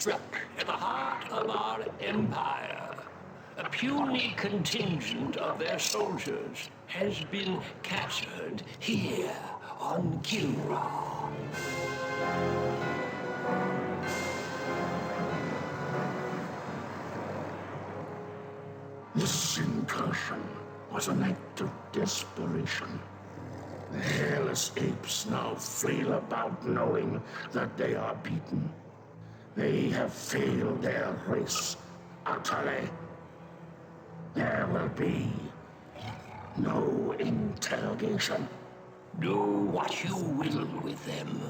struck at the heart of our empire. A puny contingent of their soldiers has been captured here on Kilrah. This incursion was an act of desperation. The hairless apes now flail about knowing that they are beaten. They have failed their race utterly. There will be no interrogation. Do what you will with them.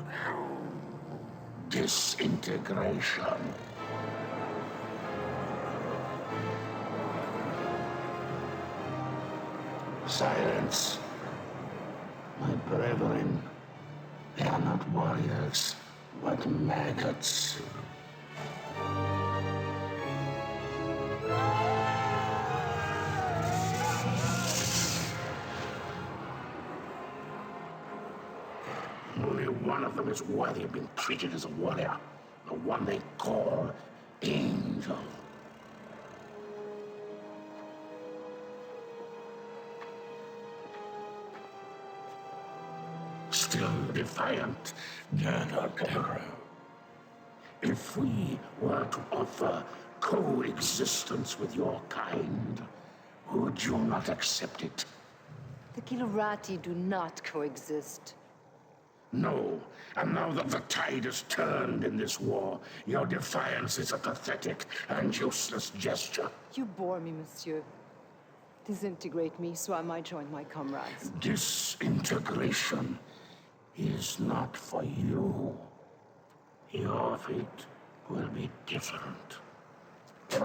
Disintegration. Silence. My brethren, they are not warriors, but maggots. Only one of them is worthy of being treated as a warrior. The one they call Angel. Still defiant, Torgo. If we were to offer coexistence with your kind, would you not accept it? The Kilrathi do not coexist. No, and now that the tide has turned in this war, your defiance is a pathetic and useless gesture. You bore me, monsieur. Disintegrate me so I might join my comrades. Disintegration is not for you. Your fate will be different. The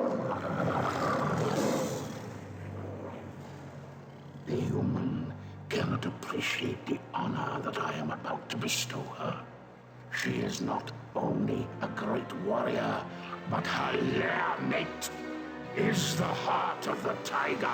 human cannot appreciate the honor that I am about to bestow her. She is not only a great warrior, but her lair mate is the heart of the tiger.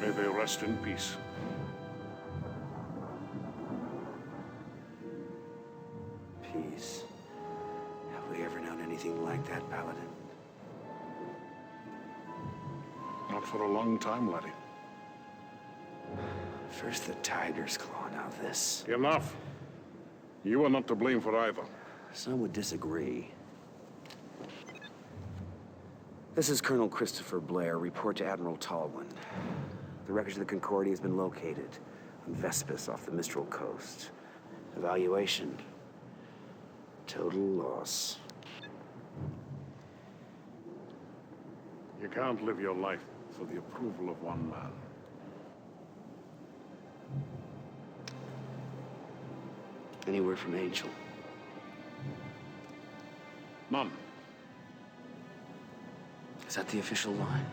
May they rest in peace. Peace? Have we ever known anything like that, Paladin? Not for a long time, laddie. First the tiger's claw, now this. Enough. You are not to blame for either. Some would disagree. This is Colonel Christopher Blair. Report to Admiral Tallwin. The wreckage of the Concordia has been located on Vespus off the Mistral coast. Evaluation. Total loss. You can't live your life for the approval of one man. Any word from Angel? None. Is that the official line?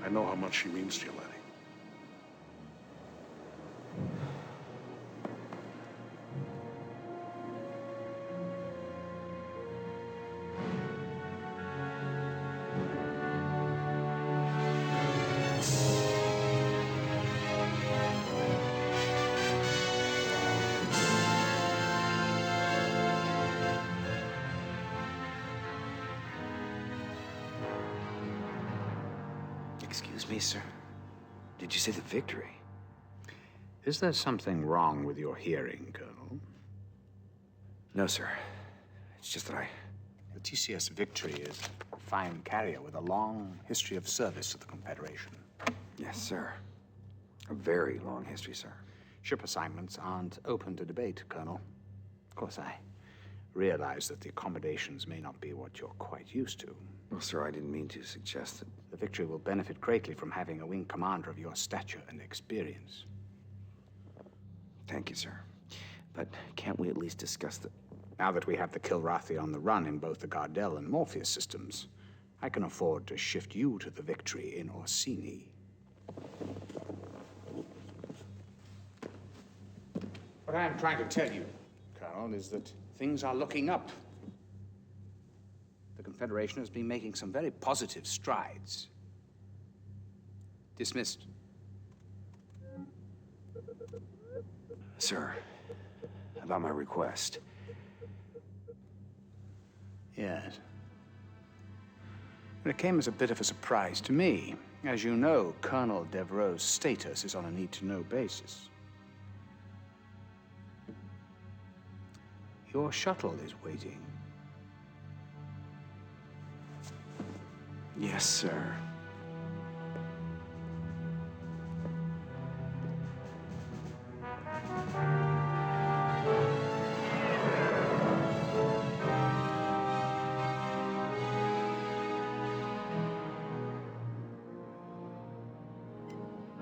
I know how much she means to you, laddie. Excuse me, sir. Did you say the victory? Is there something wrong with your hearing, Colonel? No, sir. It's just that The TCS Victory is a fine carrier with a long history of service to the Confederation. Yes, sir. A very long history, sir. Ship assignments aren't open to debate, Colonel. Of course, I realize that the accommodations may not be what you're quite used to. Well, sir, I didn't mean to suggest that. The Victory will benefit greatly from having a wing commander of your stature and experience. Thank you, sir. But can't we at least discuss the... Now that we have the Kilrathi on the run in both the Gardel and Morpheus systems, I can afford to shift you to the Victory in Orsini. What I am trying to tell you, Colonel, is that things are looking up. The Confederation has been making some very positive strides. Dismissed. Sir, about my request. Yes. It came as a bit of a surprise to me. As you know, Colonel Devereaux's status is on a need-to-know basis. Your shuttle is waiting. Yes, sir.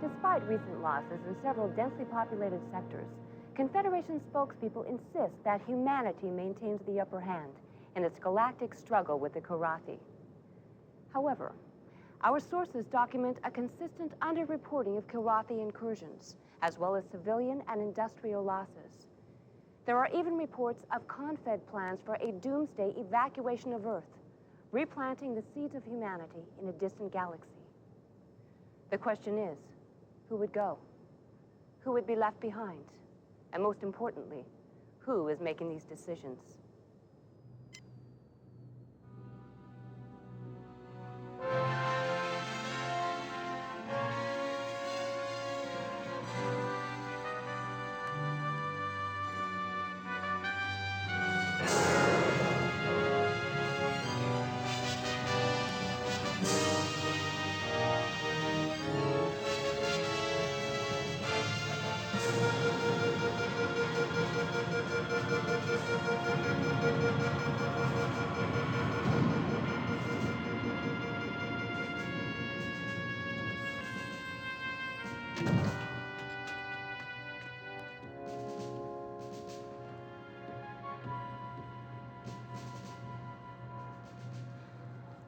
Despite recent losses in several densely populated sectors, Confederation spokespeople insist that humanity maintains the upper hand in its galactic struggle with the Kilrathi. However, our sources document a consistent underreporting of Kilrathi incursions, as well as civilian and industrial losses. There are even reports of Confed plans for a doomsday evacuation of Earth, replanting the seeds of humanity in a distant galaxy. The question is, who would go? Who would be left behind? And most importantly, who is making these decisions?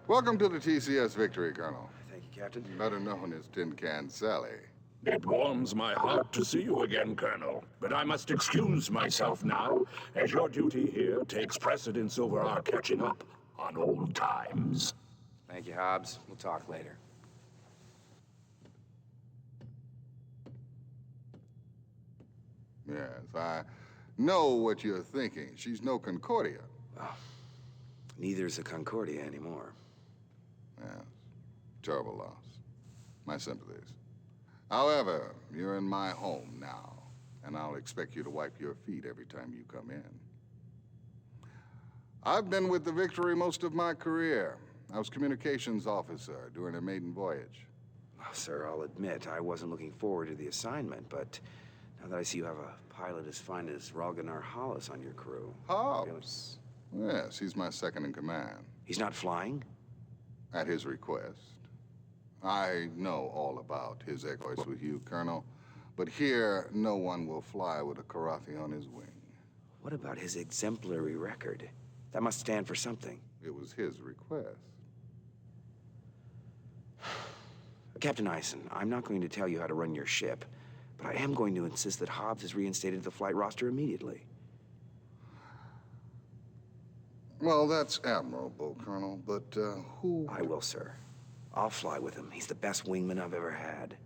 Welcome to the TCS Victory, Colonel. Thank you, Captain. Better known as Tin Can Sally. It warms my heart to see you again, Colonel. But I must excuse myself now, as your duty here takes precedence over our catching up on old times. Thank you, Hobbs. We'll talk later. Yes, I know what you're thinking. She's no Concordia. Well, neither's a Concordia anymore. Yes, terrible loss. My sympathies. However, you're in my home now, and I'll expect you to wipe your feet every time you come in. I've been with the Victory most of my career. I was communications officer during a maiden voyage. Well, sir, I'll admit I wasn't looking forward to the assignment, but now that I see you have a pilot as fine as Ralganar Hollis on your crew... Hobbs? Yes, he's my second in command. He's not flying? At his request. I know all about his exploits with you, Colonel, but here, no one will fly with a Kilrathi on his wing. What about his exemplary record? That must stand for something. It was his request. Captain Eisen, I'm not going to tell you how to run your ship, but I am going to insist that Hobbs is reinstated to the flight roster immediately. Well, that's admirable, Colonel, but who... I will, sir. I'll fly with him. He's the best wingman I've ever had.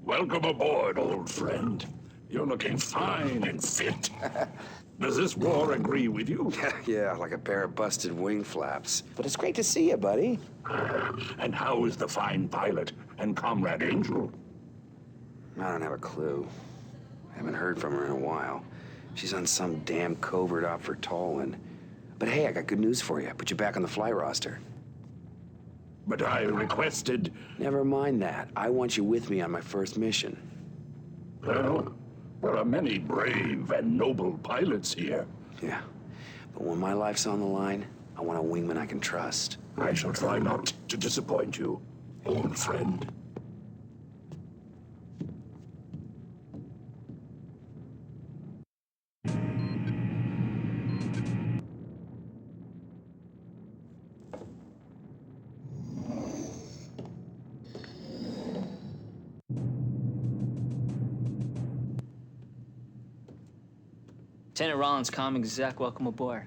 Welcome aboard, old friend. You're looking fine and fit. Does this war agree with you? Yeah, like a pair of busted wing flaps. But it's great to see you, buddy. And how is the fine pilot and Comrade Angel? I don't have a clue. Haven't heard from her in a while. She's on some damn covert op for Tolwyn. But hey, I got good news for you. I put you back on the fly roster. But I requested... Never mind that. I want you with me on my first mission. Well, There are many brave and noble pilots here. Yeah. But when my life's on the line, I want a wingman I can trust. I shall try not to disappoint you, old friend. Lieutenant Rollins, comm exec, welcome aboard.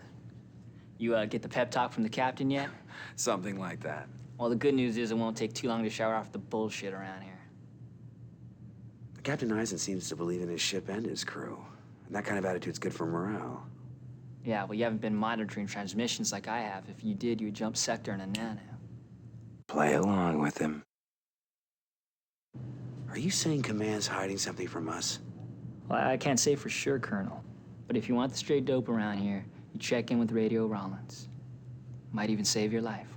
You get the pep talk from the captain yet? Something like that. Well, the good news is it won't take too long to shower off the bullshit around here. Captain Eisen seems to believe in his ship and his crew. And that kind of attitude's good for morale. Yeah, well, you haven't been monitoring transmissions like I have. If you did, you would jump sector in a nano. Play along with him. Are you saying Command's hiding something from us? Well, I can't say for sure, Colonel. But if you want the straight dope around here, you check in with Radio Rollins. Might even save your life.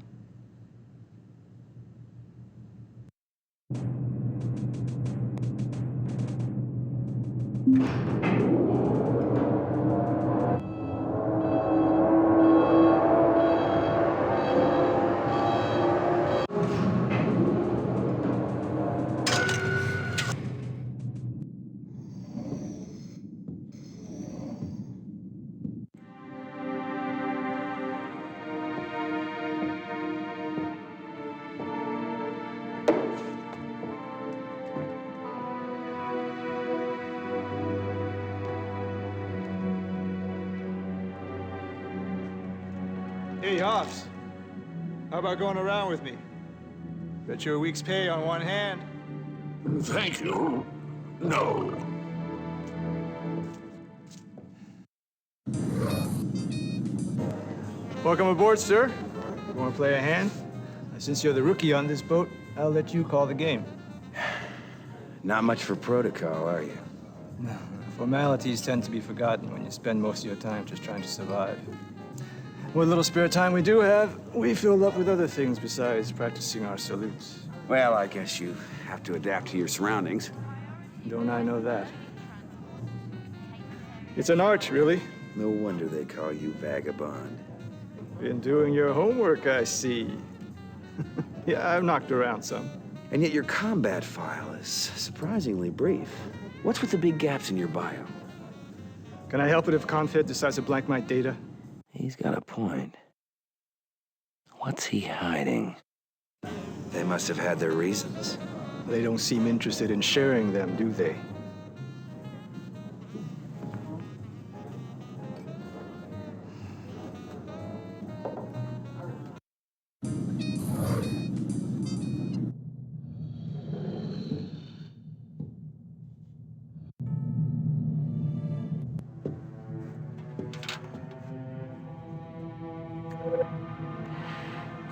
Hey, Hobbs. How about going around with me? Bet you a week's pay on one hand. Thank you. No. Welcome aboard, sir. You want to play a hand? Since you're the rookie on this boat, I'll let you call the game. Not much for protocol, are you? No. Formalities tend to be forgotten when you spend most of your time just trying to survive. What little spare time we do have, we fill up with other things besides practicing our salutes. Well, I guess you have to adapt to your surroundings. Don't I know that? It's an art, really. No wonder they call you Vagabond. Been doing your homework, I see. Yeah, I've knocked around some. And yet your combat file is surprisingly brief. What's with the big gaps in your bio? Can I help it if Confed decides to blank my data? He's got a point. What's he hiding? They must have had their reasons. They don't seem interested in sharing them, do they?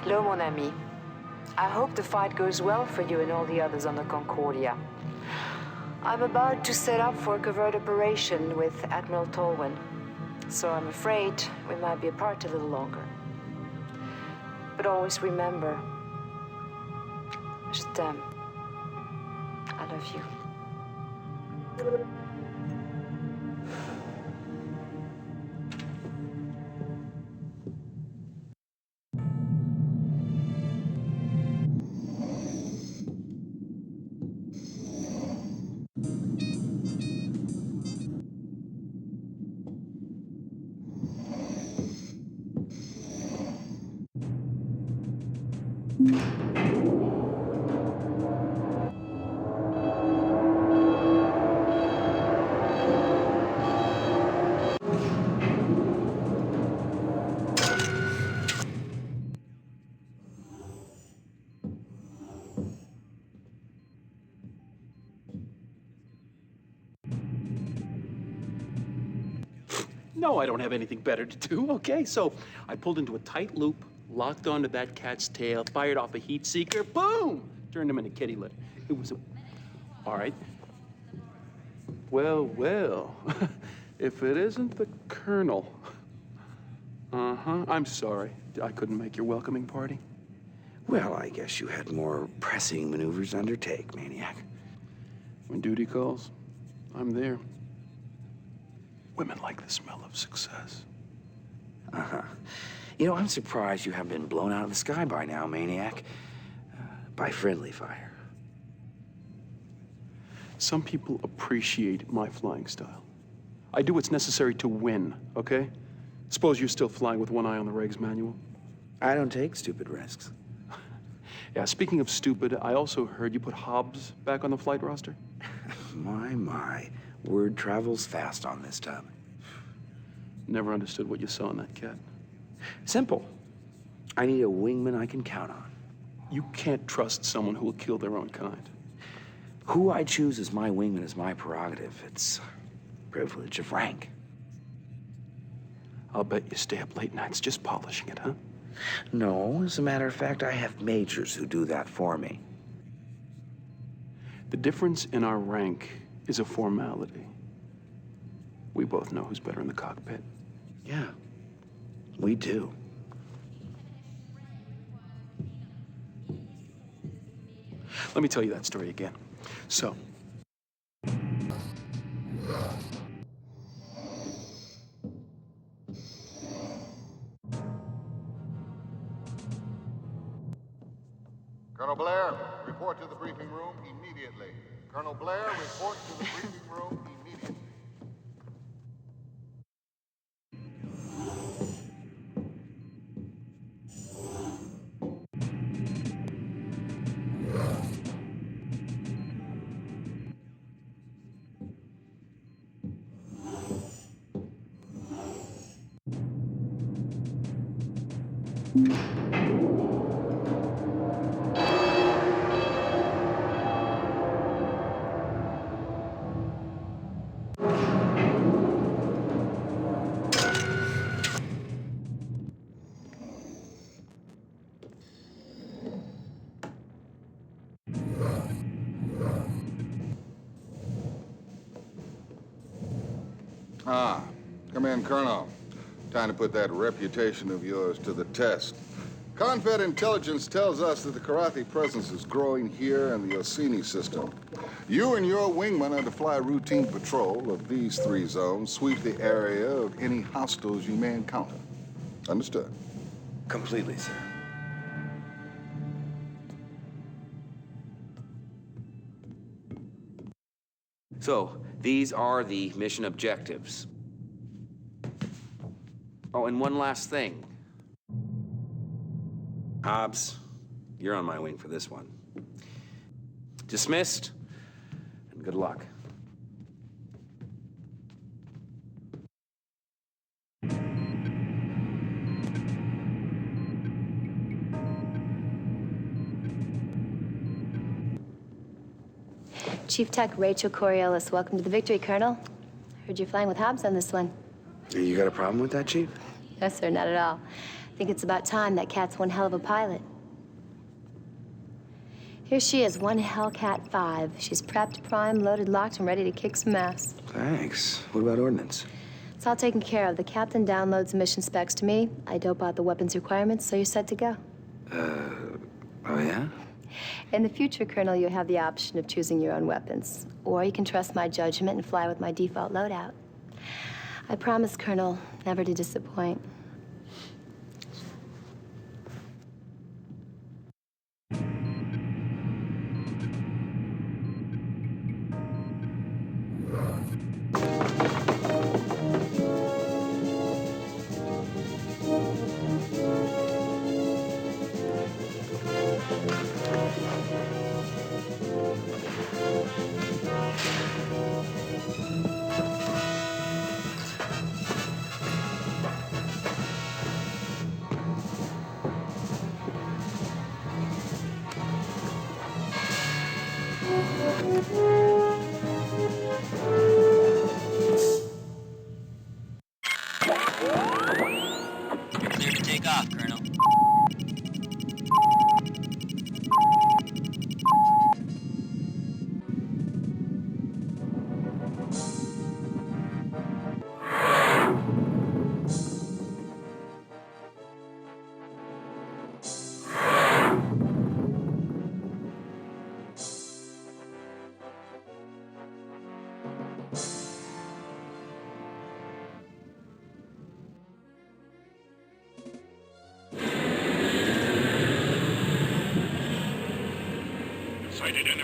Hello, mon ami. I hope the fight goes well for you and all the others on the Concordia. I'm about to set up for a covert operation with Admiral Tolwyn, so I'm afraid we might be apart a little longer. But always remember, je t'aime. I love you. No, I don't have anything better to do, okay? So I pulled into a tight loop, locked onto that cat's tail, fired off a heat seeker, boom! Turned him into kitty litter. It was a... All right. Well, well. If it isn't the Colonel. Uh-huh. I'm sorry. I couldn't make your welcoming party. Well, I guess you had more pressing maneuvers to undertake, Maniac. When duty calls, I'm there. Women like the smell of success. Uh-huh. You know, I'm surprised you haven't been blown out of the sky by now, Maniac. By friendly fire. Some people appreciate my flying style. I do what's necessary to win, okay? Suppose you're still flying with one eye on the regs manual? I don't take stupid risks. Yeah, speaking of stupid, I also heard you put Hobbs back on the flight roster? My. Word travels fast on this tub. Never understood what you saw in that cat. Simple. I need a wingman I can count on. You can't trust someone who will kill their own kind. Who I choose as my wingman is my prerogative. It's privilege of rank. I'll bet you stay up late nights just polishing it, huh? No, as a matter of fact, I have majors who do that for me. The difference in our rank is a formality. We both know who's better in the cockpit. Yeah, we do. Let me tell you that story again. So, Colonel Blair, report to the briefing room immediately. Colonel Blair, report to the briefing room immediately. Ah, come in, Colonel. Time to put that reputation of yours to the test. Confed intelligence tells us that the Kilrathi presence is growing here in the Orsini system. You and your wingman are to fly routine patrol of these 3 zones, sweep the area of any hostiles you may encounter. Understood? Completely, sir. So, these are the mission objectives. Oh, and one last thing. Hobbs, you're on my wing for this one. Dismissed, and good luck. Chief Tech Rachel Coriolis, welcome to the Victory, Colonel. Heard you're flying with Hobbs on this one. You got a problem with that, Chief? No, sir, not at all. I think it's about time. That cat's one hell of a pilot. Here she is, one Hellcat 5. She's prepped, primed, loaded, locked, and ready to kick some ass. Thanks. What about ordnance? It's all taken care of. The captain downloads the mission specs to me. I dope out the weapons requirements, so you're set to go. Oh yeah? In the future, Colonel, you have the option of choosing your own weapons. Or you can trust my judgment and fly with my default loadout. I promise, Colonel, never to disappoint. Clear to take off, Colonel.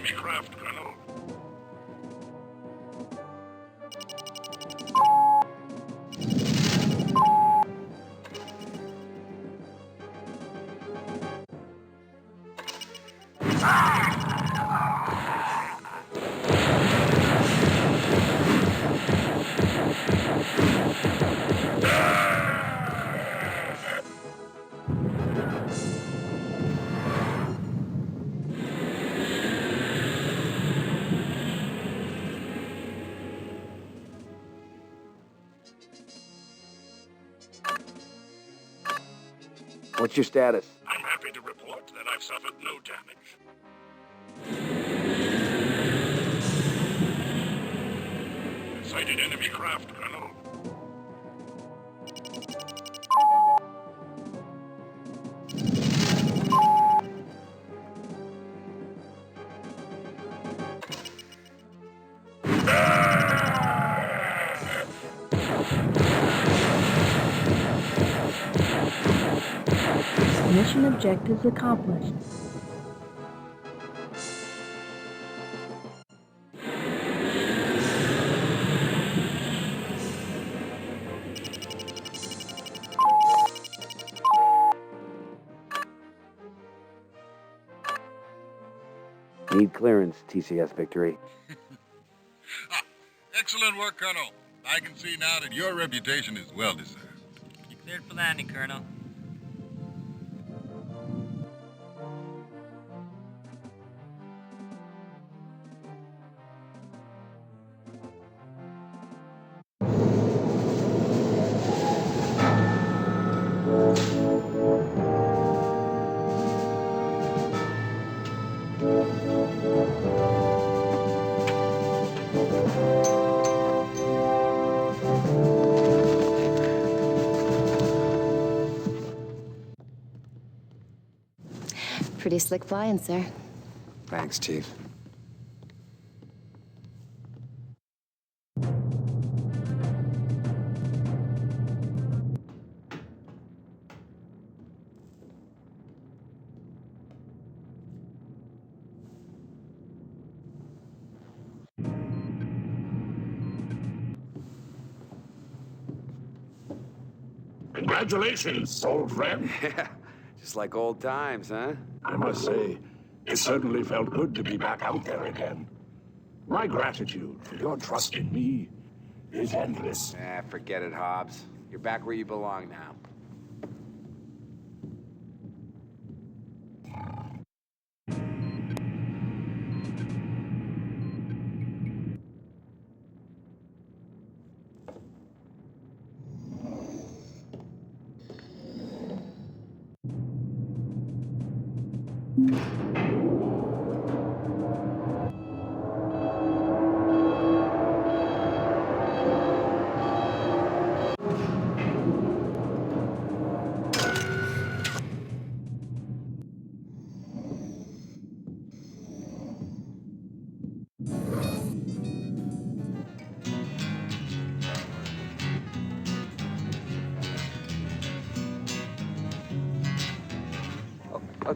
enemy craft, Colonel. What's your status? I'm happy to report that I've suffered no damage. Sighted enemy craft, Colonel. Mission objectives accomplished. Need clearance, TCS Victory. Excellent work, Colonel. I can see now that your reputation is well deserved. You cleared for landing, Colonel. Pretty slick flying, sir. Thanks, Chief. Congratulations, old friend. Yeah, just like old times, huh? I must say, it certainly felt good to be back out there again. My gratitude for your trust in me is endless. Forget it, Hobbs. You're back where you belong now.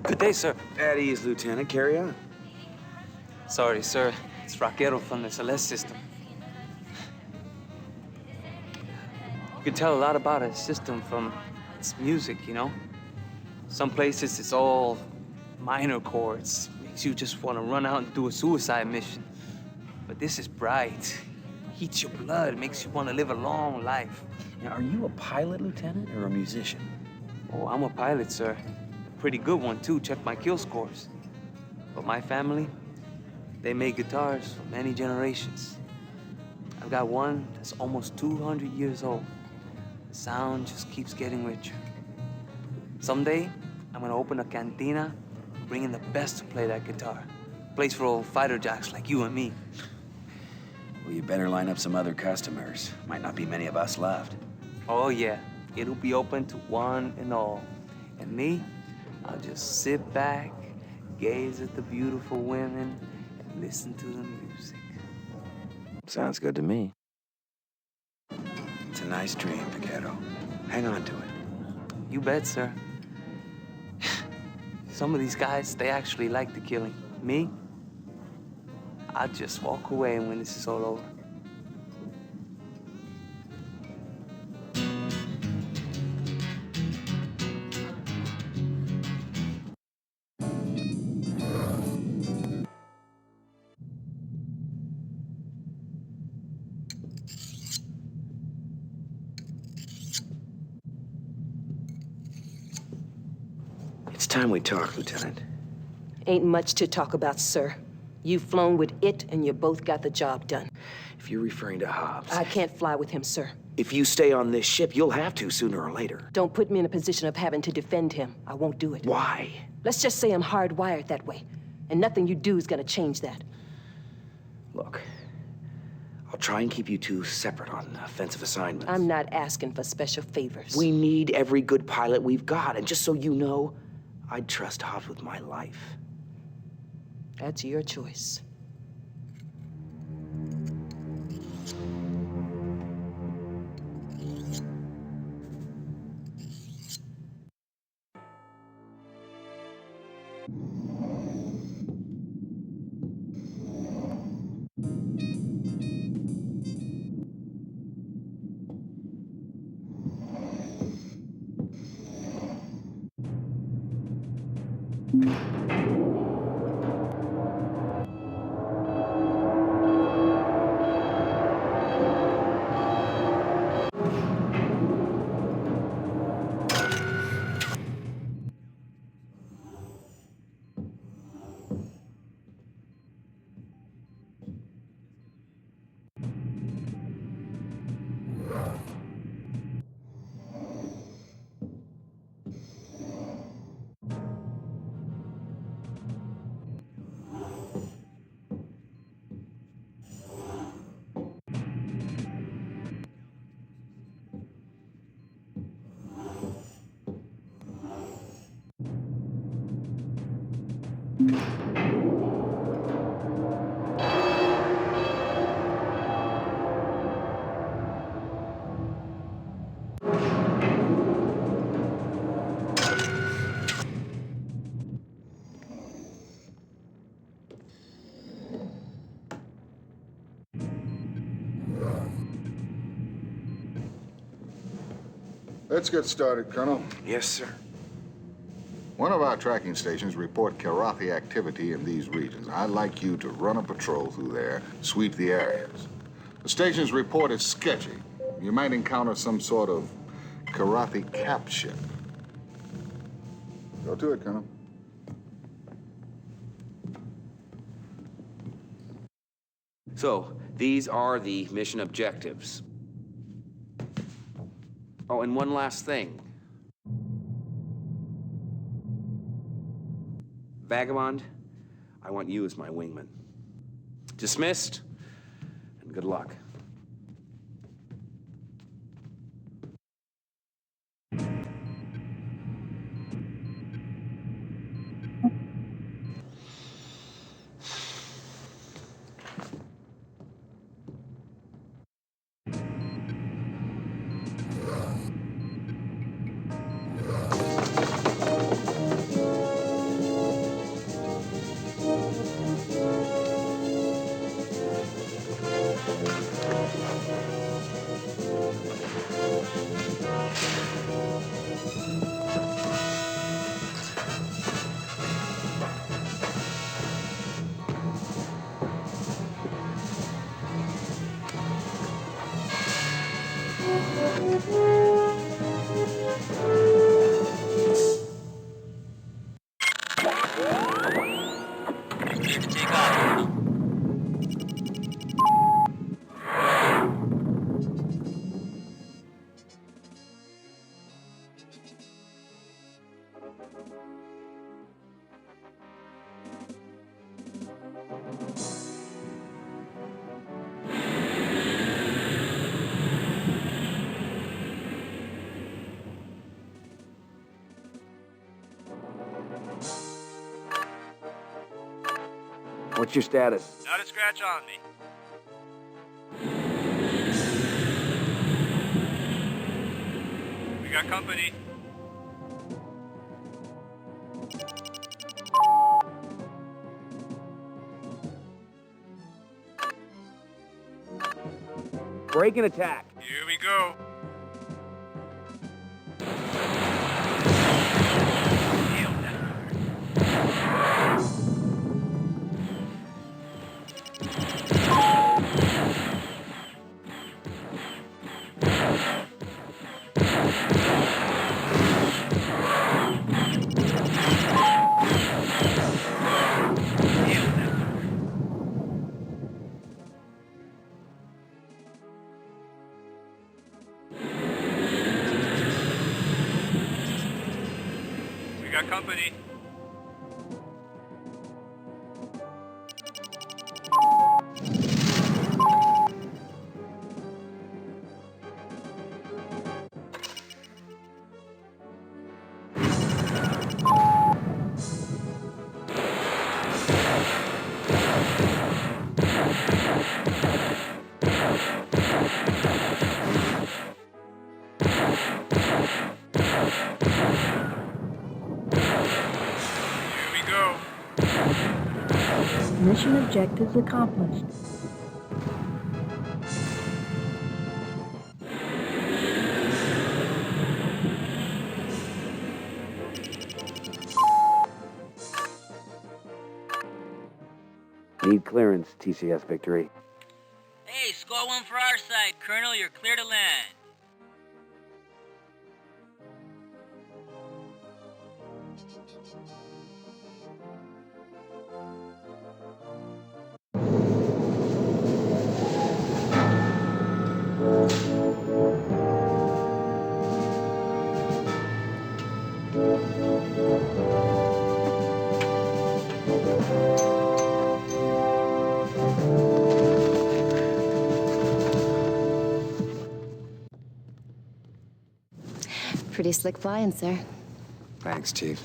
Good day, sir. At ease, Lieutenant. Carry on. Sorry, sir. It's Raquero from the Celeste system. You can tell a lot about a system from its music, you know? Some places it's all minor chords. Makes you just want to run out and do a suicide mission. But this is bright. Heats your blood, makes you want to live a long life. Now, are you a pilot, Lieutenant, or a musician? Oh, I'm a pilot, sir. Pretty good one, too. Check my kill scores. But my family, they made guitars for many generations. I've got one that's almost 200 years old. The sound just keeps getting richer. Someday, I'm gonna open a cantina and bring in the best to play that guitar. Place for old fighter jacks like you and me. Well, you better line up some other customers. Might not be many of us left. Oh, yeah. It'll be open to one and all. And me, I'll just sit back, gaze at the beautiful women, and listen to the music. Sounds good to me. It's a nice dream, Vaquero. Hang on to it. You bet, sir. Some of these guys, they actually like the killing. Me? I'll just walk away when this is all over. It's time we talk, Lieutenant. Ain't much to talk about, sir. You've flown with it, and you both got the job done. If you're referring to Hobbs... I can't fly with him, sir. If you stay on this ship, you'll have to sooner or later. Don't put me in a position of having to defend him. I won't do it. Why? Let's just say I'm hardwired that way, and nothing you do is gonna change that. Look, I'll try and keep you two separate on offensive assignments. I'm not asking for special favors. We need every good pilot we've got, and just so you know, I'd trust Hobbs with my life. That's your choice. Let's get started, Colonel. Yes, sir. One of our tracking stations report Kilrathi activity in these regions. I'd like you to run a patrol through there, sweep the areas. The station's report is sketchy. You might encounter some sort of Kilrathi cap ship. Go to it, Colonel. So, these are the mission objectives. Oh, and one last thing. Vagabond, I want you as my wingman. Dismissed, and good luck. What's your status? Not a scratch on me. We got company. Break and attack. Here we go. We got company. Mission objectives accomplished. Need clearance, TCS Victory. Hey, score one for our side, Colonel. You're clear to land. Pretty slick flying, sir. Thanks, Chief.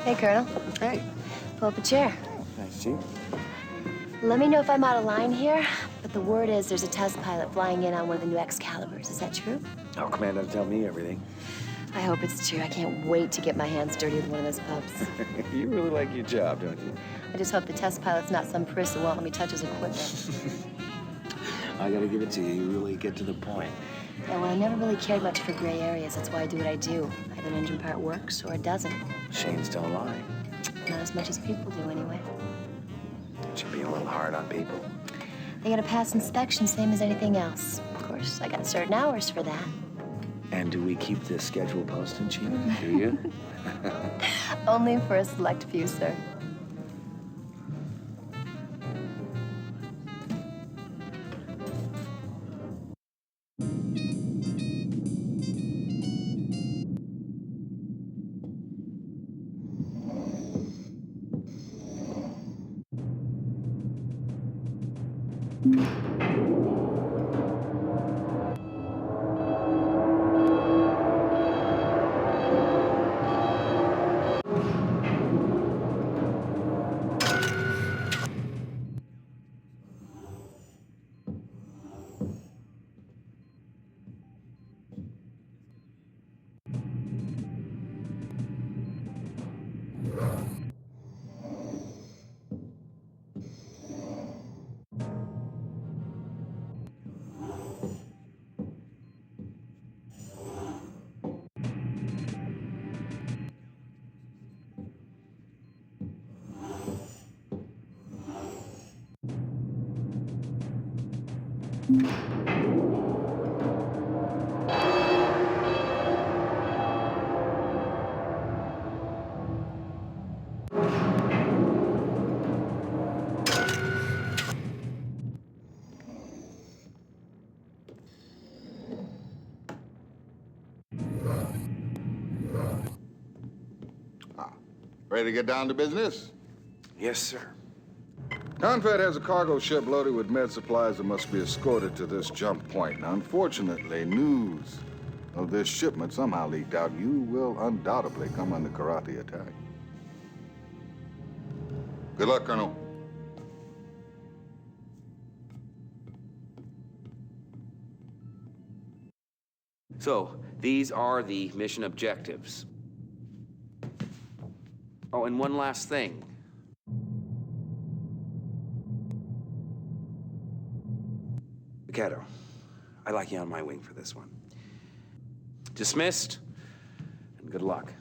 Hey, Colonel. Hey. Pull up a chair. Thanks, Chief. Let me know if I'm out of line here, but the word is there's a test pilot flying in on one of the new Excaliburs. Is that true? Our command doesn't tell me everything. I hope it's true. I can't wait to get my hands dirty with one of those pups. You really like your job, don't you? I just hope the test pilot's not some priss who won't let me touch his equipment. I gotta give it to you. You really get to the point. Yeah, well, I never really cared much for gray areas. That's why I do what I do. Either an engine part works or it doesn't. Shanes don't lie. Not as much as people do, anyway. Should be a little hard on people. They gotta pass inspection, same as anything else. Of course, I got certain hours for that. And do we keep this schedule posted, Chief? Do you? Only for a select few, sir. Ready to get down to business? Yes, sir. Confed has a cargo ship loaded with med supplies that must be escorted to this jump point. Now, unfortunately, news of this shipment somehow leaked out. You will undoubtedly come under Kilrathi attack. Good luck, Colonel. So, these are the mission objectives. Oh, and one last thing. Mikado, I'd like you on my wing for this one. Dismissed, and good luck.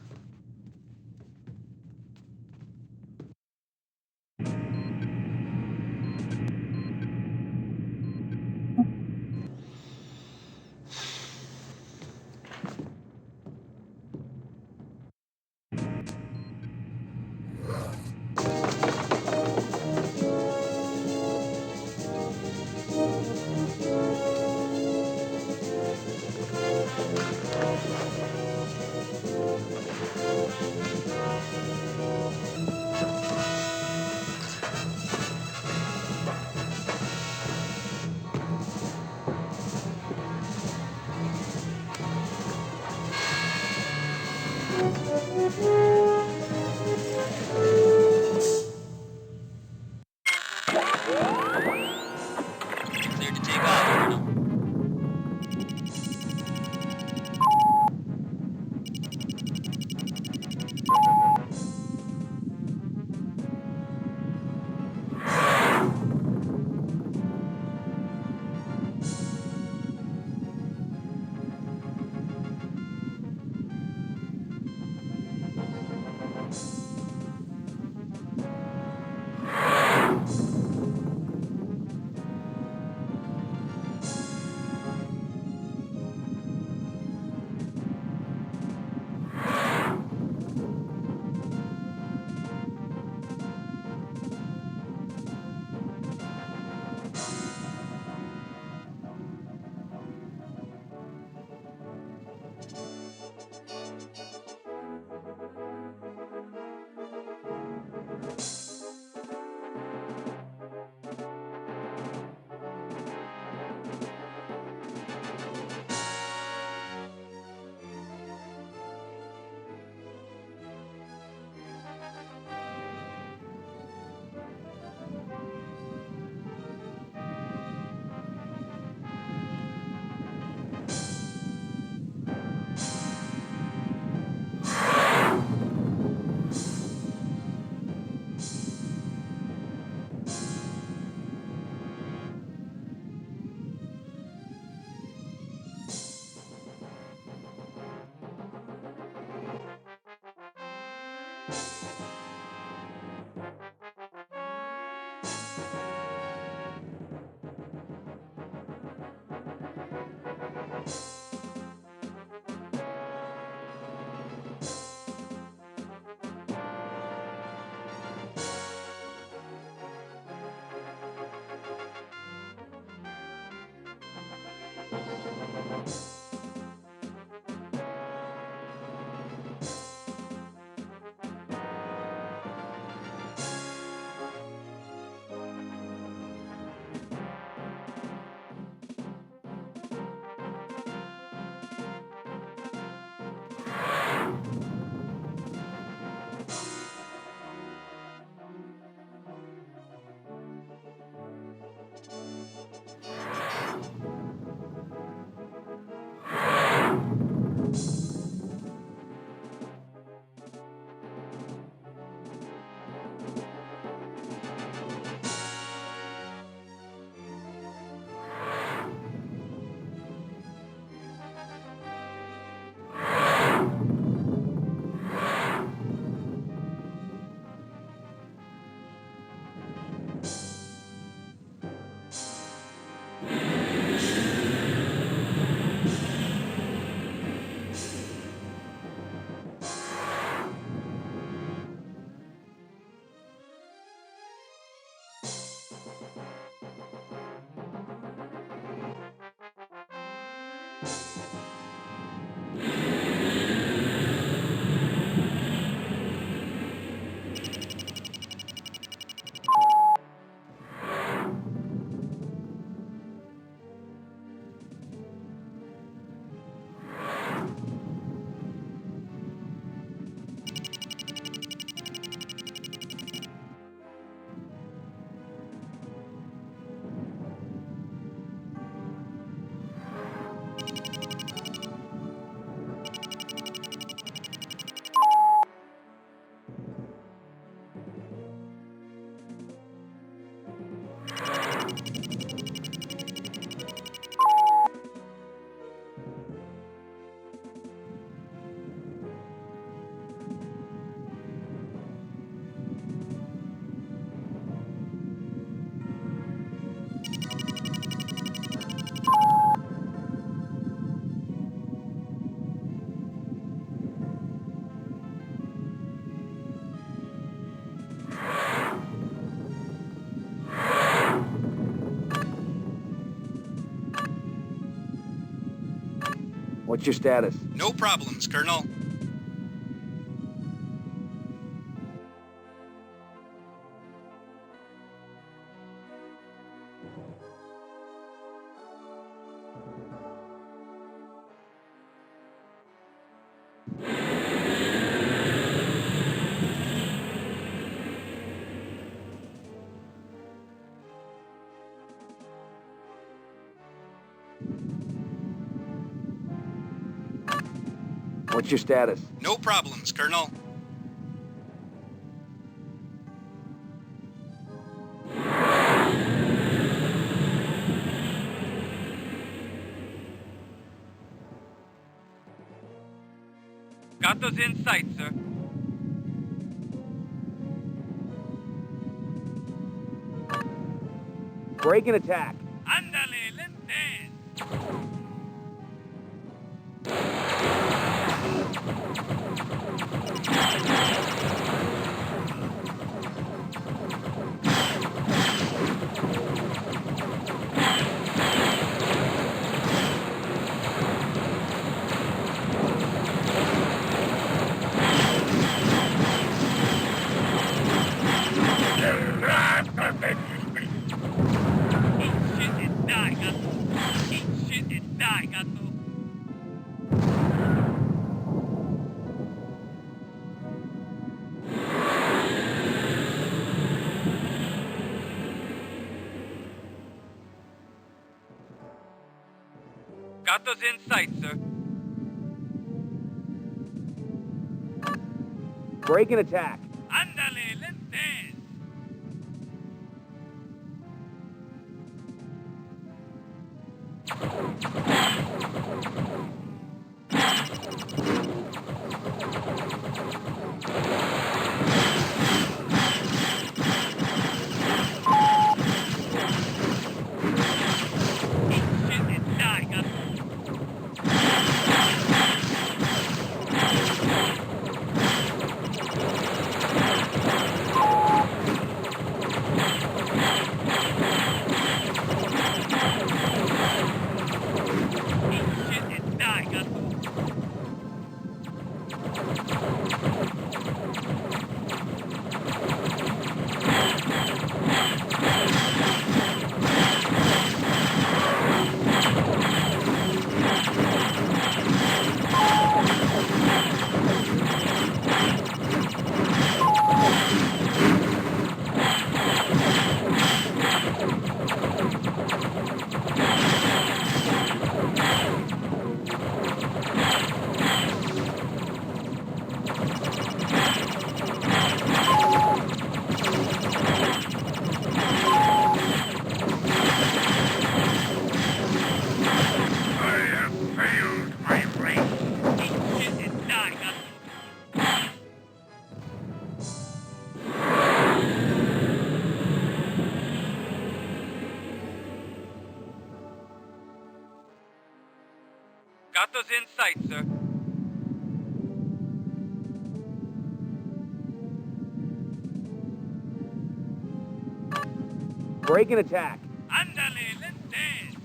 Cleared to take off, Colonel. What's your status? No problems, Colonel. What's your status? No problems, Colonel. Got those in sight, sir. Break and attack. Ándale, lentes. Got those in sight, sir. Break and attack. Ándale, lentes. Got those in sight, sir. Break and attack. Ándale, lentes.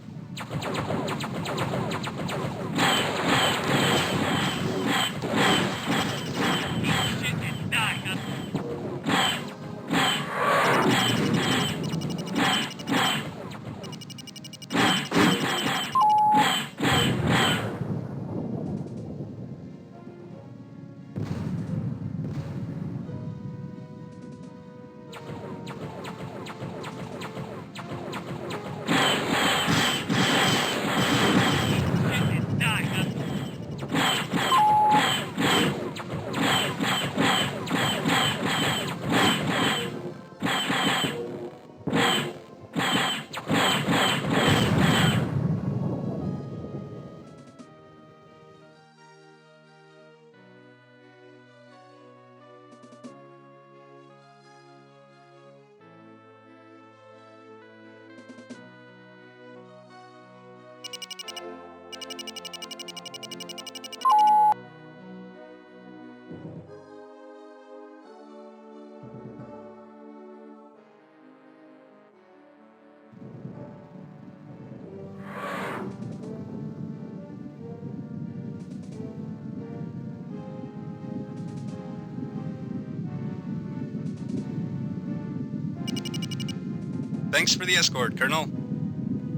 Thanks for the escort, Colonel.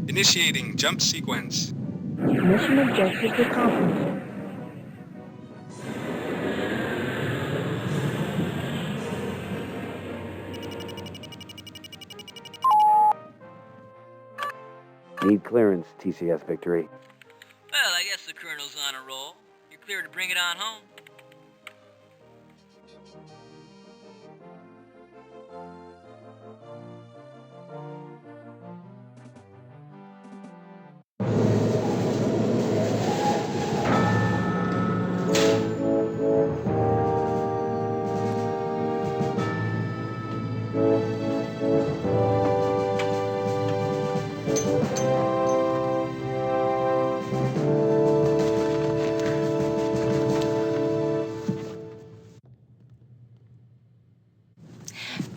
Initiating jump sequence. Mission objectives accomplished. Need clearance, TCS Victory. Well, I guess the Colonel's on a roll. You're clear to bring it on home.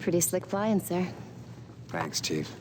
Pretty slick flying, sir. Thanks, Chief.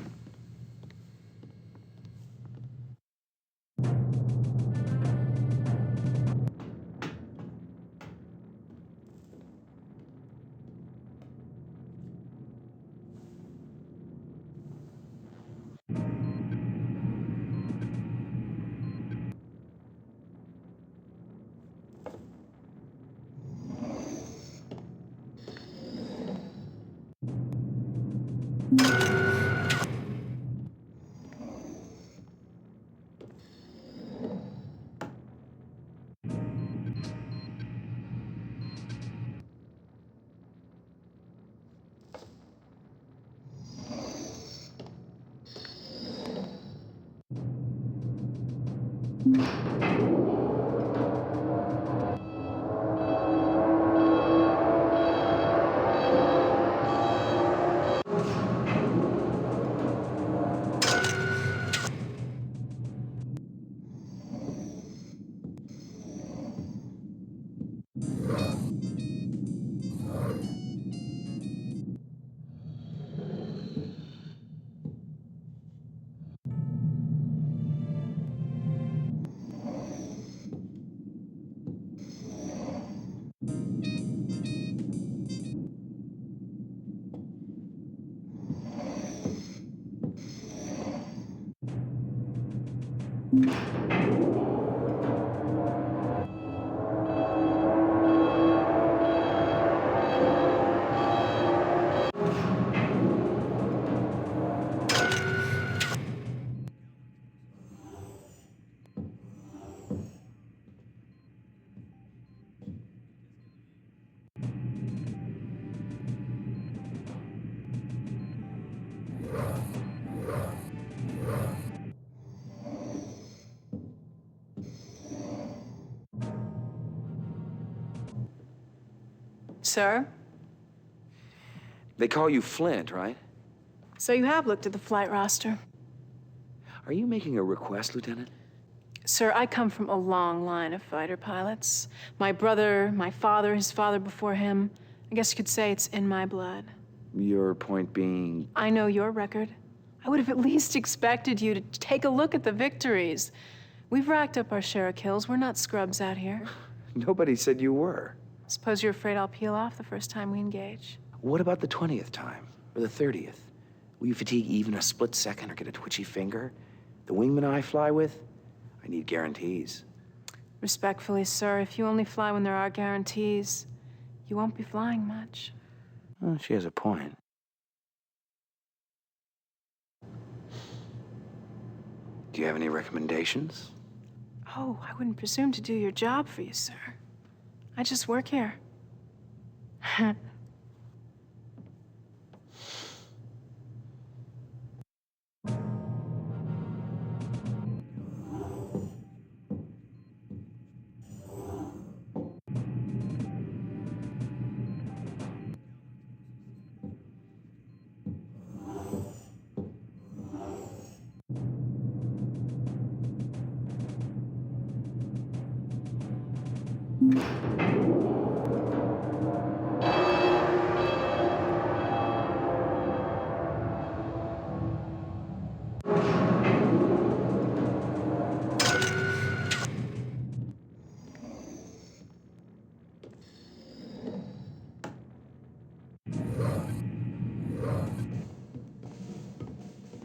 Sir? They call you Flint, right? So you have looked at the flight roster. Are you making a request, Lieutenant? Sir, I come from a long line of fighter pilots. My brother, my father, his father before him. I guess you could say it's in my blood. Your point being... I know your record. I would have at least expected you to take a look at the victories. We've racked up our share of kills. We're not scrubs out here. Nobody said you were. Suppose you're afraid I'll peel off the first time we engage. What about the 20th time? Or the 30th? Will you fatigue even a split second or get a twitchy finger? The wingman I fly with? I need guarantees. Respectfully, sir, if you only fly when there are guarantees, you won't be flying much. Well, she has a point. Do you have any recommendations? Oh, I wouldn't presume to do your job for you, sir. I just work here.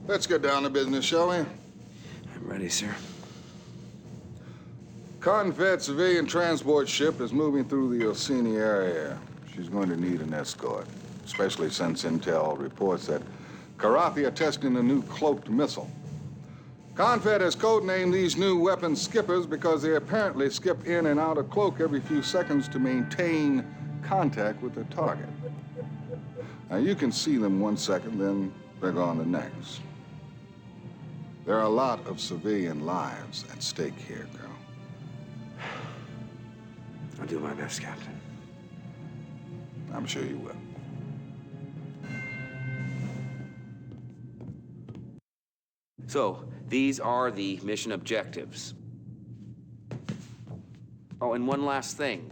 Let's get down to business, shall we? I'm ready, sir. Confed civilian transport ship is moving through the Orsini area. She's going to need an escort, especially since intel reports that Kilrathi are testing a new cloaked missile. Confed has codenamed these new weapons skippers because they apparently skip in and out of cloak every few seconds to maintain contact with their target. Now, you can see them 1 second, then they're gone the next. There are a lot of civilian lives at stake here, Colonel. I'll do my best, Captain. I'm sure you will. So, these are the mission objectives. Oh, and one last thing.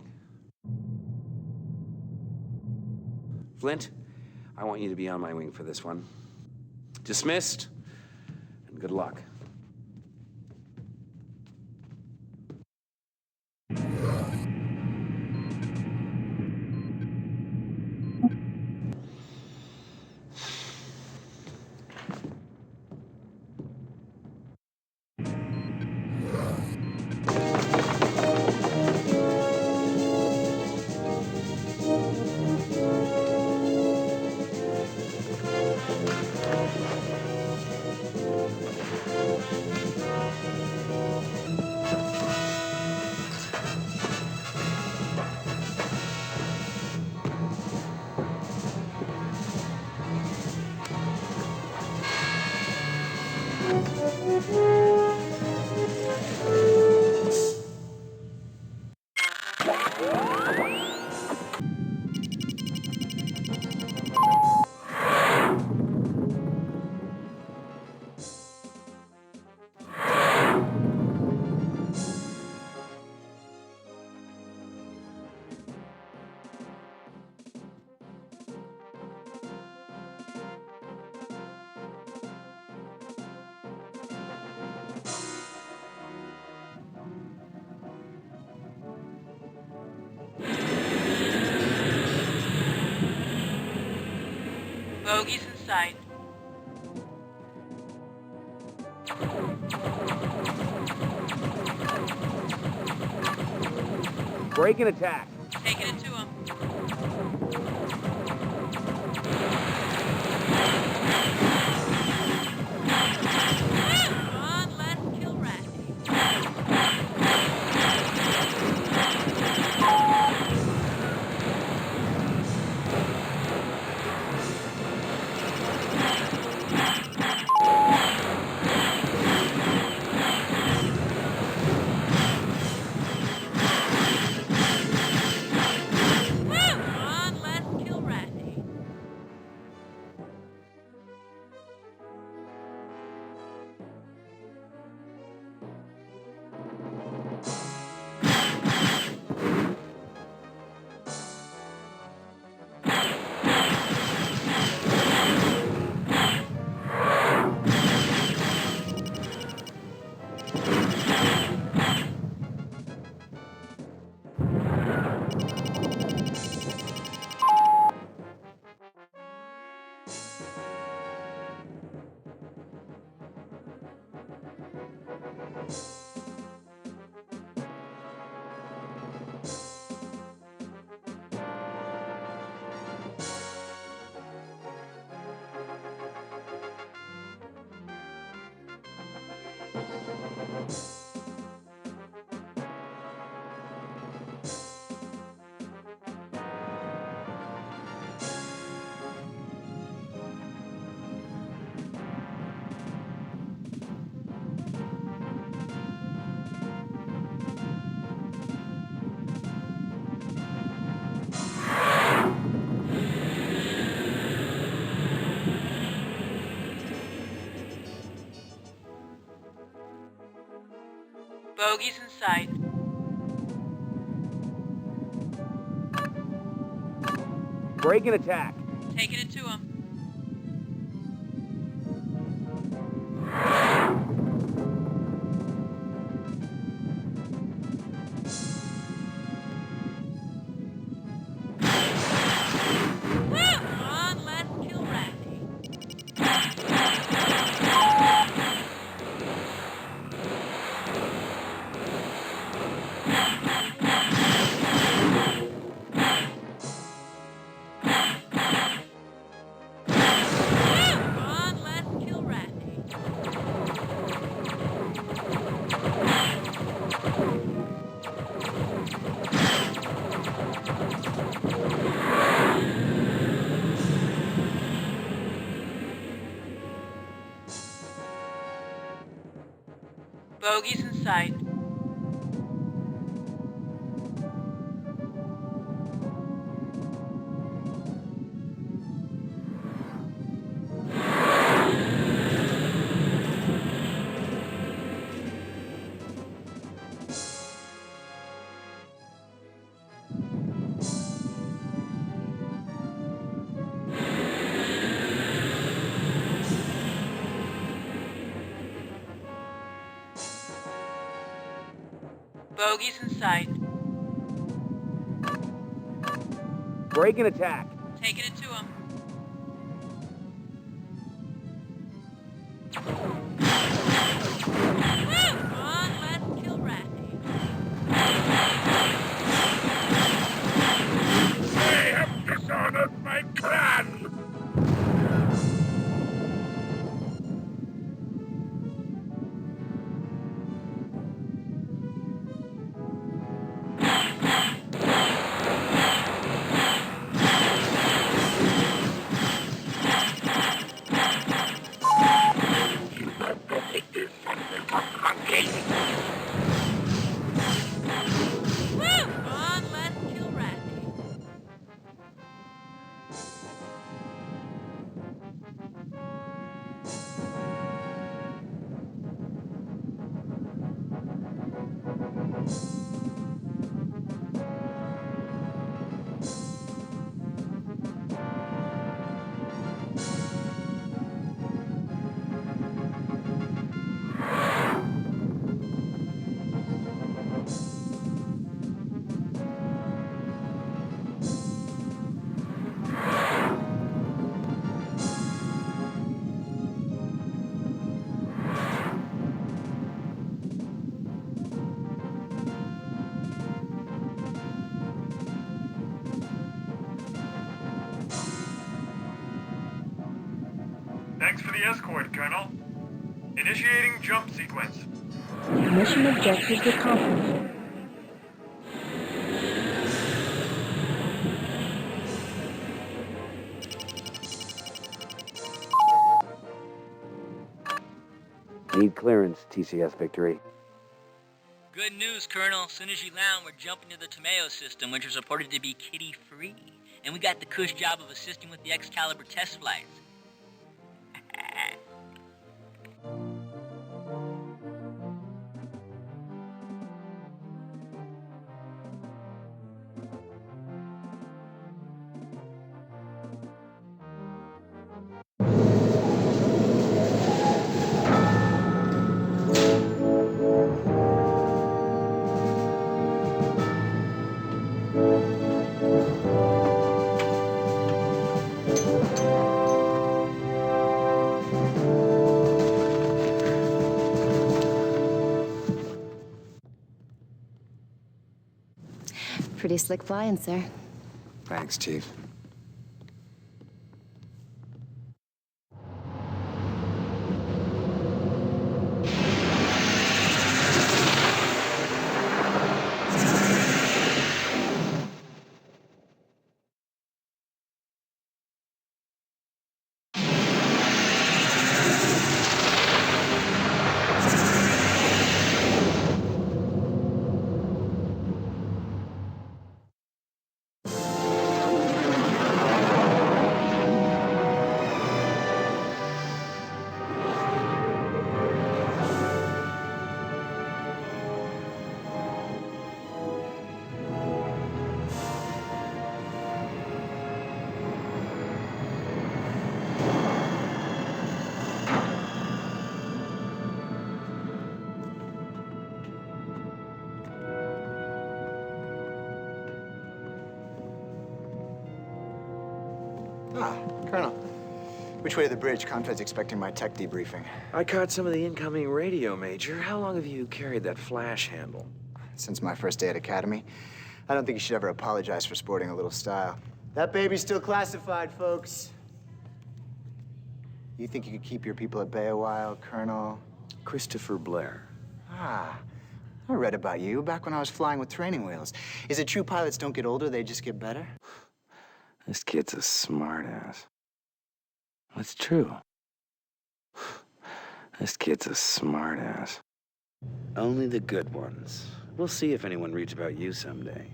Flint, I want you to be on my wing for this one. Dismissed, and good luck. Bogies in sight. Break and attack. Taking it to him. One less Kilrathi. Bogies in sight. Break and attack. Taking it to him. On, let's Kilrathi. Bogies in sight. Bogies in sight. Break and attack. Taking it to him. On, let's Kilrathi. They have dishonored my clan! On, let's Kilrathi. Thanks for the escort, Colonel. Initiating jump sequence. Mission objectives accomplished. Need clearance, TCS Victory. Good news, Colonel. As soon as you land, we're jumping to the Tamayo system, which is reported to be kitty-free. And we got the cush job of assisting with the Excalibur test flights. Pretty slick flying, sir. Thanks, Chief. Ah, Colonel. Which way to the bridge? Confed's expecting my tech debriefing. I caught some of the incoming radio, Major. How long have you carried that flash handle? Since my first day at Academy. I don't think you should ever apologize for sporting a little style. That baby's still classified, folks. You think you could keep your people at bay a while, Colonel? Christopher Blair. Ah, I read about you back when I was flying with training wheels. Is it true pilots don't get older, they just get better? This kid's a smartass. That's true. This kid's a smartass. Only the good ones. We'll see if anyone reads about you someday.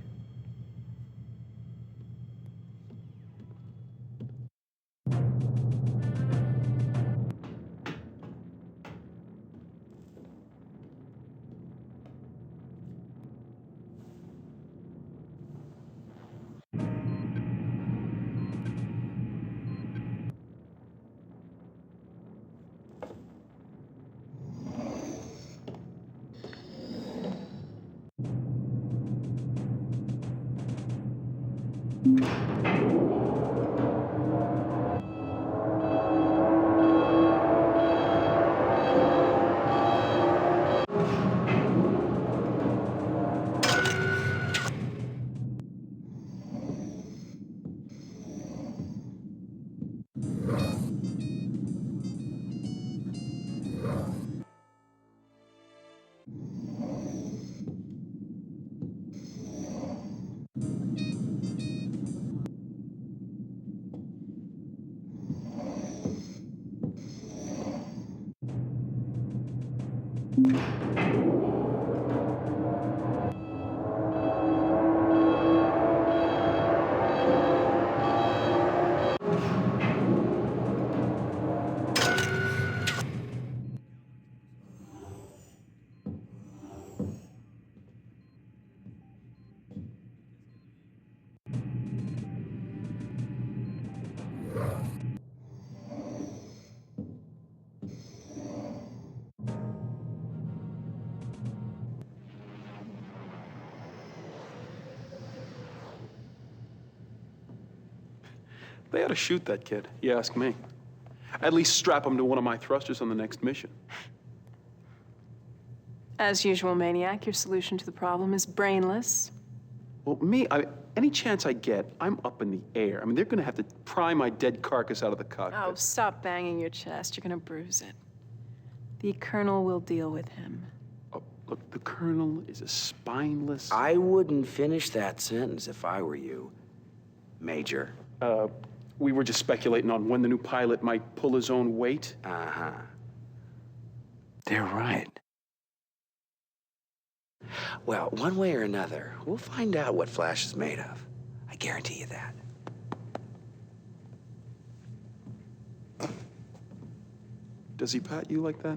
They ought to shoot that kid, you ask me. At least strap him to one of my thrusters on the next mission. As usual, Maniac, your solution to the problem is brainless. Well, any chance I get, I'm up in the air. I mean, they're gonna have to pry my dead carcass out of the cockpit. Oh, stop banging your chest. You're gonna bruise it. The Colonel will deal with him. Oh, look, the Colonel is a spineless... I wouldn't finish that sentence if I were you, Major. We were just speculating on when the new pilot might pull his own weight. Uh-huh. They're right. Well, one way or another, we'll find out what Flash is made of. I guarantee you that. Does he pat you like that?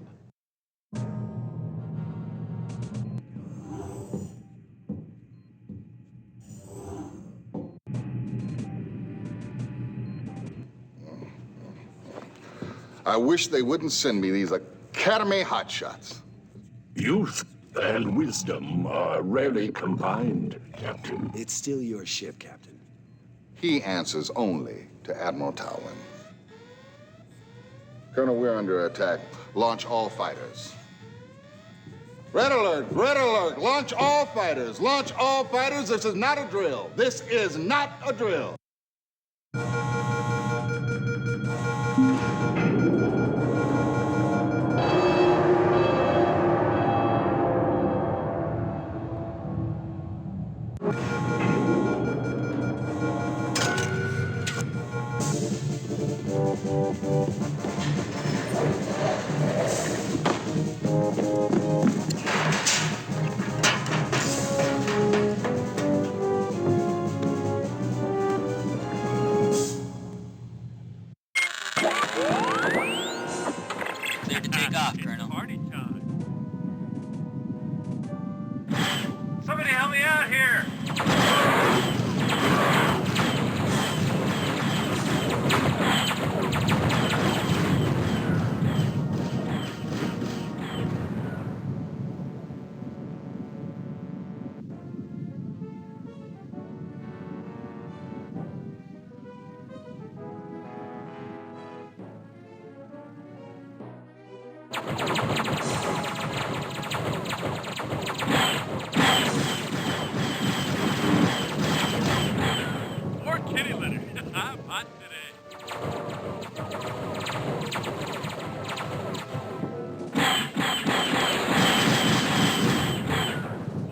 I wish they wouldn't send me these Academy hotshots. Youth and wisdom are rarely combined, Captain. It's still your ship, Captain. He answers only to Admiral Talwyn. Colonel, we're under attack. Launch all fighters. Red alert, red alert. Launch all fighters. Launch all fighters. This is not a drill. This is not a drill. Clear to take off, Colonel. Party time. Somebody help me out here! More kitty litter. I'm hot today.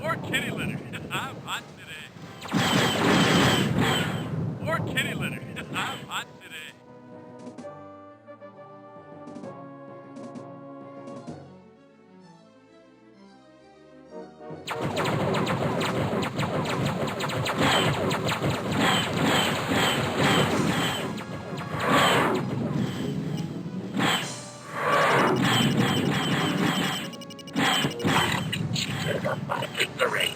More kitty litter. I'm hot today. More kitty litter. I'm hot today. Victory.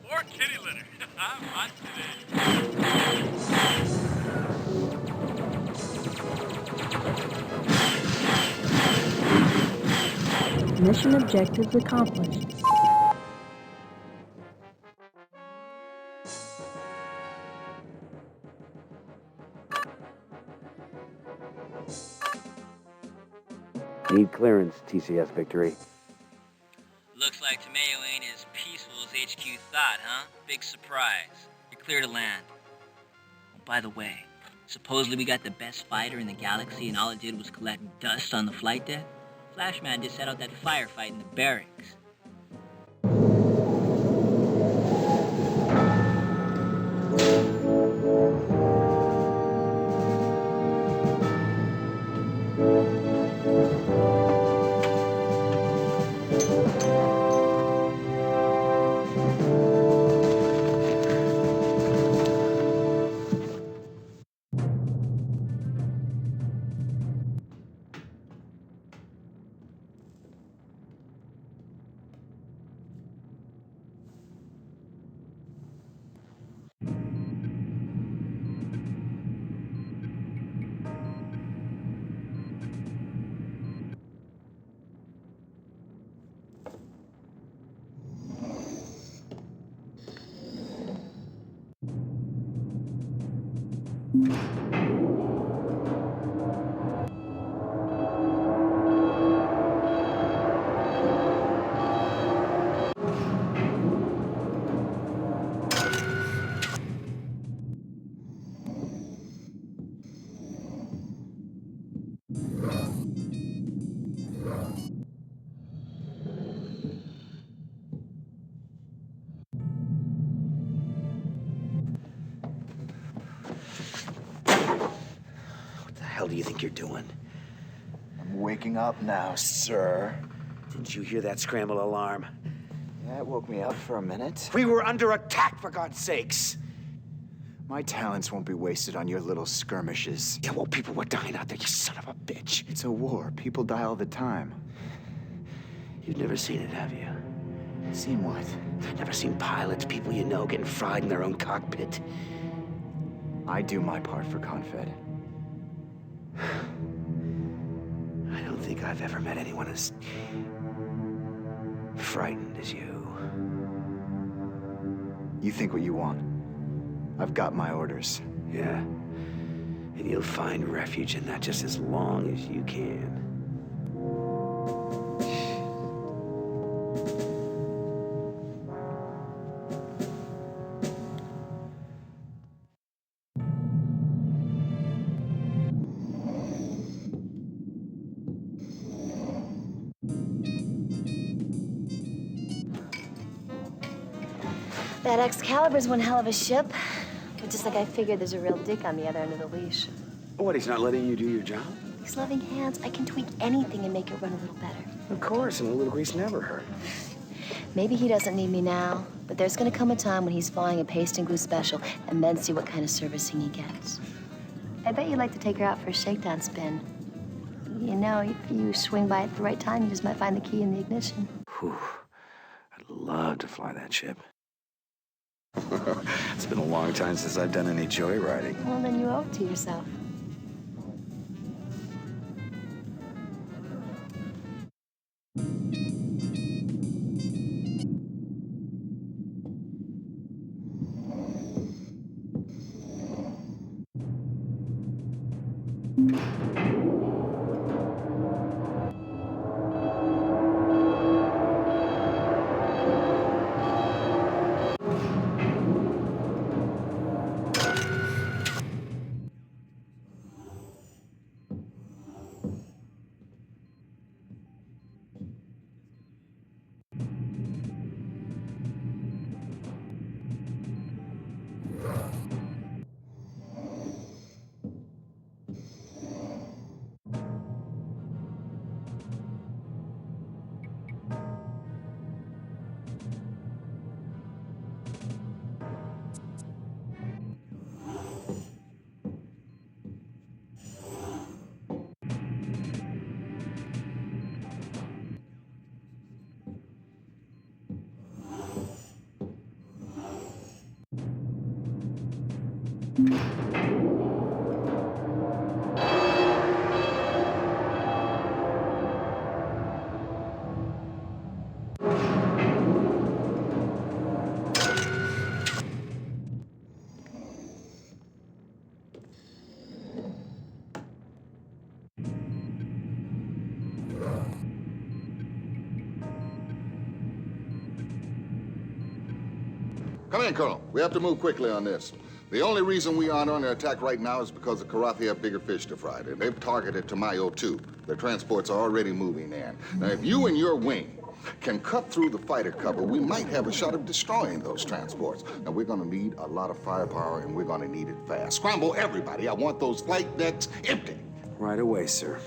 More kitty litter. I'm hot today. Mission objectives accomplished. Need clearance, TCS Victory. Looks like Tamayo ain't as peaceful as HQ thought, huh? Big surprise. You're clear to land. Oh, by the way, supposedly we got the best fighter in the galaxy and all it did was collect dust on the flight deck? Flashman just set out that firefight in the barracks. What do you think you're doing? I'm waking up now, sir. Didn't you hear that scramble alarm? Yeah, it woke me up for a minute. We were under attack, for God's sakes! My talents won't be wasted on your little skirmishes. Yeah, well, people were dying out there, you son of a bitch. It's a war. People die all the time. You've never seen it, have you? Seen what? Never seen pilots, people you know, getting fried in their own cockpit. I do my part for Confed. I don't think I've ever met anyone as frightened as you. You think what you want. I've got my orders. Yeah. And you'll find refuge in that just as long as you can. That Excalibur's one hell of a ship. But just like I figured, there's a real dick on the other end of the leash. What, he's not letting you do your job? These loving hands, I can tweak anything and make it run a little better. Of course, and a little grease never hurt. Maybe he doesn't need me now, but there's gonna come a time when he's flying a paste and glue special, and then see what kind of servicing he gets. I bet you'd like to take her out for a shakedown spin. You know, if you swing by at the right time, you just might find the key in the ignition. Whew. I'd love to fly that ship. It's been a long time since I've done any joyriding. Well, then you owe it to yourself. Come in, Colonel. We have to move quickly on this. The only reason we aren't under attack right now is because the Kilrathi have bigger fish to fry. They've targeted Tamayo, too. Their transports are already moving in. Now, if you and your wing can cut through the fighter cover, we might have a shot of destroying those transports. Now, we're going to need a lot of firepower, and we're going to need it fast. Scramble everybody. I want those flight decks empty. Right away, sir.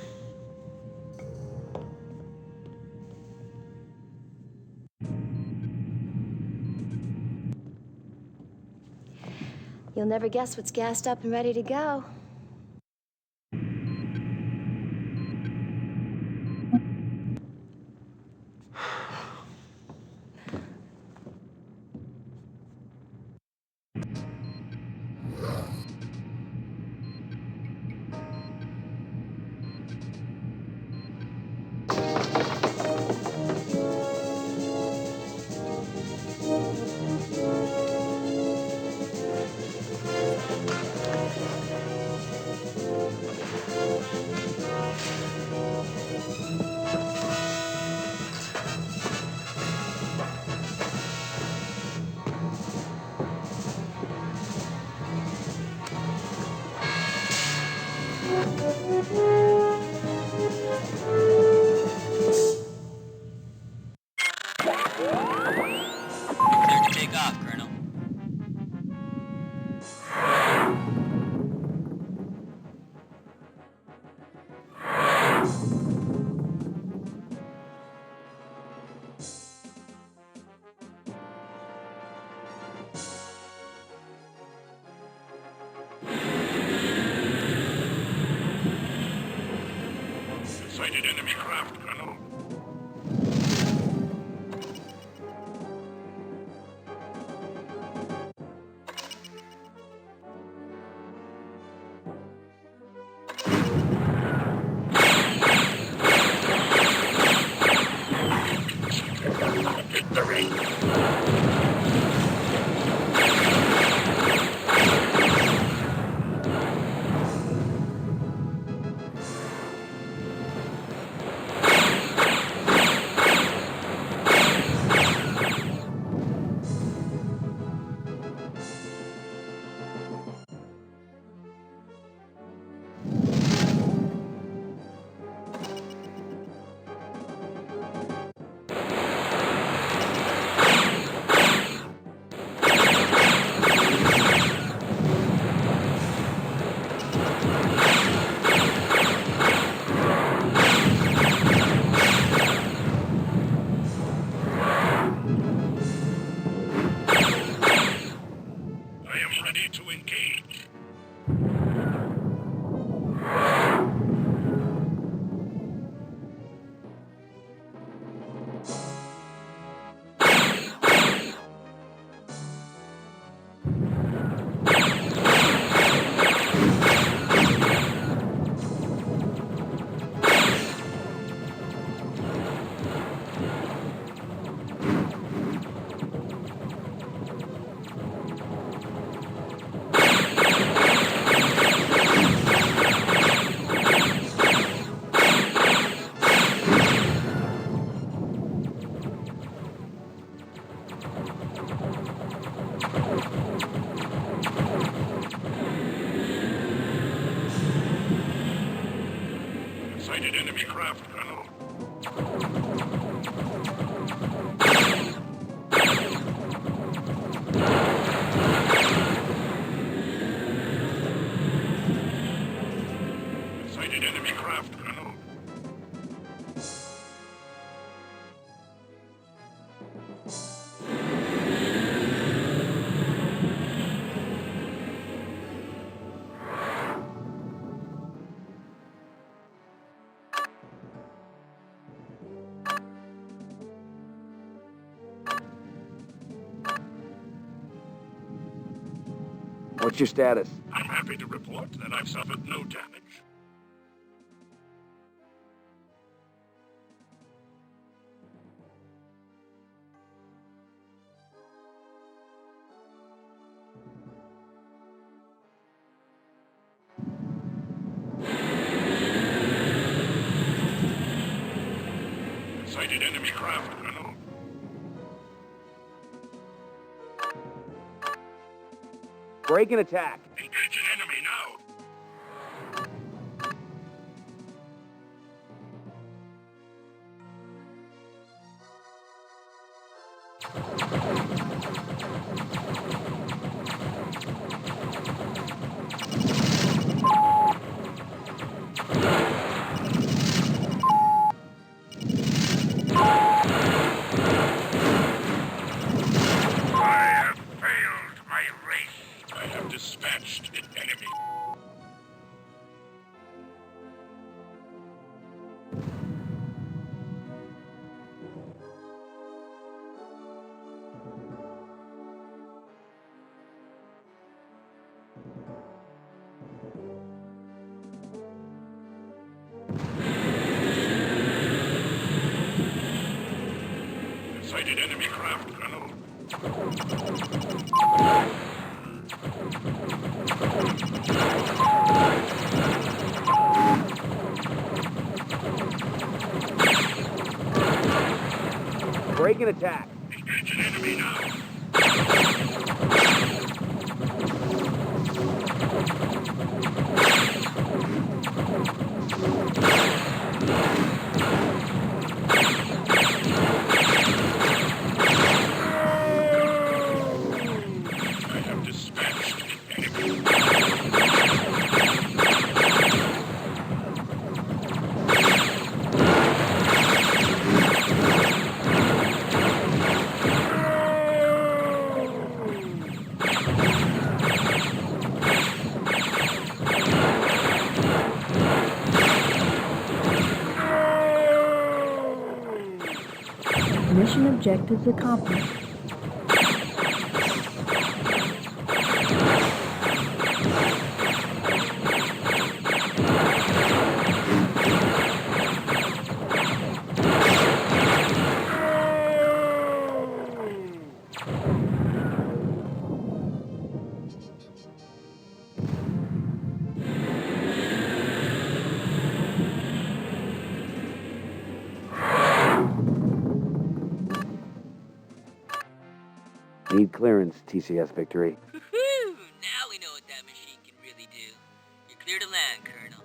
You'll never guess what's gassed up and ready to go. Clear to take off, Colonel. What's your status? I'm happy to report that I've suffered no damage. Sighted enemy craft, Colonel. Break and attack. Engage an enemy now. Dispatched an enemy. Sighted enemy craft, Colonel. Break and attack. Engage an enemy now. I have dispatched an enemy. Mission objectives accomplished. Need clearance, TCS Victory. Woohoo! Now we know what that machine can really do. You're clear to land, Colonel.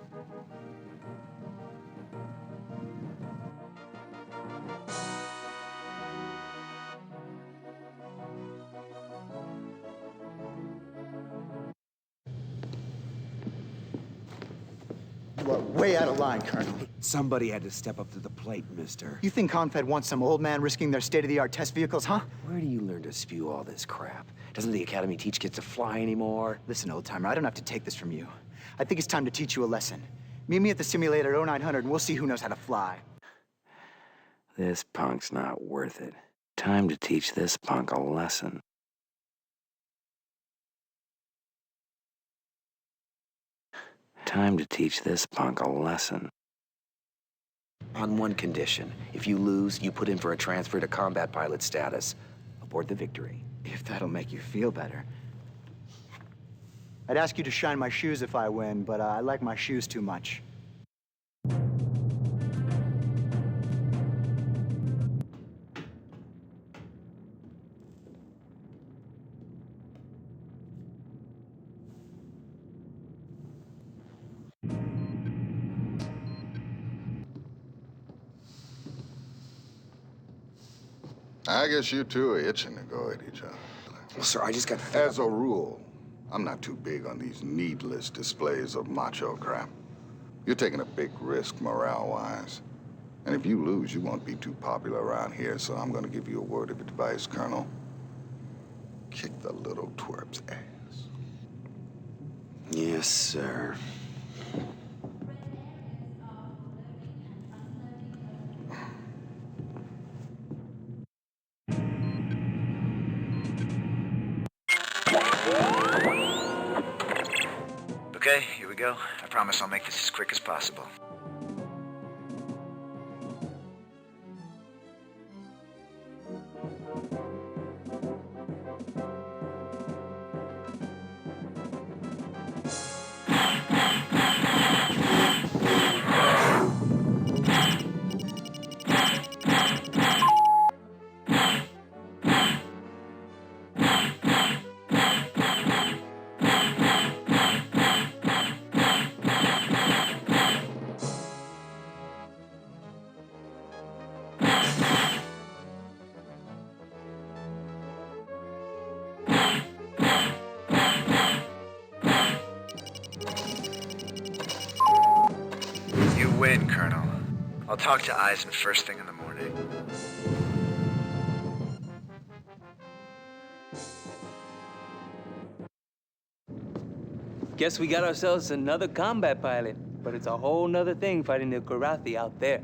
You are way out of line, Colonel. Somebody had to step up to the plate, mister. You think Confed wants some old man risking their state-of-the-art test vehicles, huh? Where do you learn to spew all this crap? Doesn't the Academy teach kids to fly anymore? Listen, old-timer, I don't have to take this from you. I think it's time to teach you a lesson. Meet me at the simulator at 0900 and we'll see who knows how to fly. This punk's not worth it. Time to teach this punk a lesson. Time to teach this punk a lesson. On one condition. If you lose, you put in for a transfer to combat pilot status. Aboard the Victory. If that'll make you feel better. I'd ask you to shine my shoes if I win, but I like my shoes too much. I guess you two are itching to go at each other. Well, sir, I just got... As a rule, I'm not too big on these needless displays of macho crap. You're taking a big risk morale-wise. And if you lose, you won't be too popular around here, so I'm gonna give you a word of advice, Colonel. Kick the little twerp's ass. Yes, sir. Okay, here we go. I promise I'll make this as quick as possible. You win, Colonel. I'll talk to Eisen first thing in the morning. Guess we got ourselves another combat pilot, but it's a whole nother thing fighting the Kilrathi out there.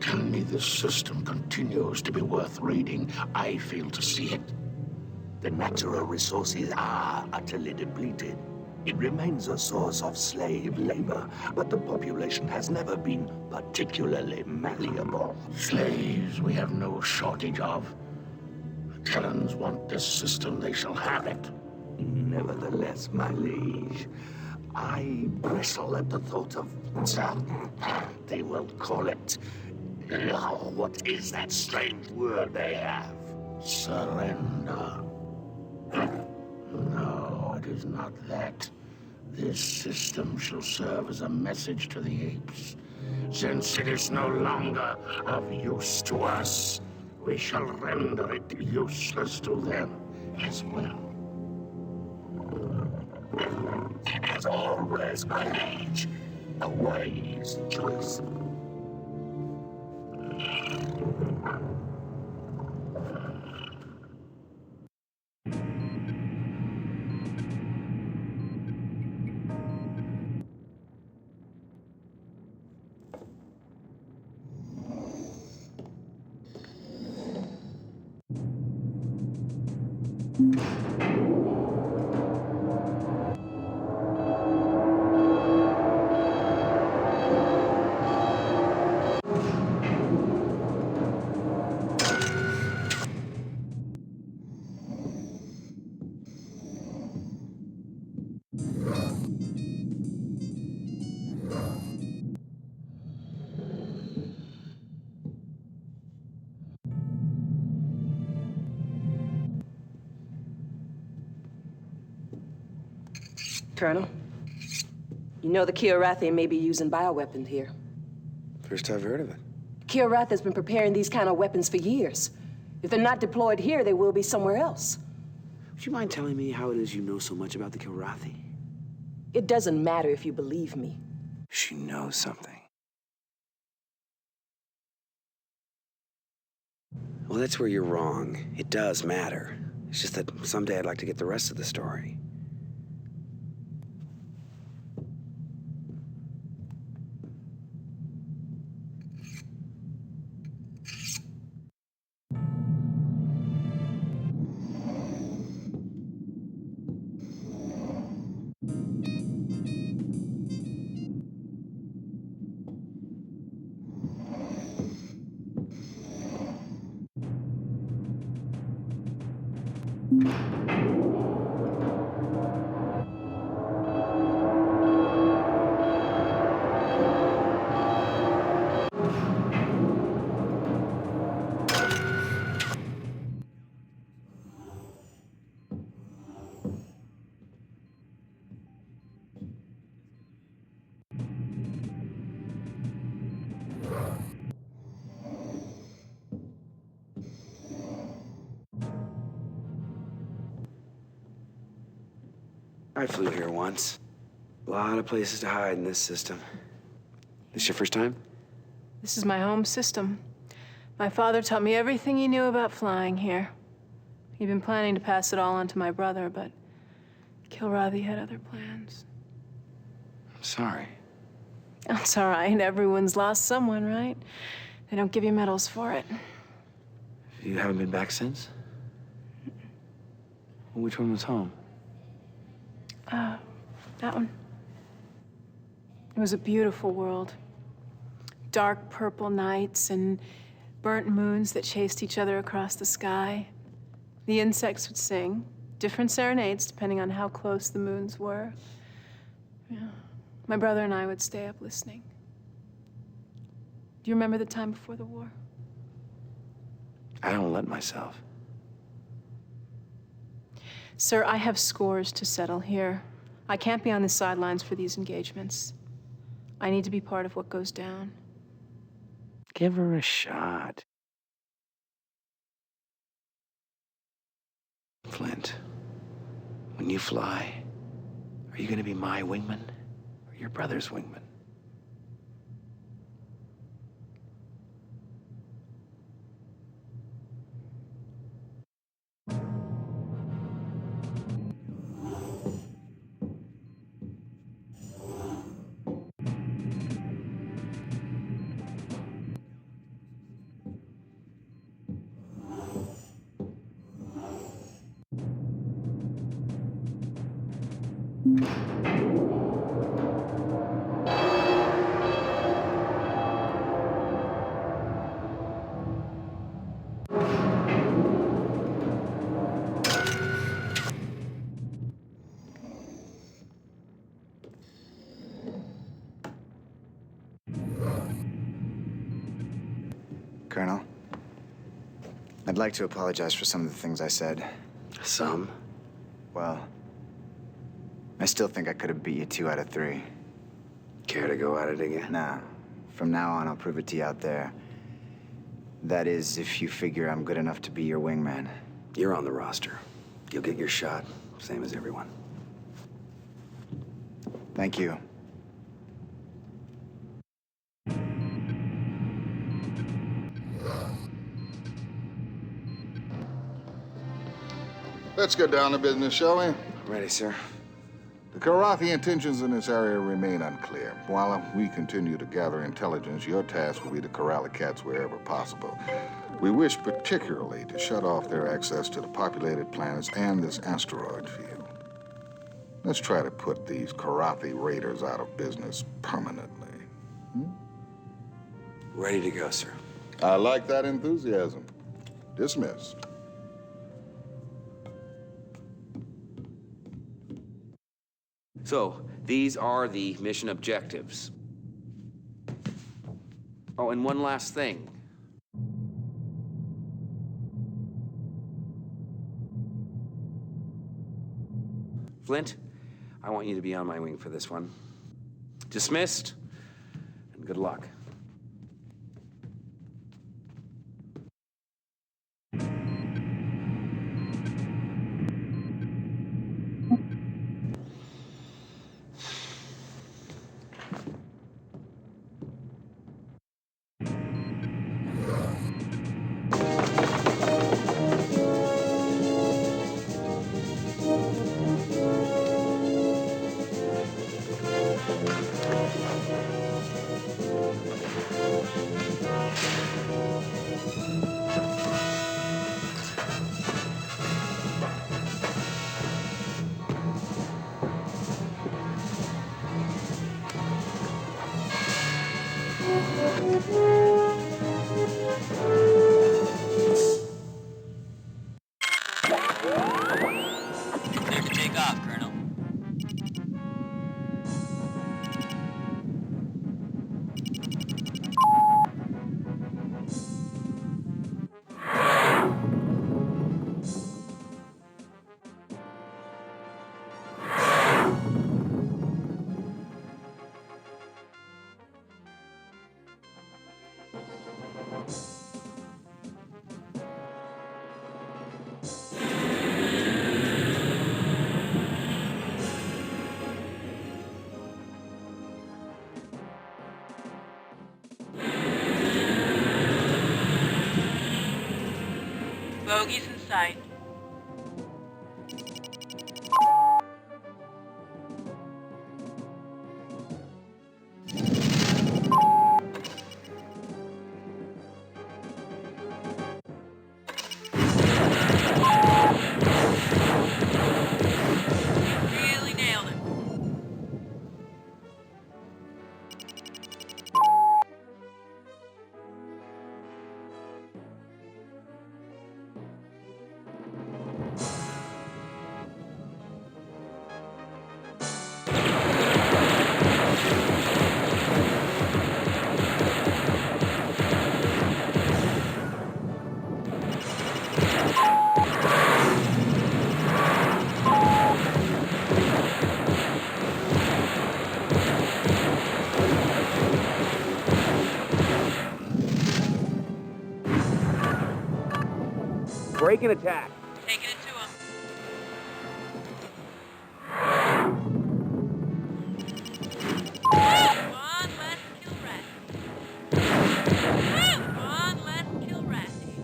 Tell me this system continues to be worth raiding. I fail to see it. The natural resources are utterly depleted. It remains a source of slave labor, but the population has never been particularly malleable. Slaves we have no shortage of. The Terrans want this system, they shall have it. Nevertheless, my liege, I bristle at the thought of, they will call it, what is that strange word they have? Surrender. No, it is not that. This system shall serve as a message to the apes. Since it is no longer of use to us, we shall render it useless to them as well. As always, my liege, a wise choice. Colonel, you know the Kilrathi may be using bioweapons here. First I've heard of it. Kilrathi has been preparing these kind of weapons for years. If they're not deployed here, they will be somewhere else. Would you mind telling me how it is you know so much about the Kilrathi? It doesn't matter if you believe me. She knows something. Well, that's where you're wrong. It does matter. It's just that someday I'd like to get the rest of the story. I flew here once. A lot of places to hide in this system. This your first time? This is my home system. My father taught me everything he knew about flying here. He'd been planning to pass it all on to my brother, but Kilrathi had other plans. I'm sorry. That's all right. Everyone's lost someone, right? They don't give you medals for it. You haven't been back since? Well, which one was home? That one. It was a beautiful world. Dark purple nights and burnt moons that chased each other across the sky. The insects would sing, different serenades depending on how close the moons were. Yeah. My brother and I would stay up listening. Do you remember the time before the war? I don't let myself. Sir, I have scores to settle here. I can't be on the sidelines for these engagements. I need to be part of what goes down. Give her a shot. Flint, when you fly, are you gonna be my wingman or your brother's wingman? Colonel, I'd like to apologize for some of the things I said. Some? Well, I still think I could have beat you 2 out of 3. Care to go at it again? Nah. From now on, I'll prove it to you out there. That is, if you figure I'm good enough to be your wingman. You're on the roster. You'll get your shot, same as everyone. Thank you. Let's get down to business, shall we? Ready, sir. The Kilrathi intentions in this area remain unclear. While we continue to gather intelligence, your task will be to corral the cats wherever possible. We wish particularly to shut off their access to the populated planets and this asteroid field. Let's try to put these Kilrathi raiders out of business permanently. Ready to go, sir. I like that enthusiasm. Dismissed. So, these are the mission objectives. Oh, and one last thing. Flint, I want you to be on my wing for this one. Dismissed, and good luck. Clear to take off, Colonel. Bogies in sight. Really nailed it. Break and attack. Taking it to him. One less Kilrathi. One less Kilrathi.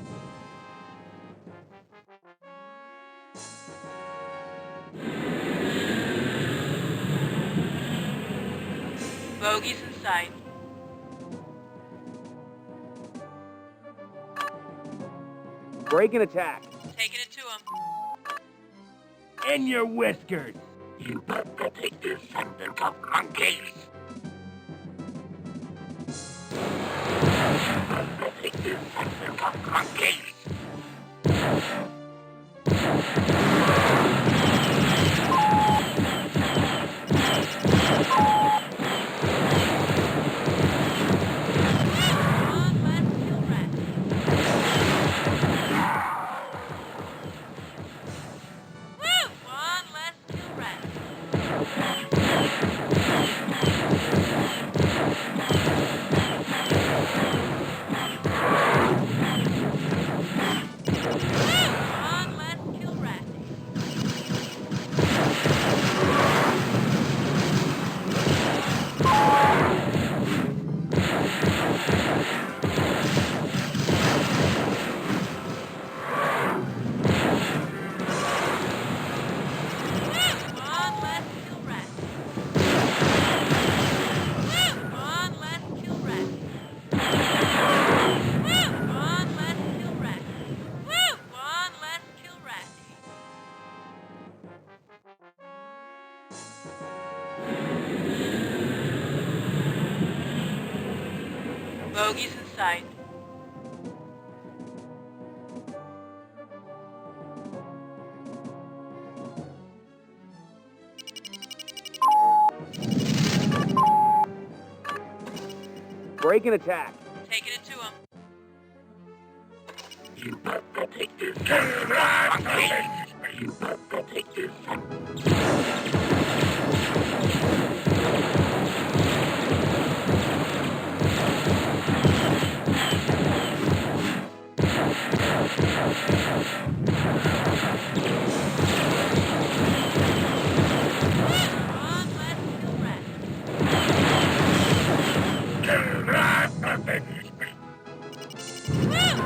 Bogies in sight. Break and attack. Taking it to him. In your whiskers, you pathetic descendant of monkeys. Pathetic descendant of monkeys. Bogies in sight. Break and attack. Taking it to him. You pathetic descendant of monkeys. You pathetic descendant.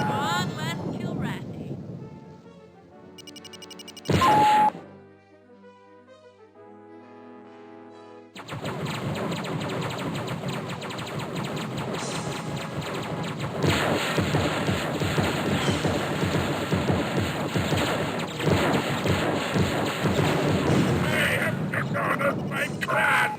One less Kilrathi. I have dishonored my clan.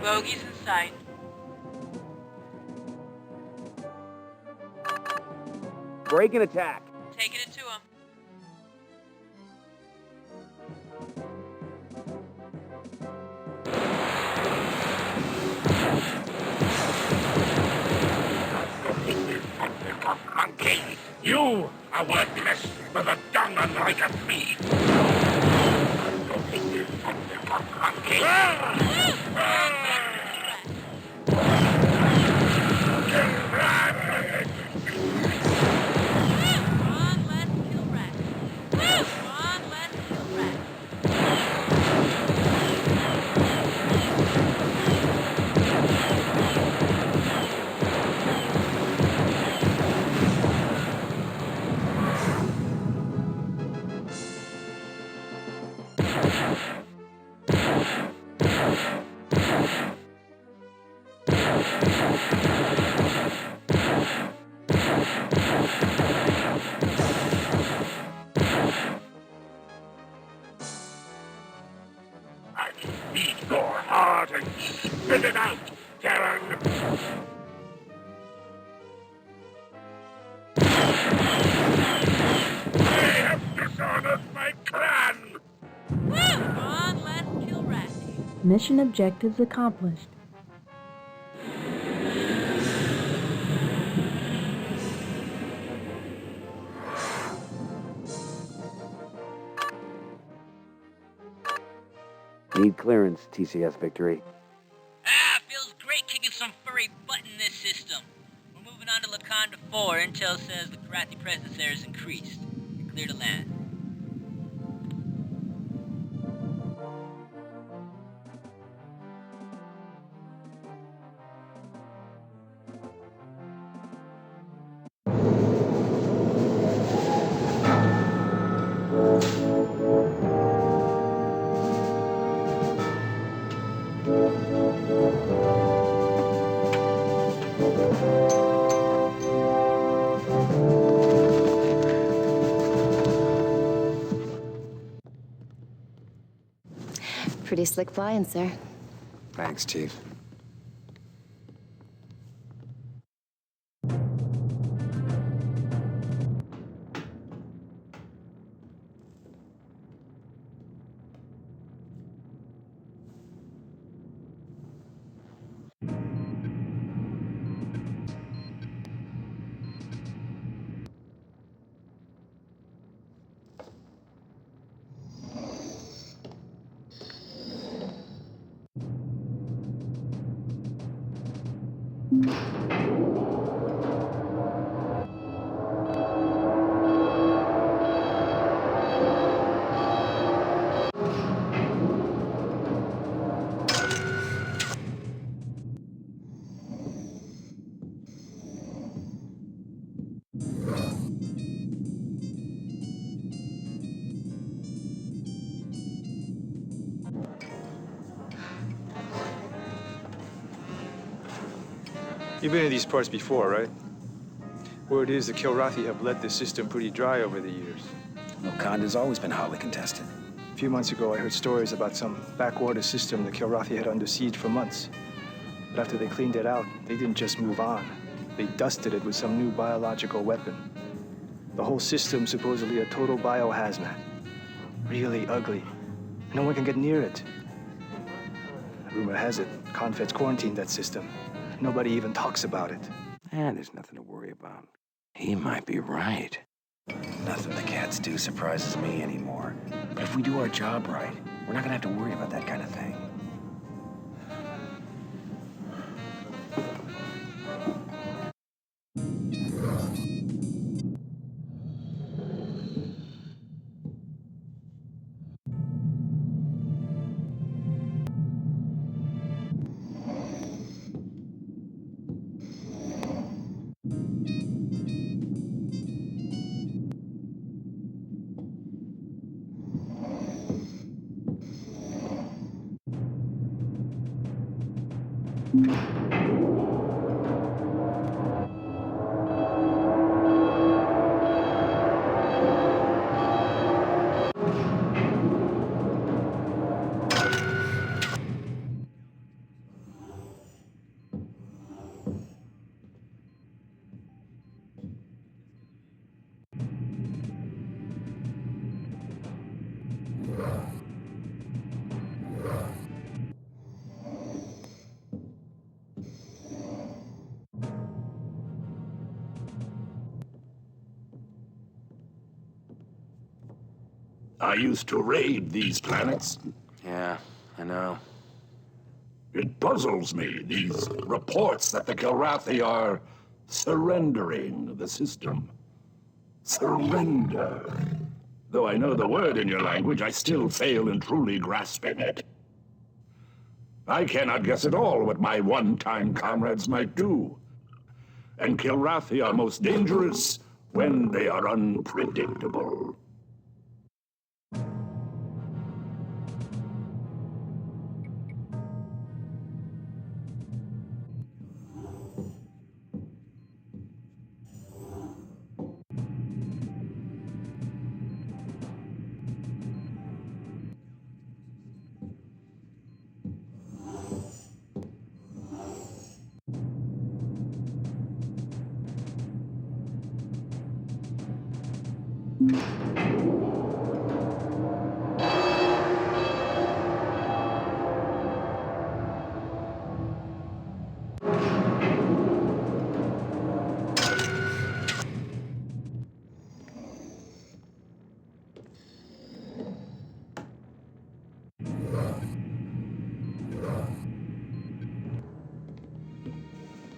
Bogies in sight. Break and attack. Taking it to him. Monkey, you are worthless for the dung unlike of me. Monkey. Eat your heart and spit it out, Karen. I have dishonored my clan. On, let's Kilrathi. Mission objectives accomplished. Need clearance, TCS Victory. Feels great kicking some furry butt in this system. We're moving on to Locanda 4. Intel says the Kilrathi presence there is increased. You're clear to land. Pretty slick flying, sir. Thanks, Chief. You've been in these parts before, right? Word is the Kilrathi have let this system pretty dry over the years. Locanda's always been hotly contested. A few months ago, I heard stories about some backwater system the Kilrathi had under siege for months. But after they cleaned it out, they didn't just move on. They dusted it with some new biological weapon. The whole system supposedly a total biohazmat. Really ugly. No one can get near it. Rumor has it, Confed's quarantined that system. Nobody even talks about it. There's nothing to worry about. He might be right. Nothing the cats do surprises me anymore. But if we do our job right, we're not gonna have to worry about that kind of thing. I used to raid these planets. Yeah, I know. It puzzles me, these reports that the Kilrathi are surrendering the system. Surrender. Though I know the word in your language, I still fail in truly grasping it. I cannot guess at all what my one-time comrades might do. And Kilrathi are most dangerous when they are unpredictable.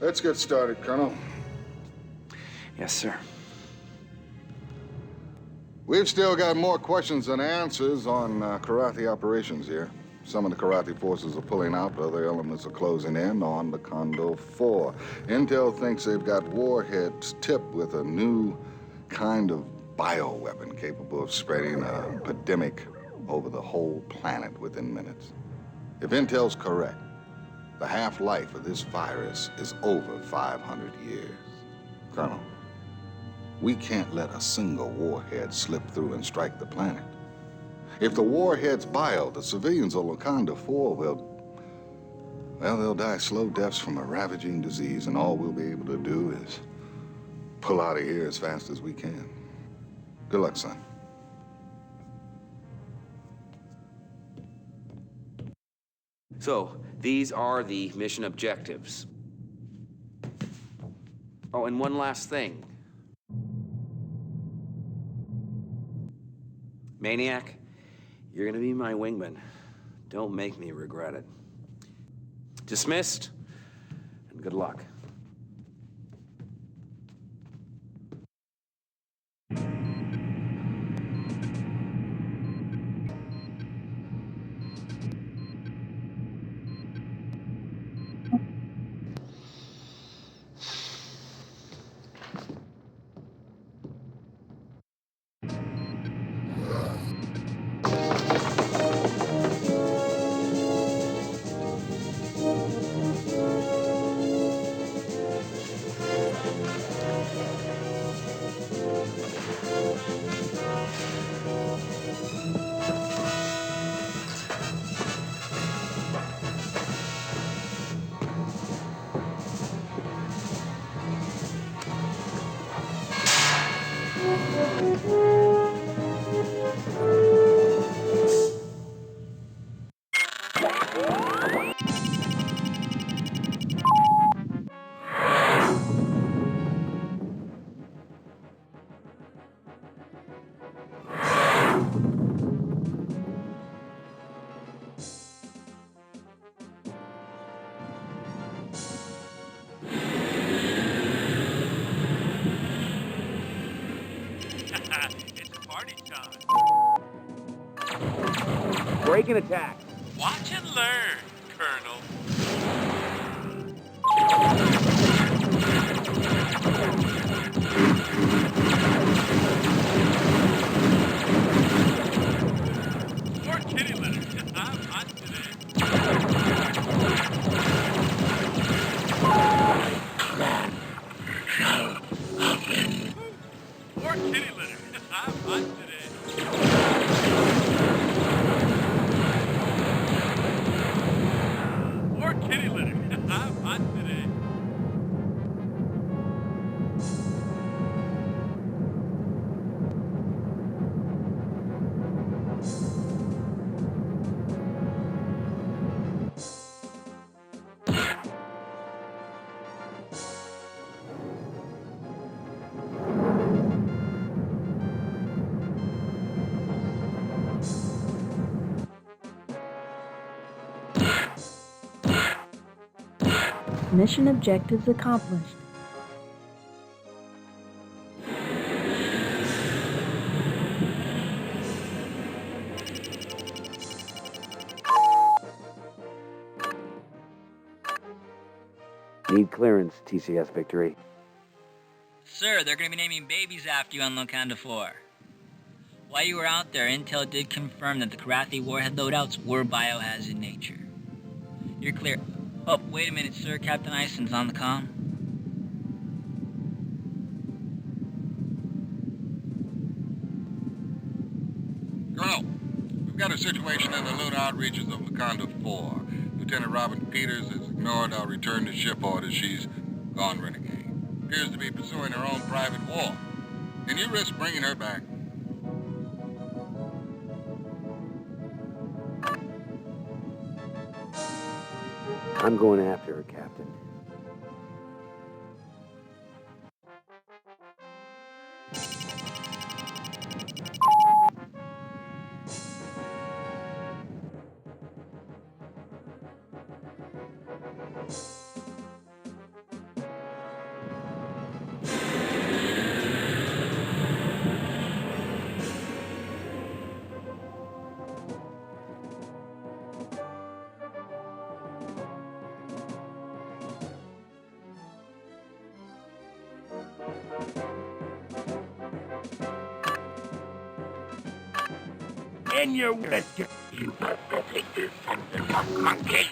Let's get started, Colonel. Yes, sir. We've still got more questions than answers on Kilrathi operations here. Some of the Kilrathi forces are pulling out, other elements are closing in on Locanda 4. Intel thinks they've got warheads tipped with a new kind of bioweapon capable of spreading an epidemic over the whole planet within minutes. If Intel's correct, the half-life of this virus is over 500 years. Colonel, we can't let a single warhead slip through and strike the planet. If the warhead's bio, the civilians of Locanda 4 they'll die slow deaths from a ravaging disease, and all we'll be able to do is pull out of here as fast as we can. Good luck, son. So, these are the mission objectives. Oh, and one last thing. Maniac, you're gonna be my wingman. Don't make me regret it. Dismissed, and good luck. Break and attack. Watch and learn, Colonel. More kitty litter. I'm hot today. More kitty litter. I'm hot today. Kitty litter. I'm hot today. Mission objectives accomplished. Need clearance, TCS Victory. Sir, they're gonna be naming babies after you on Locanda 4. While you were out there, Intel did confirm that the Kilrathi warhead loadouts were biohazard in nature. You're clear. Oh, wait a minute, sir. Captain Ison's on the comm. Colonel, we've got a situation in the loadout reaches of Locanda 4. Lieutenant Robin Peters has ignored our return to ship orders. She's gone renegade. Appears to be pursuing her own private war. Can you risk bringing her back? I'm going after her, Captain. In your rescue, you pathetic descendant of monkeys.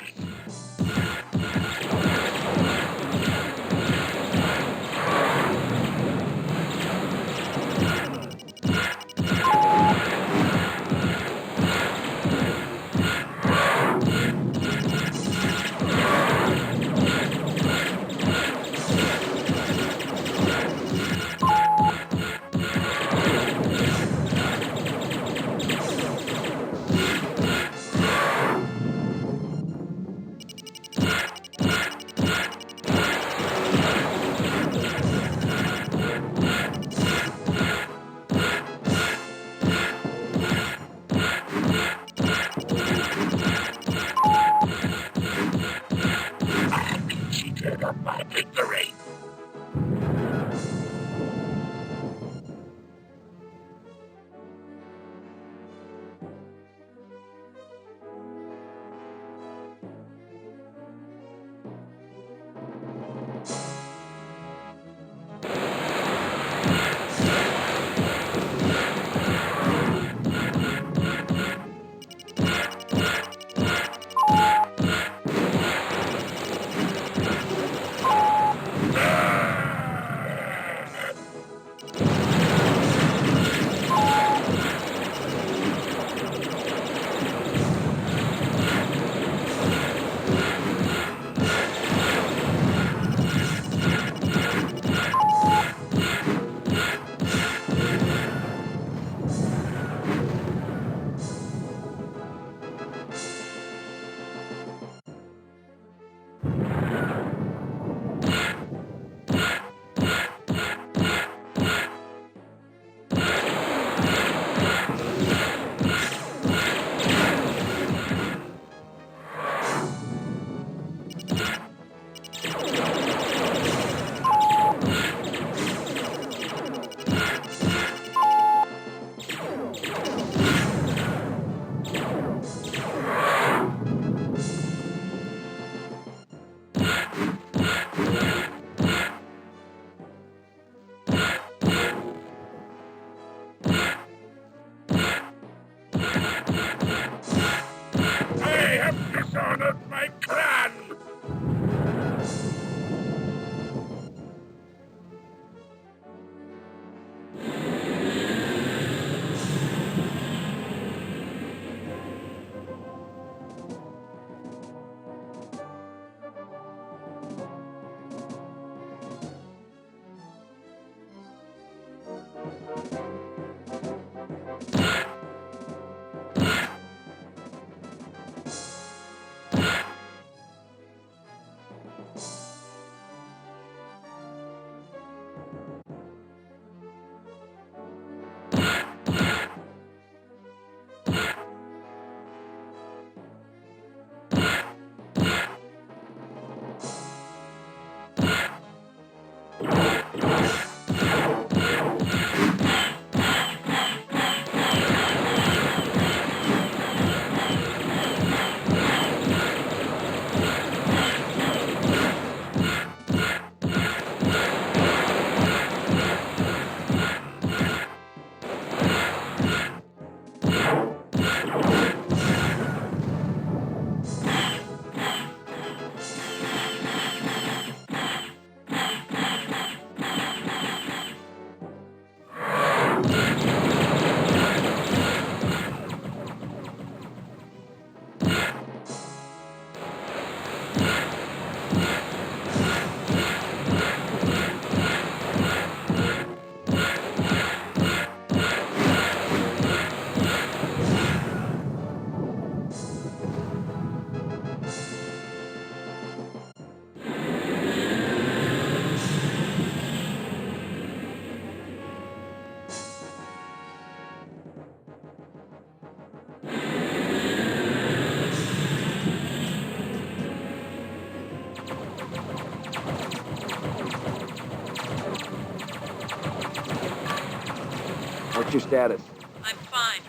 What's your status? I'm fine.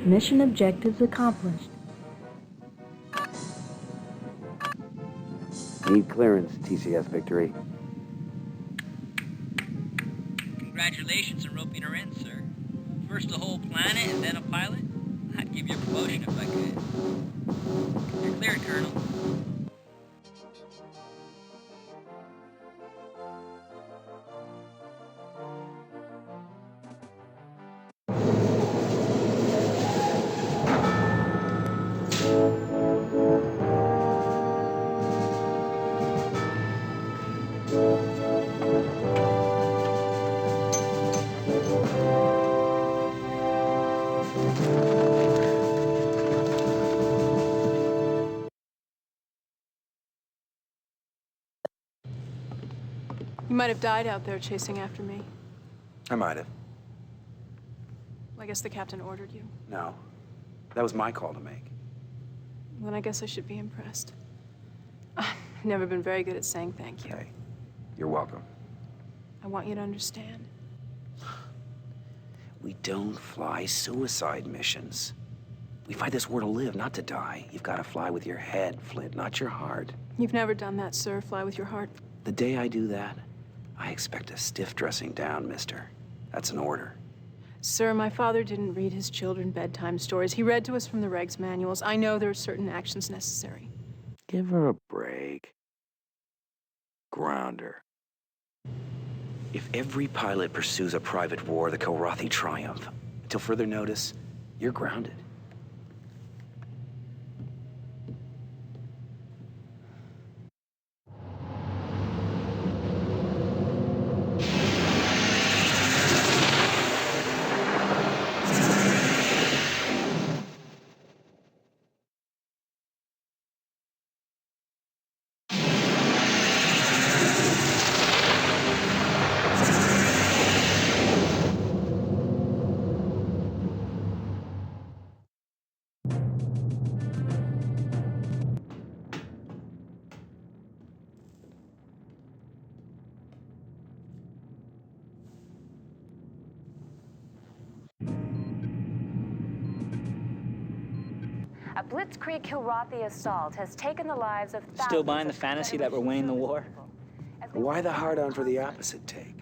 Mission objectives accomplished. Need clearance, TCS Victory. Congratulations on roping her in, sir. First a whole planet and then a pilot? I'd give you a promotion if I could. You're cleared, Colonel. You might have died out there chasing after me. I might have. I guess the captain ordered you. No. That was my call to make. Then I guess I should be impressed. I've never been very good at saying thank you. Hey, you're welcome. I want you to understand. We don't fly suicide missions. We fly this war to live, not to die. You've got to fly with your head, Flint, not your heart. You've never done that, sir. Fly with your heart. The day I do that, I expect a stiff dressing down, mister. That's an order. Sir, my father didn't read his children bedtime stories. He read to us from the regs manuals. I know there are certain actions necessary. Give her a break. Ground her. If every pilot pursues a private war, the Kilrathi triumph. Until further notice, you're grounded. A blitzkrieg Kilrathi assault has taken the lives of thousands. Still buying the fantasy that we're winning the war? Why the hard-on for the opposite take?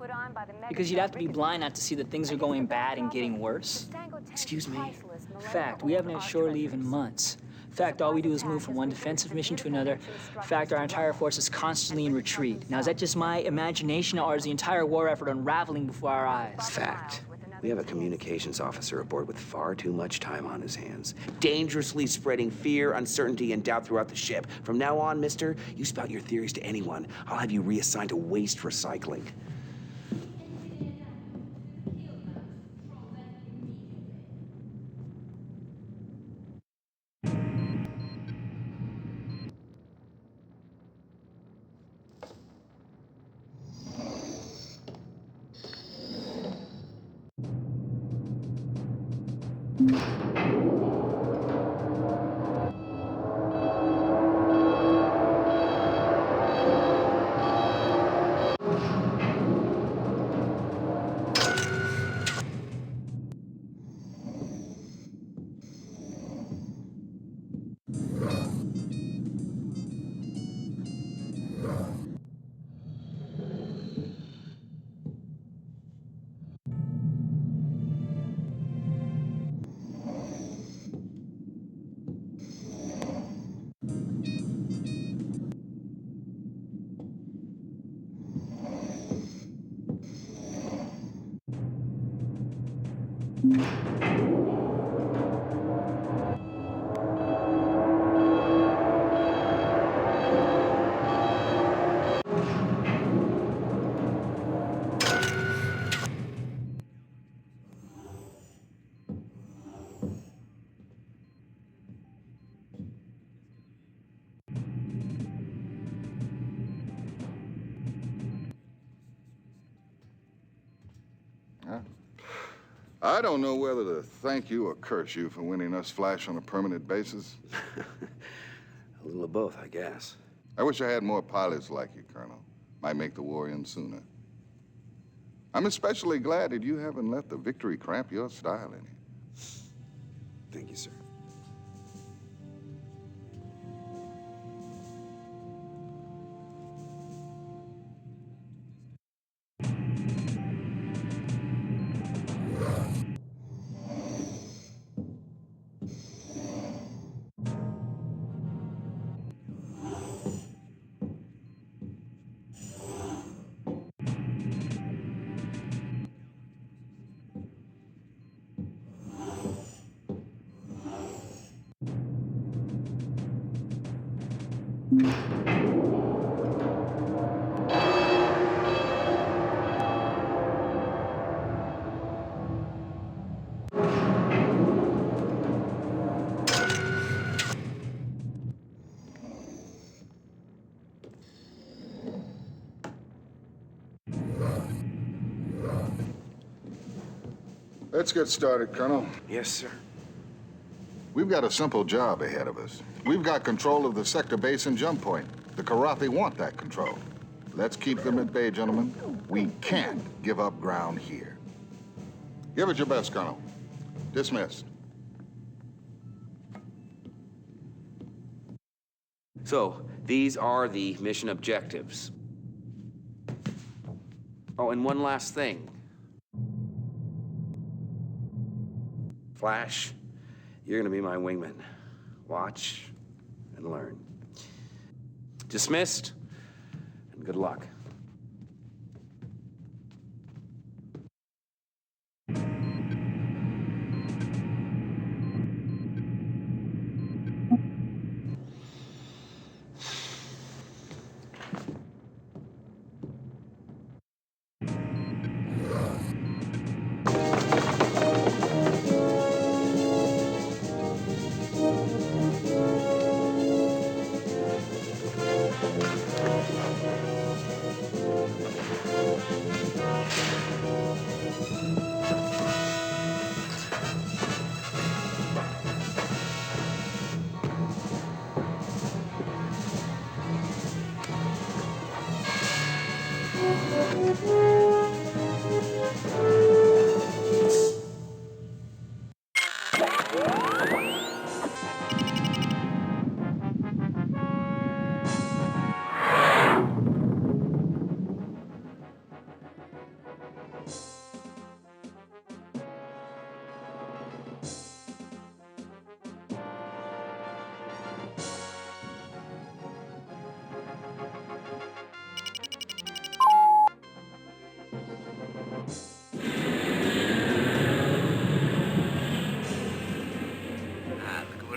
Because you'd have to be blind not to see that things are going bad and getting worse. Excuse me? Fact, we haven't had shore leave in months. Fact, all we do is move from one defensive mission to another. Fact, our entire force is constantly in retreat. Now, is that just my imagination, or is the entire war effort unraveling before our eyes? Fact. We have a communications officer aboard with far too much time on his hands, dangerously spreading fear, uncertainty, and doubt throughout the ship. From now on, mister, you spout your theories to anyone. I'll have you reassigned to waste recycling. I don't know whether to thank you or curse you for winning us Flash on a permanent basis. A little of both, I guess. I wish I had more pilots like you, Colonel. Might make the war end sooner. I'm especially glad that you haven't let the victory cramp your style any. Thank you, sir. Let's get started, Colonel. Yes, sir. We've got a simple job ahead of us. We've got control of the sector base and jump point. The Kilrathi want that control. Let's keep them at bay, gentlemen. We can't give up ground here. Give it your best, Colonel. Dismissed. So, these are the mission objectives. Oh, and one last thing. Flash, you're gonna be my wingman. Watch and learn. Dismissed, and good luck.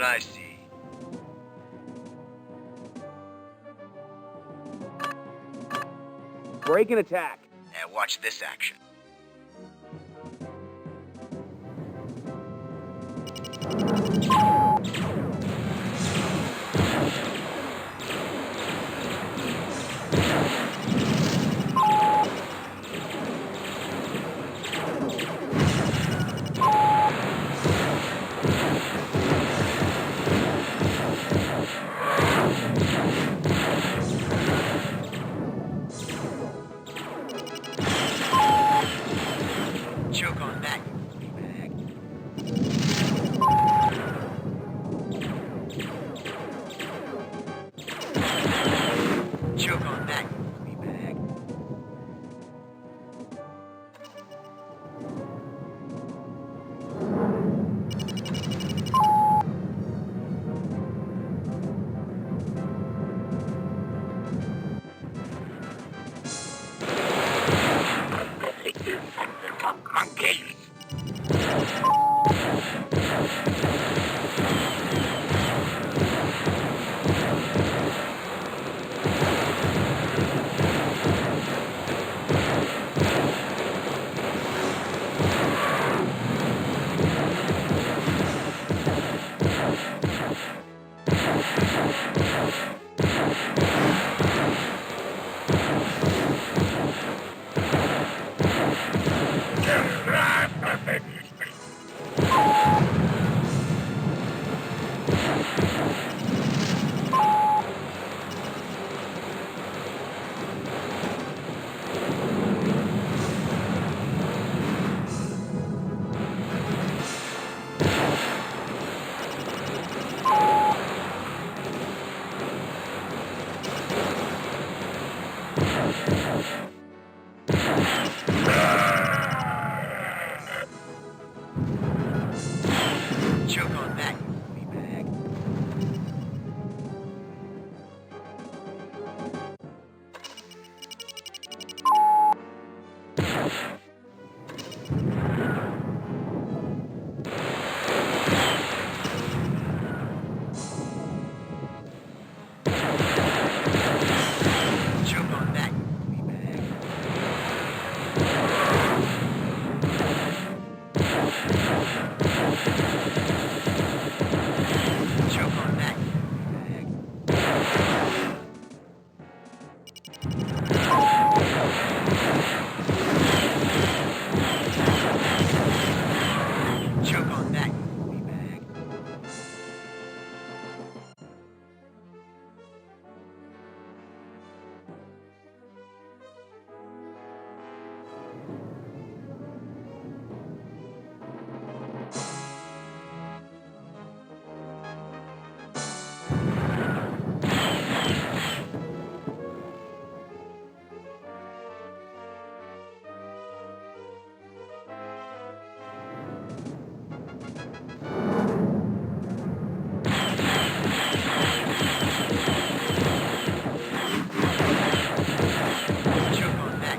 I see. Break and attack. And watch this action. Choke on that, you bag. Choke on that, you bag. Monkey! Choke on that, you bag. Choke on that, you bag. Choke on that, you bag. Choke on that, you bag. Choke on that,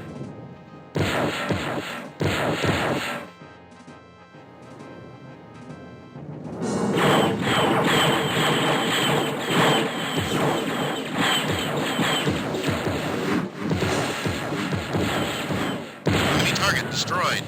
you bag. Enemy target destroyed.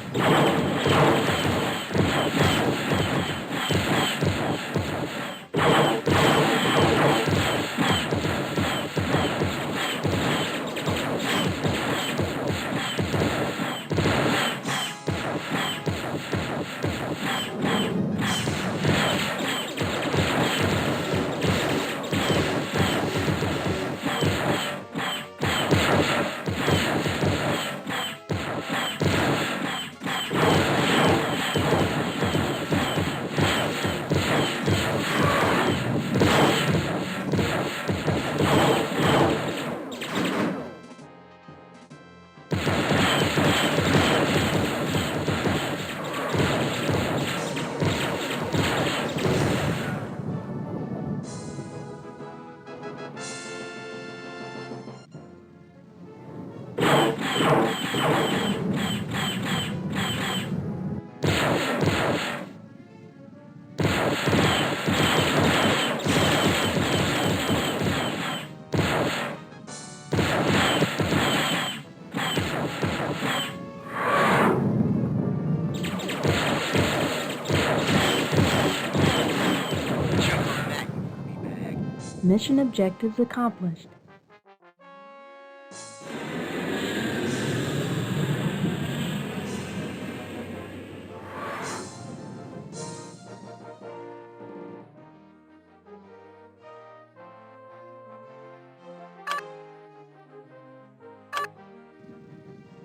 Mission objectives accomplished.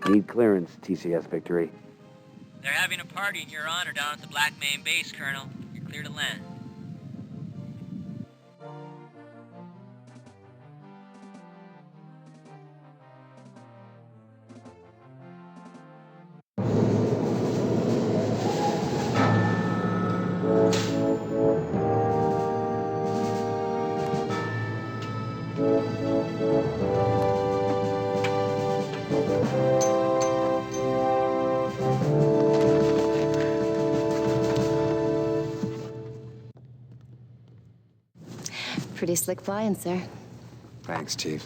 Need clearance, TCS Victory. They're having a party in your honor down at the Blackmane base, Colonel. You're clear to land. Pretty slick flying, sir. Thanks, Chief.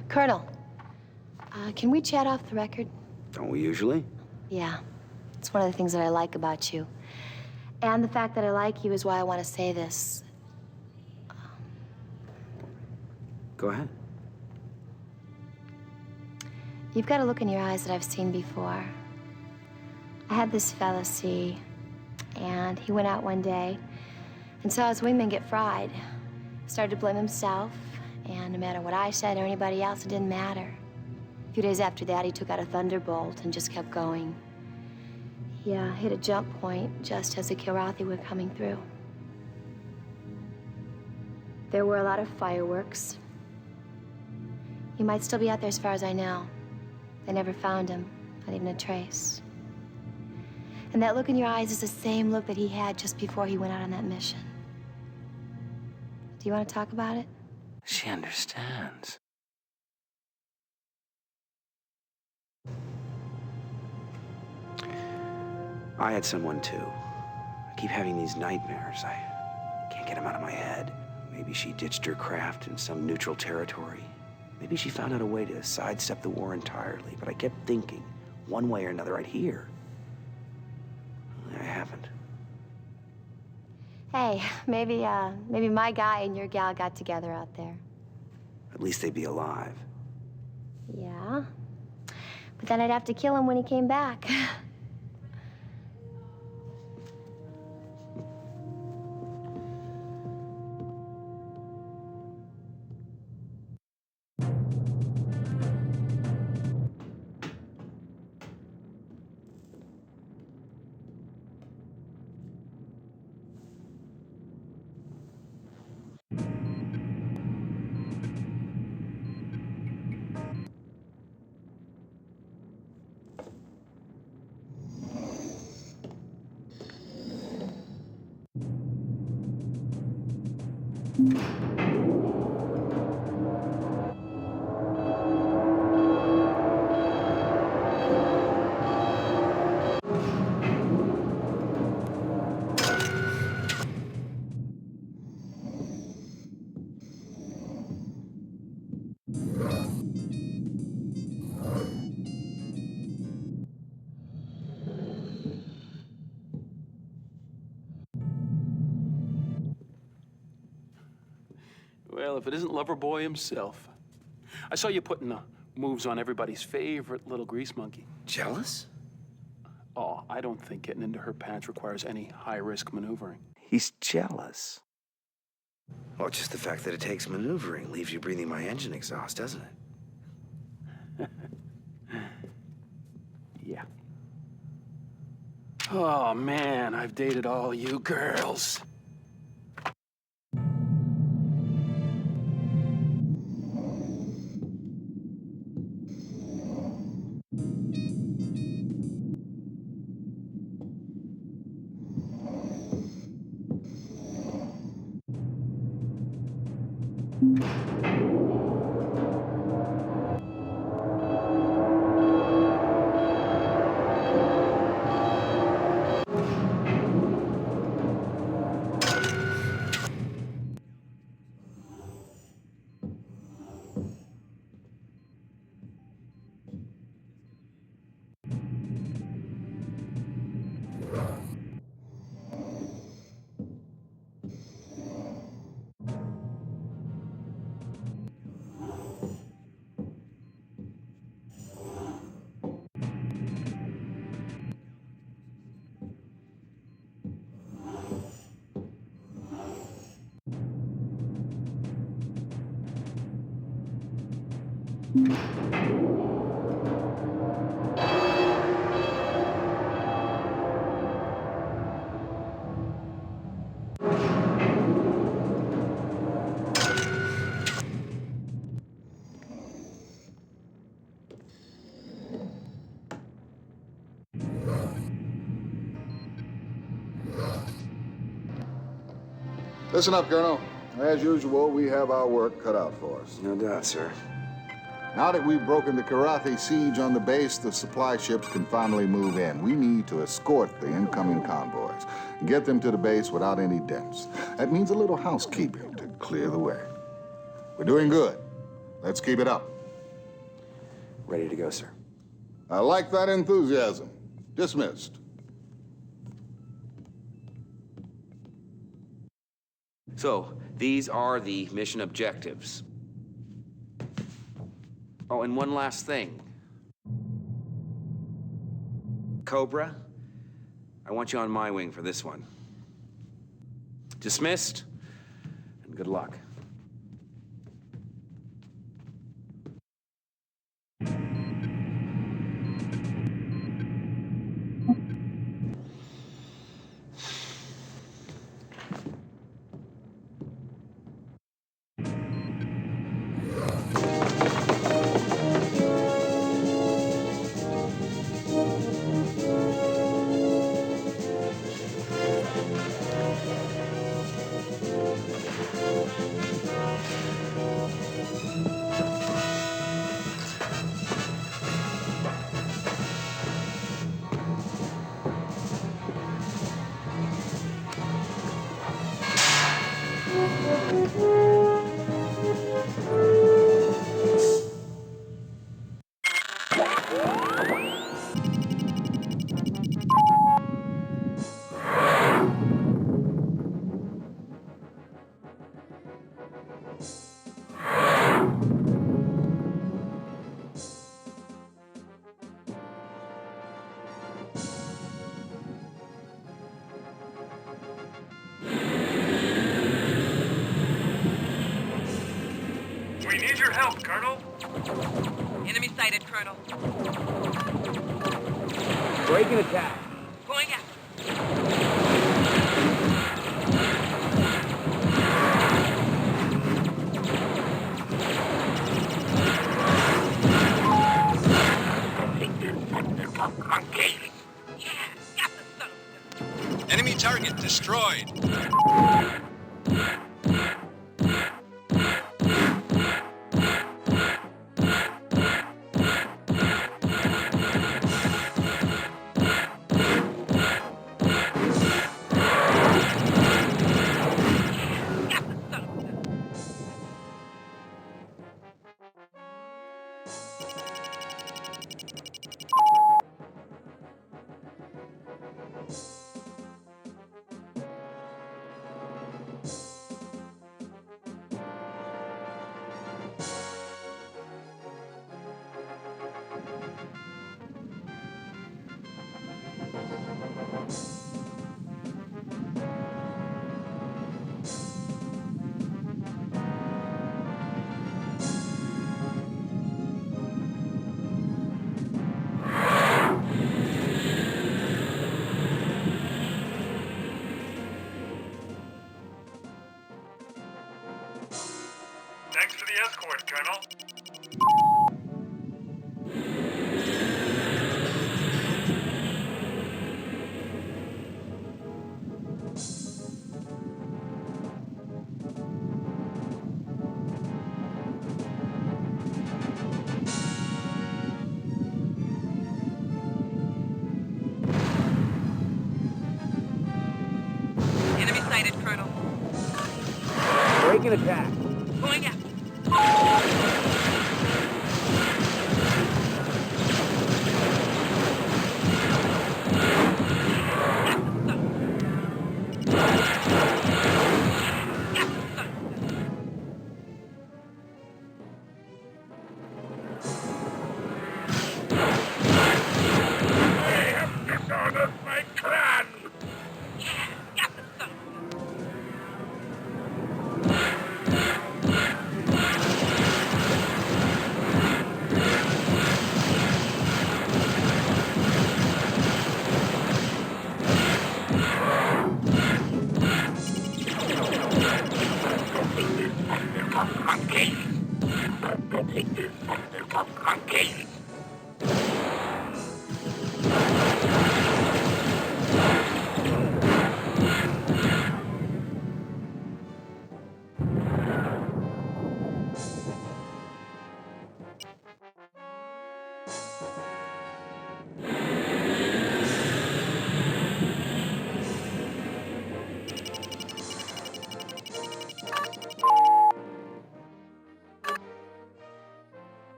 Colonel, can we chat off the record? Don't we usually? Yeah. It's one of the things that I like about you. And the fact that I like you is why I want to say this. Go ahead. You've got a look in your eyes that I've seen before. I had this fella see, and he went out one day and saw his wingman get fried. Started to blame himself, and no matter what I said or anybody else, it didn't matter. A few days after that, he took out a thunderbolt and just kept going. He hit a jump point just as the Kilrathi were coming through. There were a lot of fireworks. He might still be out there as far as I know. They never found him, not even a trace. And that look in your eyes is the same look that he had just before he went out on that mission. Do you want to talk about it? She understands. I had someone too. I keep having these nightmares. I can't get them out of my head. Maybe she ditched her craft in some neutral territory. Maybe she found out a way to sidestep the war entirely, but I kept thinking, one way or another, I'd hear. I haven't. Hey, maybe my guy and your gal got together out there. At least they'd be alive. Yeah. But then I'd have to kill him when he came back. Well, if it isn't Loverboy himself. I saw you putting the moves on everybody's favorite little grease monkey. Jealous? Oh, I don't think getting into her pants requires any high-risk maneuvering. He's jealous. Well, just the fact that it takes maneuvering leaves you breathing my engine exhaust, doesn't it? Yeah. Oh, man, I've dated all you girls. Listen up, Colonel. As usual, we have our work cut out for us. No doubt, sir. Now that we've broken the Kilrathi siege on the base, the supply ships can finally move in. We need to escort the incoming convoys and get them to the base without any dents. That means a little housekeeping to clear the way. We're doing good. Let's keep it up. Ready to go, sir. I like that enthusiasm. Dismissed. So, these are the mission objectives. Oh, and one last thing. Cobra, I want you on my wing for this one. Dismissed, and good luck. We need your help, Colonel. Enemy sighted, Colonel. Break and attack. Going out. Monkey. Enemy target destroyed. Thanks for the escort, Colonel. Enemy sighted, Colonel. Break and attack. Going out. They have dishonored my clan.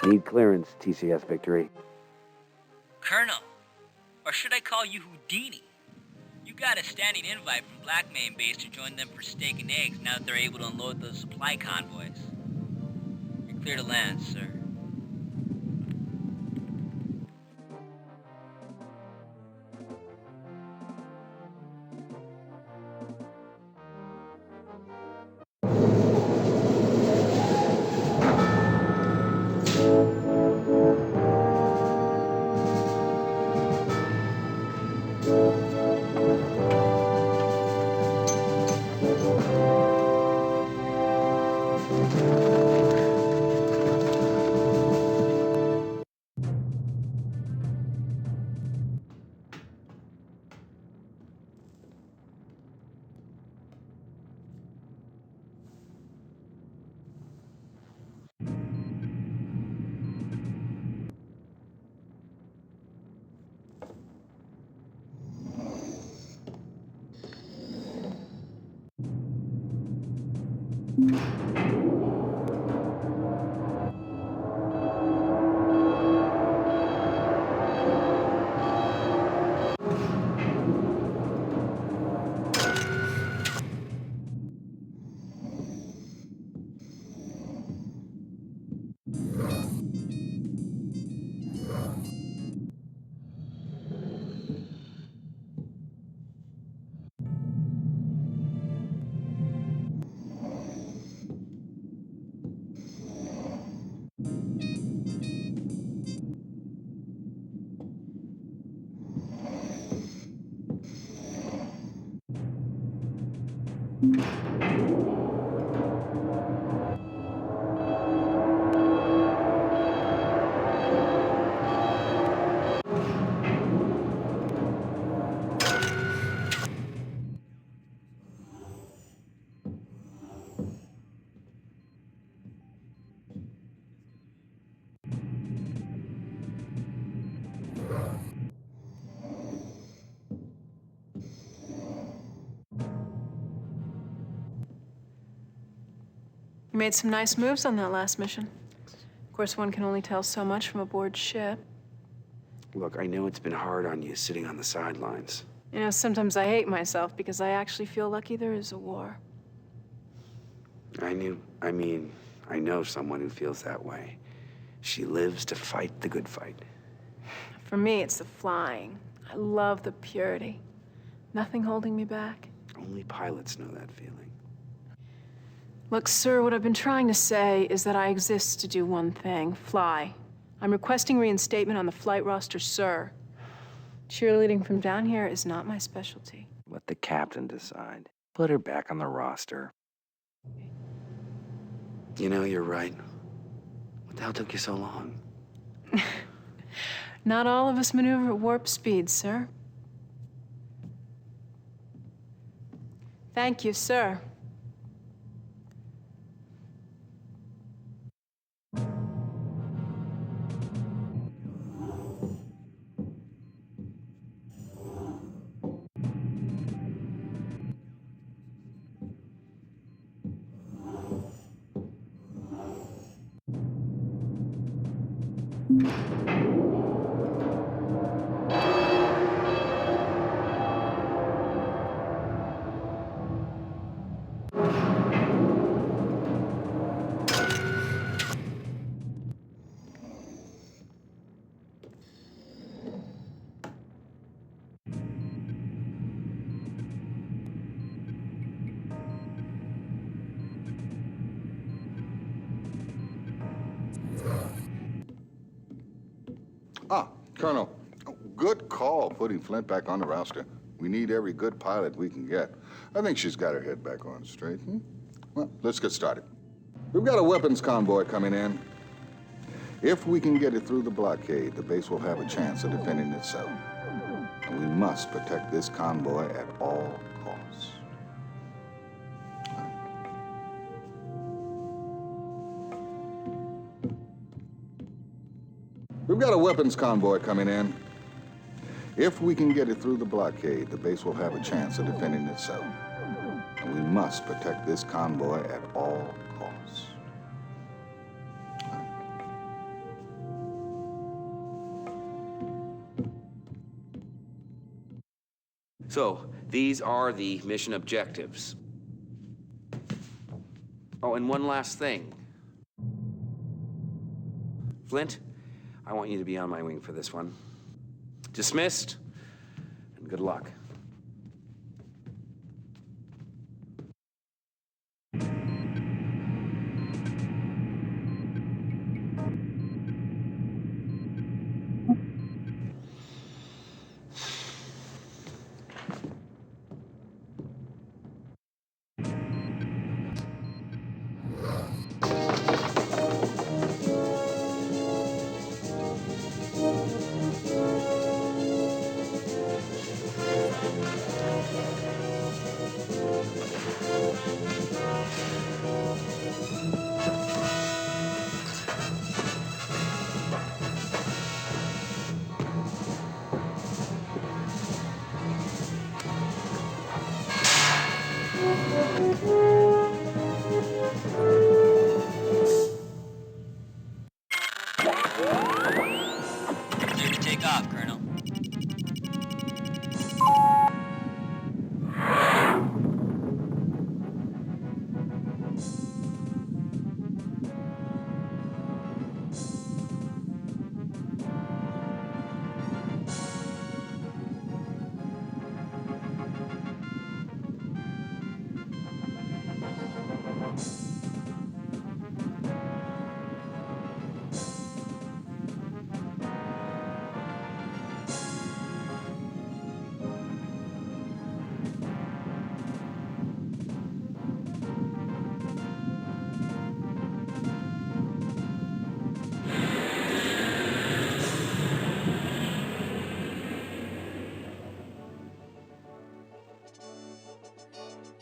Need clearance, TCS Victory. Colonel, or should I call you Houdini? You got a standing invite from Blackmane base to join them for steak and eggs now that they're able to unload those supply convoys. You're clear to land, sir. You made some nice moves on that last mission. Of course, one can only tell so much from aboard ship. Look, I know it's been hard on you sitting on the sidelines. You know, sometimes I hate myself because I actually feel lucky there is a war. I know someone who feels that way. She lives to fight the good fight. For me, it's the flying. I love the purity. Nothing holding me back. Only pilots know that feeling. Look, sir, what I've been trying to say is that I exist to do one thing, fly. I'm requesting reinstatement on the flight roster, sir. Cheerleading from down here is not my specialty. Let the captain decide. Put her back on the roster. You know, you're right. What the hell took you so long? Not all of us maneuver at warp speed, sir. Thank you, sir. Ah, Colonel, good call putting Flint back on the roster. We need every good pilot we can get. I think she's got her head back on straight. Well, let's get started. We've got a weapons convoy coming in. If we can get it through the blockade, the base will have a chance of defending itself. And we must protect this convoy at all costs. We've got a weapons convoy coming in. If we can get it through the blockade, the base will have a chance of defending itself. And we must protect this convoy at all costs. So, these are the mission objectives. Oh, and one last thing. Flint, I want you to be on my wing for this one. Dismissed, and good luck. Clear to take off, Colonel.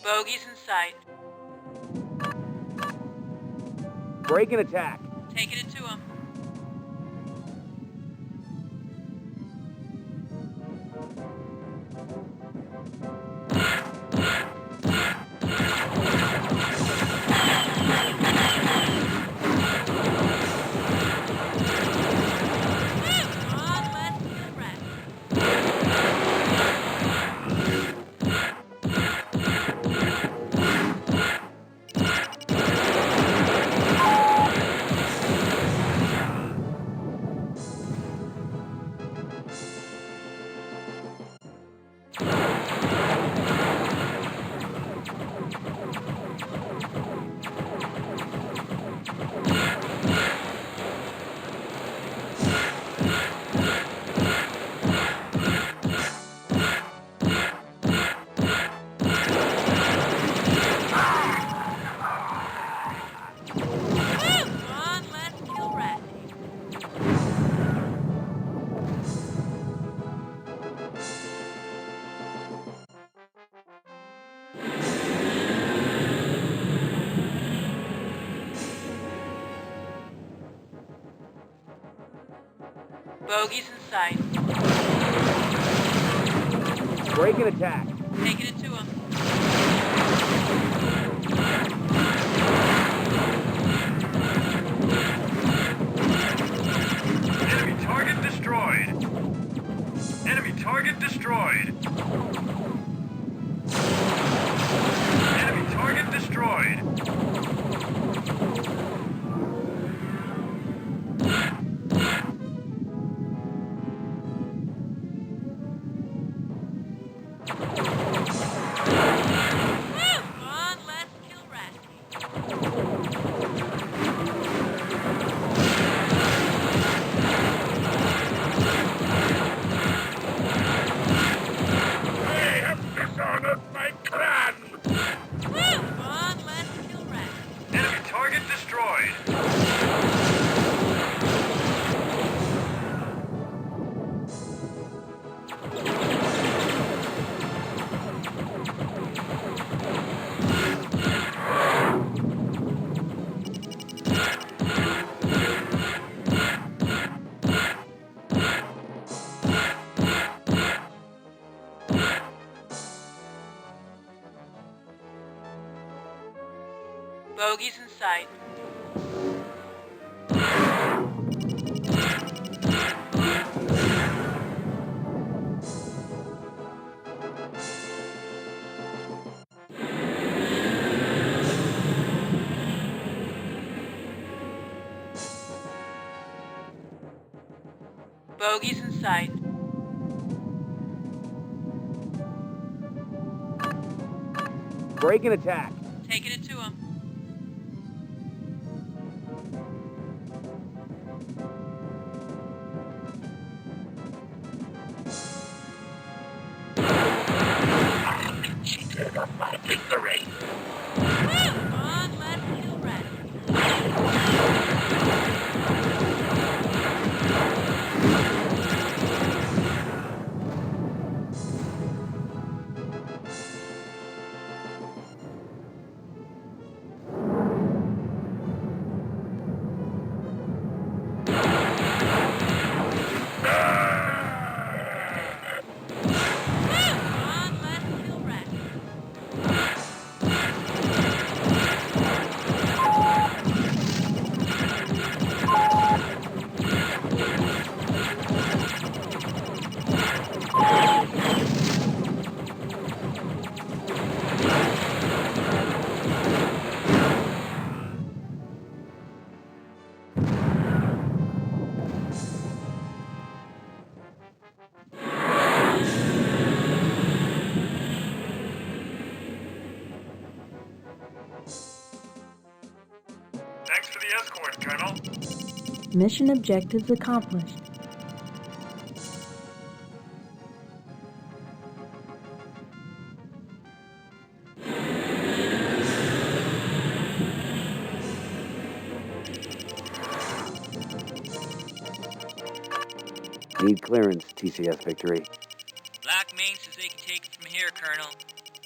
Bogies in sight. Break and attack. Taking it to him. Bogies in sight. Break and attack. Taking it to him. Enemy target destroyed. Enemy target destroyed. Enemy target destroyed. Bogies in sight. Bogeys in sight. Break and attack. Taking it to him. Cheated of my victory. Come on, let's Kilrah. Thanks for the escort, Colonel. Mission objectives accomplished. Need clearance, TCS Victory. Blackmane says they can take it from here, Colonel.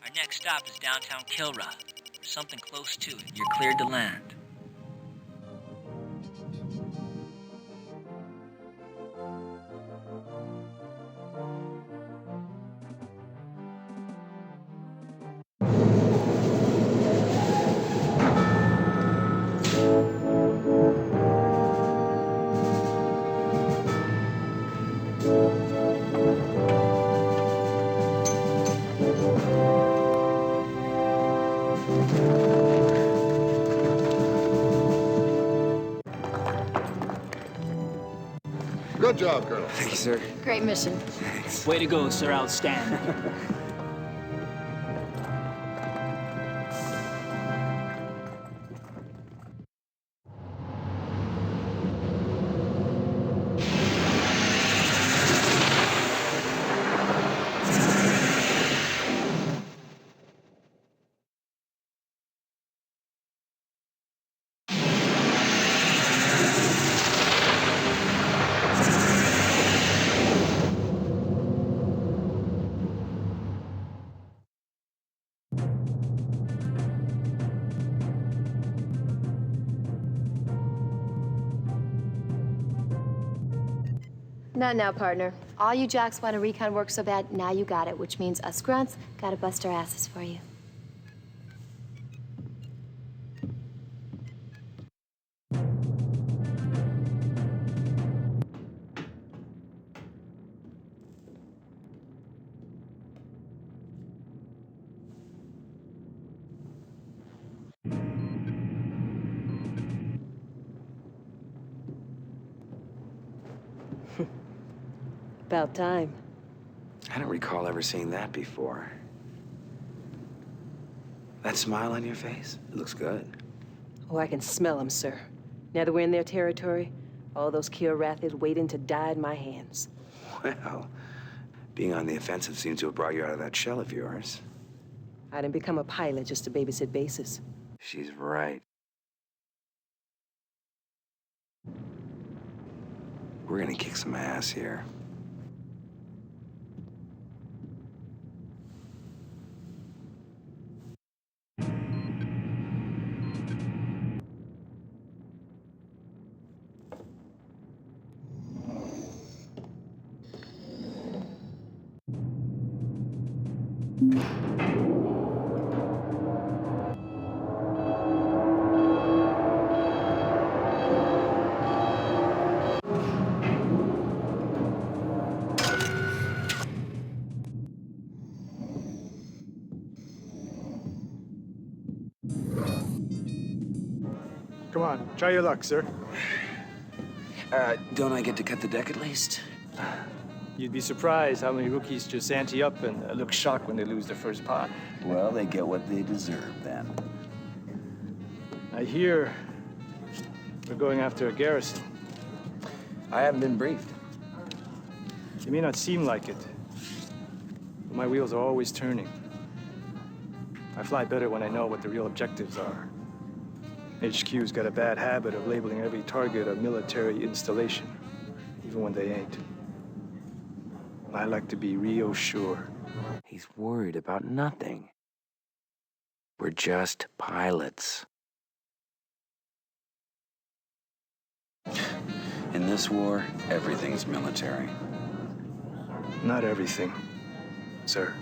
Our next stop is downtown Kilrah, or something close to it. You're cleared to land. Good job, Colonel. Thank you, sir. Great mission. Thanks. Way to go, sir. Outstanding. Not now, partner. All you jocks want to recon work so bad, now you got it, which means us grunts gotta bust our asses for you. About time. I don't recall ever seeing that before. That smile on your face? It looks good. Oh, I can smell them, sir. Now that we're in their territory, all those Kilrathis waiting to die in my hands. Well, being on the offensive seems to have brought you out of that shell of yours. I didn't become a pilot just to babysit bases. She's right. We're gonna kick some ass here. Come on, try your luck, sir. Don't I get to cut the deck at least? You'd be surprised how many rookies just ante up and look shocked when they lose their first pot. Well, they get what they deserve, then. I hear we're going after a garrison. I haven't been briefed. It may not seem like it, but my wheels are always turning. I fly better when I know what the real objectives are. HQ's got a bad habit of labeling every target a military installation, even when they ain't. I like to be real sure. He's worried about nothing. We're just pilots. In this war, everything's military. Not everything, sir.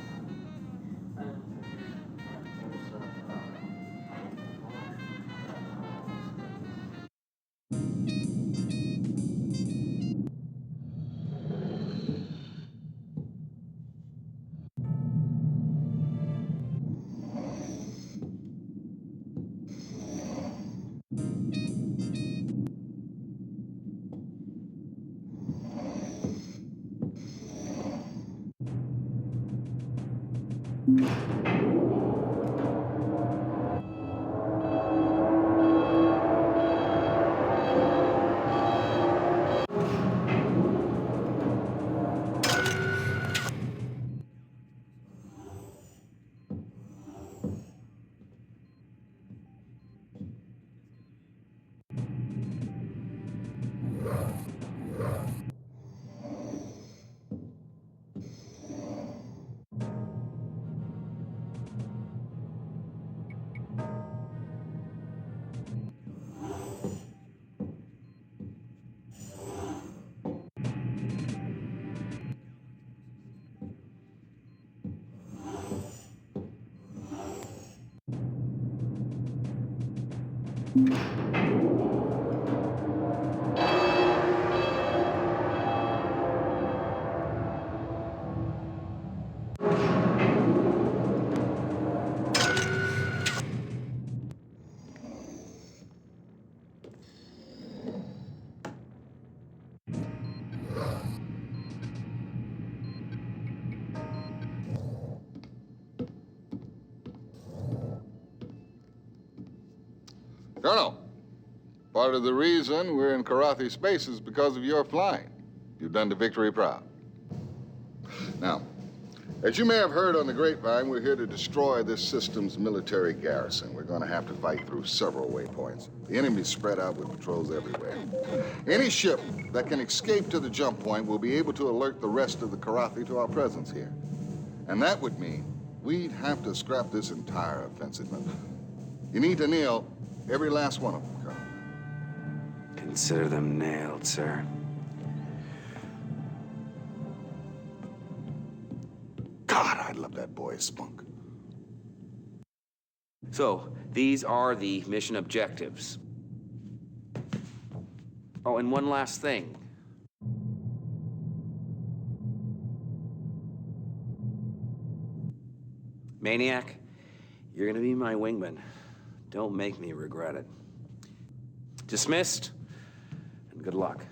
Colonel, part of the reason we're in Kilrathi space is because of your flying. You've done the victory proud. Now, as you may have heard on the grapevine, we're here to destroy this system's military garrison. We're going to have to fight through several waypoints. The enemy's spread out with patrols everywhere. Any ship that can escape to the jump point will be able to alert the rest of the Kilrathi to our presence here. And that would mean we'd have to scrap this entire offensive. You need to nail every last one of them, Colonel. Consider them nailed, sir. God, I love that boy's spunk. So, these are the mission objectives. Oh, and one last thing. Maniac, you're gonna be my wingman. Don't make me regret it. Dismissed, and good luck.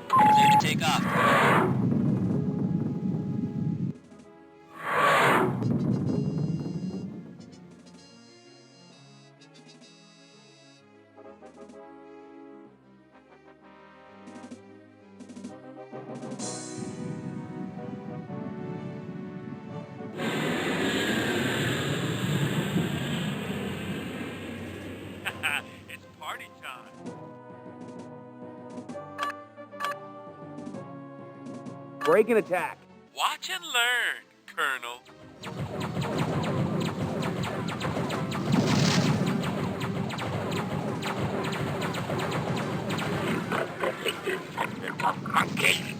Clear to take off. Break and attack. Watch and learn, Colonel. Monkey!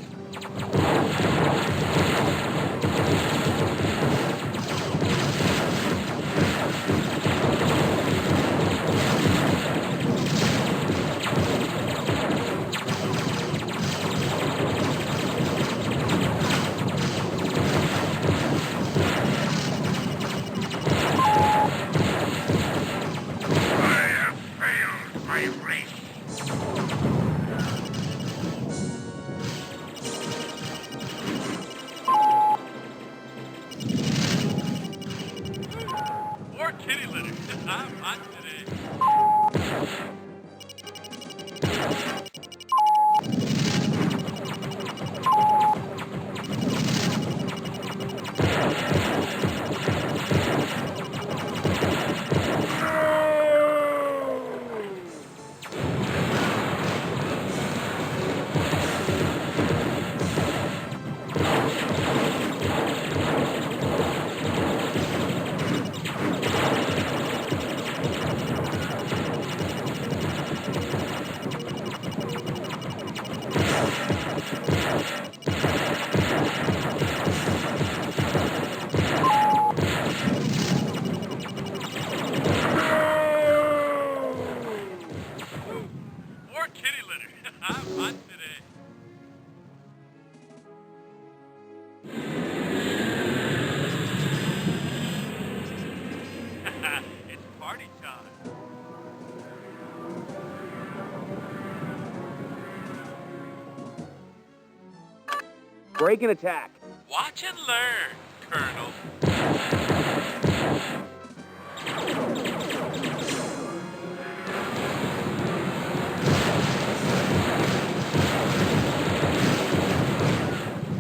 Break and attack. Watch and learn, Colonel.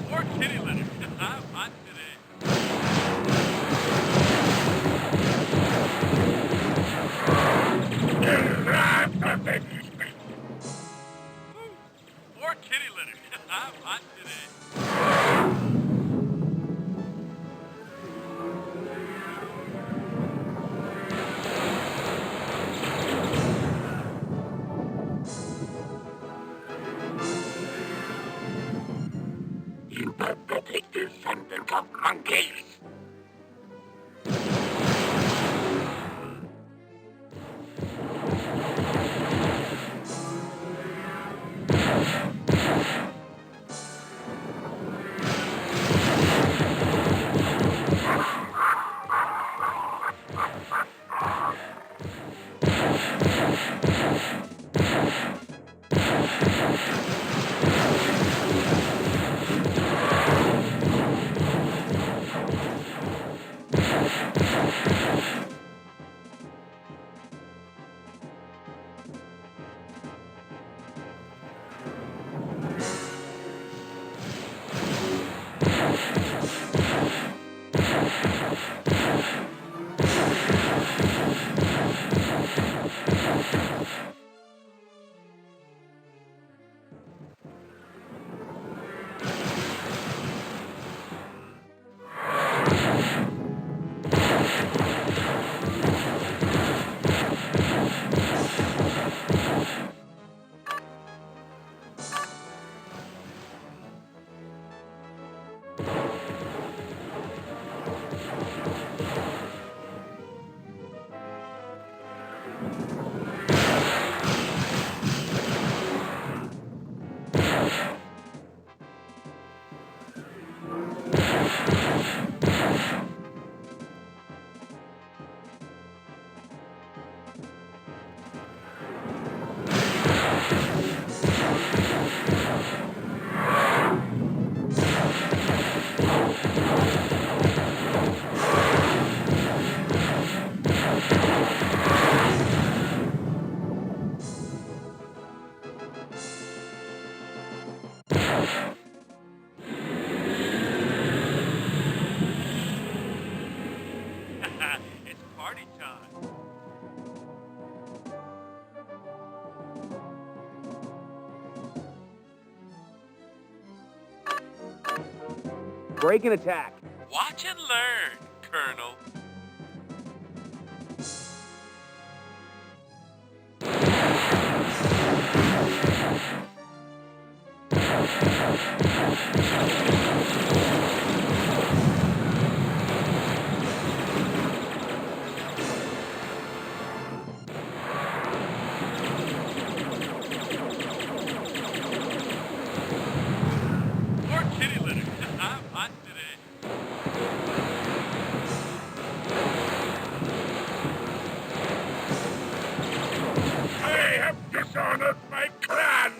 More kitty litter. I'm hot today. More kitty litter. I'm hot today. You pathetic descendant of monkeys! Break and attack. Watch and learn, Colonel. More kitty litter. I'm hot today. I have dishonored my clan!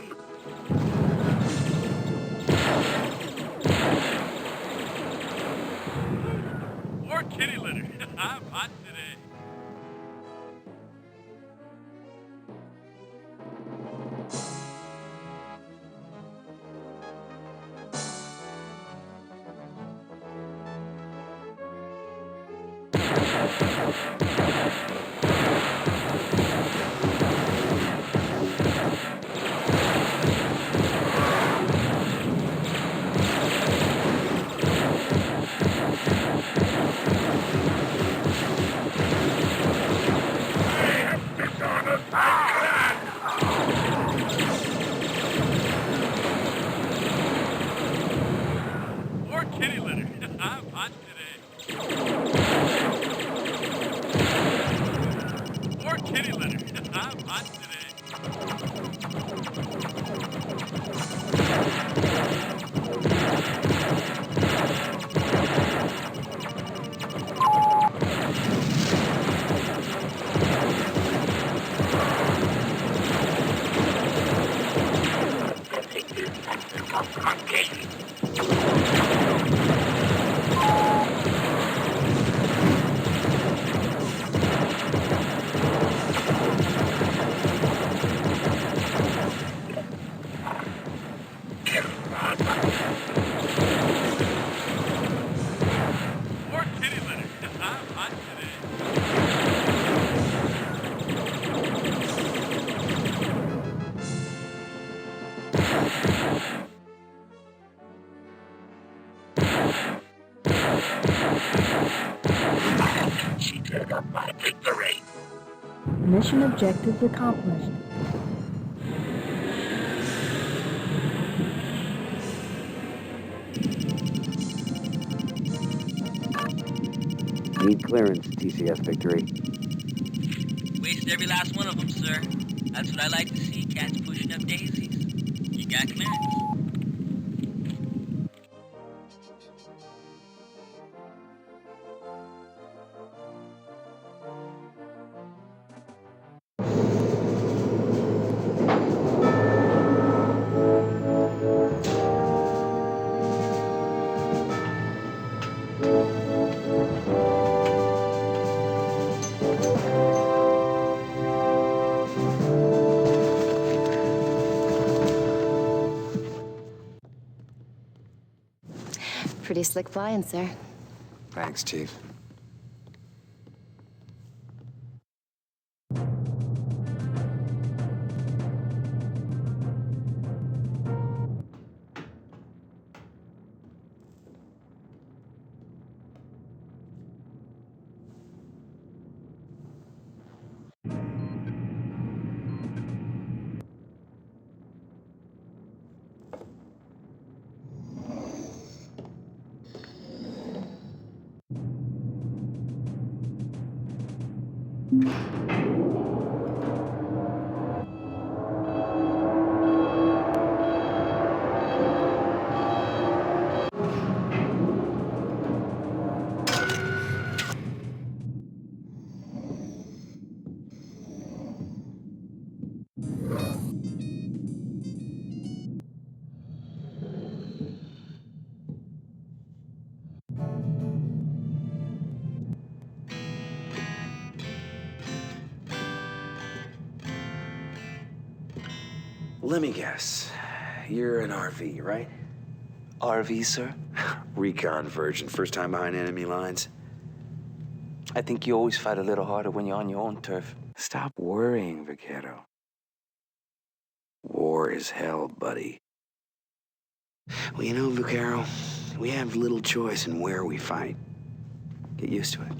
More kitty litter. I'm hot today. More kitty litter. I'm hot today. More kitty litter. I'm hot today. More kitty litter. I'm hot today. Cheated of my victory! Mission objectives accomplished. Need clearance, TCS victory. Wasted every last one of them, sir. That's what I like to see, cats pushing up daisies. You got clearance. Pretty slick flying, sir. Thanks, Chief. Let me guess. You're an RV, right? RV, sir? Recon version. First time behind enemy lines. I think you always fight a little harder when you're on your own turf. Stop worrying, Vaquero. War is hell, buddy. Well, you know, Vaquero, We have little choice in where we fight. Get used to it.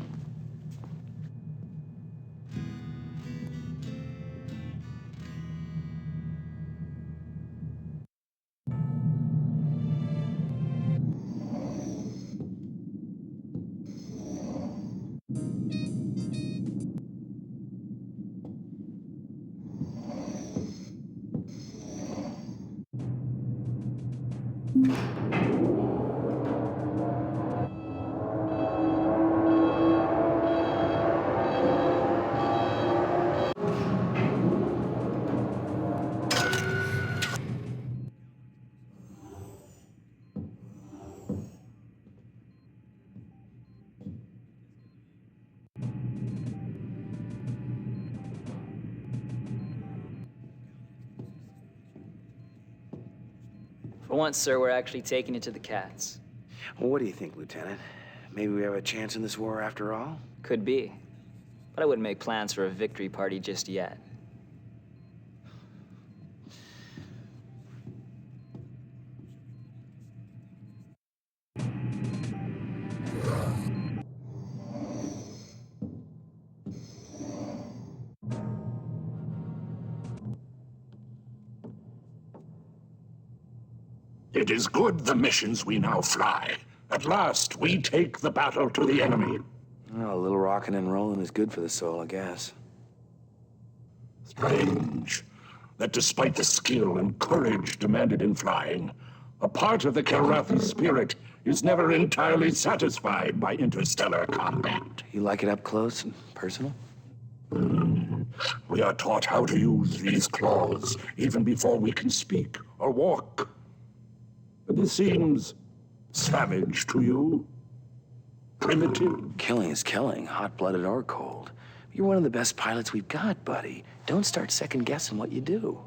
For once, sir, we're actually taking it to the cats. Well, what do you think, Lieutenant? Maybe we have a chance in this war after all? Could be. But I wouldn't make plans for a victory party just yet. It is good the missions we now fly. At last, we take the battle to the enemy. Well, a little rocking and rolling is good for the soul, I guess. Strange that despite the skill and courage demanded in flying, a part of the Kilrathi spirit is never entirely satisfied by interstellar combat. You like it up close and personal? We are taught how to use these claws even before we can speak or walk. But this seems savage to you? Primitive? Killing is killing, hot-blooded or cold. You're one of the best pilots we've got, buddy. Don't start second-guessing what you do.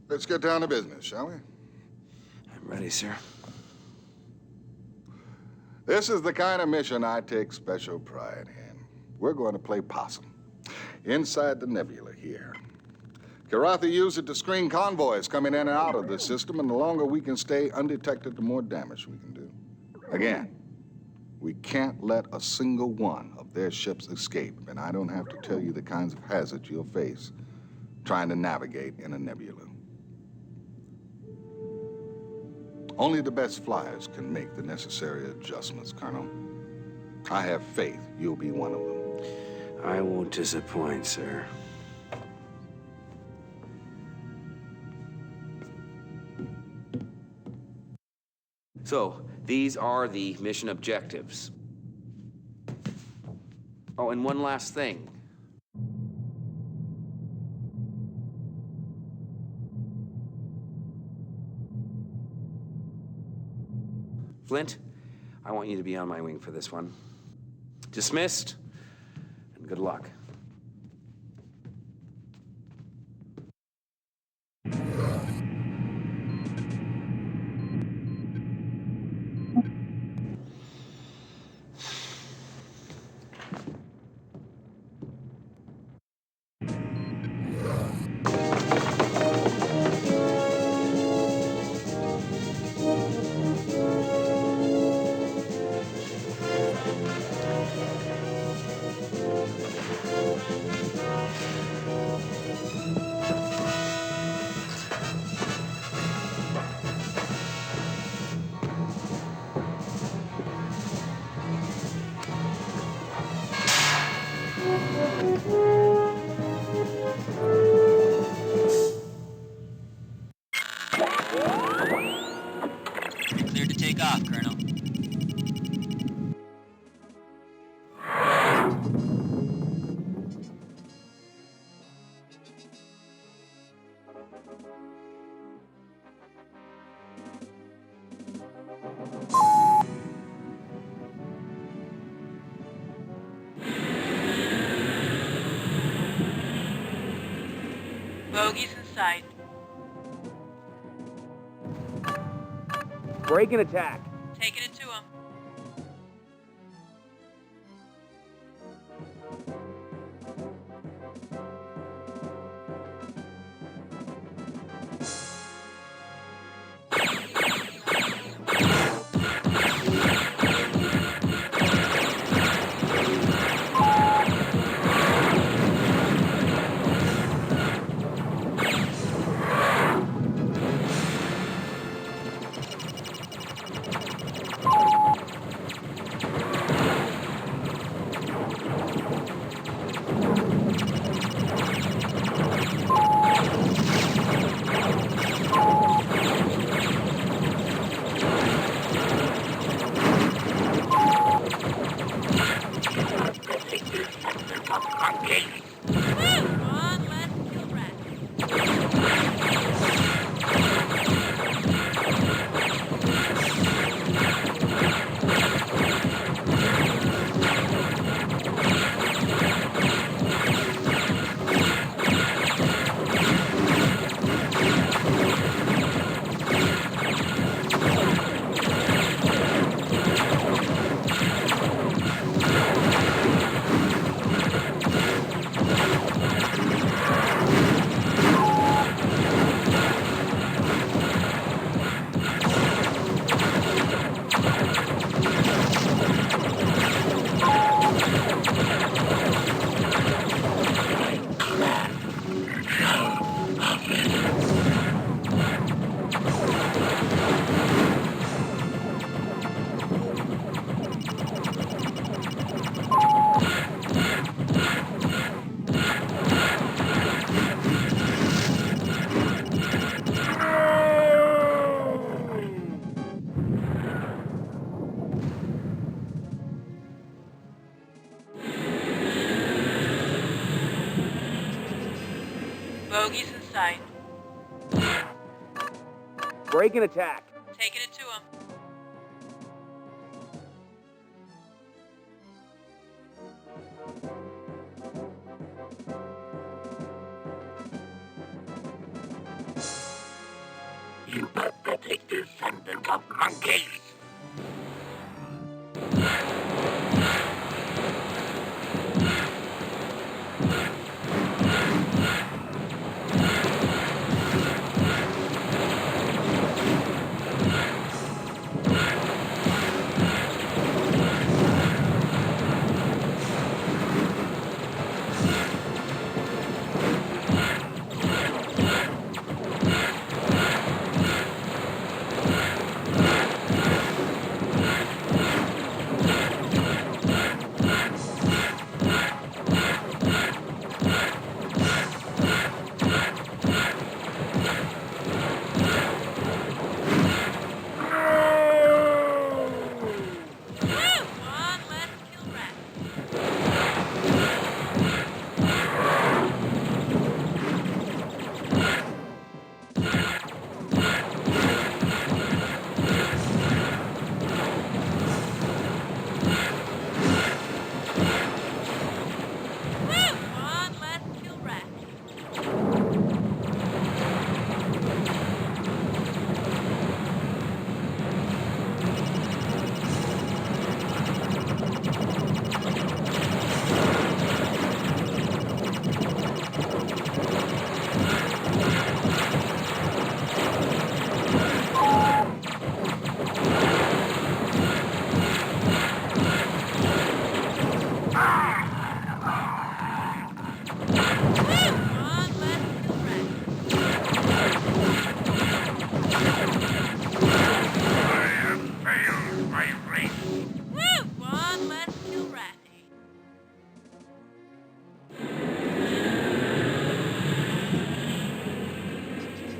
Let's get down to business, shall we? I'm ready, sir. This is the kind of mission I take special pride in. We're going to play possum inside the nebula here. Kilrathi used it to screen convoys coming in and out of the system, and the longer we can stay undetected, the more damage we can do. Again, we can't let a single one of their ships escape, and I don't have to tell you the kinds of hazards you'll face trying to navigate in a nebula. Only the best flyers can make the necessary adjustments, Colonel. I have faith you'll be one of them. I won't disappoint, sir. So, these are the mission objectives. Oh, and one last thing. Flint, I want you to be on my wing for this one. Dismissed, and good luck. Bogies in sight. Break and attack. Taking it to him. Bogies in sight. Break and attack. Taking it to him. You pathetic descendant of monkeys!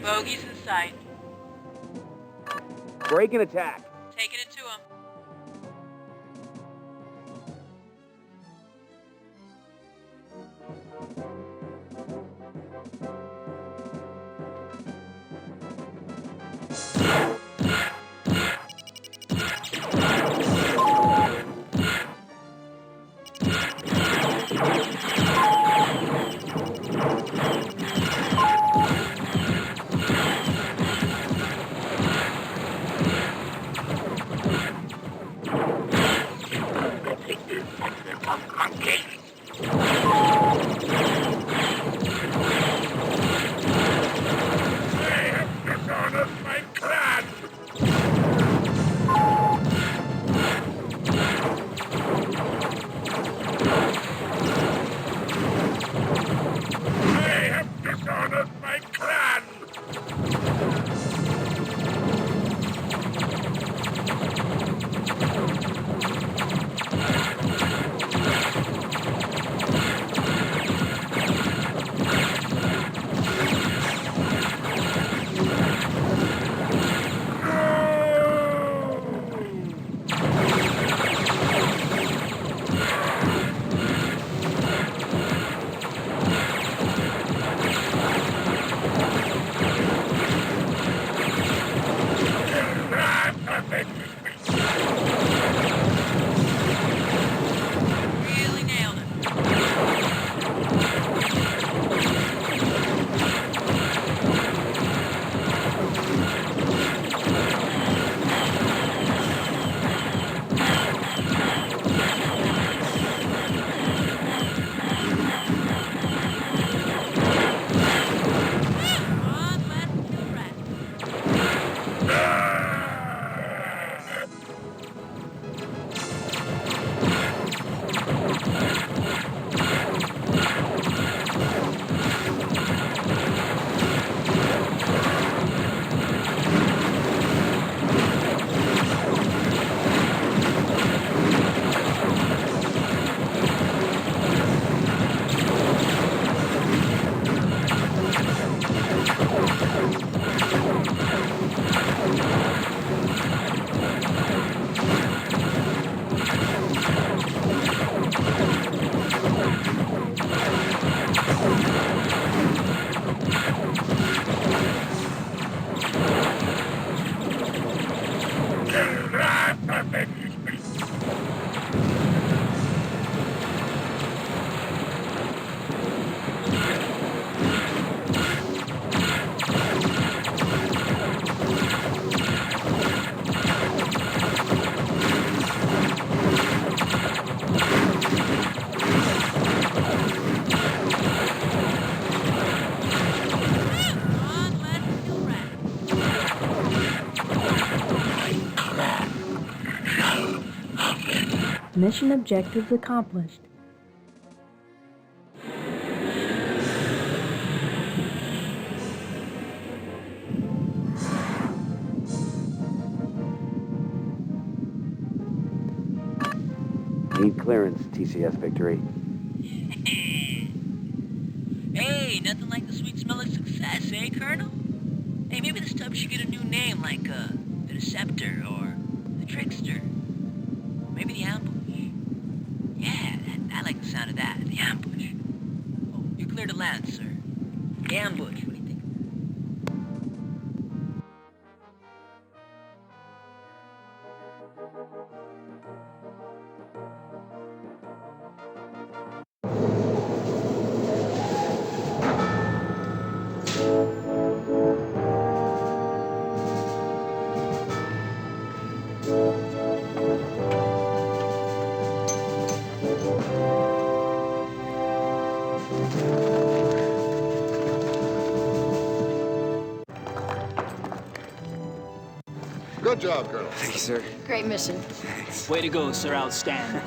Bogies in sight. Break and attack. Taking it to him. Mission objectives accomplished. Need clearance, TCS Victory. Hey, nothing like the sweet smell of success, eh, Colonel? Hey, maybe this tub should get a new name like, the Deceptor or the Trickster. Maybe the Ambush. Yeah, I like the sound of that, the Ambush. Oh, you're clear to land, sir. The Ambush, what do you think? Good job, Colonel. Thank you, sir. Great mission. Thanks. Way to go, sir. Outstanding.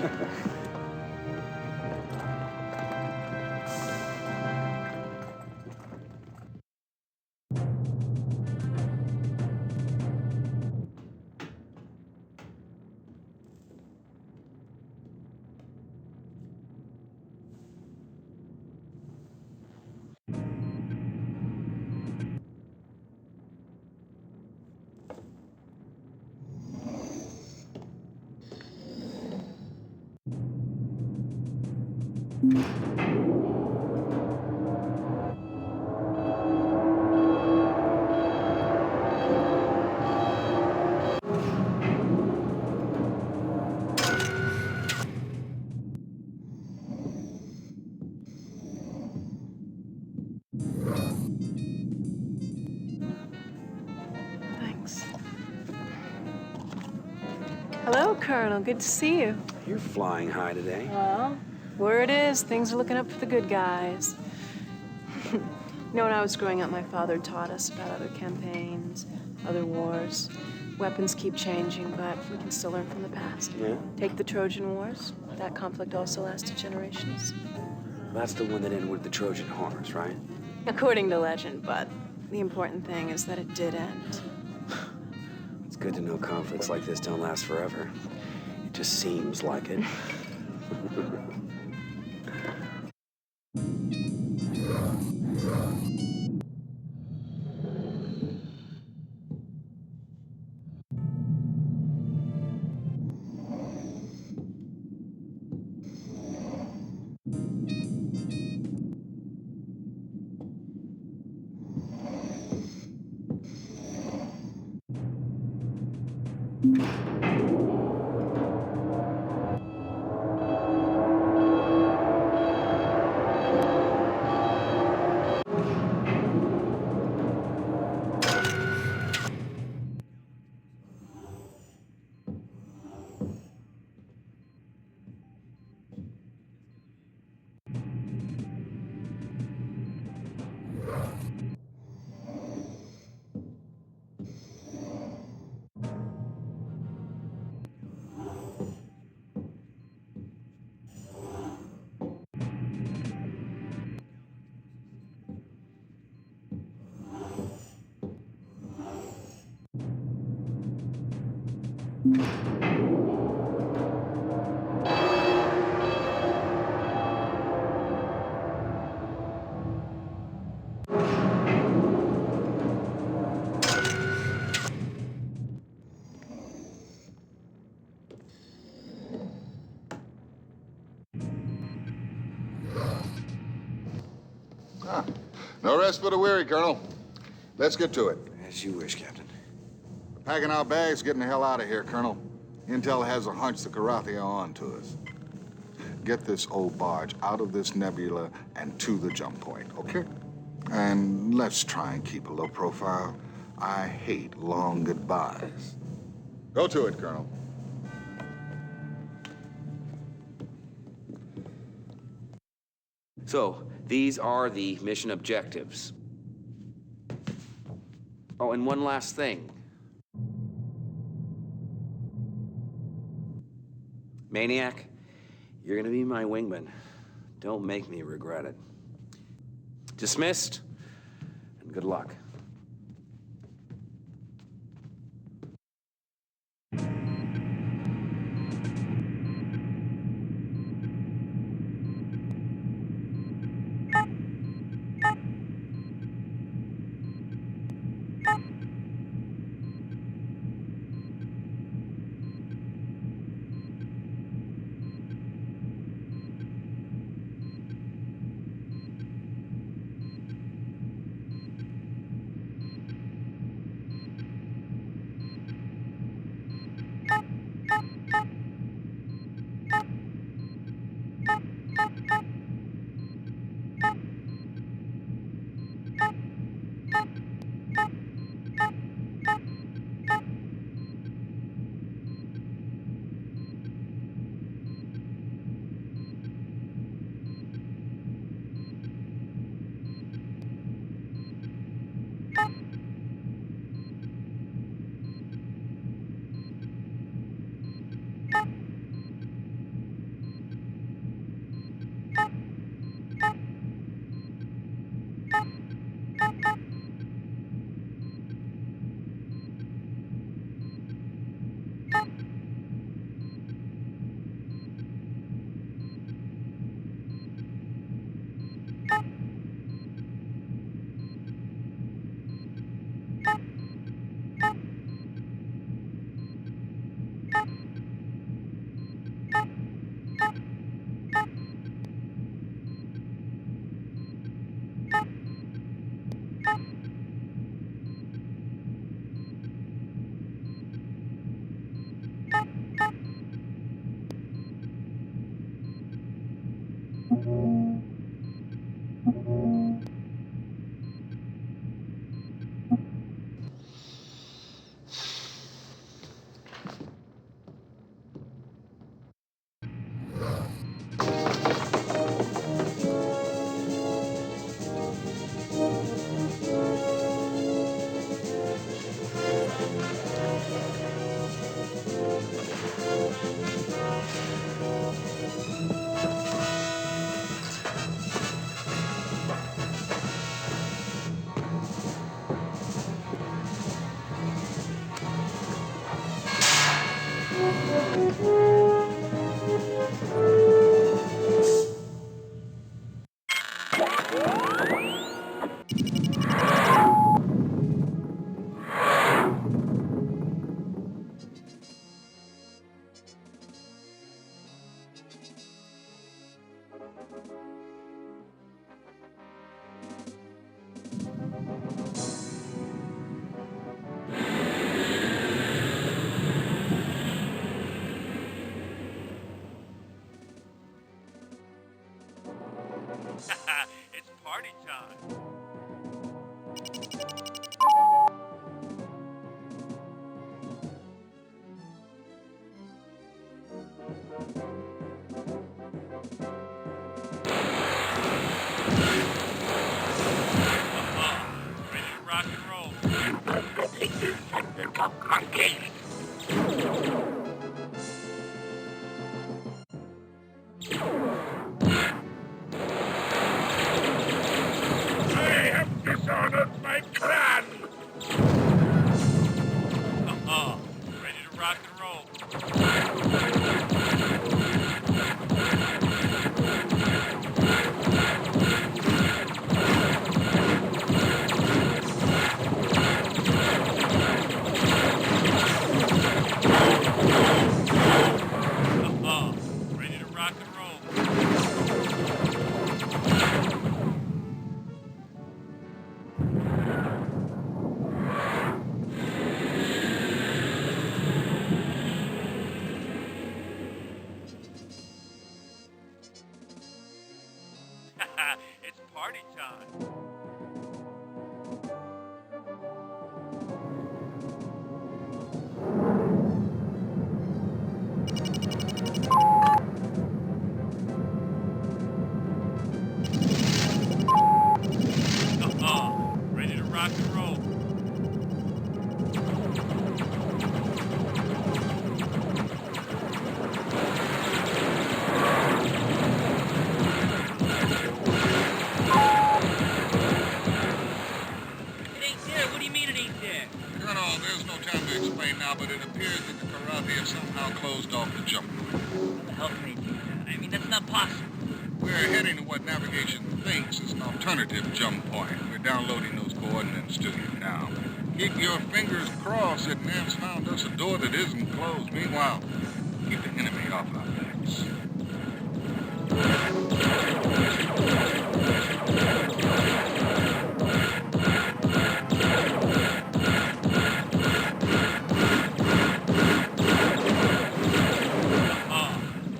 Colonel. Good to see you. You're flying high today. Well, word is, things are looking up for the good guys. You know, when I was growing up, my father taught us about other campaigns, other wars. Weapons keep changing, but we can still learn from the past. Yeah? Take the Trojan Wars. That conflict also lasted generations. That's the one that ended with the Trojan horse, right? According to legend, but the important thing is that it did end. It's good to know conflicts like this don't last forever. It just seems like it. No rest for the weary, Colonel. Let's get to it. As you wish, Captain. We're packing our bags, getting the hell out of here, Colonel. Intel has a hunch the Kilrathi are on to us. Get this old barge out of this nebula and to the jump point, okay? And let's try and keep a low profile. I hate long goodbyes. Go to it, Colonel. So, these are the mission objectives. Oh, and one last thing. Maniac, you're gonna be my wingman. Don't make me regret it. Dismissed, and good luck. top monkey! I have dishonored my clan! Ready to rock and roll. Ready to rock and roll. It's party time. Ready to rock and roll. It ain't there. What do you mean it ain't there? Colonel, there's no time to explain now, but it appears that the Kilrathi have somehow closed off the jump point. How the hell can they do that? I mean, that's not possible. We're heading to what navigation thinks is an alternative jump point. We're downloading those coordinates to you now. Keep your fingers crossed that Nav's found us a door that isn't closed. Meanwhile, keep the enemy off our backs.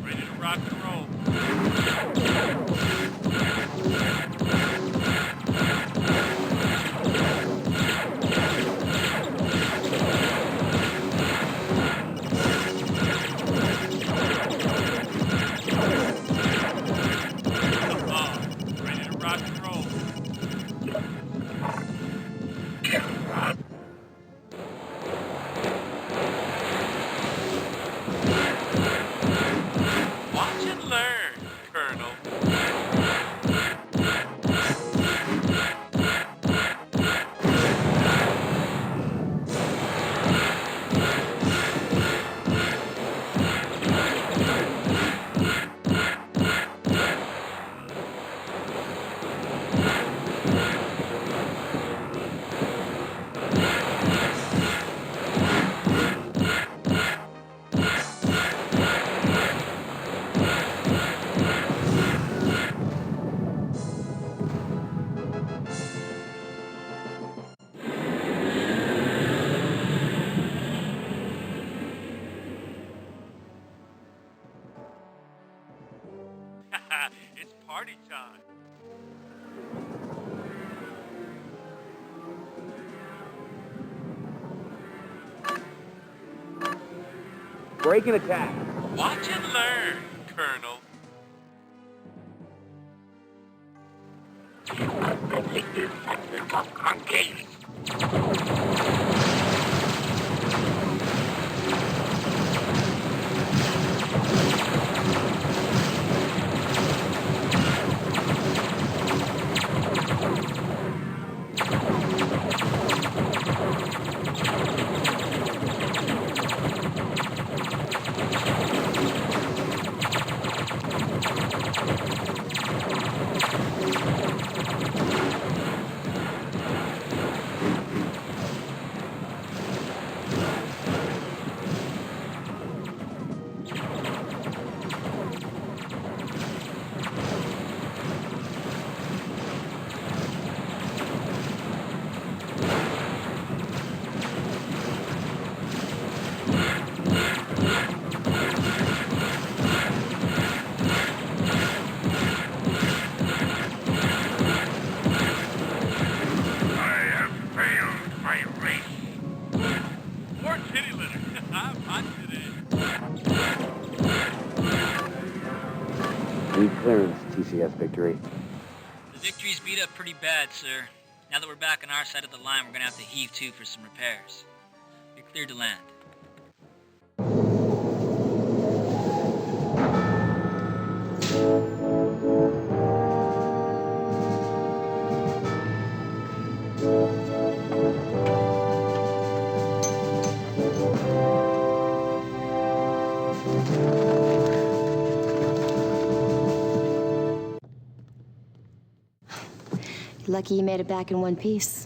Ready to rock and roll. Ready to rock and roll. Kilrah! Watch and learn, Colonel. It's party time. Break and attack. Watch and learn, Colonel. The top monkey! Clearance, TCS victory. The victory's beat up pretty bad, sir. Now that we're back on our side of the line, we're gonna have to heave to for some repairs. You're cleared to land. Lucky you made it back in one piece.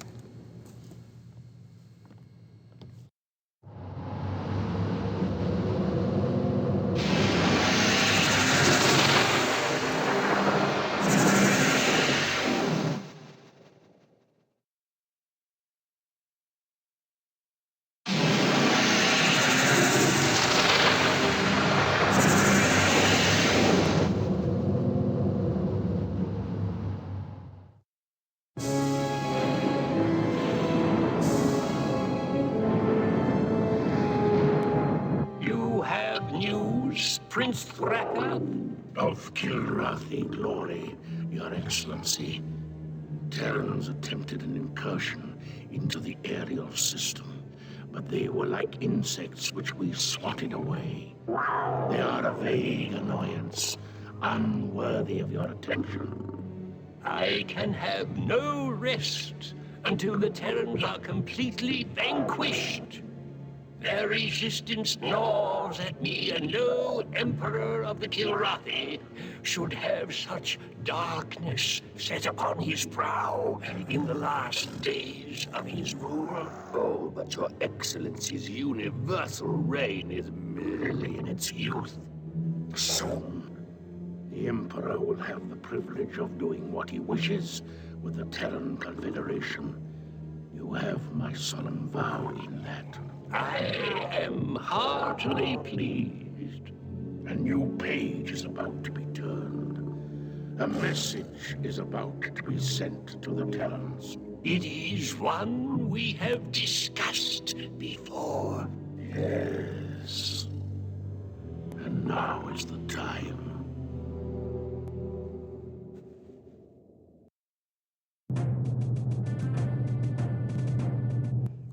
Prince Freya? Of Kilrathi glory, Your Excellency. Terrans attempted an incursion into the Ariel system, but they were like insects which we swatted away. They are a vague annoyance, unworthy of your attention. I can have no rest until the Terrans are completely vanquished. Their resistance gnaws at me, and no Emperor of the Kilrathi should have such darkness set upon his brow in the last days of his rule. Oh, but Your Excellency's universal reign is merely in its youth. Soon, the Emperor will have the privilege of doing what he wishes with the Terran Confederation. You have my solemn vow in that. I am heartily pleased. A new page is about to be turned. A message is about to be sent to the Terrans. It is one we have discussed before. Yes. And now is the time.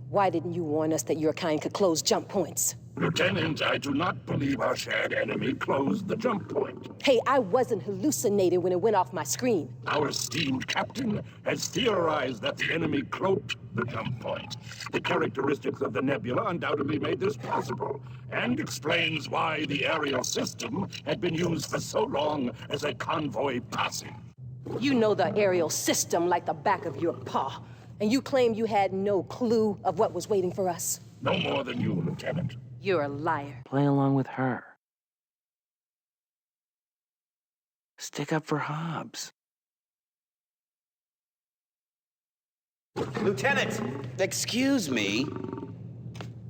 Why didn't you warn us that your kind could close jump points? Lieutenant, I do not believe our shared enemy closed the jump point. Hey, I wasn't hallucinating when it went off my screen. Our esteemed captain has theorized that the enemy cloaked the jump point. The characteristics of the nebula undoubtedly made this possible, and explains why the Ariel system had been used for so long as a convoy passing. You know the Ariel system like the back of your paw. And you claim you had no clue of what was waiting for us? No more than you, Lieutenant. You're a liar. Play along with her. Stick up for Hobbs. Lieutenant! Excuse me.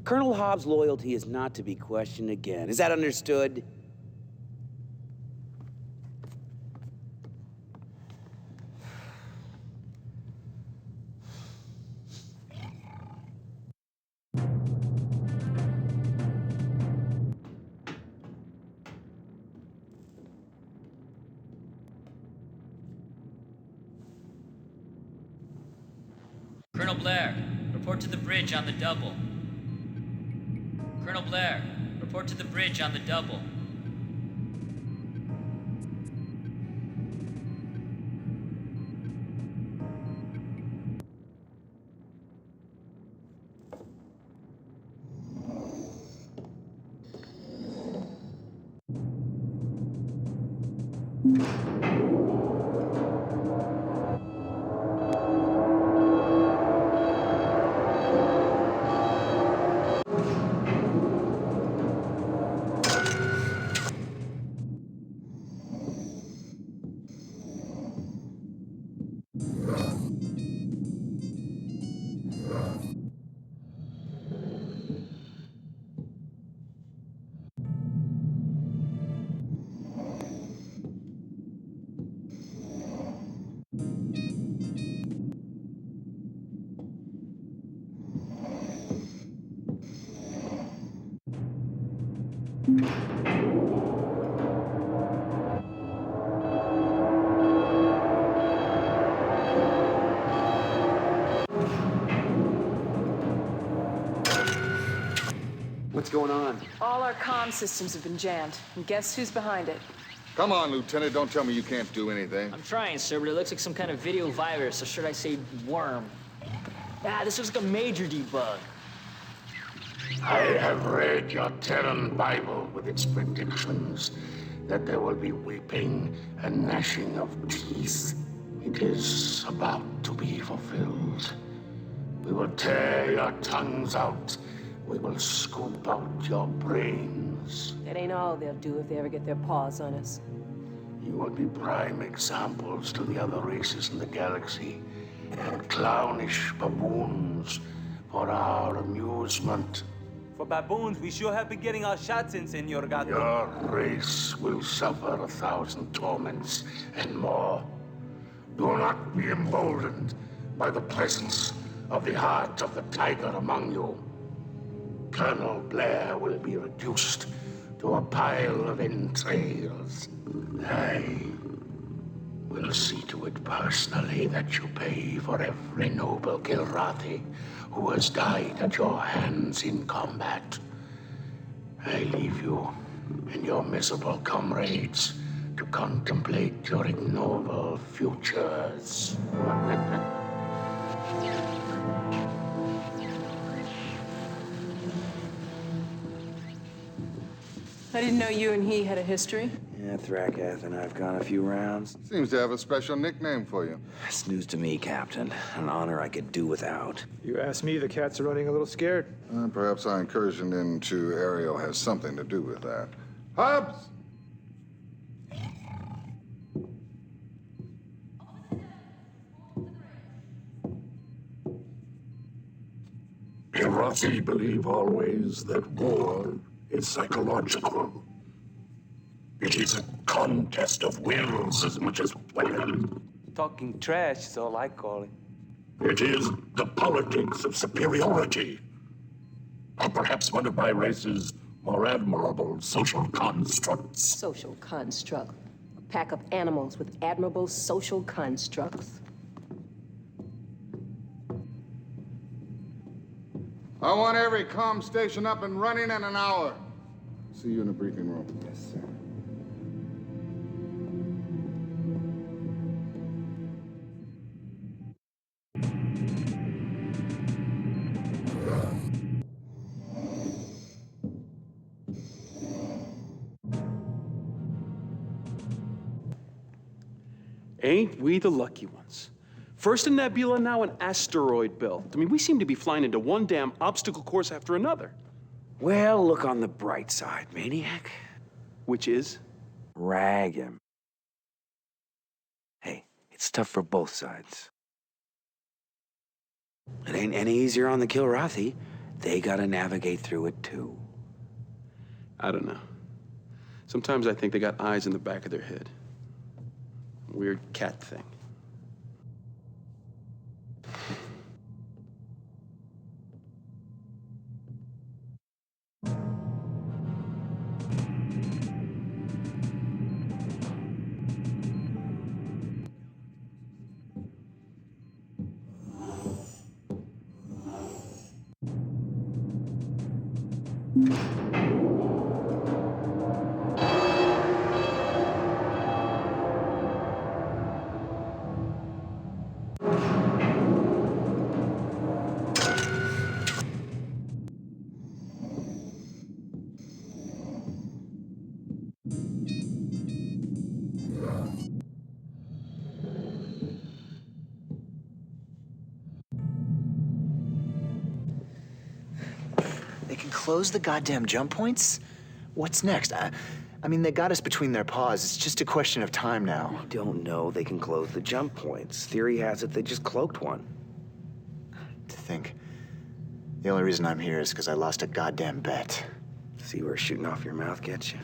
Colonel Hobbs' loyalty is not to be questioned again. Is that understood? Colonel Blair, report to the bridge on the double. Colonel Blair, report to the bridge on the double. What's going on? All our comm systems have been jammed. And guess who's behind it? Come on, Lieutenant. Don't tell me you can't do anything. I'm trying, sir, but it looks like some kind of video virus, or should I say worm. Ah, this looks like a major debug. I have read your Terran Bible with its predictions that there will be weeping and gnashing of teeth. It is about to be fulfilled. We will tear your tongues out. We will scoop out your brains. That ain't all they'll do if they ever get their paws on us. You will be prime examples to the other races in the galaxy, and clownish baboons for our amusement. For baboons, we sure have been getting our shots in, Senor Gato. Your race will suffer 1,000 torments and more. Do not be emboldened by the presence of the heart of the tiger among you. Colonel Blair will be reduced to a pile of entrails. I will see to it personally that you pay for every noble Kilrathi who has died at your hands in combat. I leave you and your miserable comrades to contemplate your ignoble futures. I didn't know you and he had a history. Yeah, Thrakath and I've gone a few rounds. Seems to have a special nickname for you. It's news to me, Captain. An honor I could do without. You ask me, the cats are running a little scared. Perhaps our incursion into Ariel has something to do with that. Hubs! Kilrathi believe always that war is psychological. It is a contest of wills as much as weapon. Talking trash is all I call it. It is the politics of superiority. Or perhaps one of my race's more admirable social constructs. Social construct. A pack of animals with admirable social constructs. I want every comm station up and running in an hour. See you in the briefing room. Yes, sir. Ain't we the lucky ones? First a nebula, now an asteroid belt. I mean, we seem to be flying into one damn obstacle course after another. Well, look on the bright side, Maniac. Which is? Rag him. Hey, it's tough for both sides. It ain't any easier on the Kilrathi. They gotta navigate through it, too. I don't know. Sometimes I think they got eyes in the back of their head. Weird cat thing. They can close the goddamn jump points? What's next? I mean, they got us between their paws. It's just a question of time now. I don't know. They can close the jump points. Theory has it they just cloaked one. To think. The only reason I'm here is because I lost a goddamn bet. See where shooting off your mouth gets you?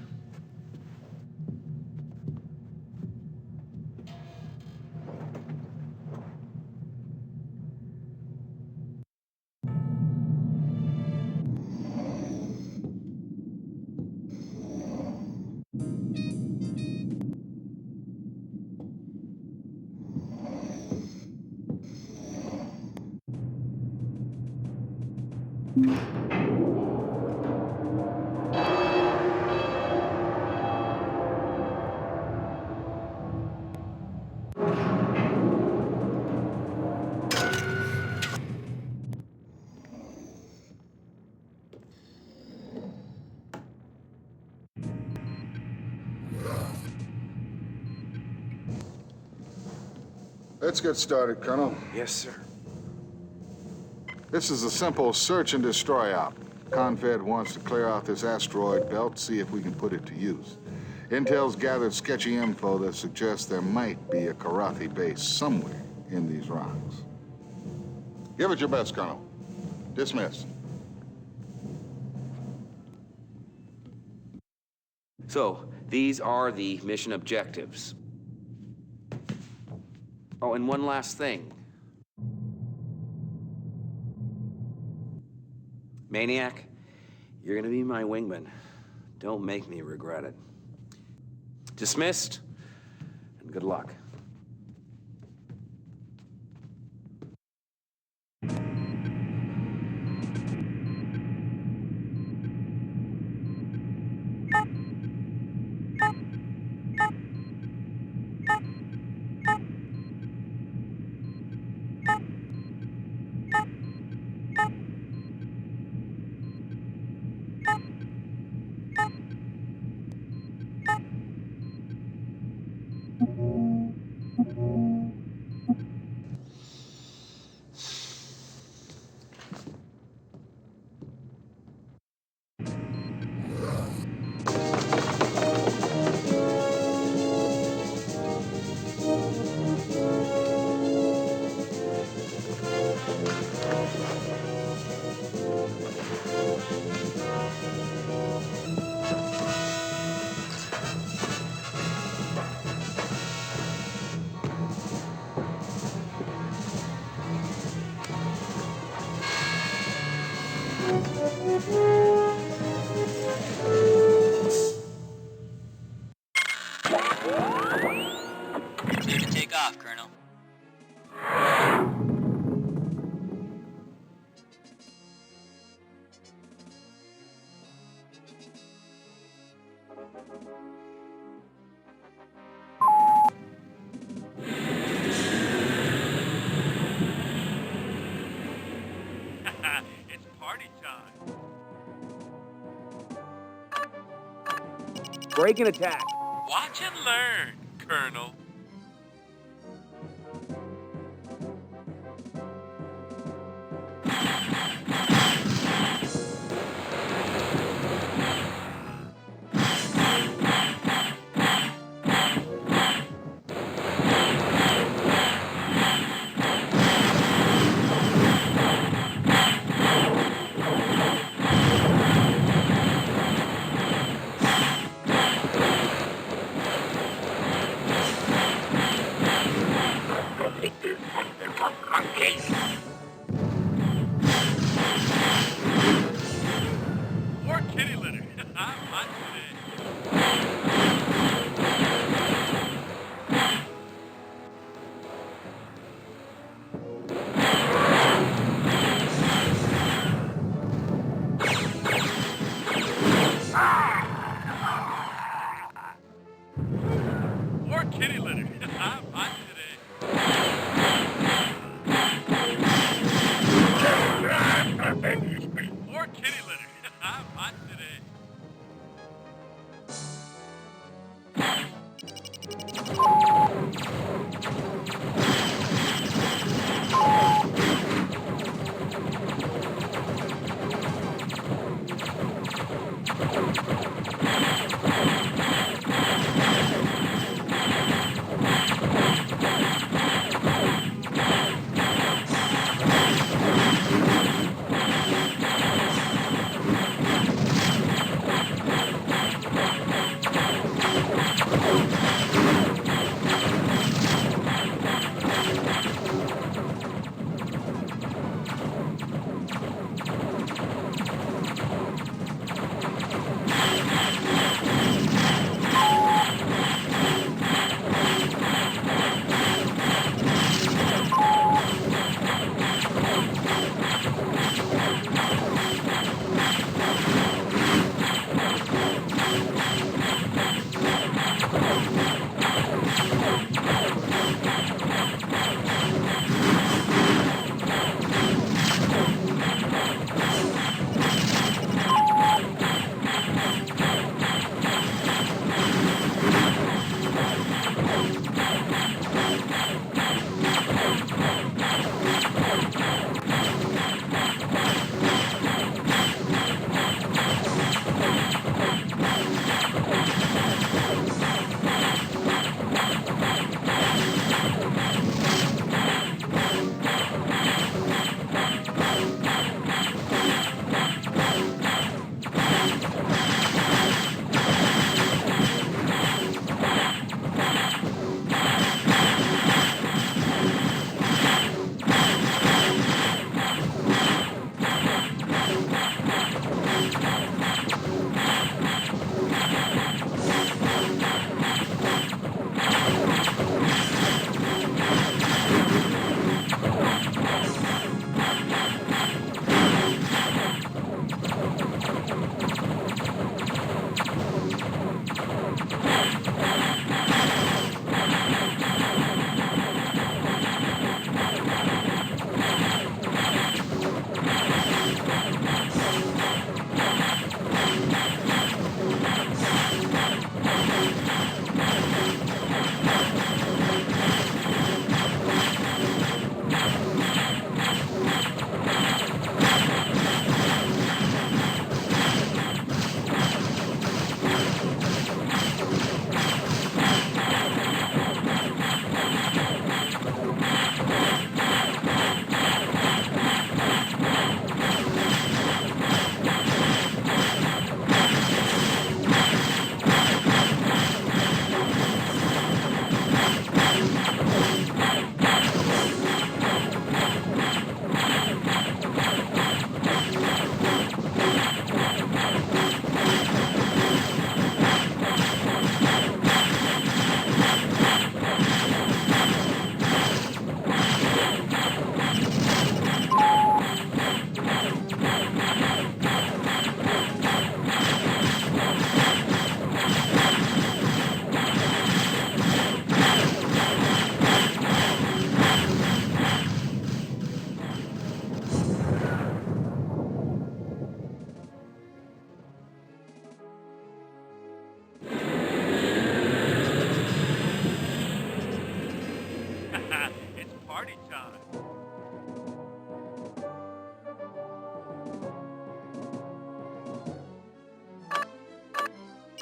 Let's get started, Colonel. Yes, sir. This is a simple search and destroy op. Confed wants to clear out this asteroid belt, see if we can put it to use. Intel's gathered sketchy info that suggests there might be a Kilrathi base somewhere in these rocks. Give it your best, Colonel. Dismiss. So, these are the mission objectives. Oh, and one last thing. Maniac, you're gonna be my wingman. Don't make me regret it. Dismissed, and good luck. Clear to take off, Colonel. It's party time. Break and attack. Watch and learn, Colonel.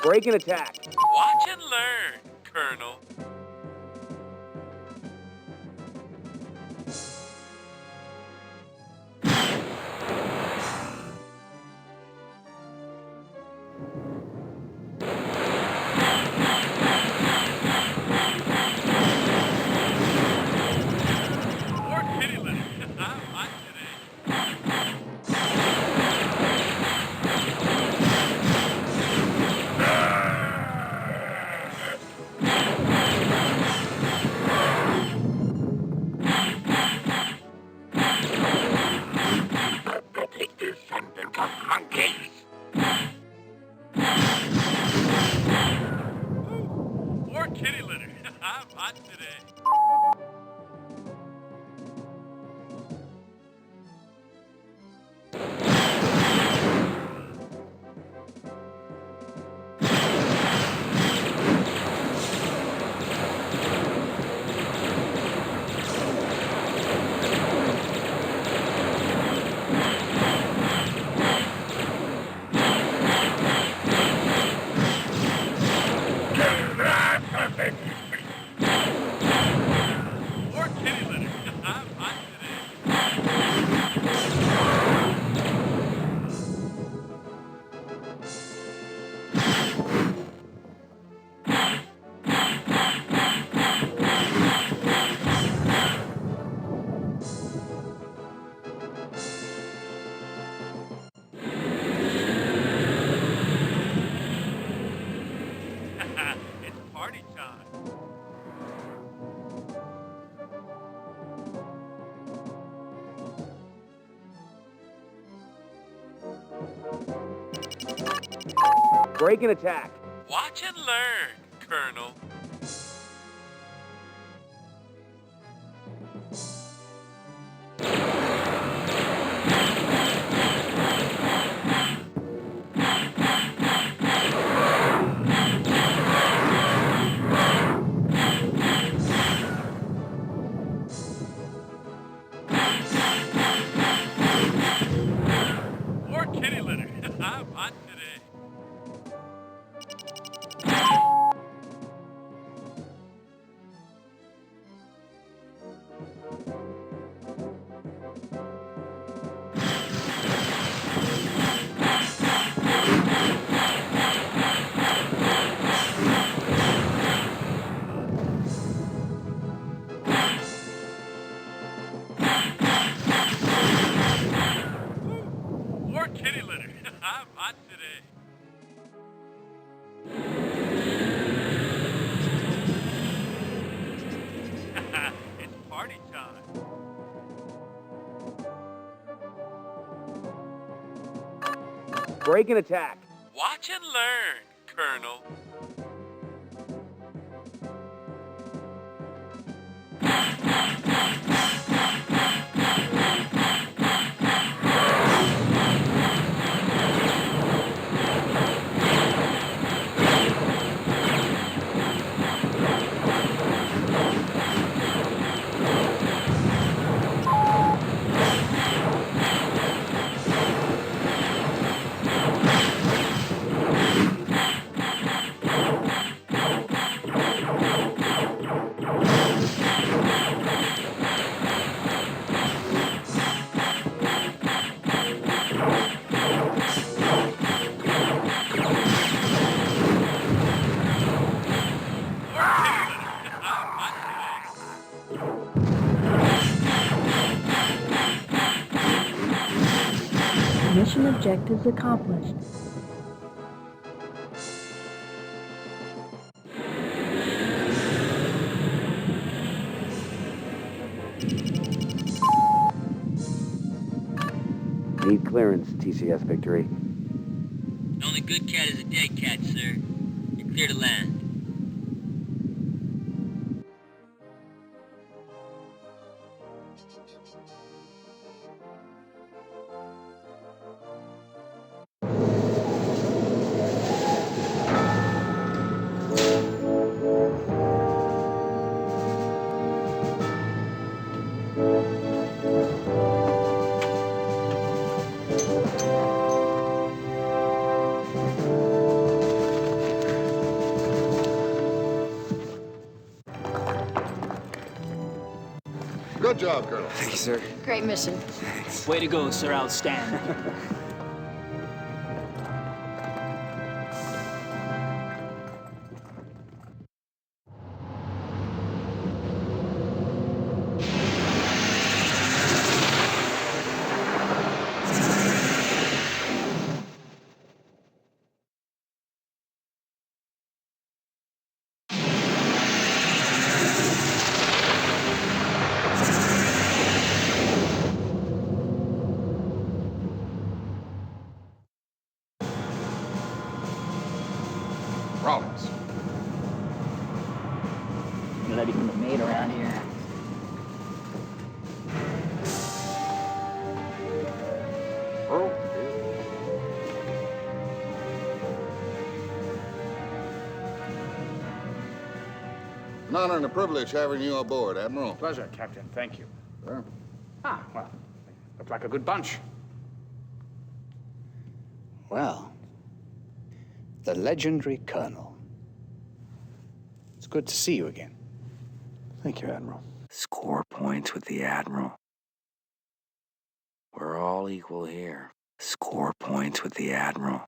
Break and attack. Watch and learn, Colonel. Break and attack. Watch and learn, Colonel. More kitty litter. I'm hot today. More kitty litter. I'm hot today. It's party time. Break and attack. Watch and learn, Colonel. Mission objectives accomplished. Need clearance, TCS Victory. The only good cat is a dead cat, sir. You're clear to land. Good job, Colonel. Thank you, sir. Great mission. Thanks. Way to go, sir. Outstanding. Rollins. Let me become a maid around here. An honor and a privilege having you aboard, Admiral. Pleasure, Captain. Thank you. Sure. Ah, well, look like a good bunch. Well, the legendary Colonel. It's good to see you again. Thank you, Admiral. Score points with the Admiral. We're all equal here. Score points with the Admiral.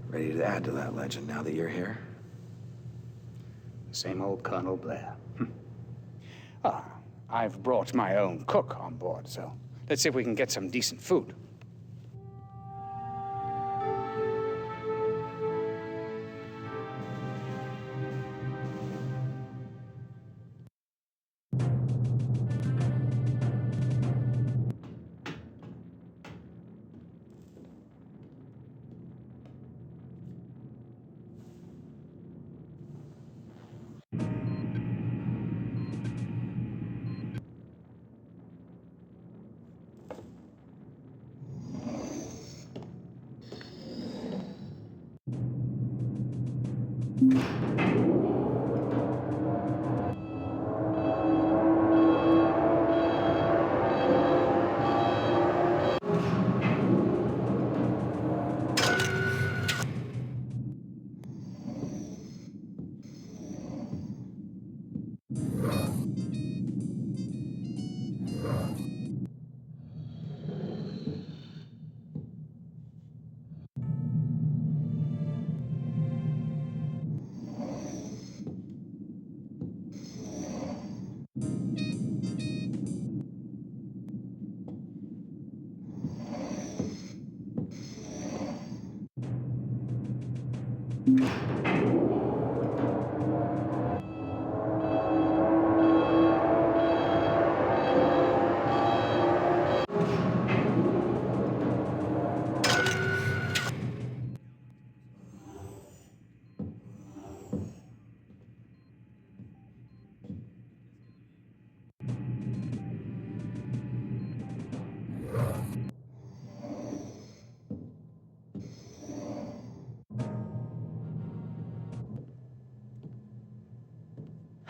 Ready to add to that legend now that you're here? Same old Colonel Blair. Ah, I've brought my own cook on board, so let's see if we can get some decent food.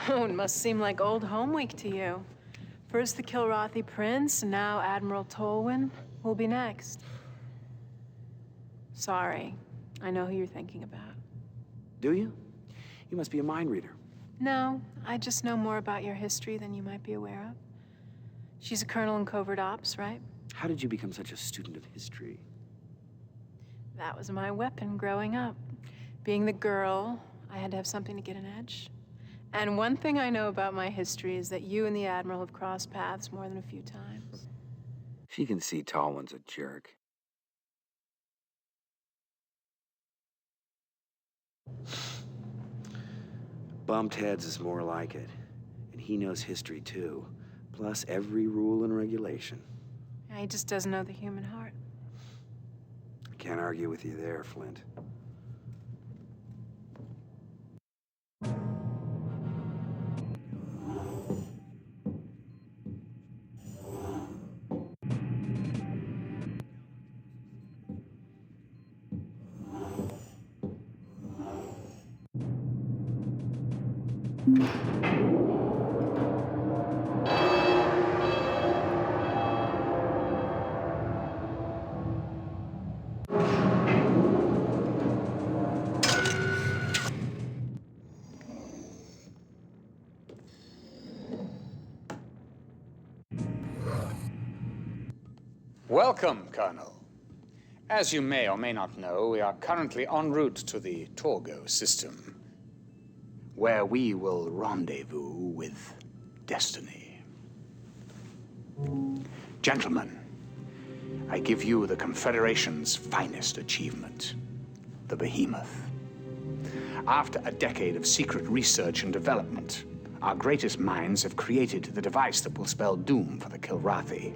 Oh, it must seem like old home week to you. First the Kilrathi Prince, and now Admiral Tolwyn. Who'll be next? Sorry. I know who you're thinking about. Do you? You must be a mind reader. No, I just know more about your history than you might be aware of. She's a colonel in covert ops, right? How did you become such a student of history? That was my weapon growing up. Being the girl, I had to have something to get an edge. And one thing I know about my history is that you and the Admiral have crossed paths more than a few times. She can see Tolwyn's a jerk. Bumped heads is more like it. And he knows history too. Plus every rule and regulation. Yeah, he just doesn't know the human heart. I can't argue with you there, Flint. Welcome, Colonel. As you may or may not know, we are currently en route to the Torgo system, where we will rendezvous with destiny. Gentlemen, I give you the Confederation's finest achievement, the Behemoth. After a decade of secret research and development, our greatest minds have created the device that will spell doom for the Kilrathi.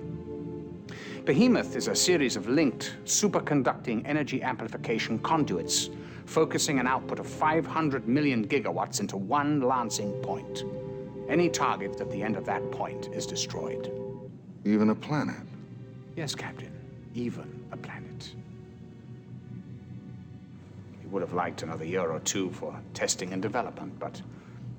Behemoth is a series of linked, superconducting energy amplification conduits, focusing an output of 500 million gigawatts into one lancing point. Any target at the end of that point is destroyed. Even a planet? Yes, Captain. Even a planet. We would have liked another year or two for testing and development, but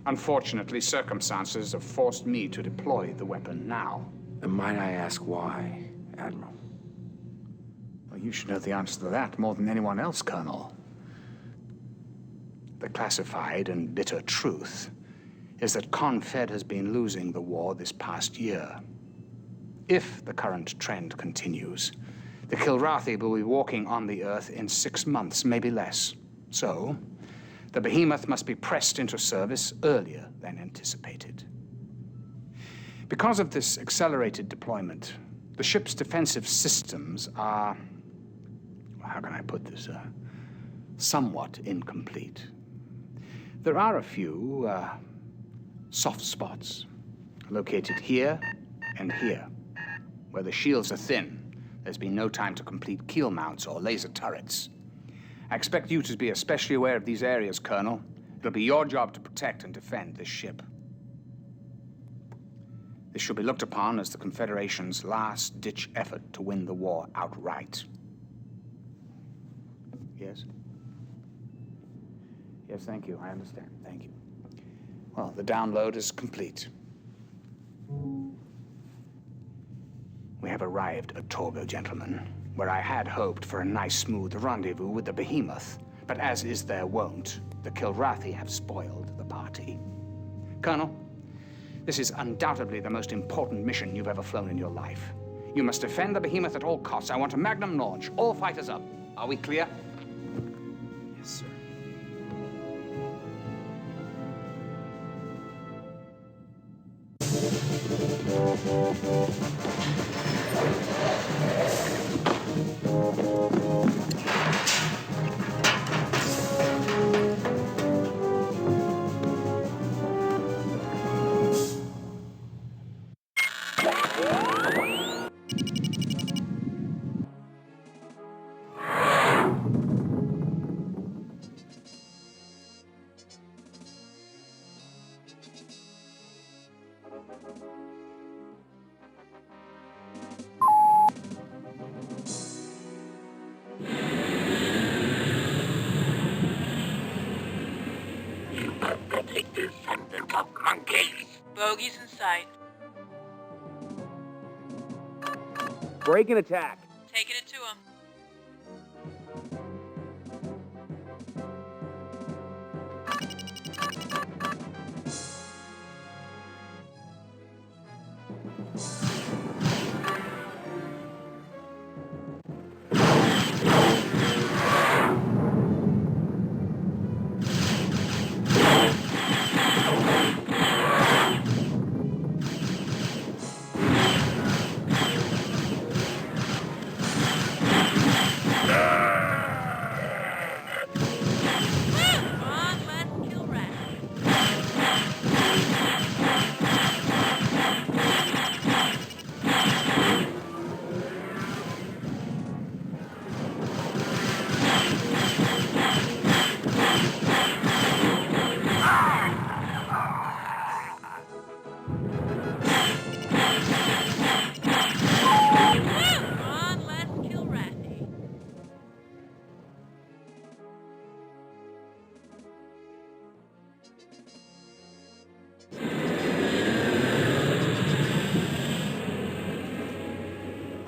unfortunately, circumstances have forced me to deploy the weapon now. And might I ask why, Admiral? Well, you should know the answer to that more than anyone else, Colonel. The classified and bitter truth is that Confed has been losing the war this past year. If the current trend continues, the Kilrathi will be walking on the Earth in 6 months, maybe less. So, the Behemoth must be pressed into service earlier than anticipated. Because of this accelerated deployment, the ship's defensive systems are, how can I put this, somewhat incomplete. There are a few soft spots located here and here. Where the shields are thin, there's been no time to complete keel mounts or laser turrets. I expect you to be especially aware of these areas, Colonel. It'll be your job to protect and defend this ship. This should be looked upon as the Confederation's last-ditch effort to win the war outright. Yes? Yes, thank you. I understand. Thank you. Well, the download is complete. We have arrived at Torgo, gentlemen, where I had hoped for a nice, smooth rendezvous with the Behemoth. But as is their wont, the Kilrathi have spoiled the party. Colonel, this is undoubtedly the most important mission you've ever flown in your life. You must defend the Behemoth at all costs. I want a magnum launch. All fighters up. Are we clear? Yes, sir. Bogies in sight. Break and attack. Taking it to him.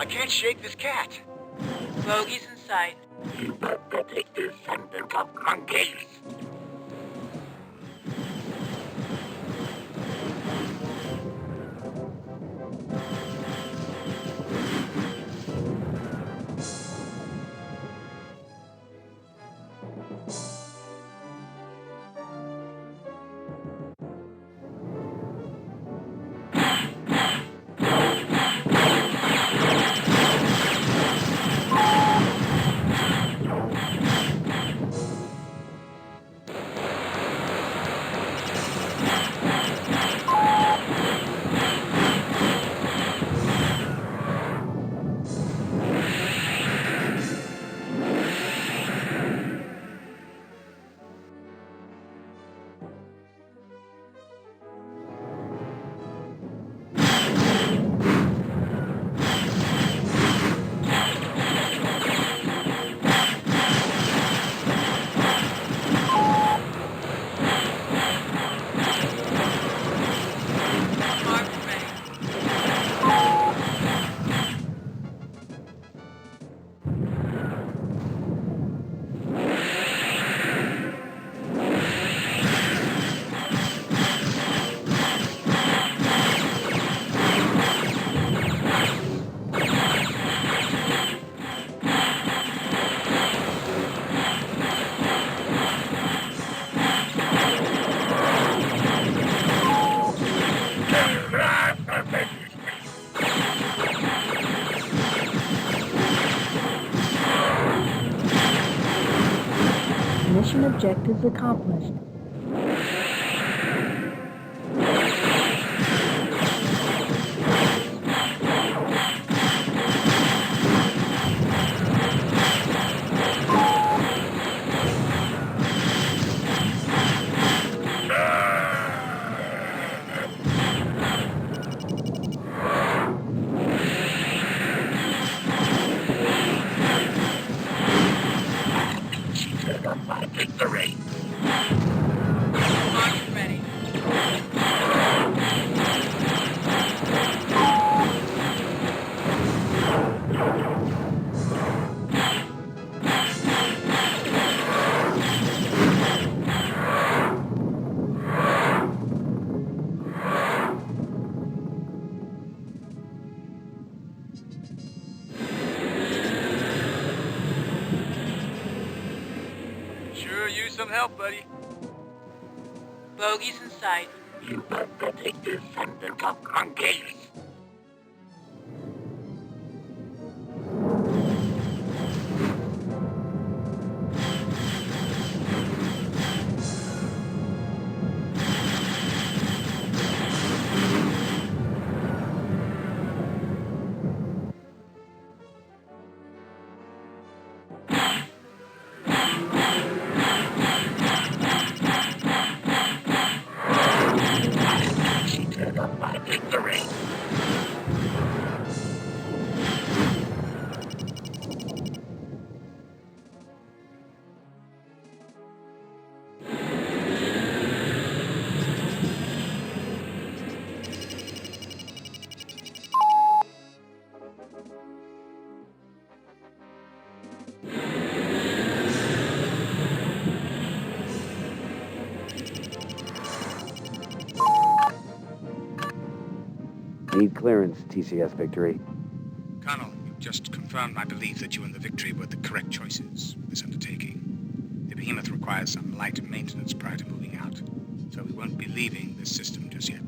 I can't shake this cat. Bogies in sight. Monkeys. Mission objectives accomplished. Victory! Ready. Sure use some help, buddy. Bogies in sight. You better take this and then come on, case. Victory! Need clearance, TCS Victory. Colonel, you've just confirmed my belief that you and the Victory were the correct choices for this undertaking. The Behemoth requires some light maintenance prior to moving out, so we won't be leaving this system just yet.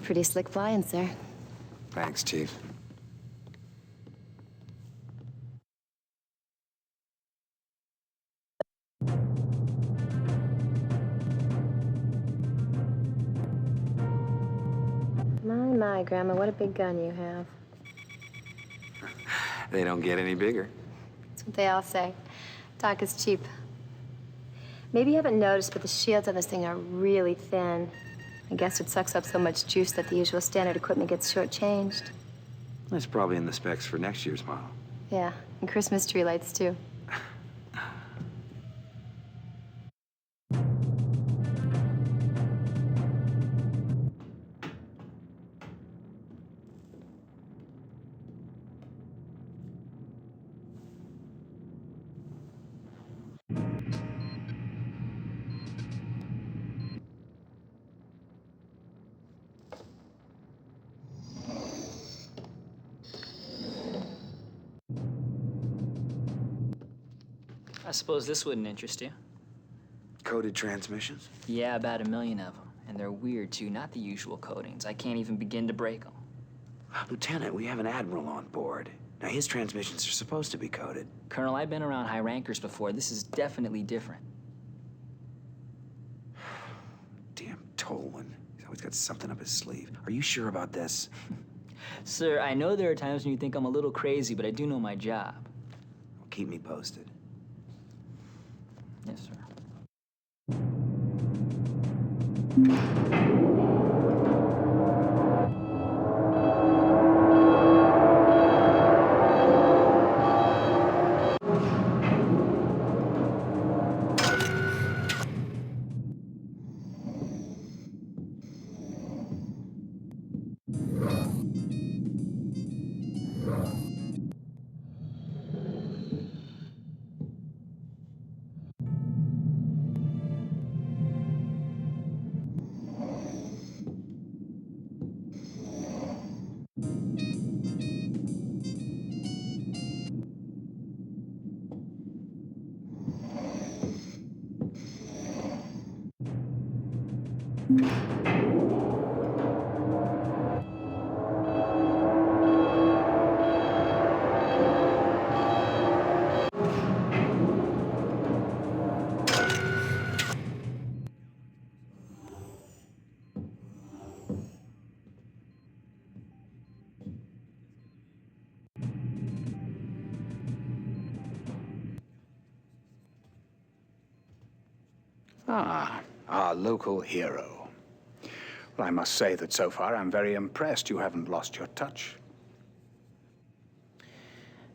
Pretty slick flying, sir. Thanks, Chief. My, Grandma, what a big gun you have. They don't get any bigger. That's what they all say. Talk is cheap. Maybe you haven't noticed, but the shields on this thing are really thin. I guess it sucks up so much juice that the usual standard equipment gets shortchanged. That's probably in the specs for next year's model. Yeah, and Christmas tree lights, too. I suppose this wouldn't interest you. Coded transmissions? Yeah, about 1 million of them. And they're weird, too, not the usual codings. I can't even begin to break them. Lieutenant, we have an admiral on board. Now, his transmissions are supposed to be coded. Colonel, I've been around high rankers before. This is definitely different. Damn Tolan. He's always got something up his sleeve. Are you sure about this? Sir, I know there are times when you think I'm a little crazy, but I do know my job. Well, keep me posted. Yes, sir. Ah, our local hero. Well, I must say that so far I'm very impressed you haven't lost your touch.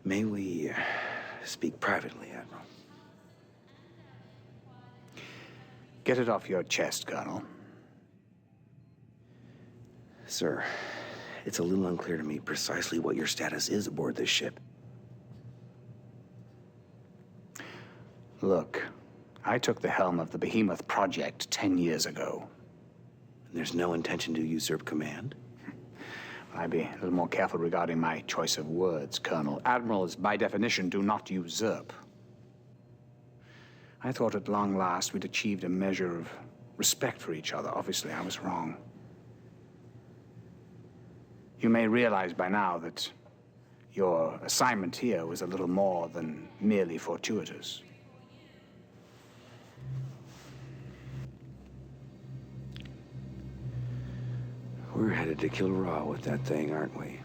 May we speak privately, Admiral? Get it off your chest, Colonel. Sir, it's a little unclear to me precisely what your status is aboard this ship. Look, I took the helm of the Behemoth Project 10 years ago. And there's no intention to usurp command? I'd be a little more careful regarding my choice of words, Colonel. Admirals, by definition, do not usurp. I thought at long last we'd achieved a measure of respect for each other. Obviously, I was wrong. You may realize by now that your assignment here was a little more than merely fortuitous. We're headed to Kilrah with that thing, aren't we?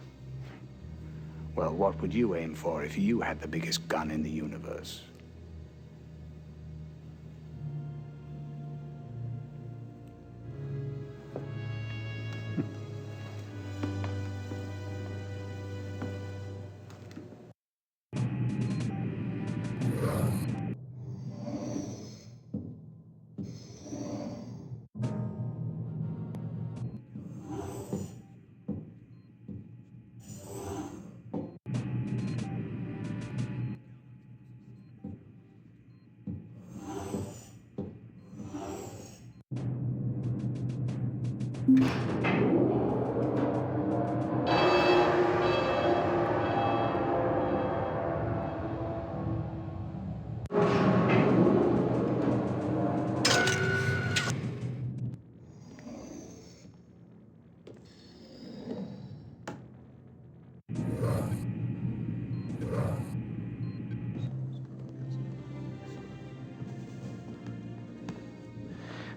Well, what would you aim for if you had the biggest gun in the universe?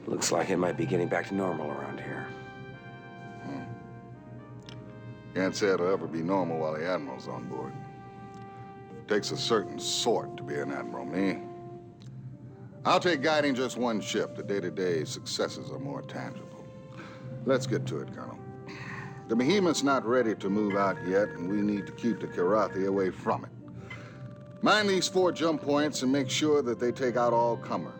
Looks like it might be getting back to normal around here. Can't say it'll ever be normal while the Admiral's on board. Takes a certain sort to be an Admiral, me. I'll take guiding just one ship. The day-to-day successes are more tangible. Let's get to it, Colonel. The Behemoth's not ready to move out yet, and we need to keep the Kilrathi away from it. Mind these 4 jump points and make sure that they take out all comers.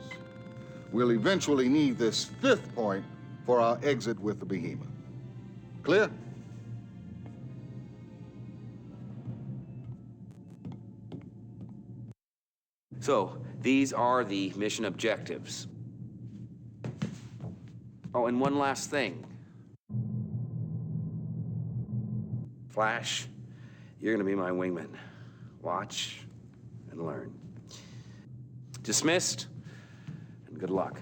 We'll eventually need this 5th point for our exit with the Behemoth. Clear? So, these are the mission objectives. Oh, and one last thing. Flash, you're gonna be my wingman. Watch and learn. Dismissed, and good luck.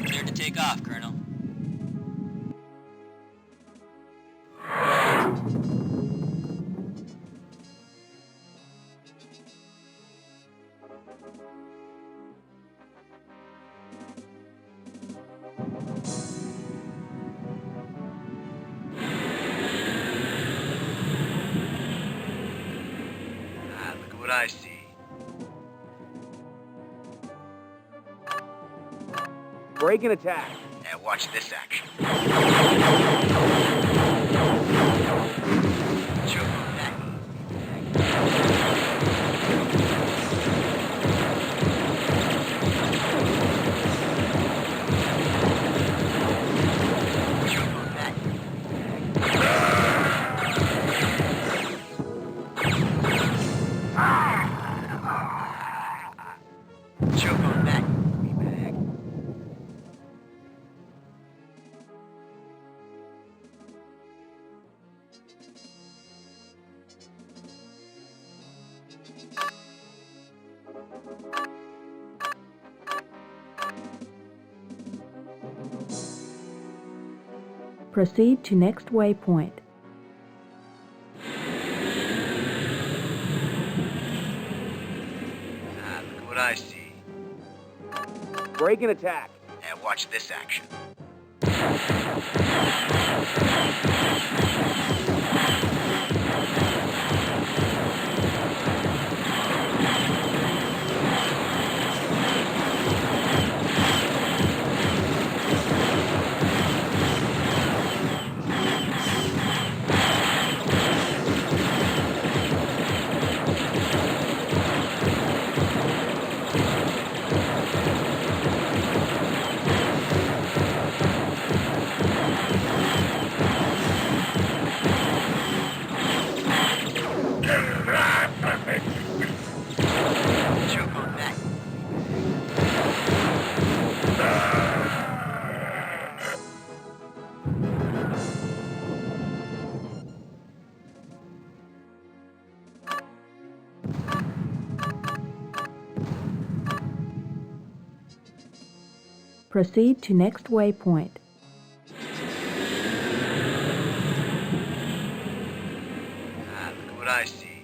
Cleared to take off, Colonel. I see. Break and attack. Now watch this action. Choke on that. Choke on that. Choke on that. Proceed to next waypoint. Look what I see. Break and attack. Now watch this action. Choke on that. Proceed to next waypoint. Look what I see.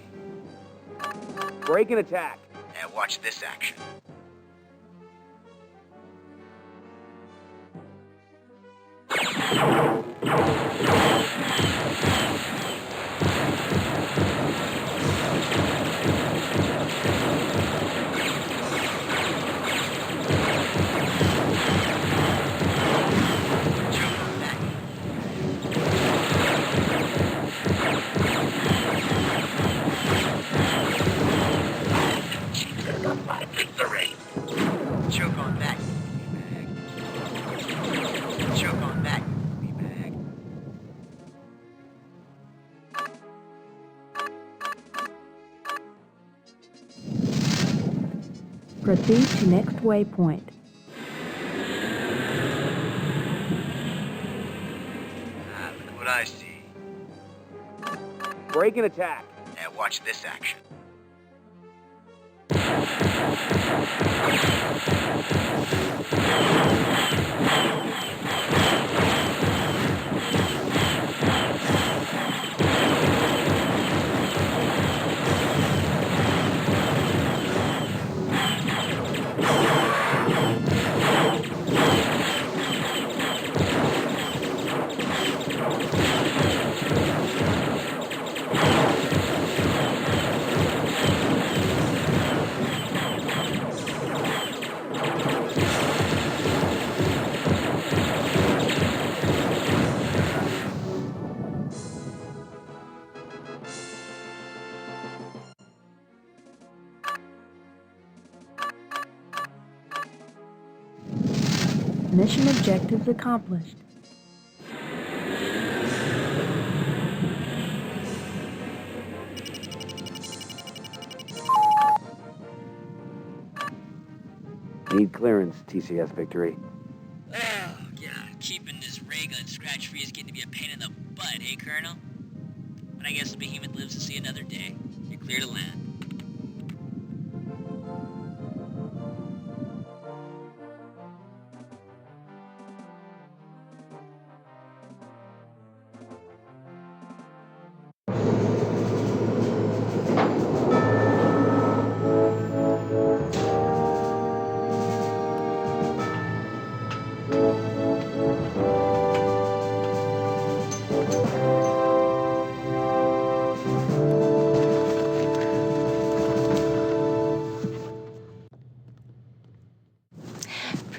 Break and attack. Now watch this action. Choke on that. Choke on that. Proceed to next waypoint. Look what I see. Break and attack. Now watch this action. Mission objectives accomplished. Need clearance, TCS Victory. Oh, yeah. Keeping this ray gun scratch-free is getting to be a pain in the butt, eh, Colonel? But I guess the behemoth lives to see another day. You're clear to land.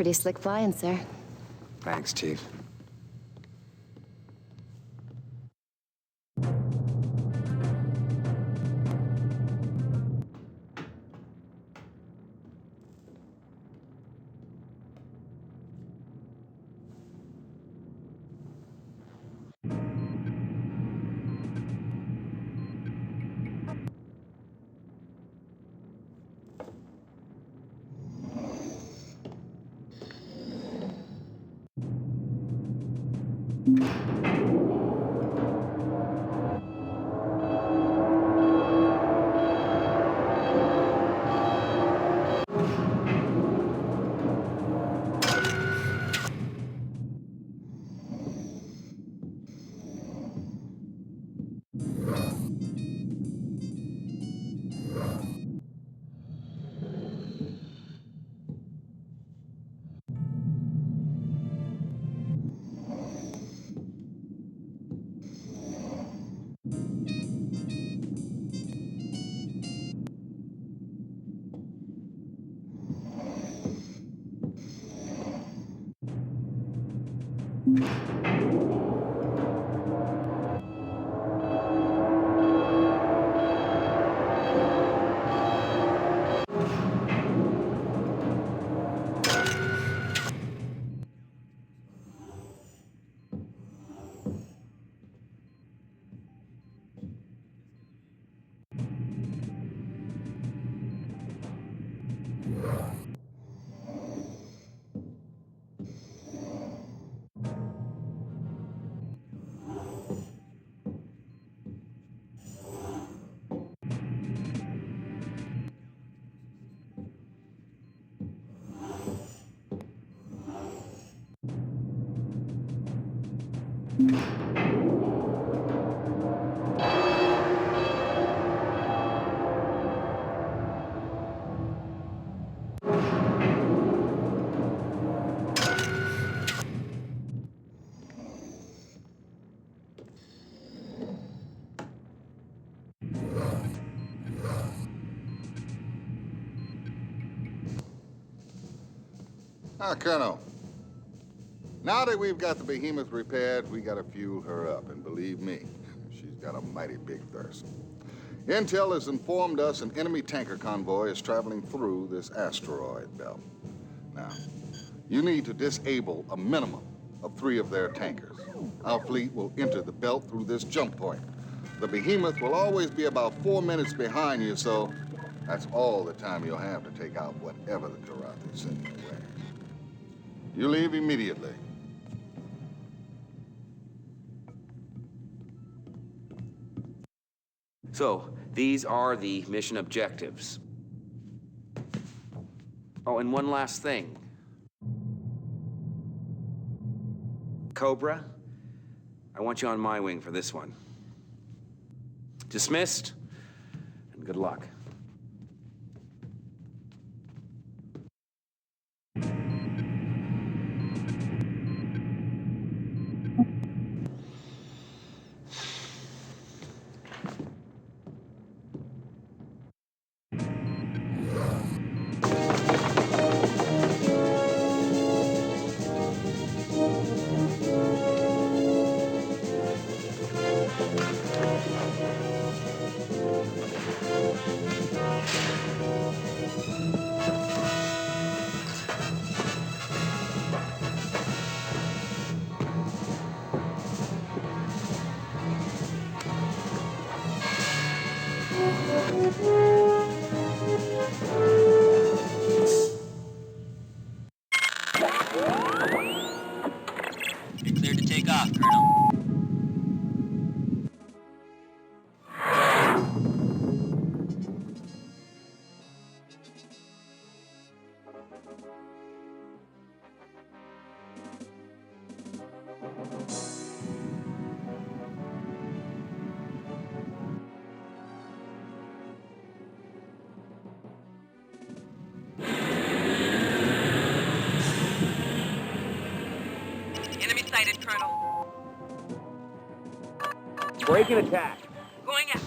Pretty slick flying, sir. Thanks, Chief. Colonel. Now that we've got the behemoth repaired, we gotta fuel her up. And believe me, she's got a mighty big thirst. Intel has informed us an enemy tanker convoy is traveling through this asteroid belt. Now, you need to disable a minimum of 3 of their tankers. Our fleet will enter the belt through this jump point. The behemoth will always be about 4 minutes behind you, so that's all the time you'll have to take out whatever the Kilrathi send your way. You leave immediately. So, these are the mission objectives. Oh, and one last thing. Cobra, I want you on my wing for this one. Dismissed, and good luck. You're cleared to take off, Colonel. Enemy sighted, Colonel. Break and attack. Going out.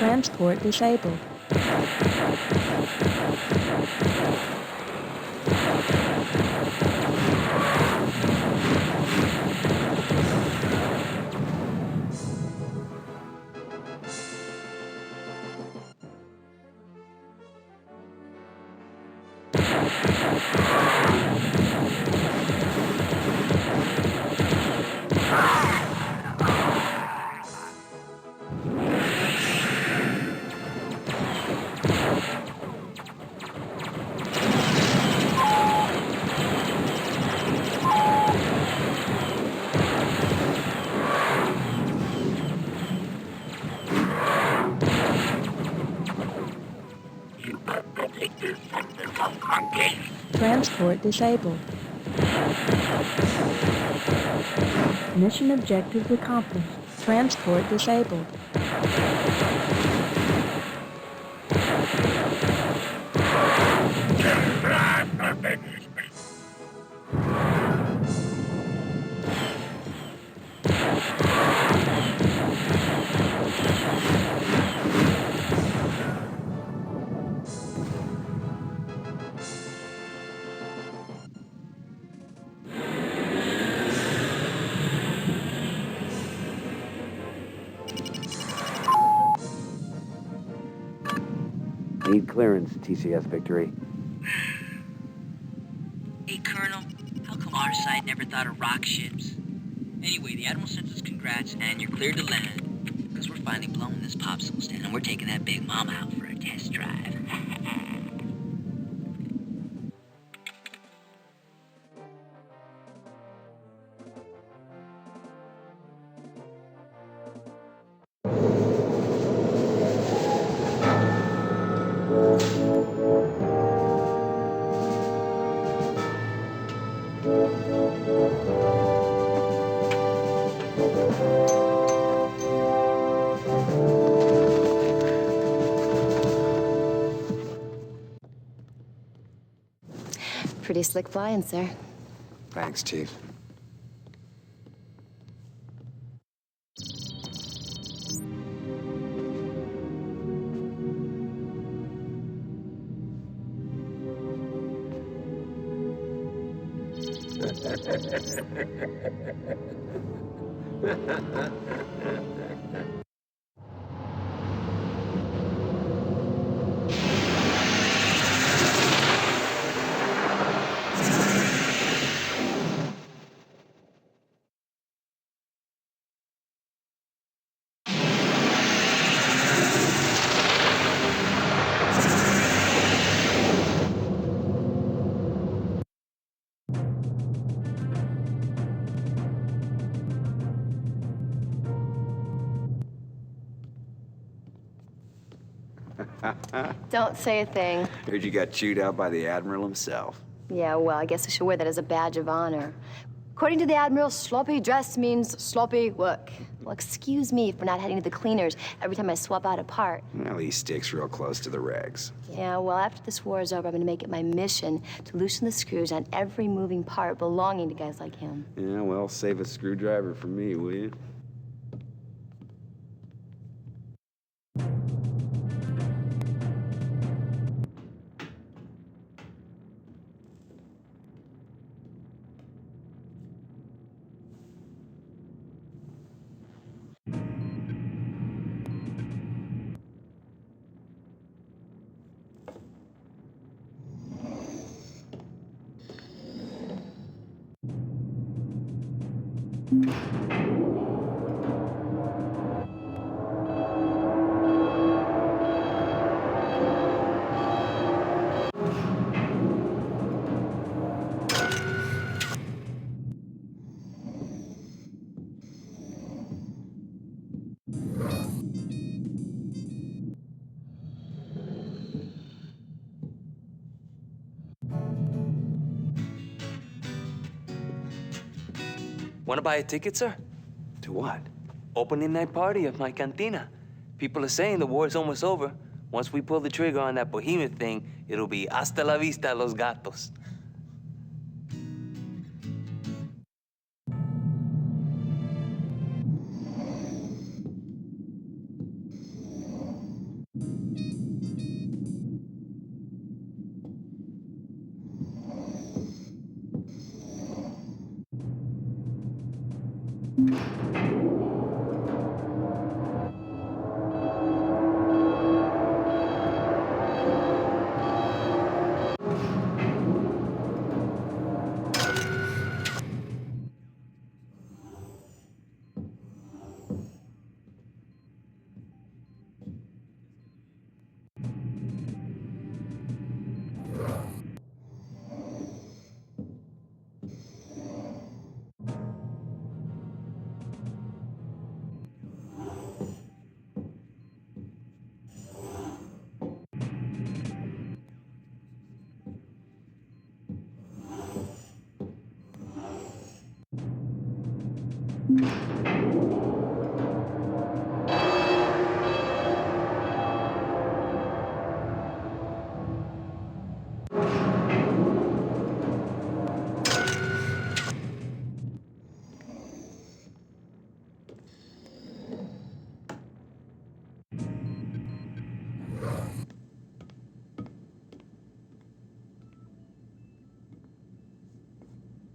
Transport disabled. Transport disabled. Mission objectives accomplished. Transport disabled. Need clearance, TCS Victory. Hey, Colonel, how come our side never thought of rock ships? Anyway, the Admiral sends us congrats, and you're cleared to land. Because we're finally blowing this popsicle stand, and we're taking that big mama out for a test drive. Pretty slick flying, sir. Thanks, Chief. Don't say a thing. Heard you got chewed out by the Admiral himself. Yeah, well, I guess I should wear that as a badge of honor. According to the Admiral, sloppy dress means sloppy work. Well, excuse me for not heading to the cleaners every time I swap out a part. Well, he sticks real close to the regs. Yeah, well, after this war is over, I'm gonna make it my mission to loosen the screws on every moving part belonging to guys like him. Yeah, well, save a screwdriver for me, will you? Wanna buy a ticket, sir? To what? Opening night party at my cantina. People are saying the war's almost over. Once we pull the trigger on that behemoth thing, it'll be hasta la vista, los gatos.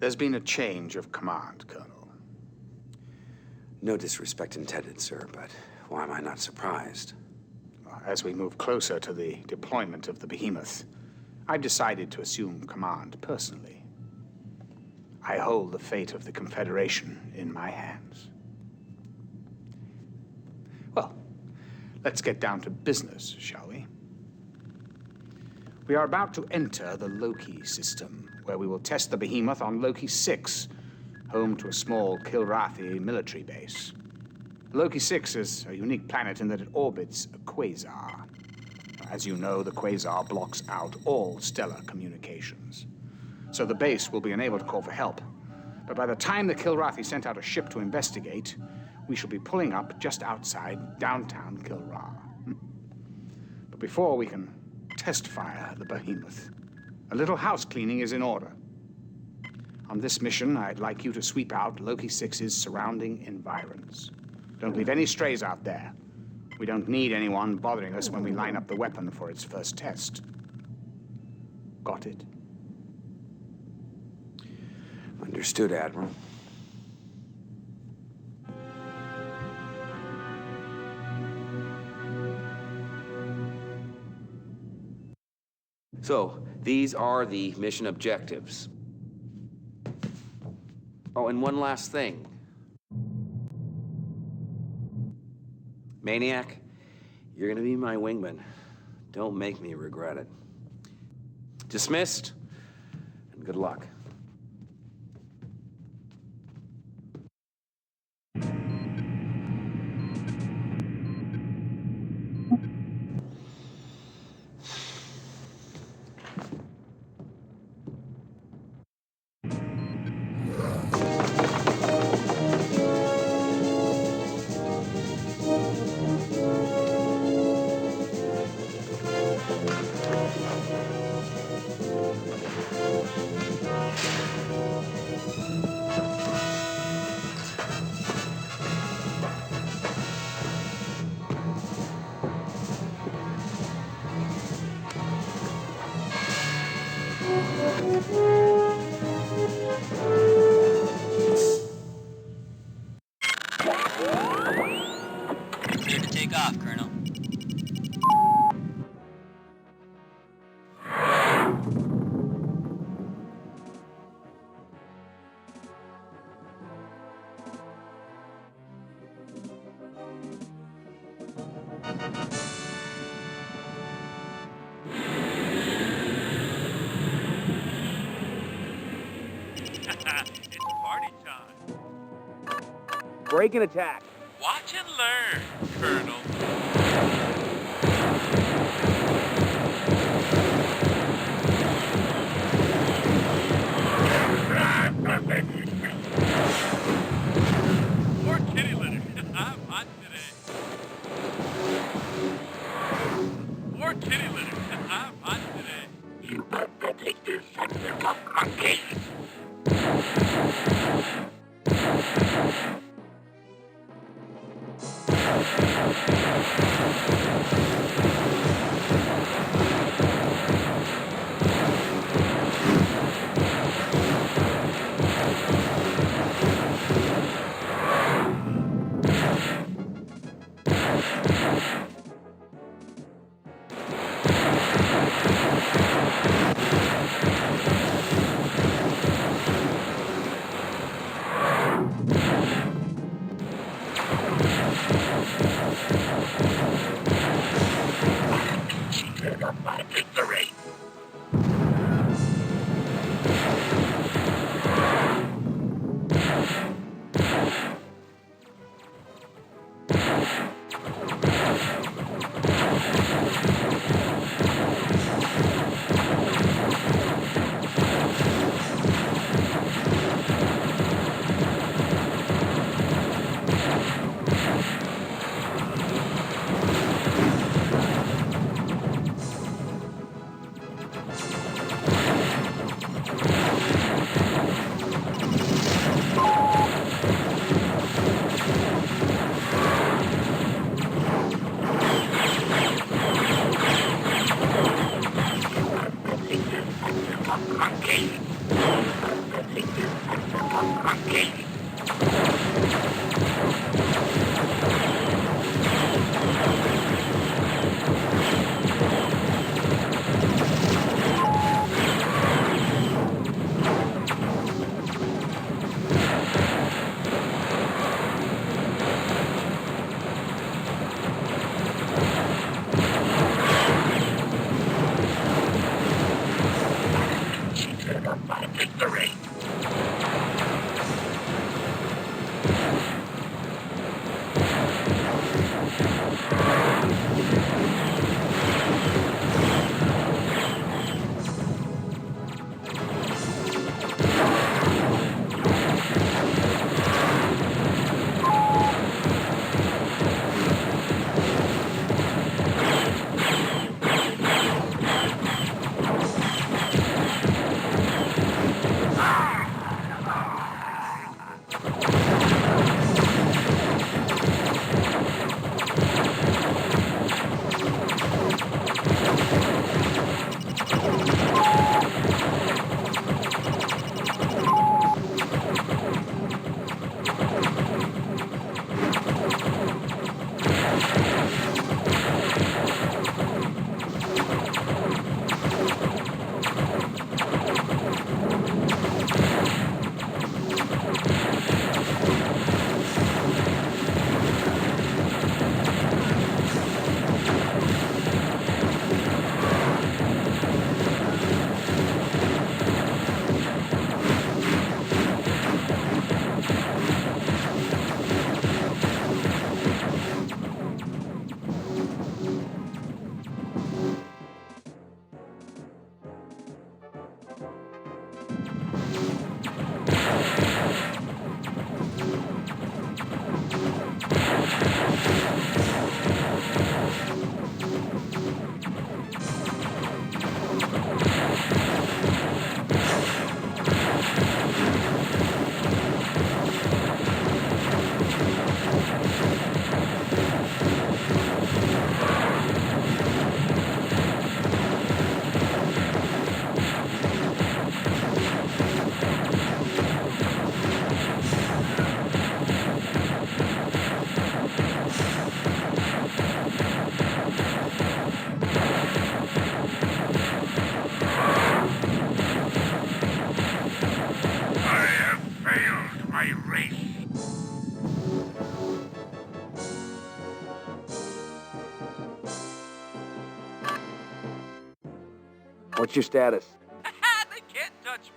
There's been a change of command, Colonel. No disrespect intended, sir, but why am I not surprised? As we move closer to the deployment of the Behemoth, I've decided to assume command personally. I hold the fate of the Confederation in my hands. Well, let's get down to business, shall we? We are about to enter the Loki system, where we will test the Behemoth on Loki VI, home to a small Kilrathi military base. Loki VI is a unique planet in that it orbits a quasar. As you know, the quasar blocks out all stellar communications. So the base will be unable to call for help. But by the time the Kilrathi sent out a ship to investigate, we shall be pulling up just outside downtown Kilrah. But before we can test fire the Behemoth, a little house cleaning is in order. On this mission, I'd like you to sweep out Loki VI's surrounding environs. Don't leave any strays out there. We don't need anyone bothering us when we line up the weapon for its first test. Got it? Understood, Admiral. So, these are the mission objectives. Oh, and one last thing. Maniac, you're gonna be my wingman. Don't make me regret it. Dismissed, and good luck. Clear to take off, Colonel. It's party time. Break and attack. Watch and learn, Colonel. More kitty litter. I'm hot today. More kitty litter. I'm hot today. You better take this from the top monkey. Secret of my victory. What's your status? They can't touch me.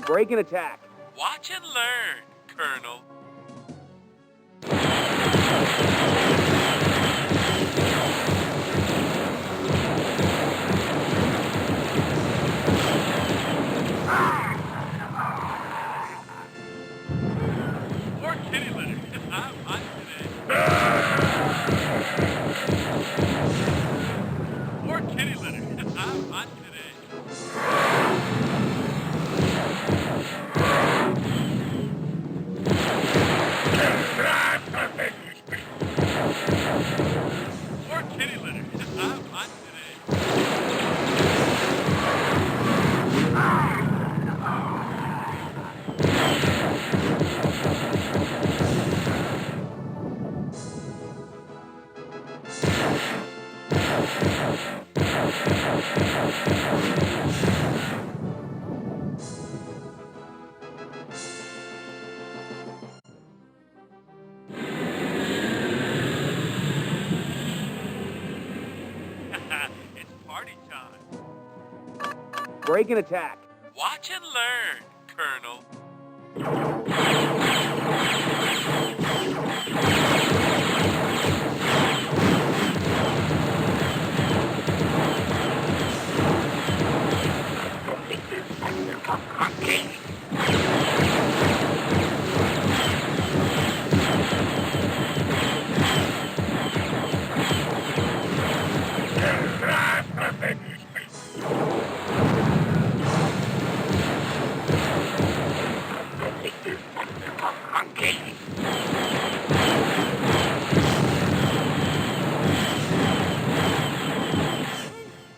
Break and attack. Watch and learn, Colonel. More kitty litter. I'm on today. More kitty litter. I'm on today. More kitty litter. I'm on today. It's party time. Break and attack. Watch and learn, Colonel.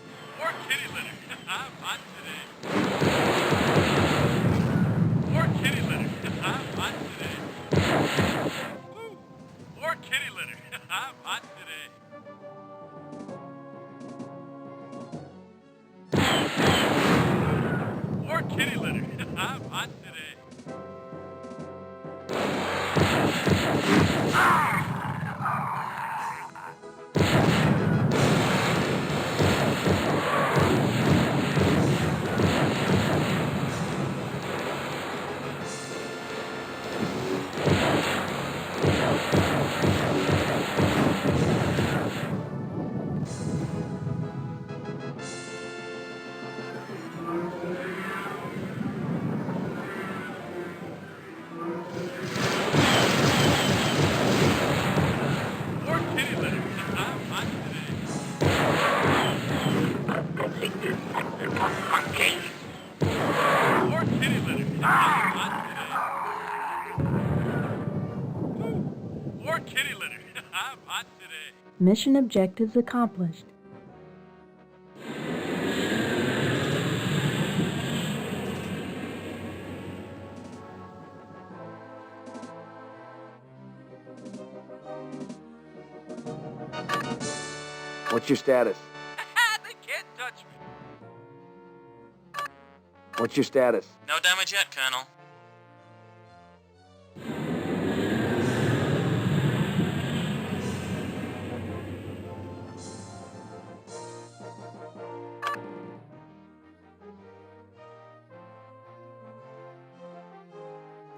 More kitty litter. I'm on today. More kitty litter. I'm on today. Woo. More kitty litter. I'm on today. More kitty litter. I'm on today. More kitty litter. I'm on today. More kitty litter. I'm on today. Woo. More kitty litter. I'm on today. Mission objectives accomplished. What's your status? They can't touch me. What's your status? No damage yet, Colonel.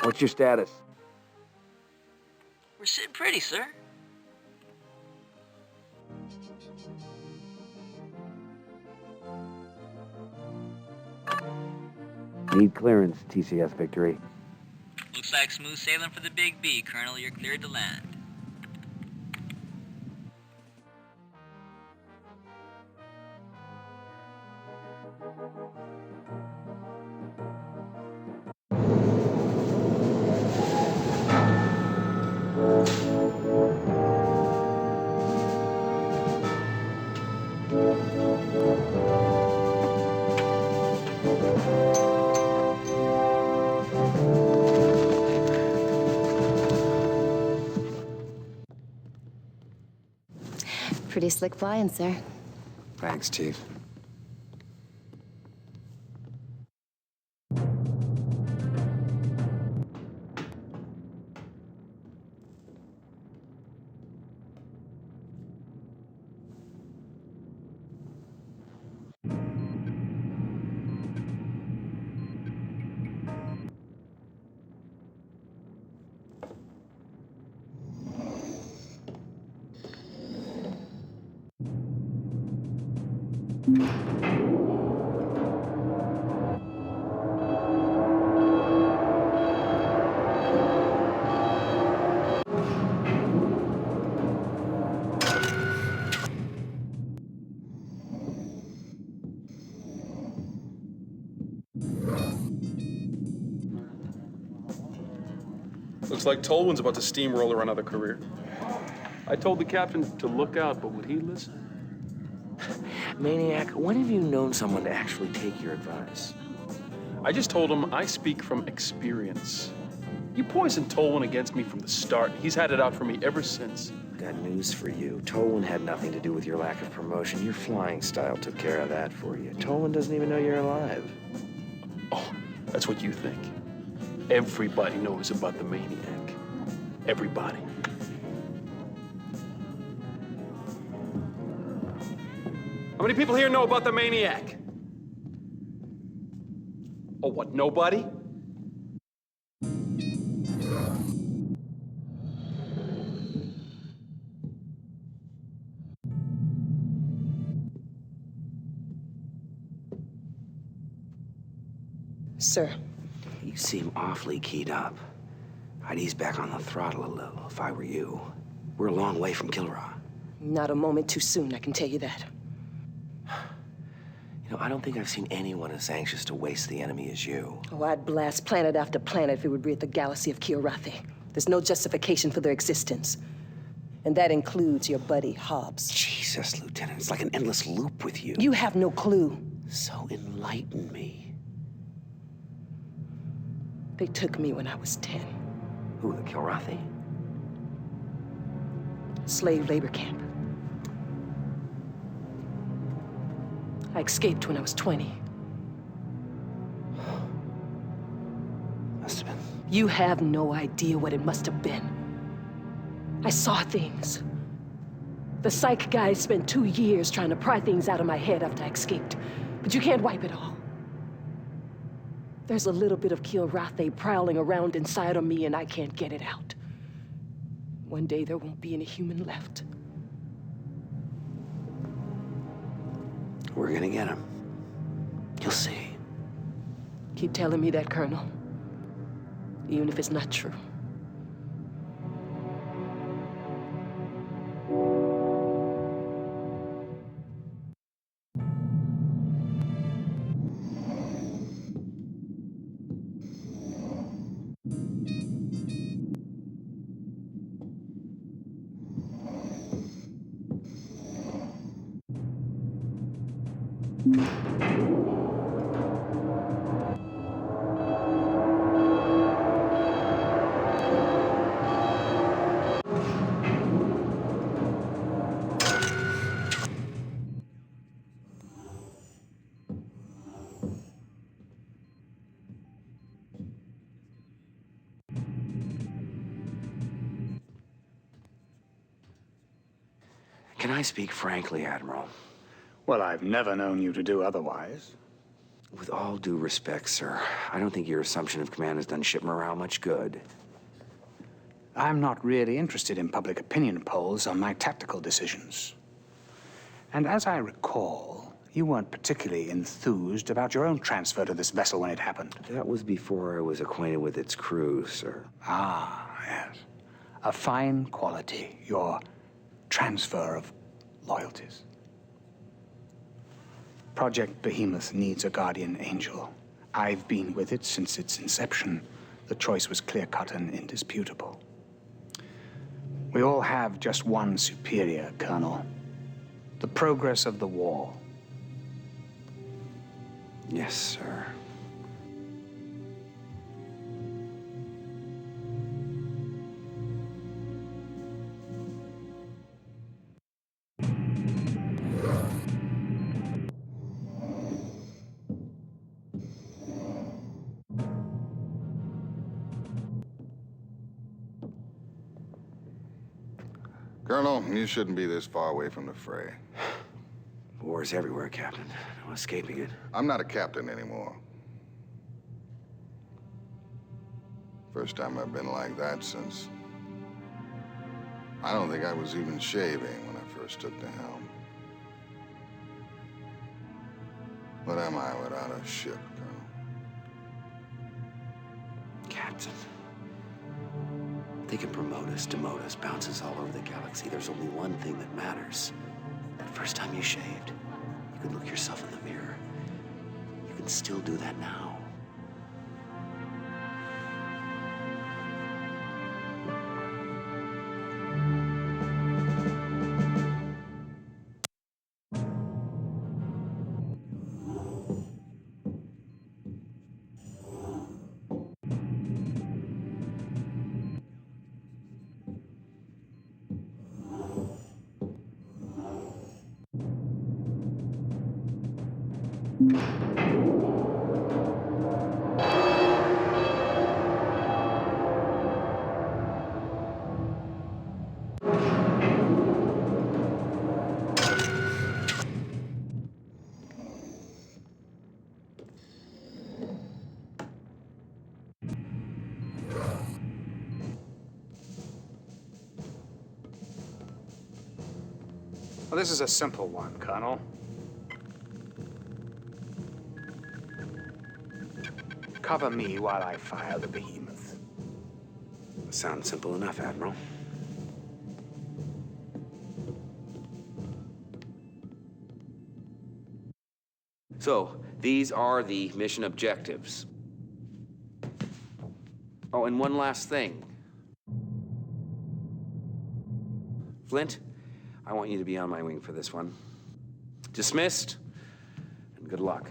What's your status? We're sitting pretty, sir. Need clearance, TCS Victory. Looks like smooth sailing for the Big B, Colonel. You're cleared to land. Pretty slick flying, sir. Thanks, Chief. Looks like Tolwyn's about to steamroller another career. I told the captain to look out, but would he listen? Maniac, when have you known someone to actually take your advice? I just told him I speak from experience. You poisoned Tolwyn against me from the start. He's had it out for me ever since. Got news for you. Tolwyn had nothing to do with your lack of promotion. Your flying style took care of that for you. Tolwyn doesn't even know you're alive. Oh, that's what you think. Everybody knows about the Maniac. Everybody. How many people here know about the Maniac? Oh, what, nobody? Sir. You seem awfully keyed up. I'd ease back on the throttle a little if I were you. We're a long way from Kilrah. Not a moment too soon, I can tell you that. You know, I don't think I've seen anyone as anxious to waste the enemy as you. Oh, I'd blast planet after planet if it would rid the galaxy of Kilrathi. There's no justification for their existence. And that includes your buddy, Hobbs. Jesus, Lieutenant, it's like an endless loop with you. You have no clue. So enlighten me. They took me when I was 10. Who, the Kilrathi? Slave labor camp. I escaped when I was 20. Must have been. You have no idea what it must have been. I saw things. The psych guys spent 2 years trying to pry things out of my head after I escaped. But you can't wipe it all. There's a little bit of Kilrathi prowling around inside of me, and I can't get it out. One day, there won't be any human left. We're gonna get him. You'll see. Keep telling me that, Colonel. Even if it's not true. Can I speak frankly, Admiral? Well, I've never known you to do otherwise. With all due respect, sir, I don't think your assumption of command has done ship morale much good. I'm not really interested in public opinion polls on my tactical decisions. And as I recall, you weren't particularly enthused about your own transfer to this vessel when it happened. That was before I was acquainted with its crew, sir. Ah, yes. A fine quality, your transfer of loyalties. Project Behemoth needs a guardian angel. I've been with it since its inception. The choice was clear-cut and indisputable. We all have just one superior, Colonel. The progress of the war. Yes, sir. Colonel, you shouldn't be this far away from the fray. War's everywhere, Captain. No escaping it. I'm not a captain anymore. First time I've been like that since... I don't think I was even shaving when I first took the helm. What am I without a ship, Colonel? Captain. They can promote us, demote us, bounce us all over the galaxy. There's only one thing that matters. That first time you shaved, you could look yourself in the mirror. You can still do that now. Well, this is a simple one, Colonel. Cover me while I fire the Behemoth. Sounds simple enough, Admiral. So, these are the mission objectives. Oh, and one last thing. Flint, I want you to be on my wing for this one. Dismissed, and good luck.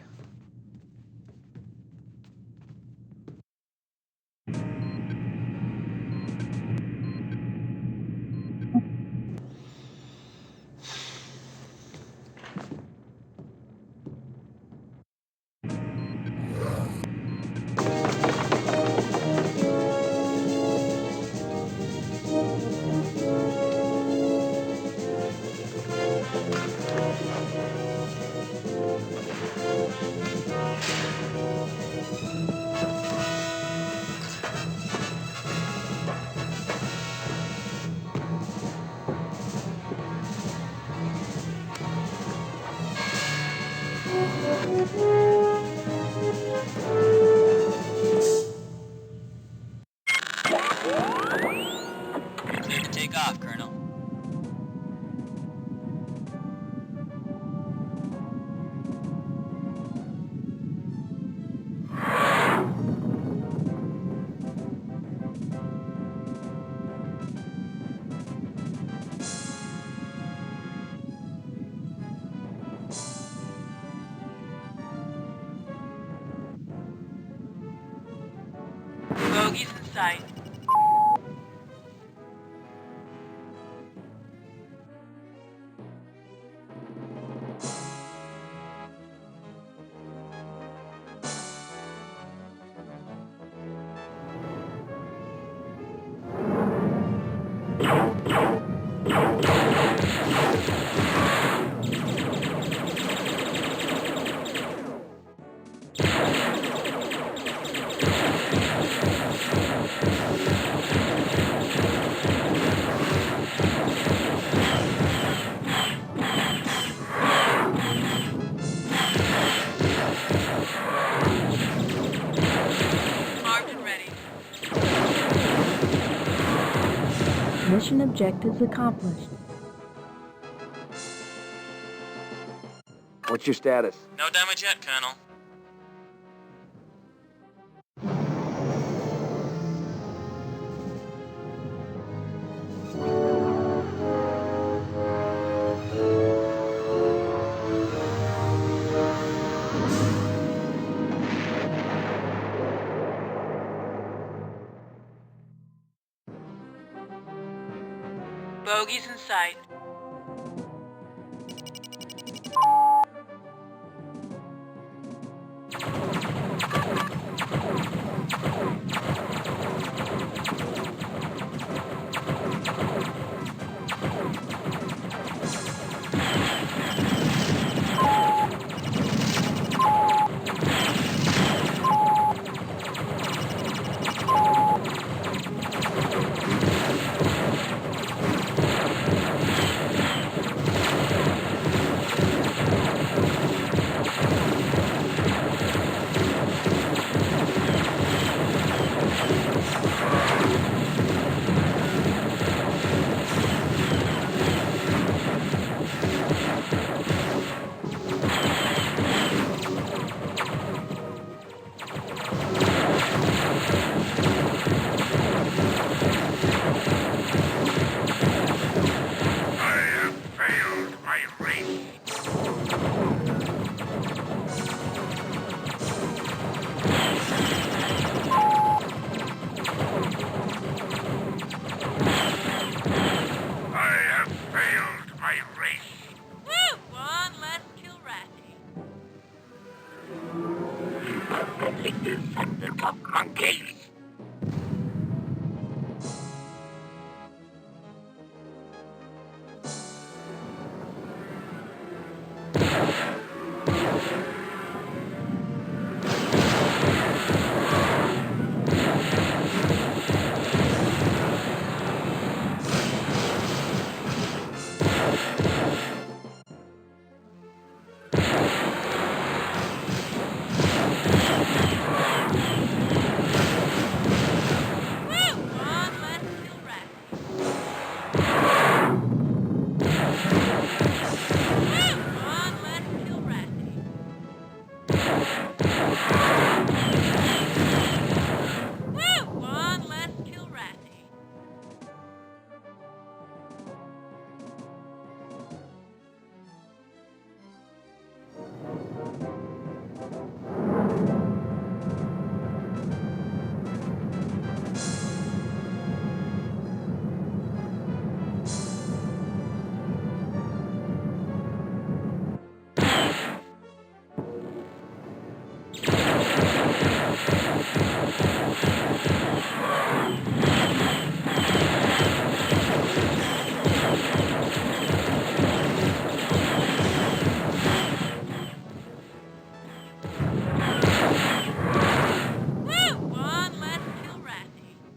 Clear to take off, Colonel. Bogey's in sight. Mission objectives accomplished. What's your status? No damage yet, Colonel. Bogeys in sight.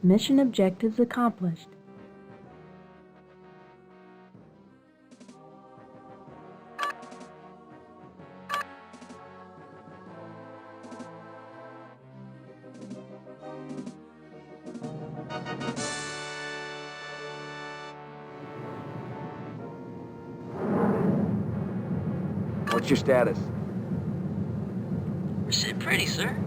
Mission objectives accomplished. What's your status? We're sitting pretty, sir.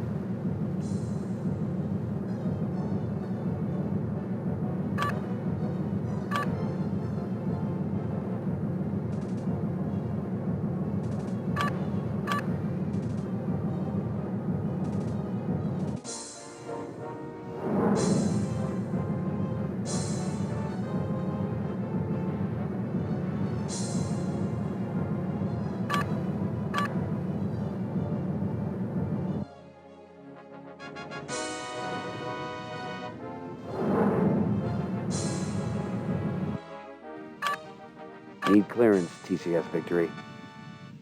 Need clearance, TCS Victory.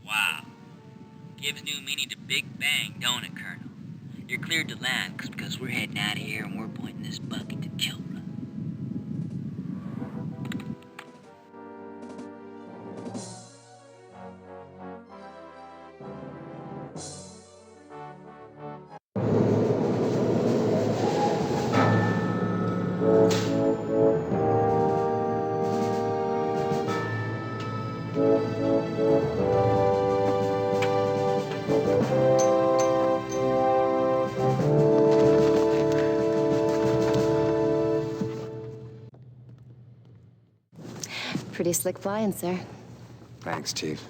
Wow. Gives new meaning to Big Bang, don't it, Colonel? You're cleared to land because we're heading out of here and we're pointing this bucket to Kilrah. Pretty slick flying, sir. Thanks, Chief.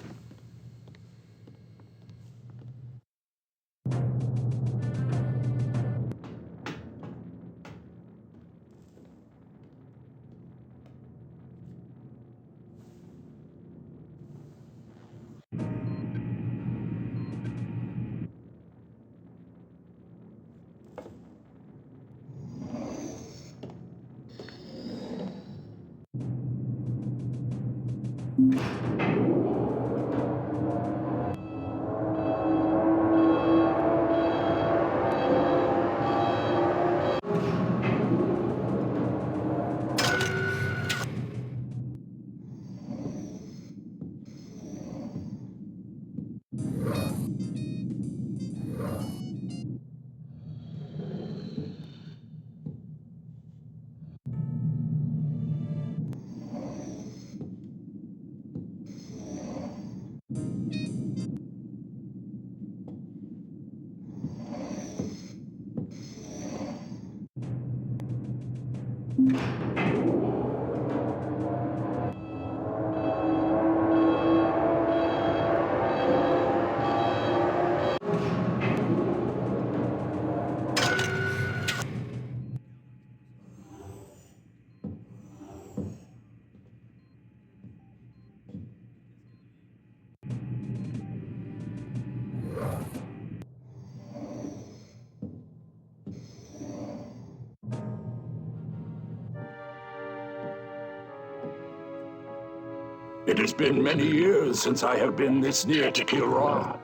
It has been many years since I have been this near to Kilrah.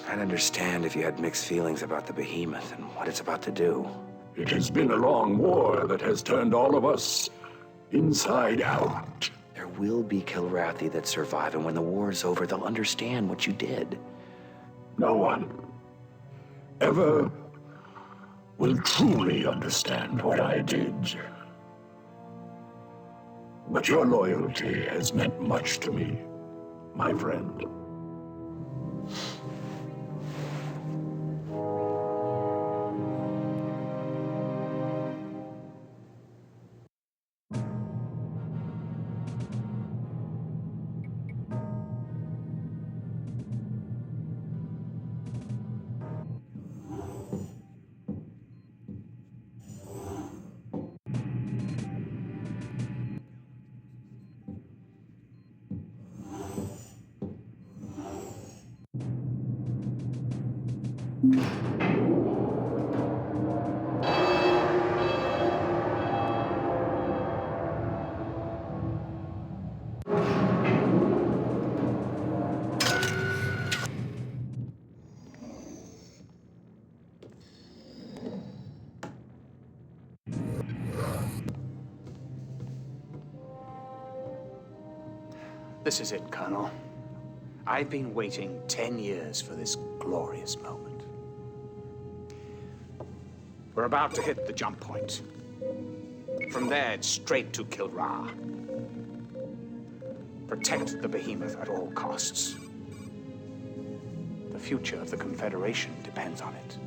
I'd understand if you had mixed feelings about the behemoth and what it's about to do. It has been a long war that has turned all of us inside out. There will be Kilrathi that survive, and when the war's over, they'll understand what you did. No one ever will truly understand what I did. But your loyalty has meant much to me, my friend. This is it, Colonel. I've been waiting 10 years for this glorious moment. We're about to hit the jump point. From there, it's straight to Kilrah. Protect the behemoth at all costs. The future of the Confederation depends on it.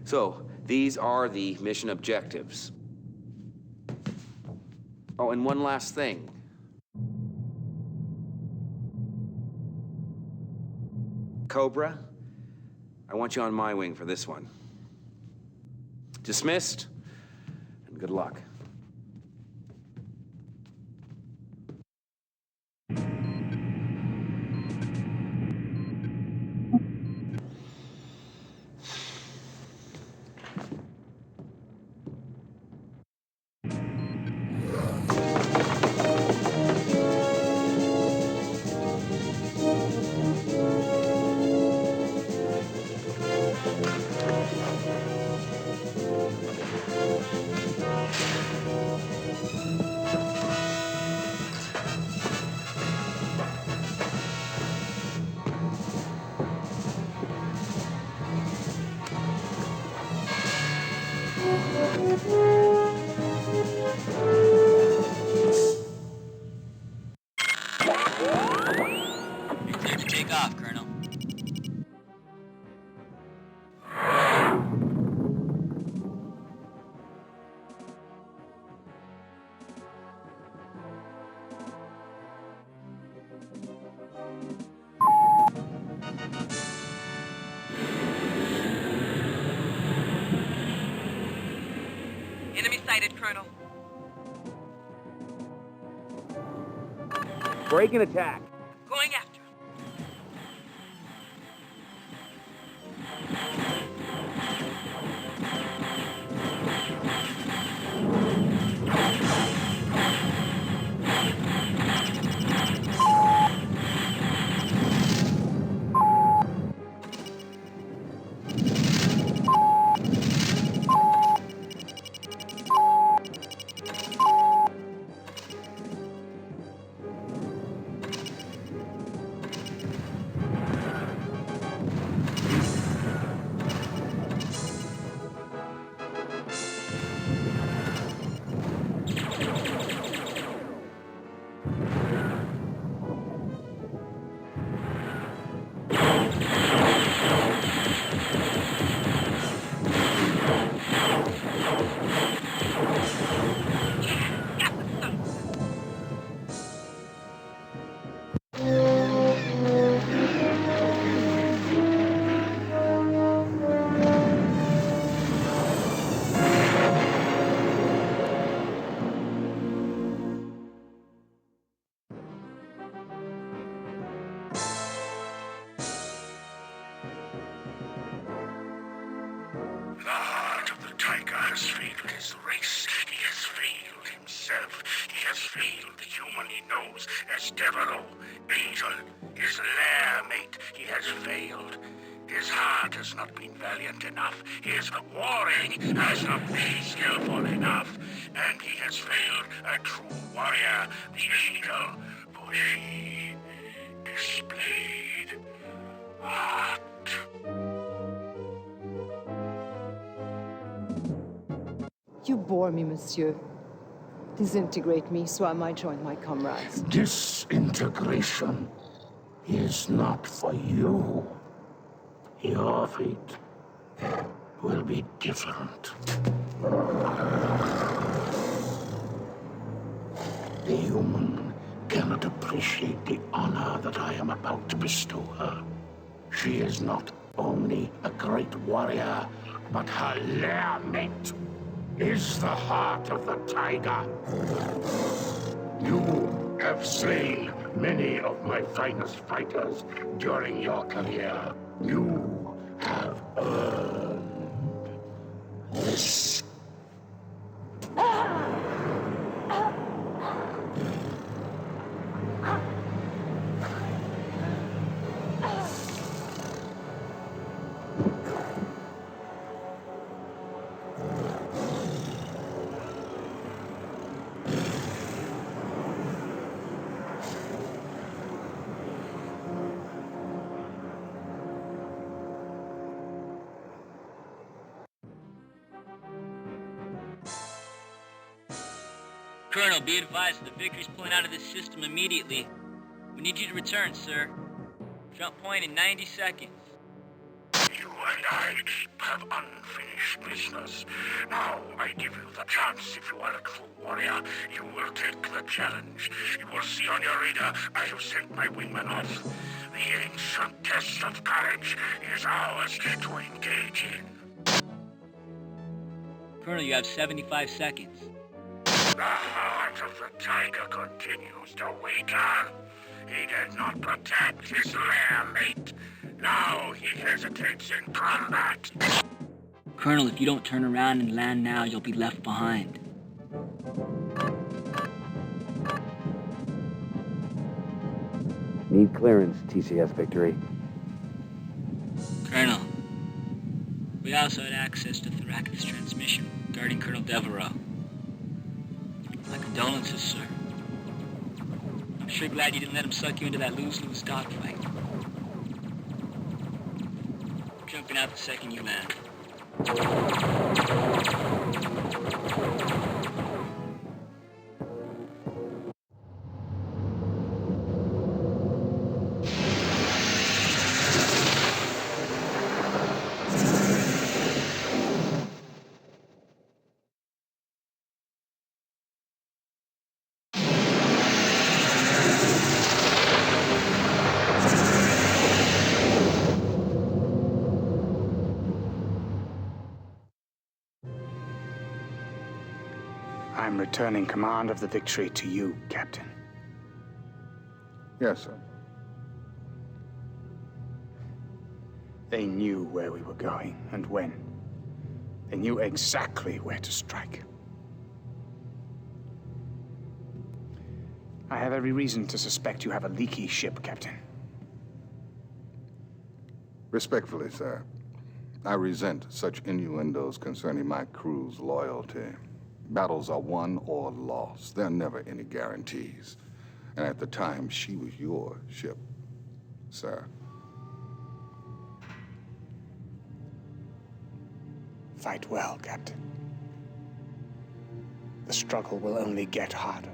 So, these are the mission objectives. Oh, and one last thing. Cobra, I want you on my wing for this one. Dismissed, and good luck. sighted, Colonel. Break and attack. Going after. The heart of the tiger has failed his race. He has failed himself. He has failed the human he knows as Devereaux, Angel, his lair mate. He has failed. His heart has not been valiant enough. His warring has not been skillful enough. And he has failed a true warrior, the Angel, for she displayed heart. You bore me, monsieur. Disintegrate me so I might join my comrades. Disintegration is not for you. Your fate will be different. The human cannot appreciate the honor that I am about to bestow her. She is not only a great warrior, but her lair mate is the heart of the tiger. You have slain many of my finest fighters during your career. You have earned this. Colonel, be advised, the victory's pulling out of this system immediately. We need you to return, sir. Jump point in 90 seconds. You and I have unfinished business. Now I give you the chance. If you are a true warrior, you will take the challenge. You will see on your radar I have sent my wingman off. The ancient test of courage is ours to engage in. Colonel, you have 75 seconds. The heart of the tiger continues to weaken. He did not protect his lair mate. Now he hesitates in combat. Colonel, if you don't turn around and land now, you'll be left behind. Need clearance, TCS Victory. Colonel, we also had access to Thorakis' transmission regarding Colonel Devereaux. My condolences, sir. I'm sure glad you didn't let him suck you into that lose-lose dogfight. Jumping out the second you land. I'm returning command of the Victory to you, Captain. Yes, sir. They knew where we were going and when. They knew exactly where to strike. I have every reason to suspect you have a leaky ship, Captain. Respectfully, sir, I resent such innuendos concerning my crew's loyalty. Battles are won or lost. There are never any guarantees. And at the time, she was your ship, sir. Fight well, Captain. The struggle will only get harder.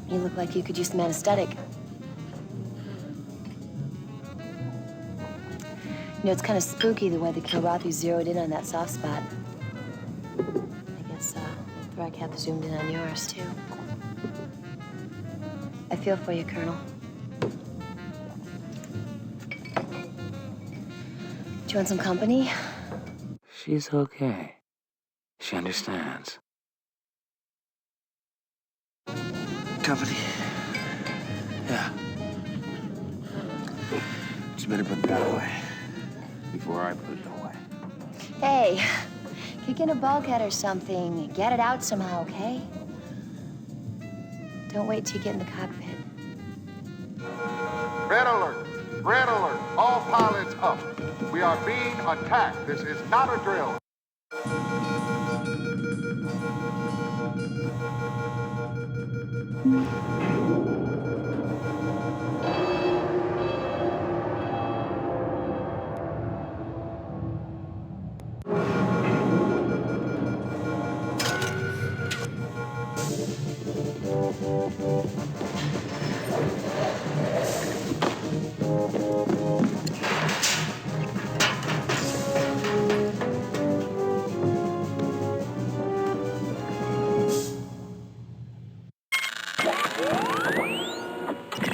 You look like you could use some anesthetic. You know, it's kind of spooky the way the Kilrathi zeroed in on that soft spot. I guess, Broadcast zoomed in on yours, too. I feel for you, Colonel. Do you want some company? She's okay. She understands. Company? Yeah. Just better put that away before I put it away. Hey, kick in a bulkhead or something. Get it out somehow, okay? Don't wait till you get in the cockpit. Red alert! Red alert! All pilots up. We are being attacked. This is not a drill.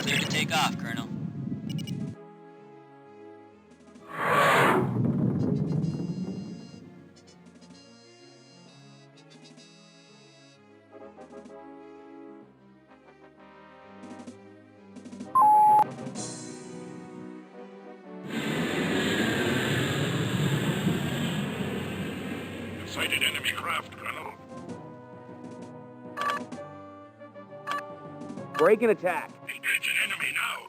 Clear to take off, Colonel. Sighted enemy craft, Colonel. Break and attack. Engage an enemy now.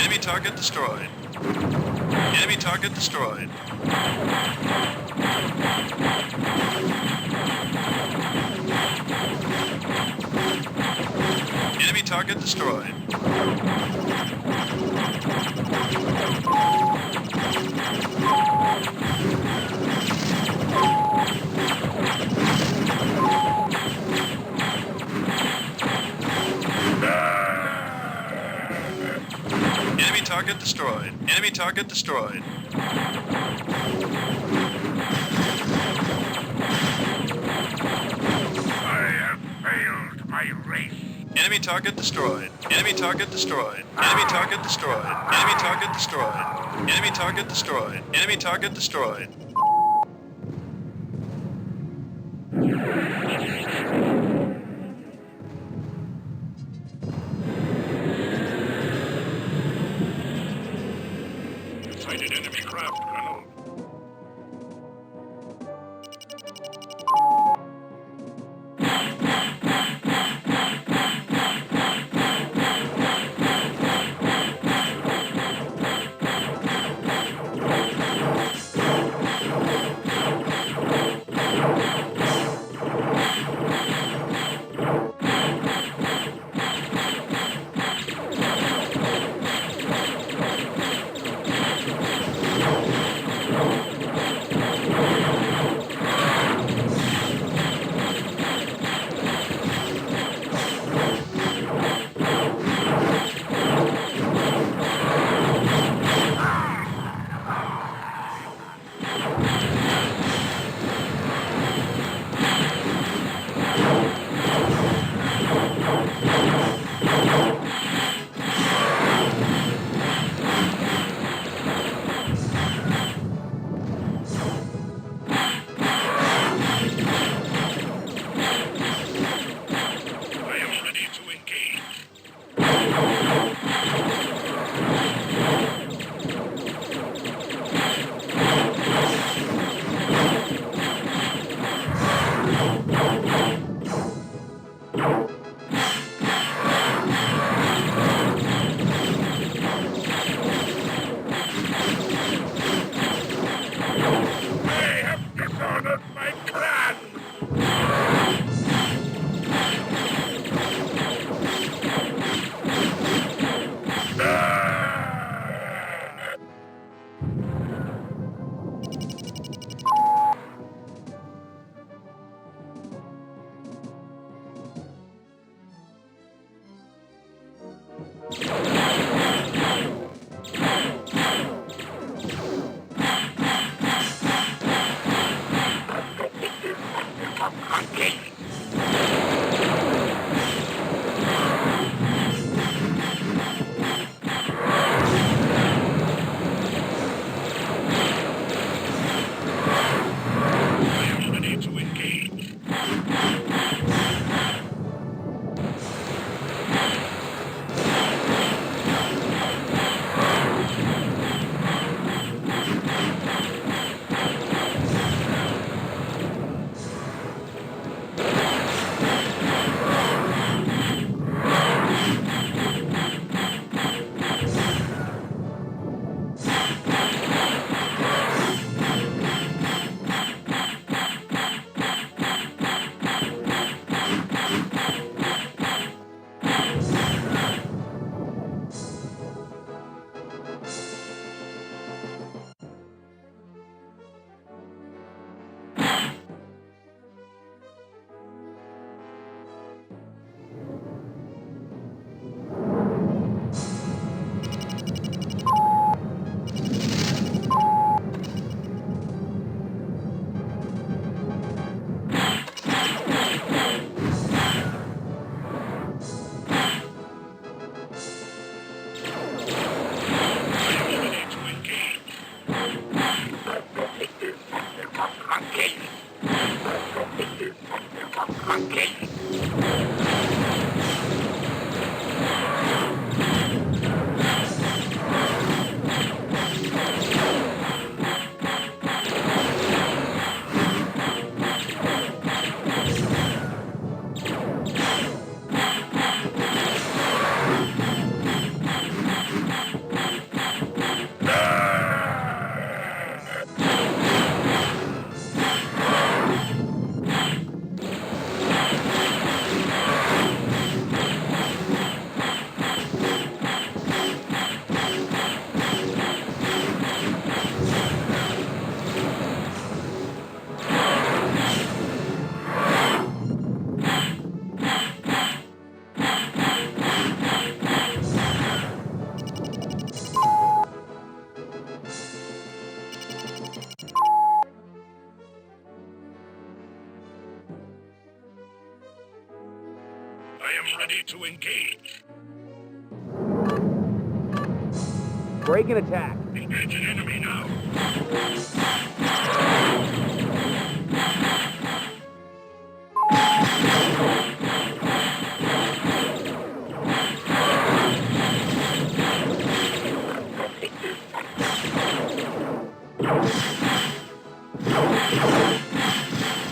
Enemy target destroyed. Enemy target destroyed. Enemy target destroyed. Enemy target destroyed. Enemy target destroyed. I have failed my race. Enemy target destroyed. Enemy target destroyed. Enemy target destroyed. Enemy target destroyed. Enemy target destroyed. Enemy target destroyed. Sighted enemy craft, Colonel. Engage. Break and attack. Engage an enemy now.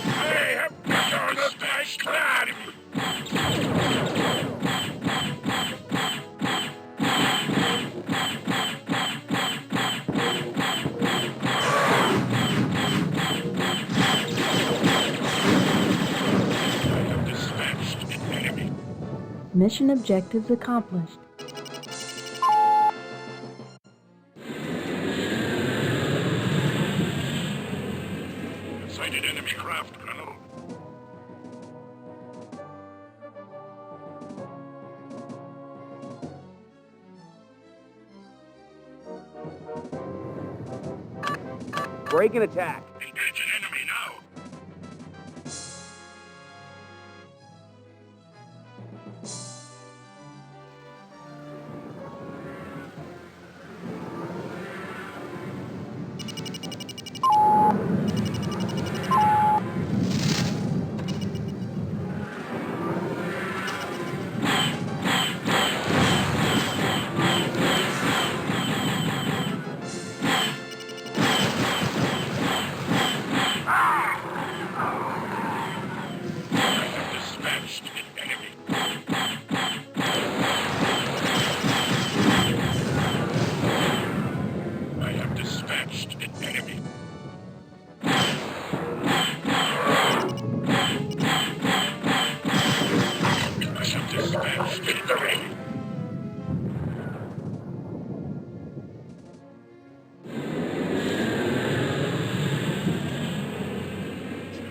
I have begun a best plan. Mission objectives accomplished. Sighted enemy craft, Colonel. Break and attack. Engage an enemy now.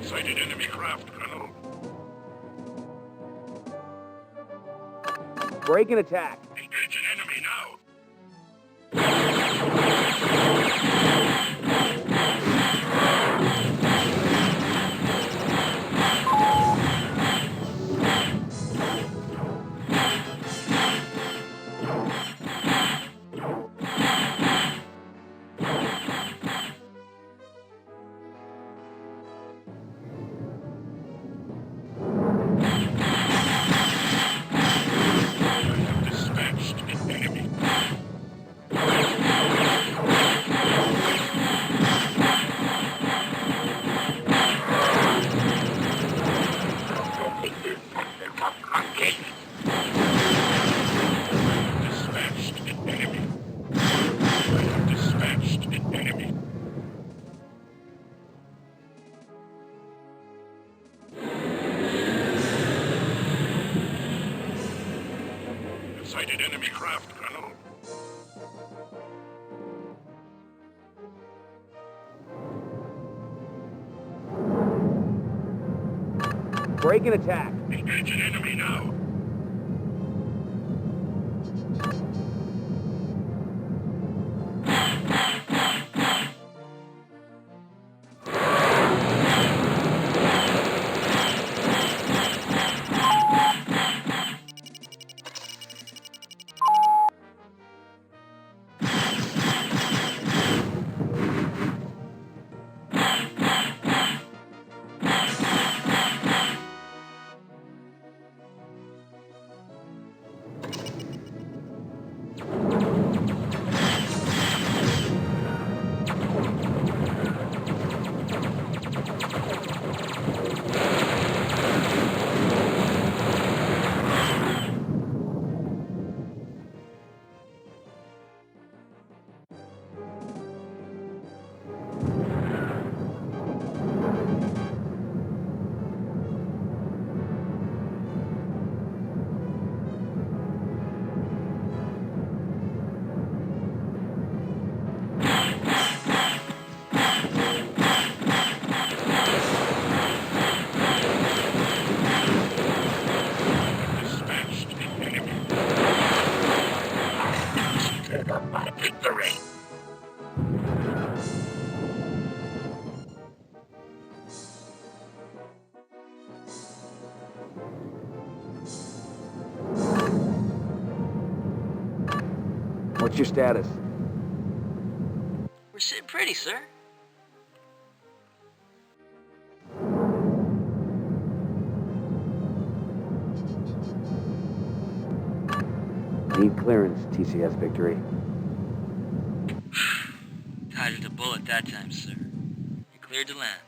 Sighted enemy craft, Colonel. Break and attack. Engage an enemy now. Sighted enemy craft, Colonel. Break and attack. Engage an enemy now. Victory! What's your status? We're sitting pretty, sir. Need clearance, TCS Victory. Dodged a bullet that time, sir. You're cleared to land.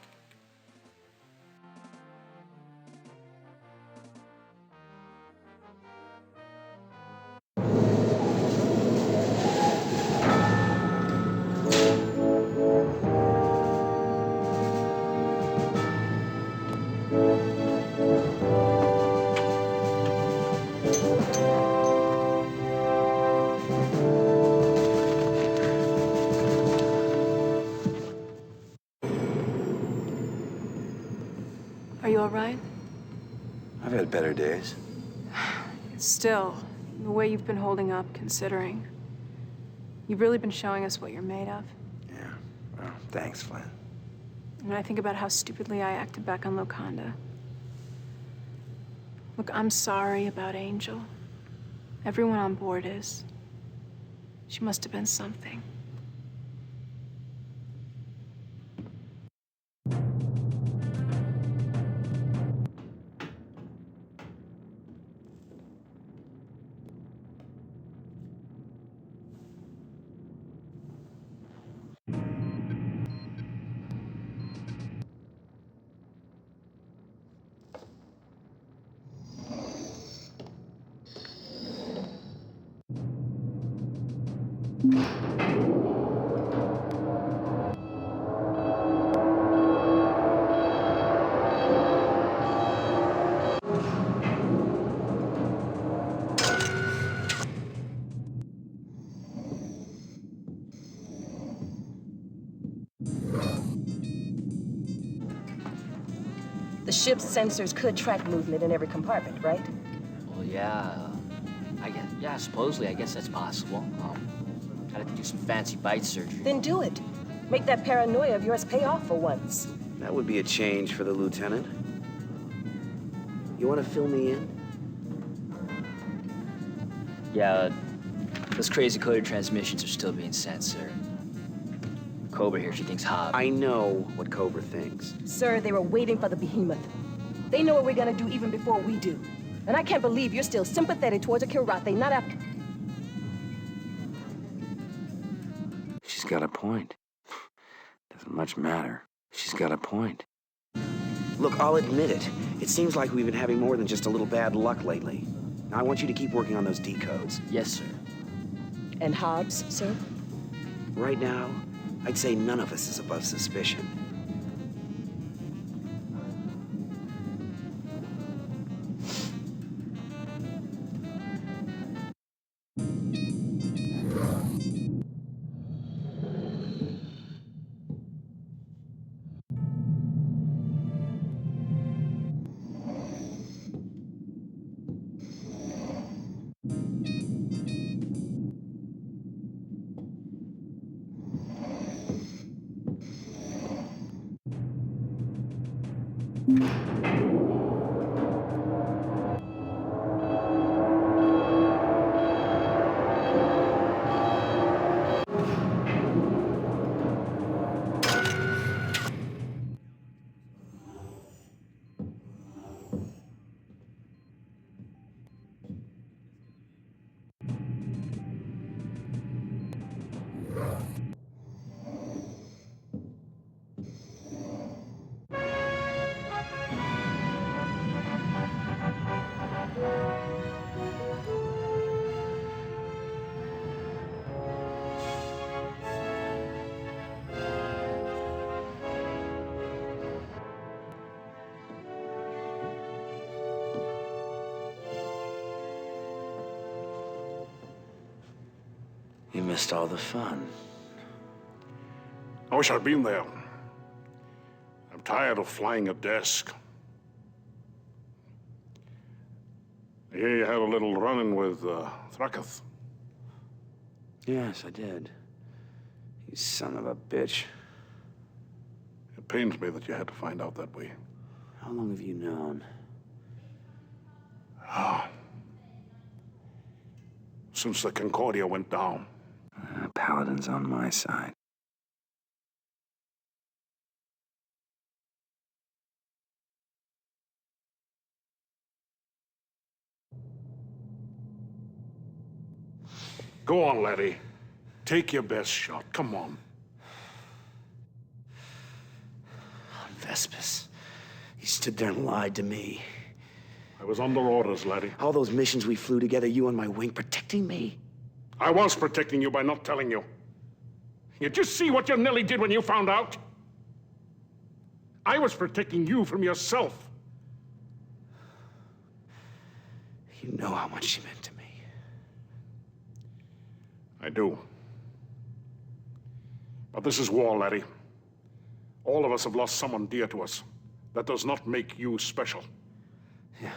Are you all right? I've had better days. Still, the way you've been holding up, considering. You've really been showing us what you're made of. Yeah, well, thanks, Flynn. And I think about how stupidly I acted back on Locanda. Look, I'm sorry about Angel. Everyone on board is. She must have been something. The ship's sensors could track movement in every compartment, right? Well, yeah. Supposedly, I guess that's possible. I'd have to do some fancy bite surgery. Then do it. Make that paranoia of yours pay off for once. That would be a change for the lieutenant. You want to fill me in? Yeah, those crazy coded transmissions are still being sent, sir. Cobra here, she thinks Hob. I know what Cobra thinks. Sir, they were waiting for the behemoth. They know what we're gonna do even before we do. And I can't believe you're still sympathetic towards a Kilrathi, not after... She's got a point. Doesn't much matter. She's got a point. Look, I'll admit it. It seems like we've been having more than just a little bad luck lately. Now, I want you to keep working on those decodes. Yes, sir. And Hobbs, sir? Right now, I'd say none of us is above suspicion. You missed all the fun. I wish I'd been there. I'm tired of flying a desk. I hear you had a little run-in with Thrakath. Yes, I did. You son of a bitch. It pains me that you had to find out that way. How long have you known? Since the Concordia went down. Paladin's on my side. Go on, laddie. Take your best shot. Come on. Vespis. He stood there and lied to me. I was under orders, laddie. All those missions we flew together, you on my wing, protecting me. I was protecting you by not telling you. You just see what your Nelly did when you found out? I was protecting you from yourself. You know how much she meant to me. I do. But this is war, laddie. All of us have lost someone dear to us. That does not make you special. Yeah,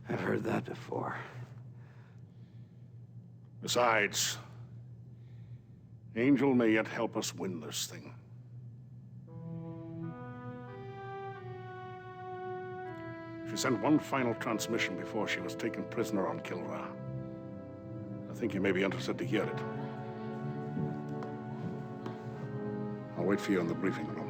I've heard that before. Besides, Angel may yet help us win this thing. She sent one final transmission before she was taken prisoner on Kilrah. I think you may be interested to hear it. I'll wait for you in the briefing room.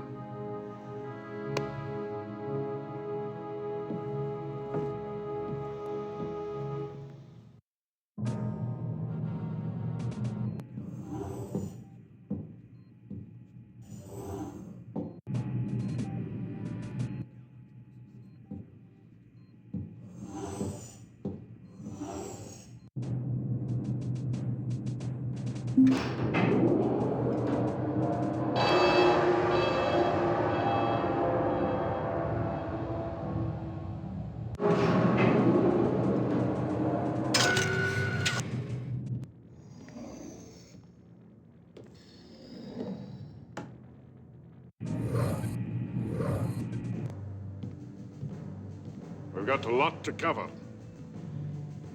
We've got a lot to cover.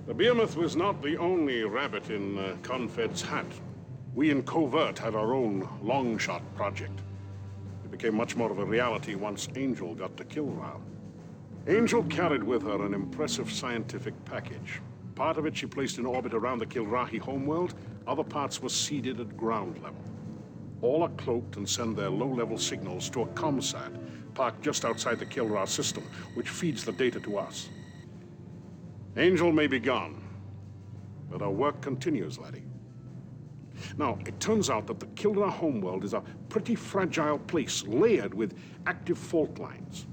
The Behemoth was not the only rabbit in Confed's hat. We in Covert had our own long-shot project. It became much more of a reality once Angel got to Kilrah. Angel carried with her an impressive scientific package. Part of it she placed in orbit around the Kilrathi homeworld, other parts were seeded at ground level. All are cloaked and send their low-level signals to a ComSat parked just outside the Kilrah system, which feeds the data to us. Angel may be gone, but our work continues, laddie. Now, it turns out that the Kilrah homeworld is a pretty fragile place, layered with active fault lines.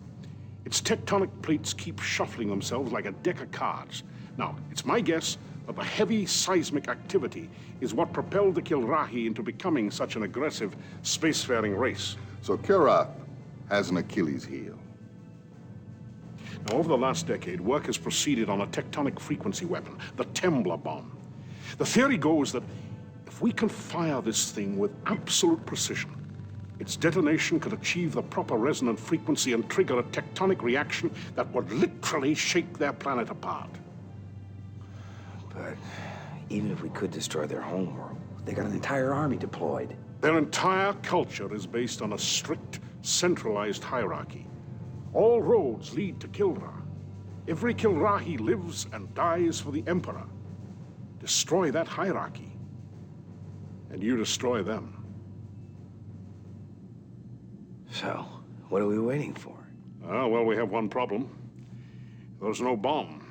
Its tectonic plates keep shuffling themselves like a deck of cards. Now, it's my guess that the heavy seismic activity is what propelled the Kilrathi into becoming such an aggressive spacefaring race. So Kilrath has an Achilles heel. Now, over the last decade, work has proceeded on a tectonic frequency weapon, the Tembla bomb. The theory goes that if we can fire this thing with absolute precision, its detonation could achieve the proper resonant frequency and trigger a tectonic reaction that would literally shake their planet apart. But even if we could destroy their homeworld, they got an entire army deployed. Their entire culture is based on a strict, centralized hierarchy. All roads lead to Kilrah. Every Kilrathi lives and dies for the Emperor. Destroy that hierarchy, and you destroy them. So, what are we waiting for? Well, we have one problem. There's no bomb.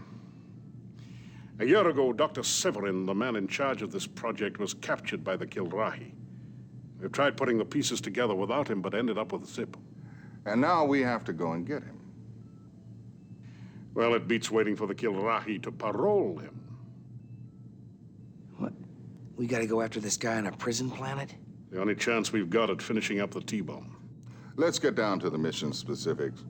A year ago, Dr. Severin, the man in charge of this project, was captured by the Kilrathi. We've tried putting the pieces together without him, but ended up with a zip. And now we have to go and get him. Well, it beats waiting for the Kilrathi to parole him. What? We gotta go after this guy on a prison planet? The only chance we've got at finishing up the T-bomb. Let's get down to the mission specifics.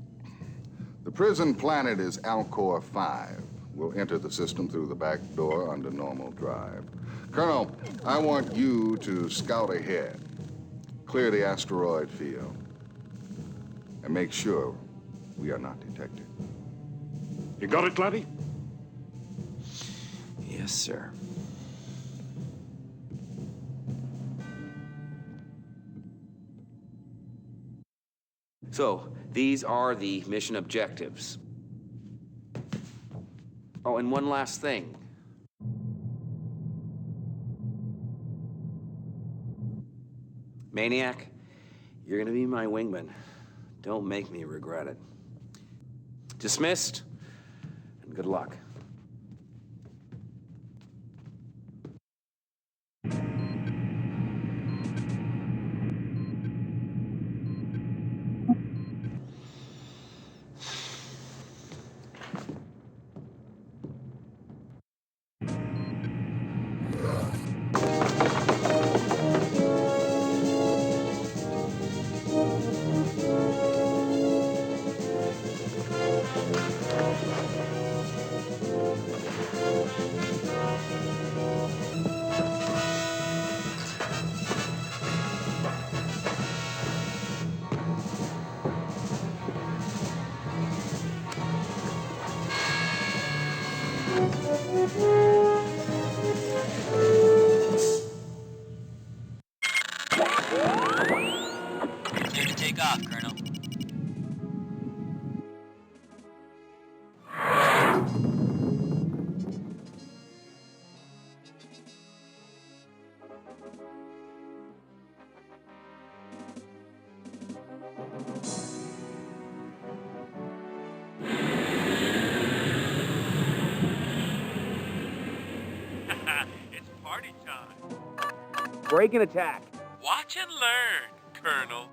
The prison planet is Alcor 5. We'll enter the system through the back door under normal drive. Colonel, I want you to scout ahead. Clear the asteroid field. And make sure we are not detected. You got it, laddie? Yes, sir. So, these are the mission objectives. Oh, and one last thing. Maniac, you're gonna be my wingman. Don't make me regret it. Dismissed, and good luck. Clear to take off, Colonel. It's party time. Break and attack. Watch and learn, Colonel.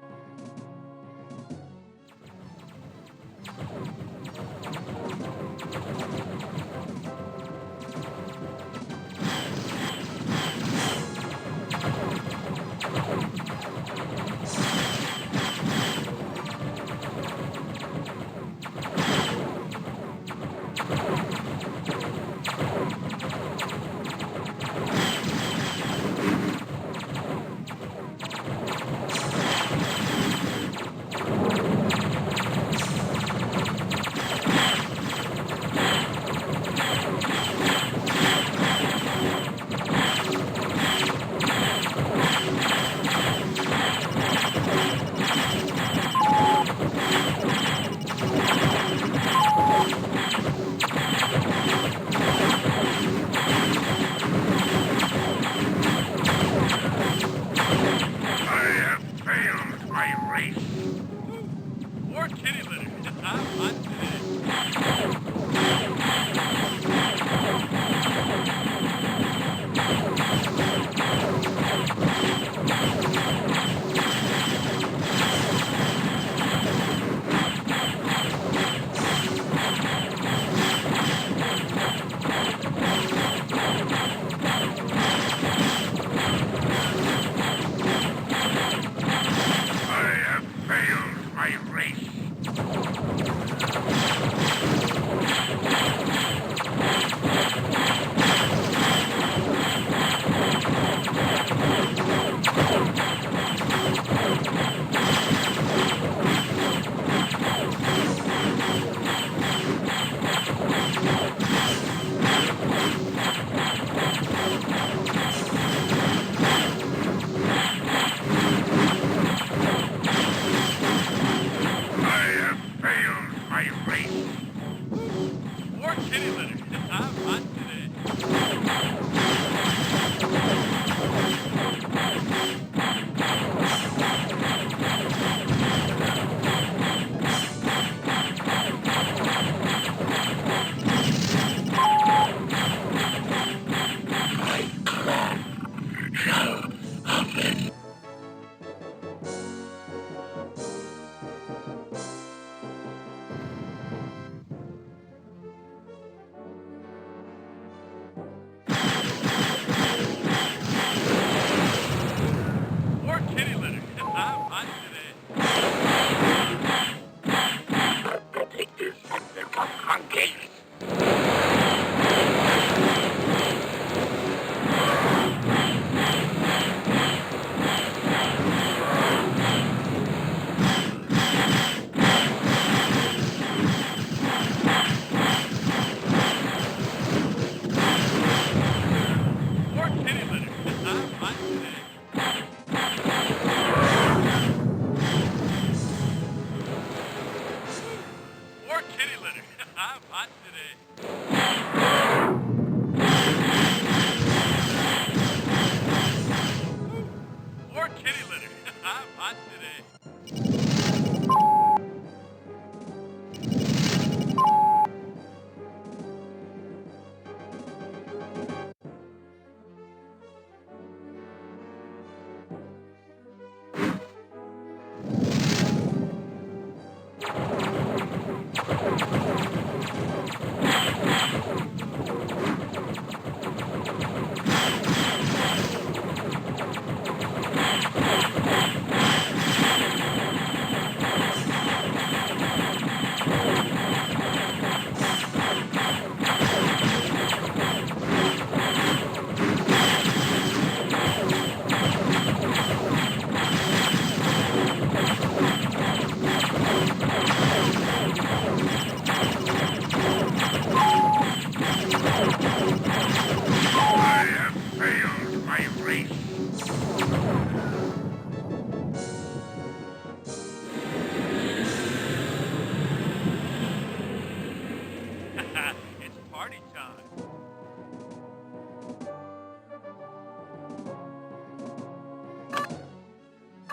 I'm hot today.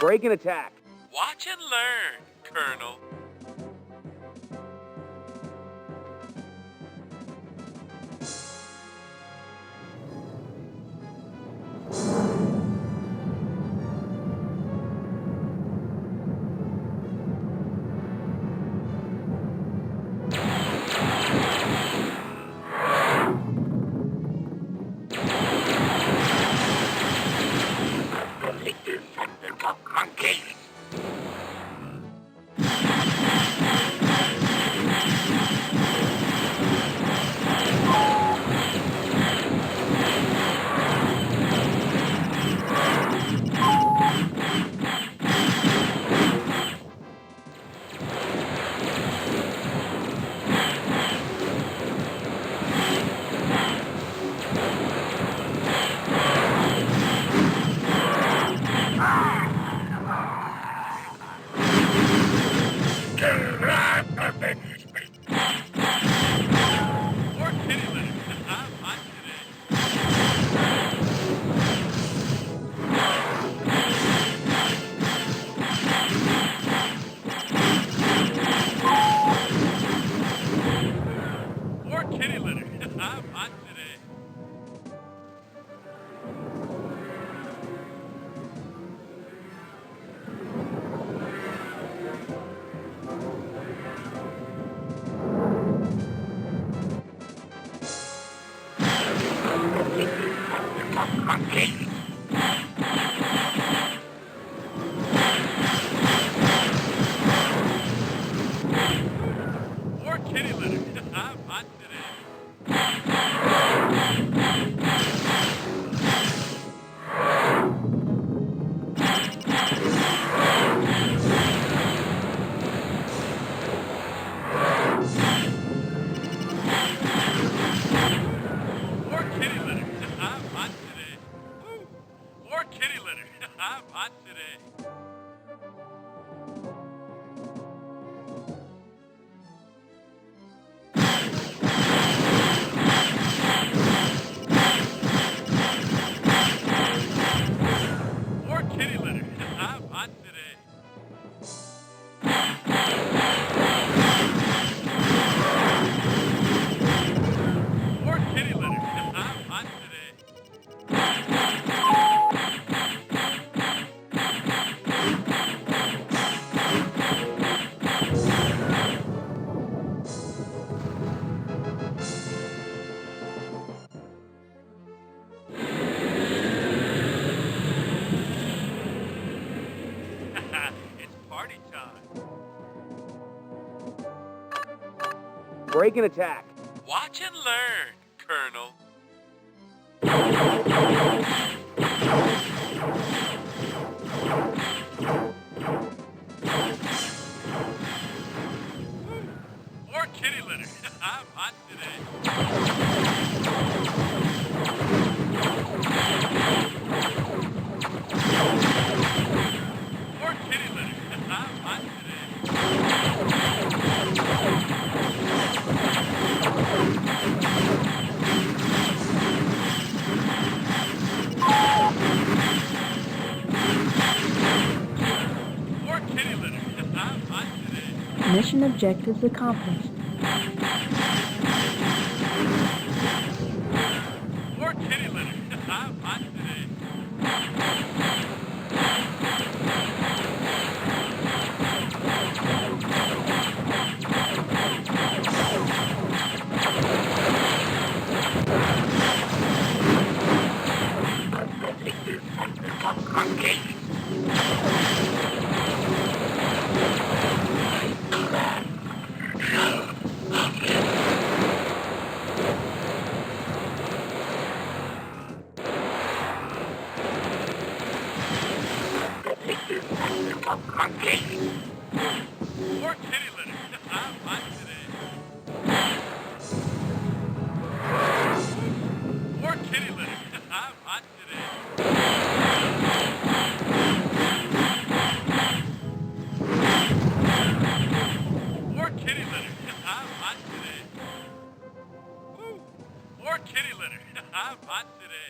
Break and attack. Watch and learn, Colonel. Break and attack. Watch and learn, Colonel. More kitty litter. I'm hot today. More kitty litter. I'm hot today. Mission objectives accomplished. More kitty litter. I'm hot today. More kitty litter. I'm hot today. More kitty litter. I'm hot today. More kitty litter. I'm hot today. Woo. More kitty litter. I'm hot today.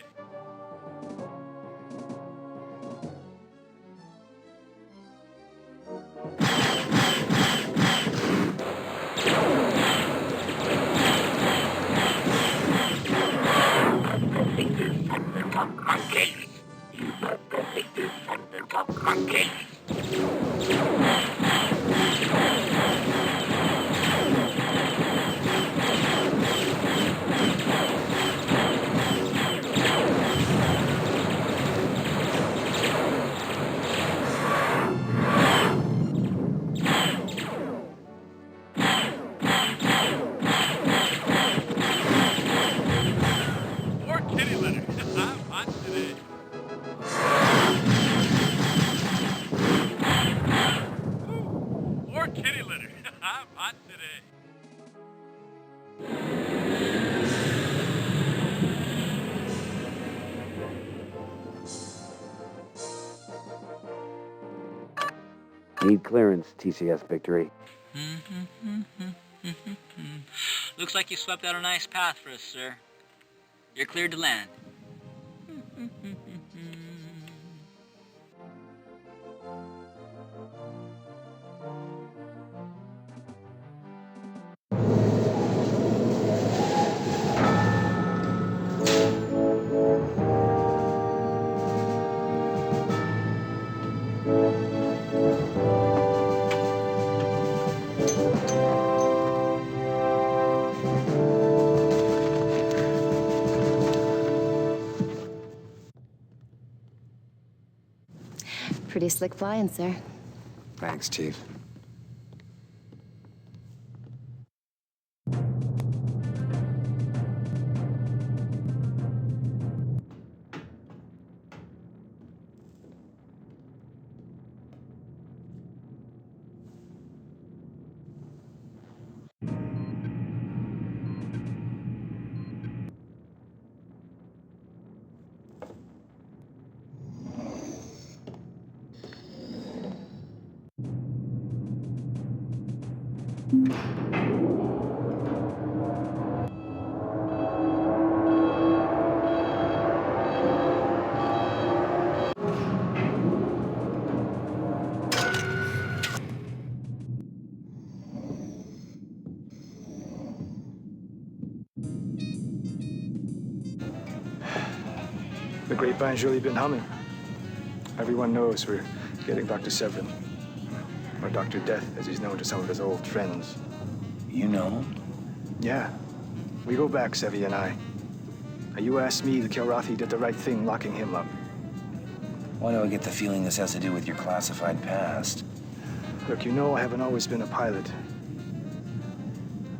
More kitty litter. I'm hot today. More kitty litter. I'm hot today. Need clearance, TCS Victory. Looks like you swept out a nice path for us, sir. You're cleared to land. Pretty slick flying, sir. Thanks, Chief. The grapevine's really been humming. Everyone knows we're getting Dr. Severin, or Dr. Death, as he's known to some of his old friends. You know him? Yeah. We go back, Sevi and I. Now, you asked me, the Kilrathi did the right thing locking him up. Why do I get the feeling this has to do with your classified past? Look, you know I haven't always been a pilot.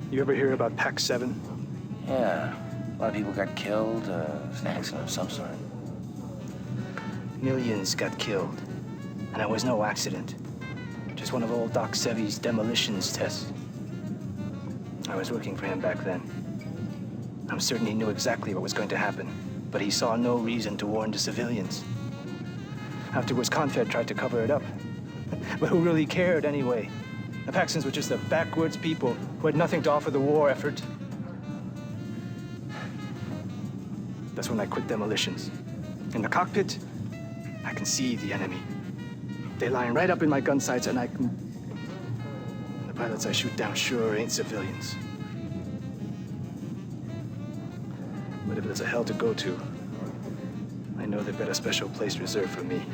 You ever hear about Pac 7? Yeah. A lot of people got killed. It's an accident of some sort. Millions got killed. And it was no accident. Just one of old Doc Sevi's demolitions tests. I was working for him back then. I'm certain he knew exactly what was going to happen, but he saw no reason to warn the civilians. Afterwards, Confed tried to cover it up. But who really cared anyway? The Paxtons were just a backwards people who had nothing to offer the war effort. That's when I quit demolitions. In the cockpit, I can see the enemy. They're lying right up in my gun sights, and I The pilots I shoot down sure ain't civilians. But if there's a hell to go to, I know they've got a special place reserved for me.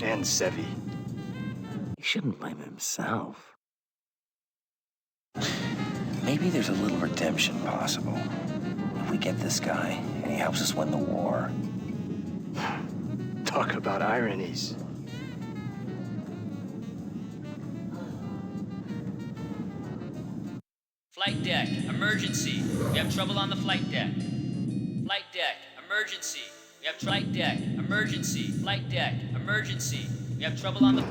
And Sevi. He shouldn't blame himself. Maybe there's a little redemption possible. If we get this guy, and he helps us win the war. Talk about ironies. Flight deck, emergency. We have trouble on the flight deck. Flight deck, emergency. We have flight deck, emergency. Flight deck, emergency. We have trouble on the...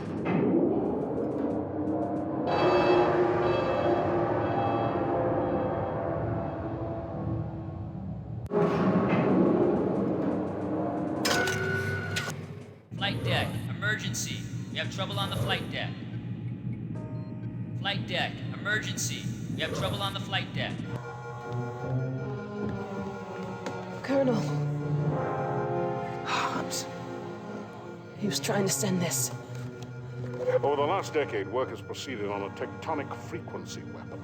Flight deck, emergency. We have trouble on the flight deck. Flight deck, emergency. We have trouble on the flight deck. Colonel. Hobbs. He was trying to send this. Over the last decade, work has proceeded on a tectonic frequency weapon,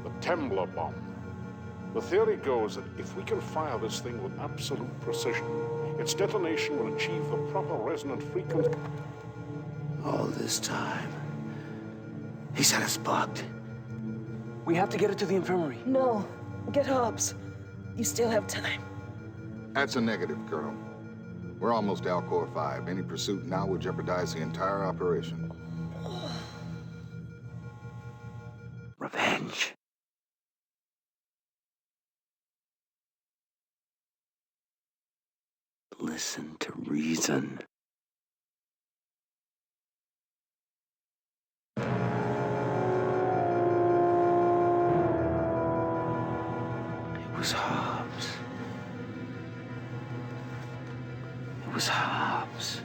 the Tembler bomb. The theory goes that if we can fire this thing with absolute precision, its detonation will achieve the proper resonant frequency. All this time, he's had us bugged. We have to get it to the infirmary. No. Get Hobbs. You still have time. That's a negative, Colonel. We're almost Alcor 5. Any pursuit now would jeopardize the entire operation. Revenge. Listen to reason. It was Hobbs. It was Hobbs.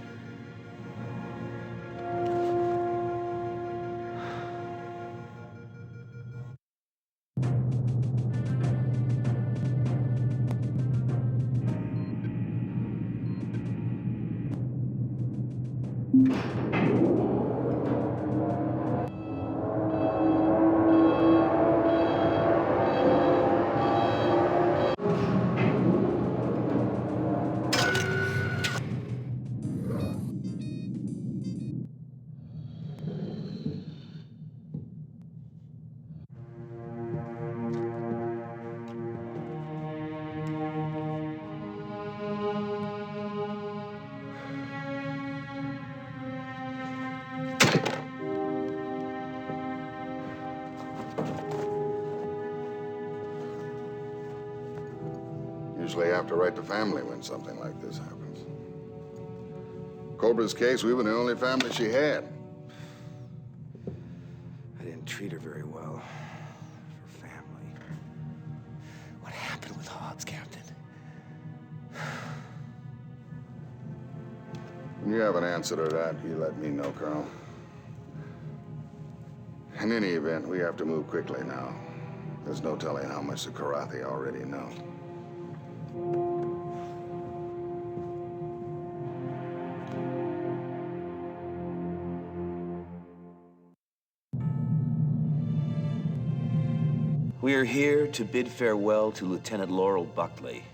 Usually have to write the family when something like this happens. Cobra's case, we were the only family she had. I didn't treat her very well. Her family. What happened with Hobbs, Captain? When you have an answer to that, you let me know, Colonel. In any event, we have to move quickly now. There's no telling how much the Kilrathi already know. We are here to bid farewell to Lieutenant Laurel Buckley.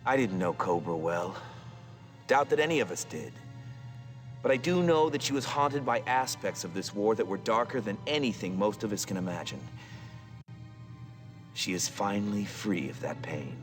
I didn't know Cobra well. Doubt that any of us did. But I do know that she was haunted by aspects of this war that were darker than anything most of us can imagine. She is finally free of that pain.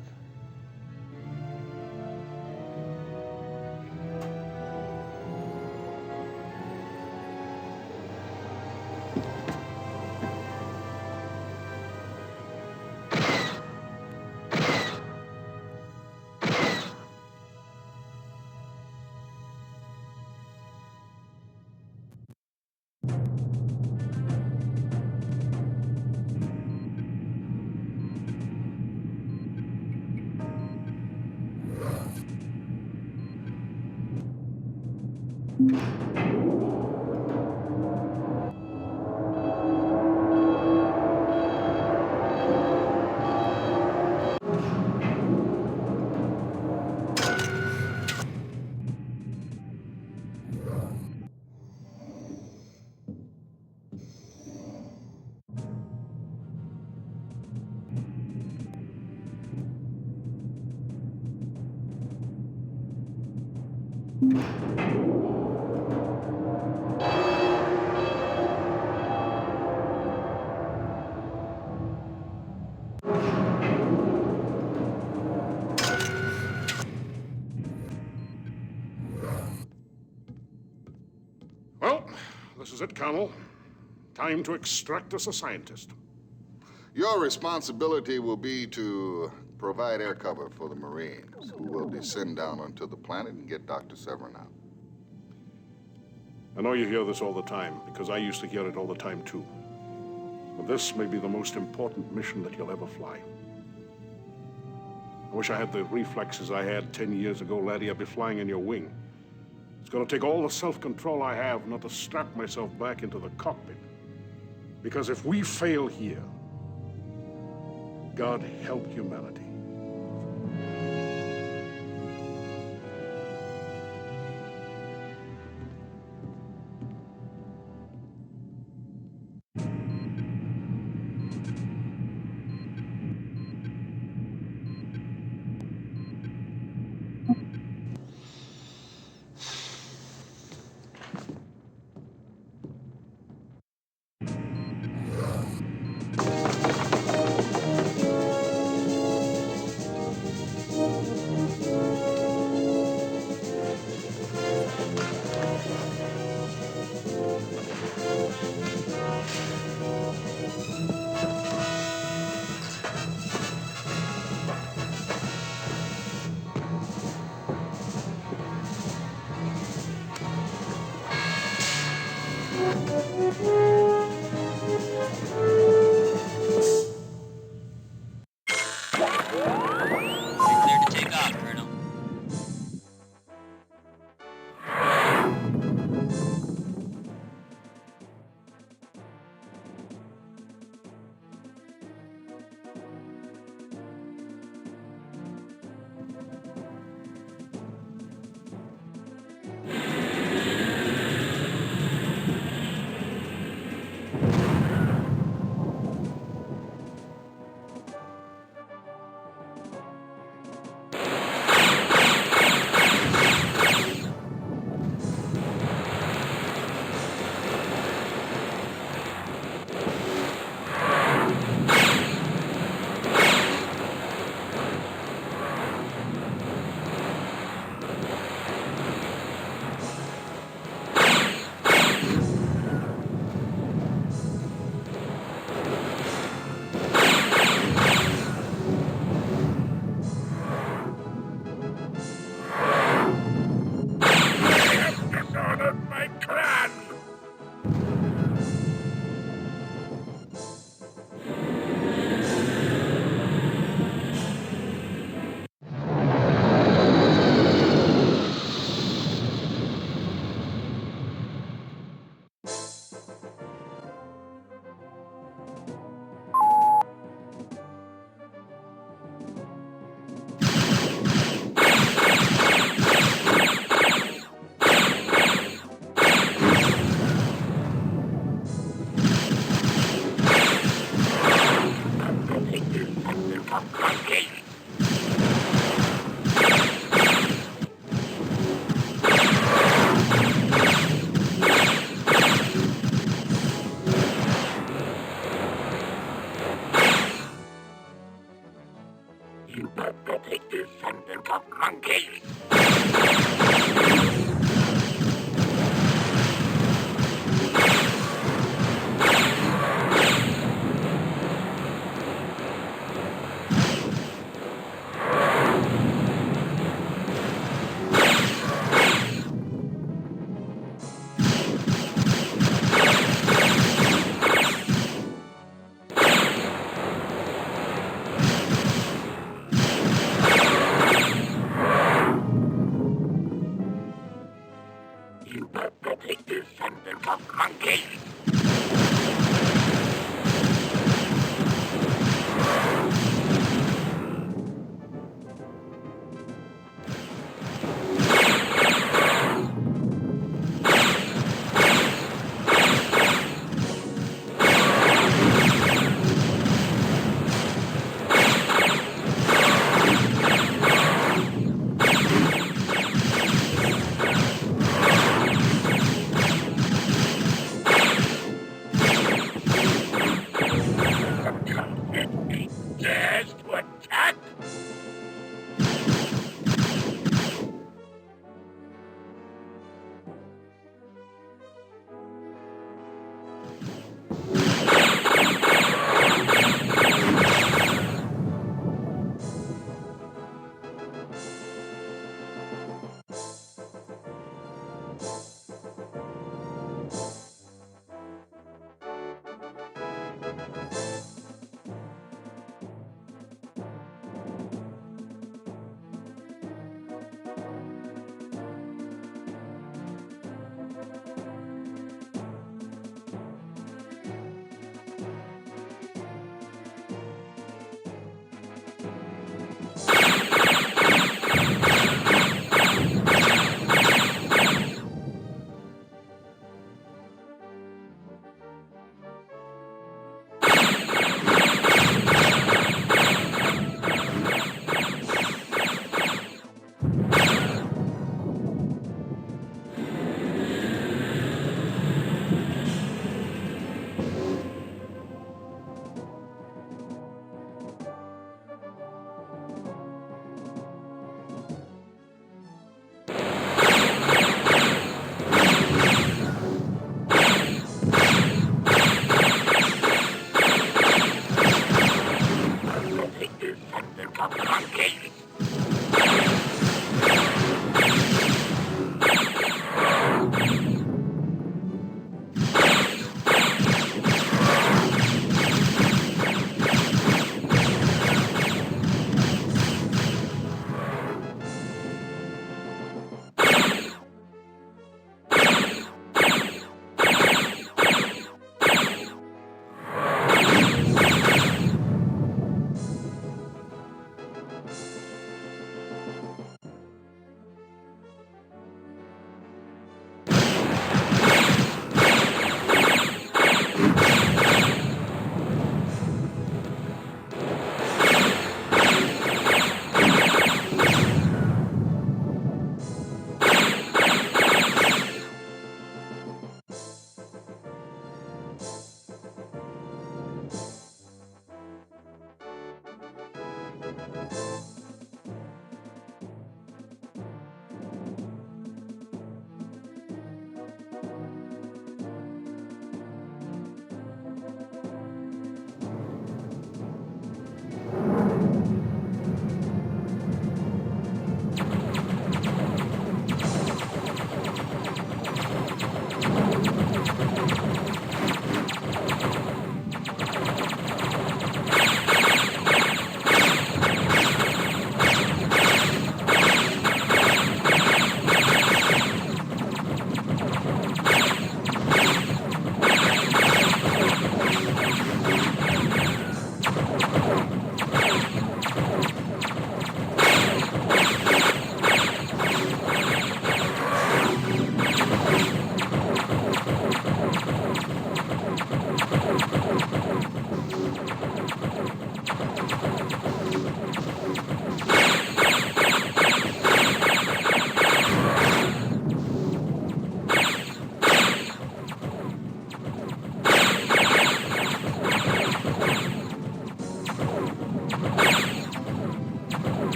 Well, this is it, Colonel. Time to extract us a scientist. Your responsibility will be to provide air cover for the Marines, who will descend down onto the planet and get Dr. Severin out. I know you hear this all the time, because I used to hear it all the time, too. But this may be the most important mission that you'll ever fly. I wish I had the reflexes I had 10 years ago, laddie. I'd be flying in your wing. It's gonna take all the self-control I have not to strap myself back into the cockpit. Because if we fail here, God help humanity.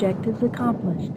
objectives accomplished.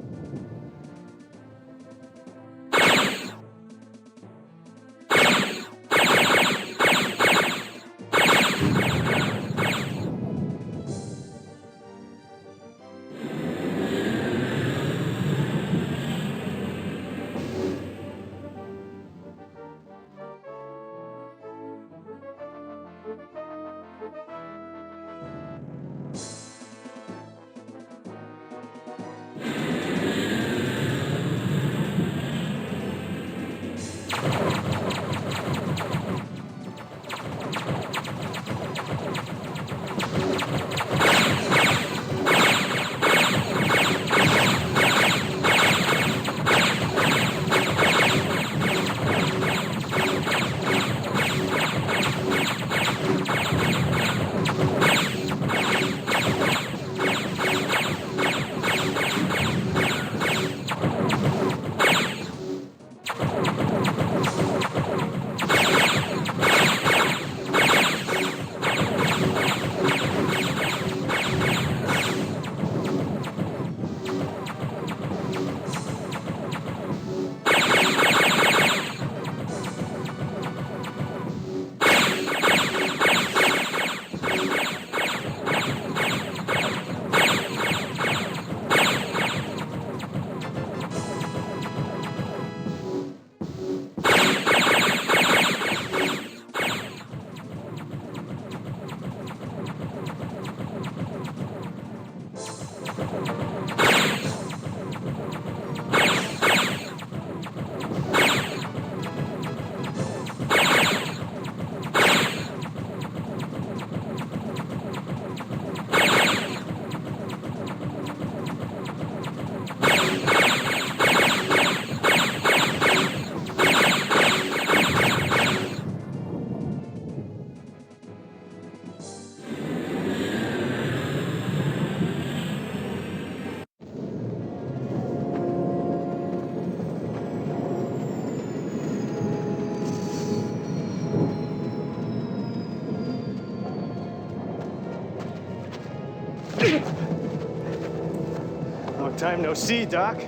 Long time no see, Doc.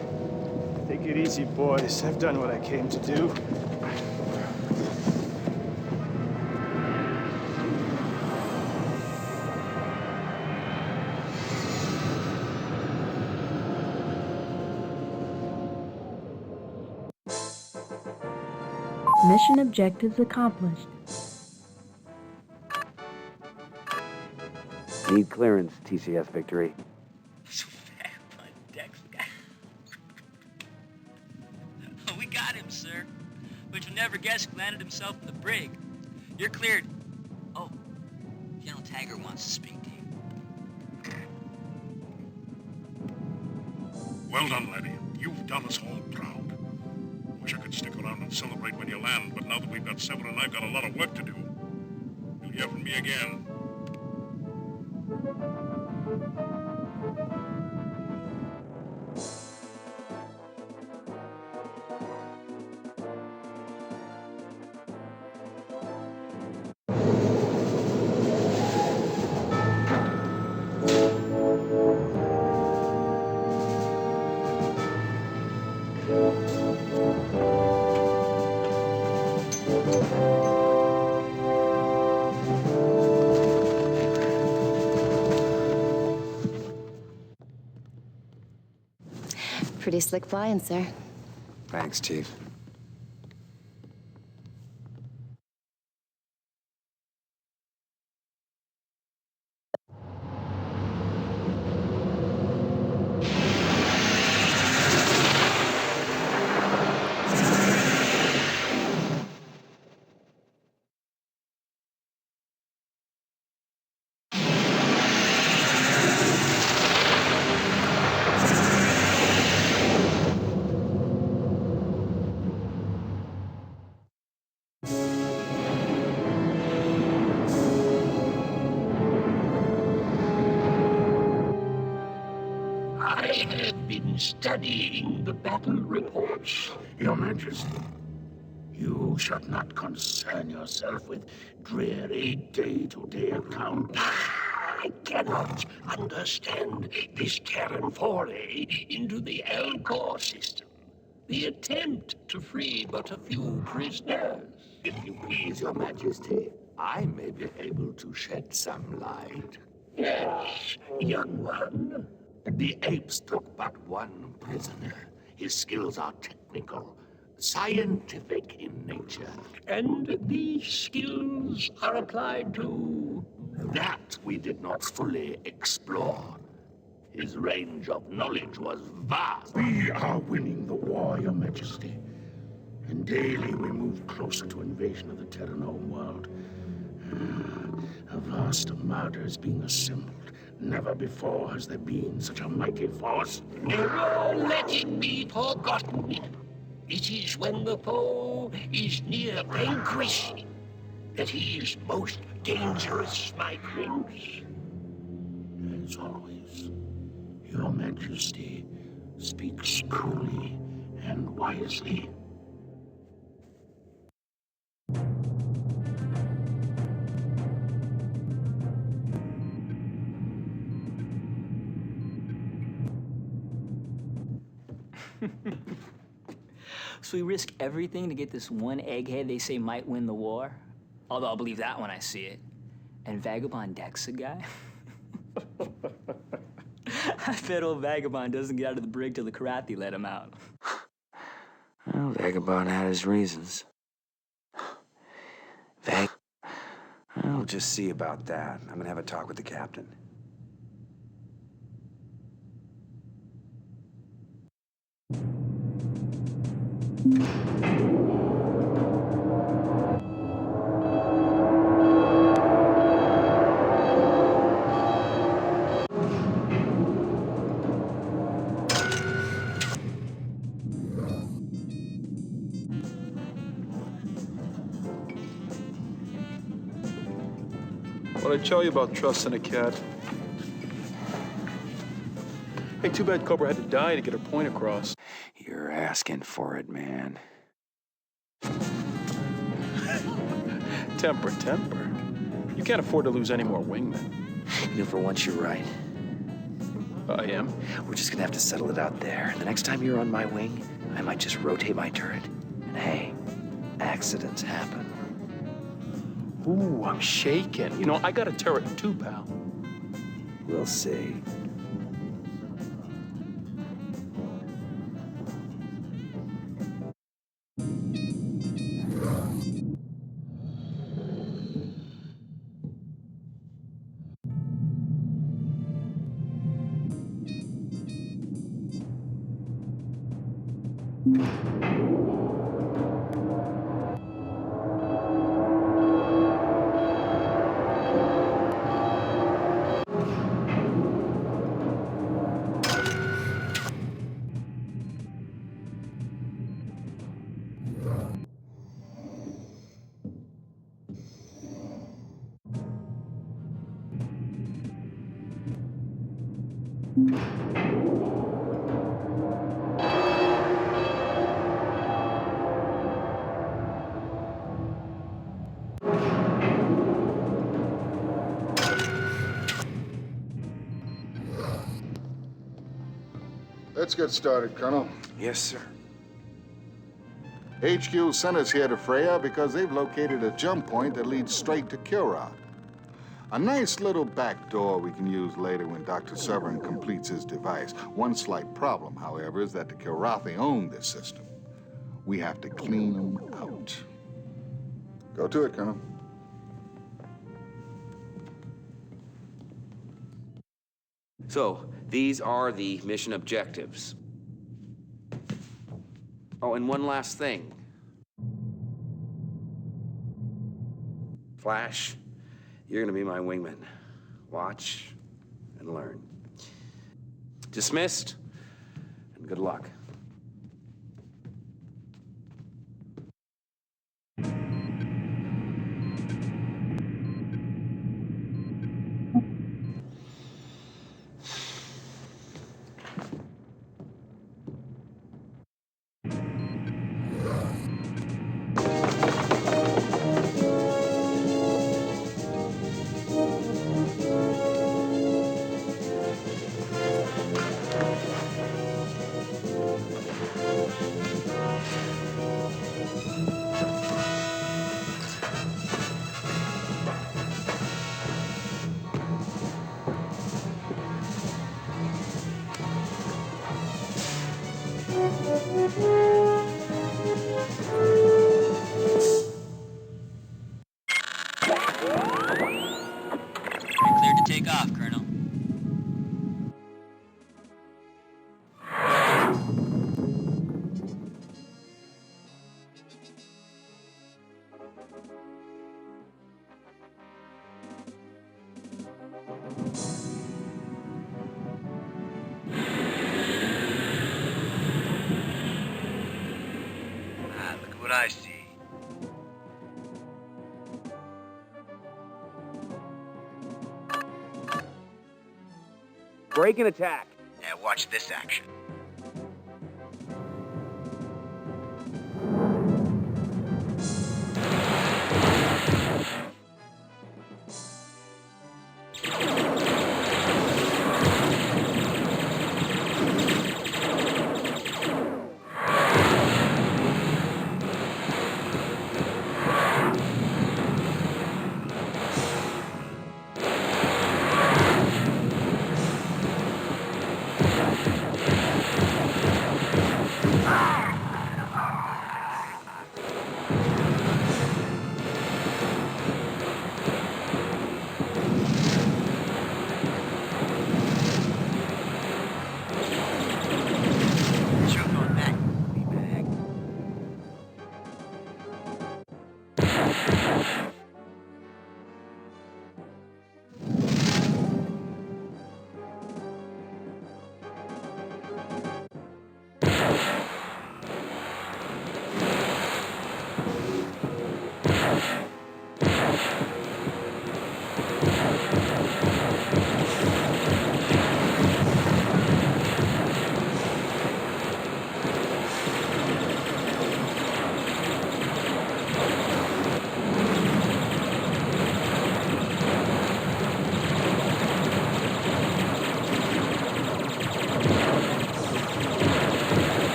Take it easy, boys. I've done what I came to do. Mission objectives accomplished. Need clearance, TCS Victory. We got him, sir. But you'll never guess who landed himself in the brig. You're cleared. Oh, General Taggart wants to speak to you. Well done, laddie. You've done us all proud. Wish I could stick around and celebrate when you land, but now that we've got Severin, I've got a lot of work to do. You'll hear from me again. Pretty slick flying, sir. Thanks, Chief. I have been studying the battle reports, Your Majesty. You should not concern yourself with dreary day-to-day accounts. cannot understand this Terran foray into the Alcor system. The attempt to free but a few prisoners. If you please, Your Majesty, I may be able to shed some light. Yes, young one. The apes took but one prisoner. His skills are technical, scientific in nature. And these skills are applied to... That we did not fully explore. His range of knowledge was vast. We are winning the war, Your Majesty. And daily we move closer to invasion of the Terran homeworld. A vast armada is being assembled. Never before has there been such a mighty force. Never let it be forgotten. It is when the foe is near vanquished that he is most dangerous, my prince. As always, Your Majesty speaks truly and wisely. So we risk everything to get this one egghead they say might win the war? Although I'll believe that when I see it. And Vagabond decks a guy? I bet old Vagabond doesn't get out of the brig till the Kilrathi let him out. Well, Vagabond had his reasons. I'll just see about that. I'm gonna have a talk with the captain. What'd I tell you about trusting a cat? Hey, too bad Cobra had to die to get her point across. You're asking for it, man. Temper, temper. You can't afford to lose any more wingmen. You know, for once you're right. I am? We're just gonna have to settle it out there. The next time you're on my wing, I might just rotate my turret. And hey, accidents happen. Ooh, I'm shaking. You know, I got a turret too, pal. We'll see. Let's get started, Colonel. Yes, sir. HQ sent us here to Freya because they've located a jump point that leads straight to Kilrah. A nice little back door we can use later when Dr. Severin completes his device. One slight problem, however, is that the Kilrathi own this system. We have to clean them out. Go to it, Colonel. So, these are the mission objectives. Oh, and one last thing. Flash, you're gonna be my wingman. Watch and learn. Dismissed, and good luck. Look at what I see. Break and attack. Now watch this action.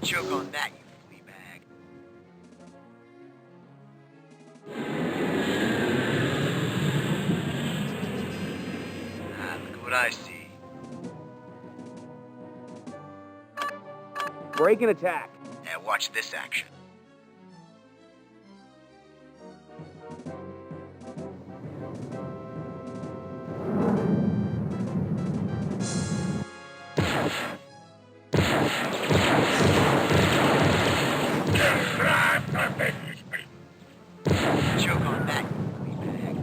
Choke on that, you flea bag. Look at what I see. Break and attack. Now watch this action. Choke on that, you flea bag.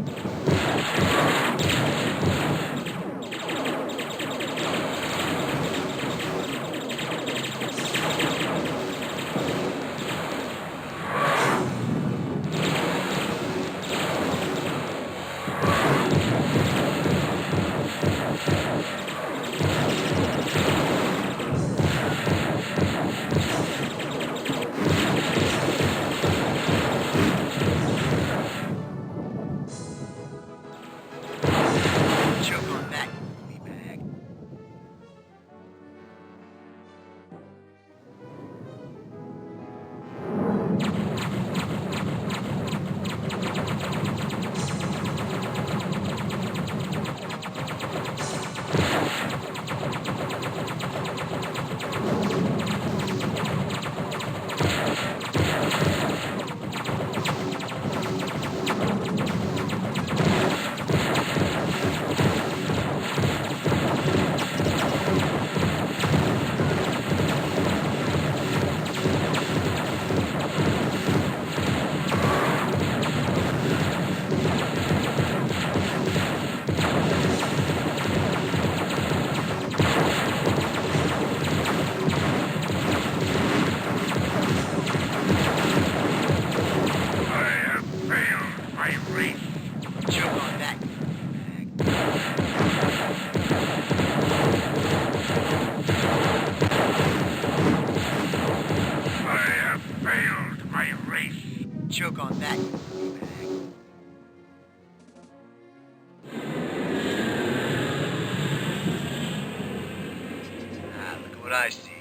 what I see.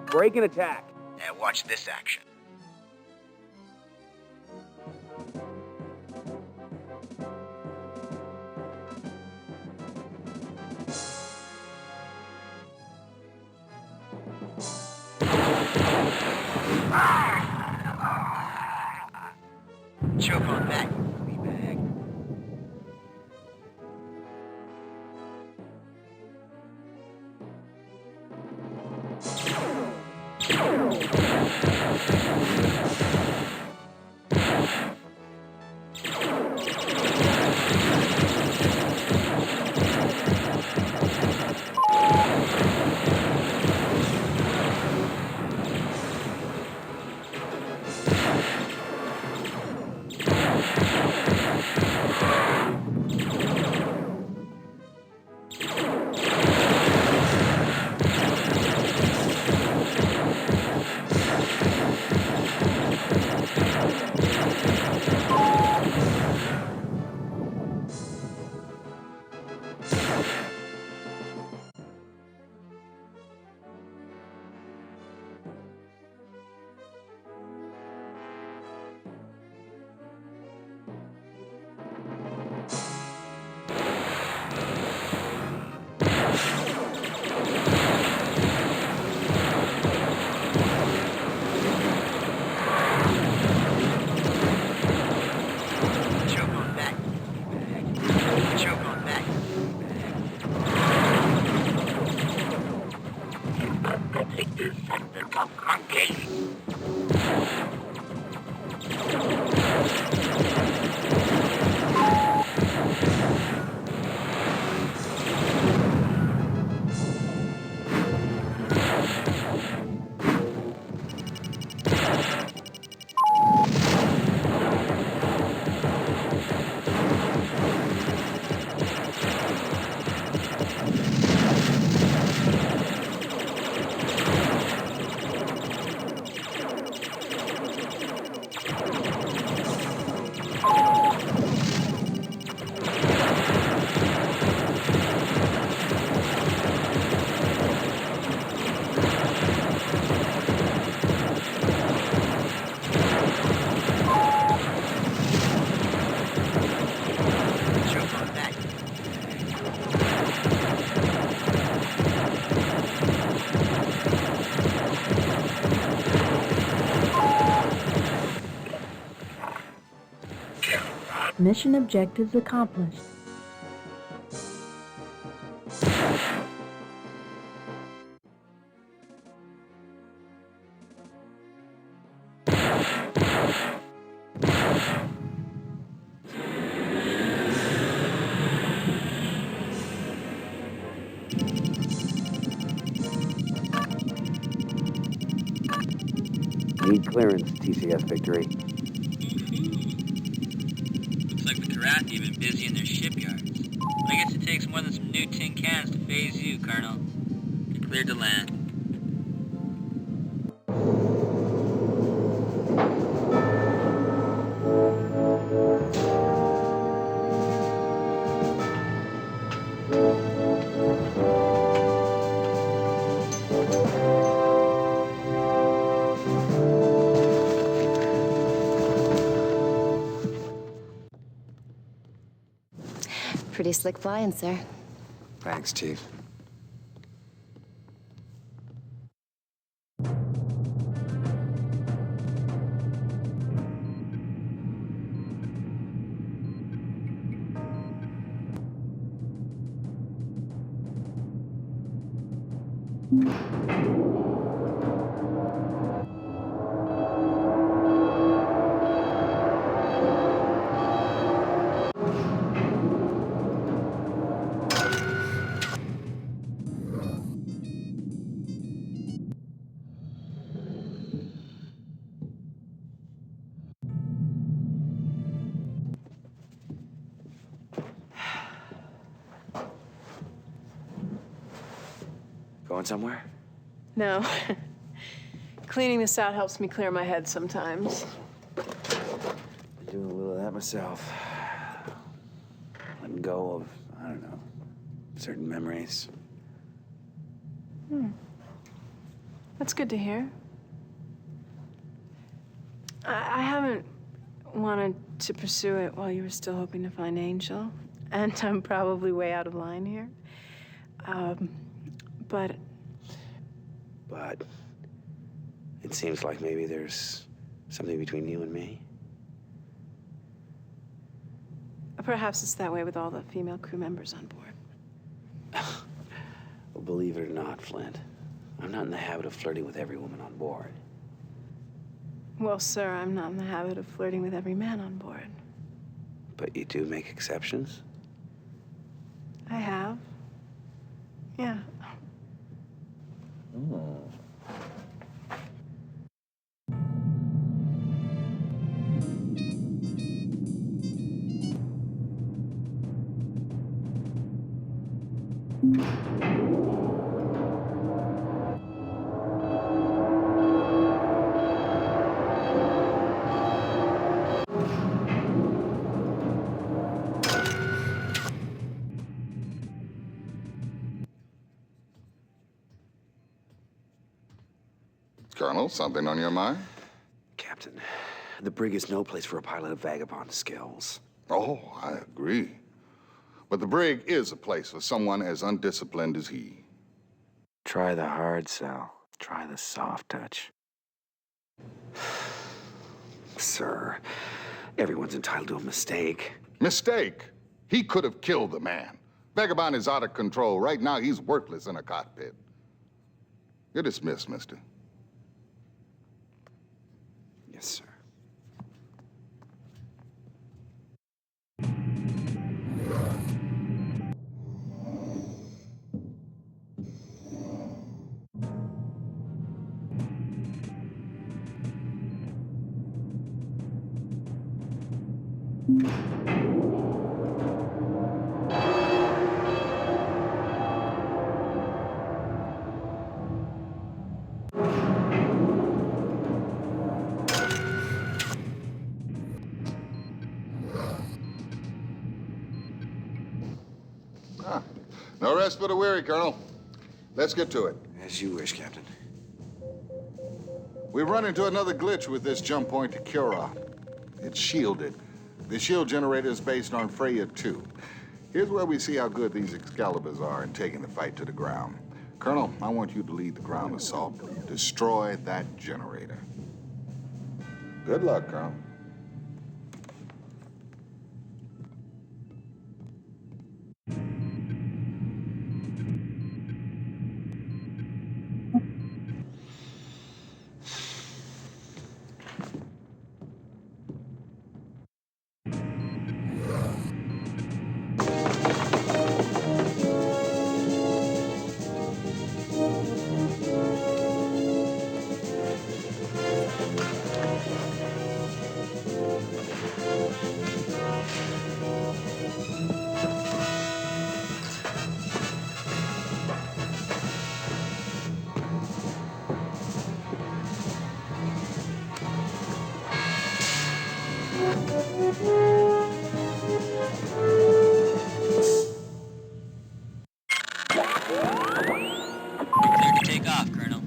Break and attack. Now watch this action. Choke on that, you bag. Mission objectives accomplished. Need clearance, TCS victory. Looks like the Kilrathi have been busy in their shipyards. But I guess it takes more than some new tin cans to phase you, Colonel. You're cleared to land. Pretty slick flying, sir. Thanks, Chief. Going somewhere? No. Cleaning this out helps me clear my head sometimes. Doing a little of that myself. Letting go of, I don't know, certain memories. That's good to hear. I haven't wanted to pursue it while you were still hoping to find Angel, and I'm probably way out of line here. But it seems like maybe there's something between you and me. perhaps it's that way with all the female crew members on board. Well, believe it or not, Flint, I'm not in the habit of flirting with every woman on board. Well, sir, I'm not in the habit of flirting with every man on board. But you do make exceptions? I have. Yeah. Colonel, something on your mind? Captain, the brig is no place for a pilot of vagabond skills. Oh, I agree. But the brig is a place for someone as undisciplined as he. Try the hard sell. Try the soft touch. Sir, everyone's entitled to a mistake. Mistake? He could have killed the man. Vagabond is out of control. Right now, he's worthless in a cockpit. You're dismissed, mister. Yes, sir. No rest for the weary, Colonel. Let's get to it. As you wish, Captain. We've run into another glitch with this jump point to Kilrah. It's shielded. The shield generator is based on Freya 2. Here's where we see how good these Excaliburs are in taking the fight to the ground. Colonel, I want you to lead the ground assault. Destroy that generator. Good luck, Colonel. Clear to take off, Colonel.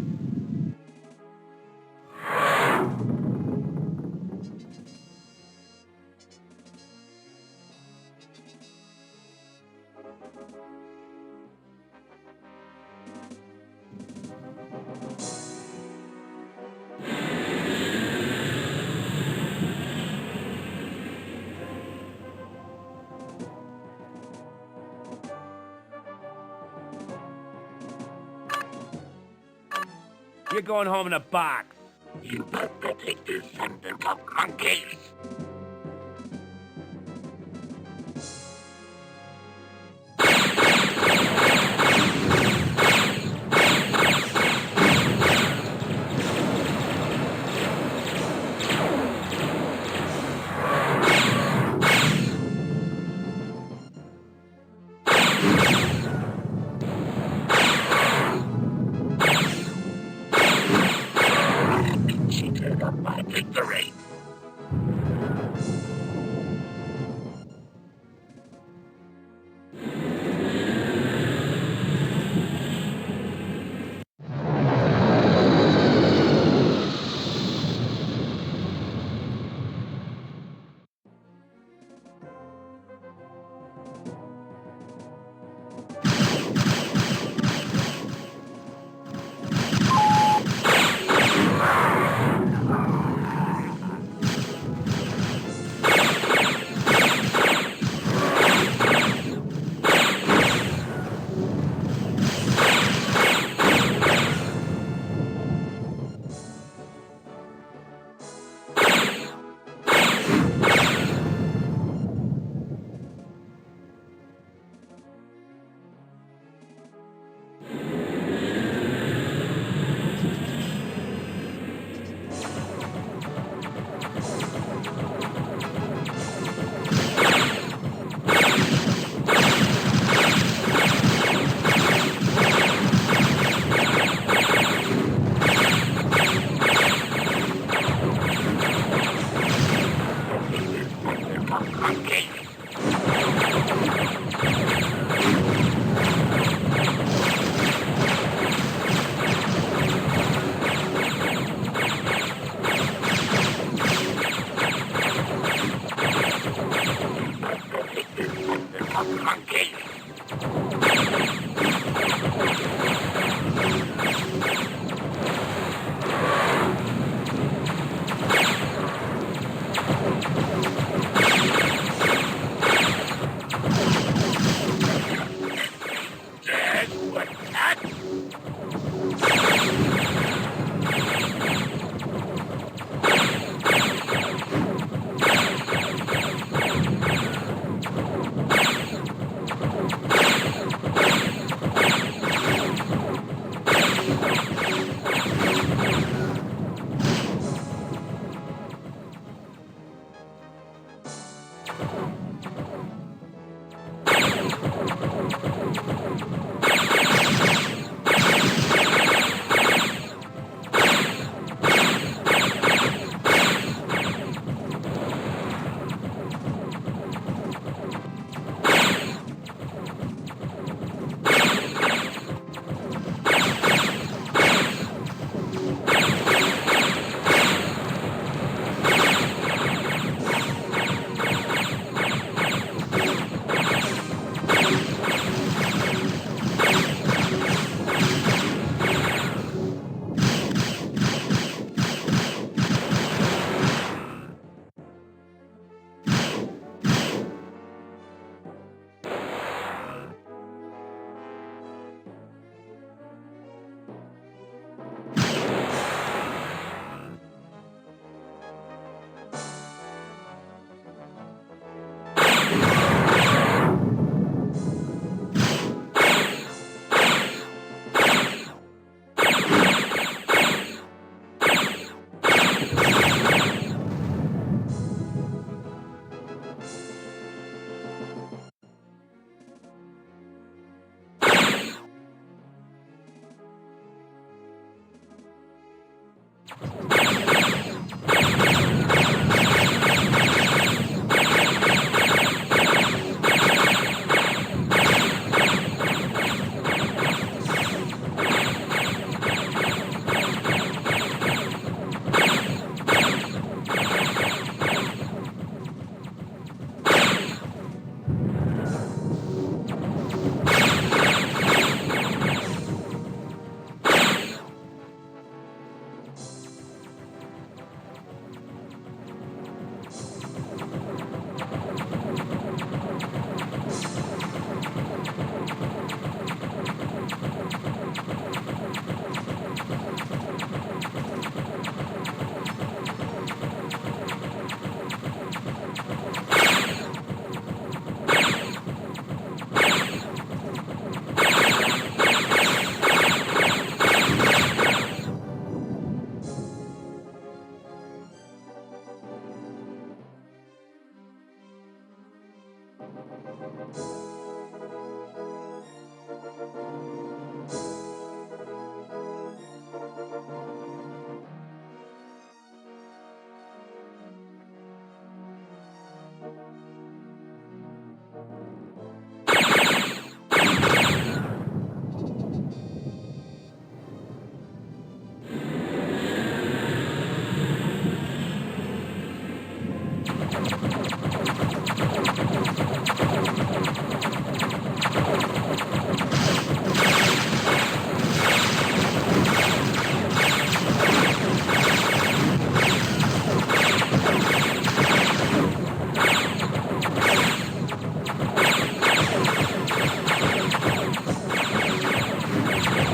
You're going home in a box. You pathetic descendant of monkeys! Cheated of my victory.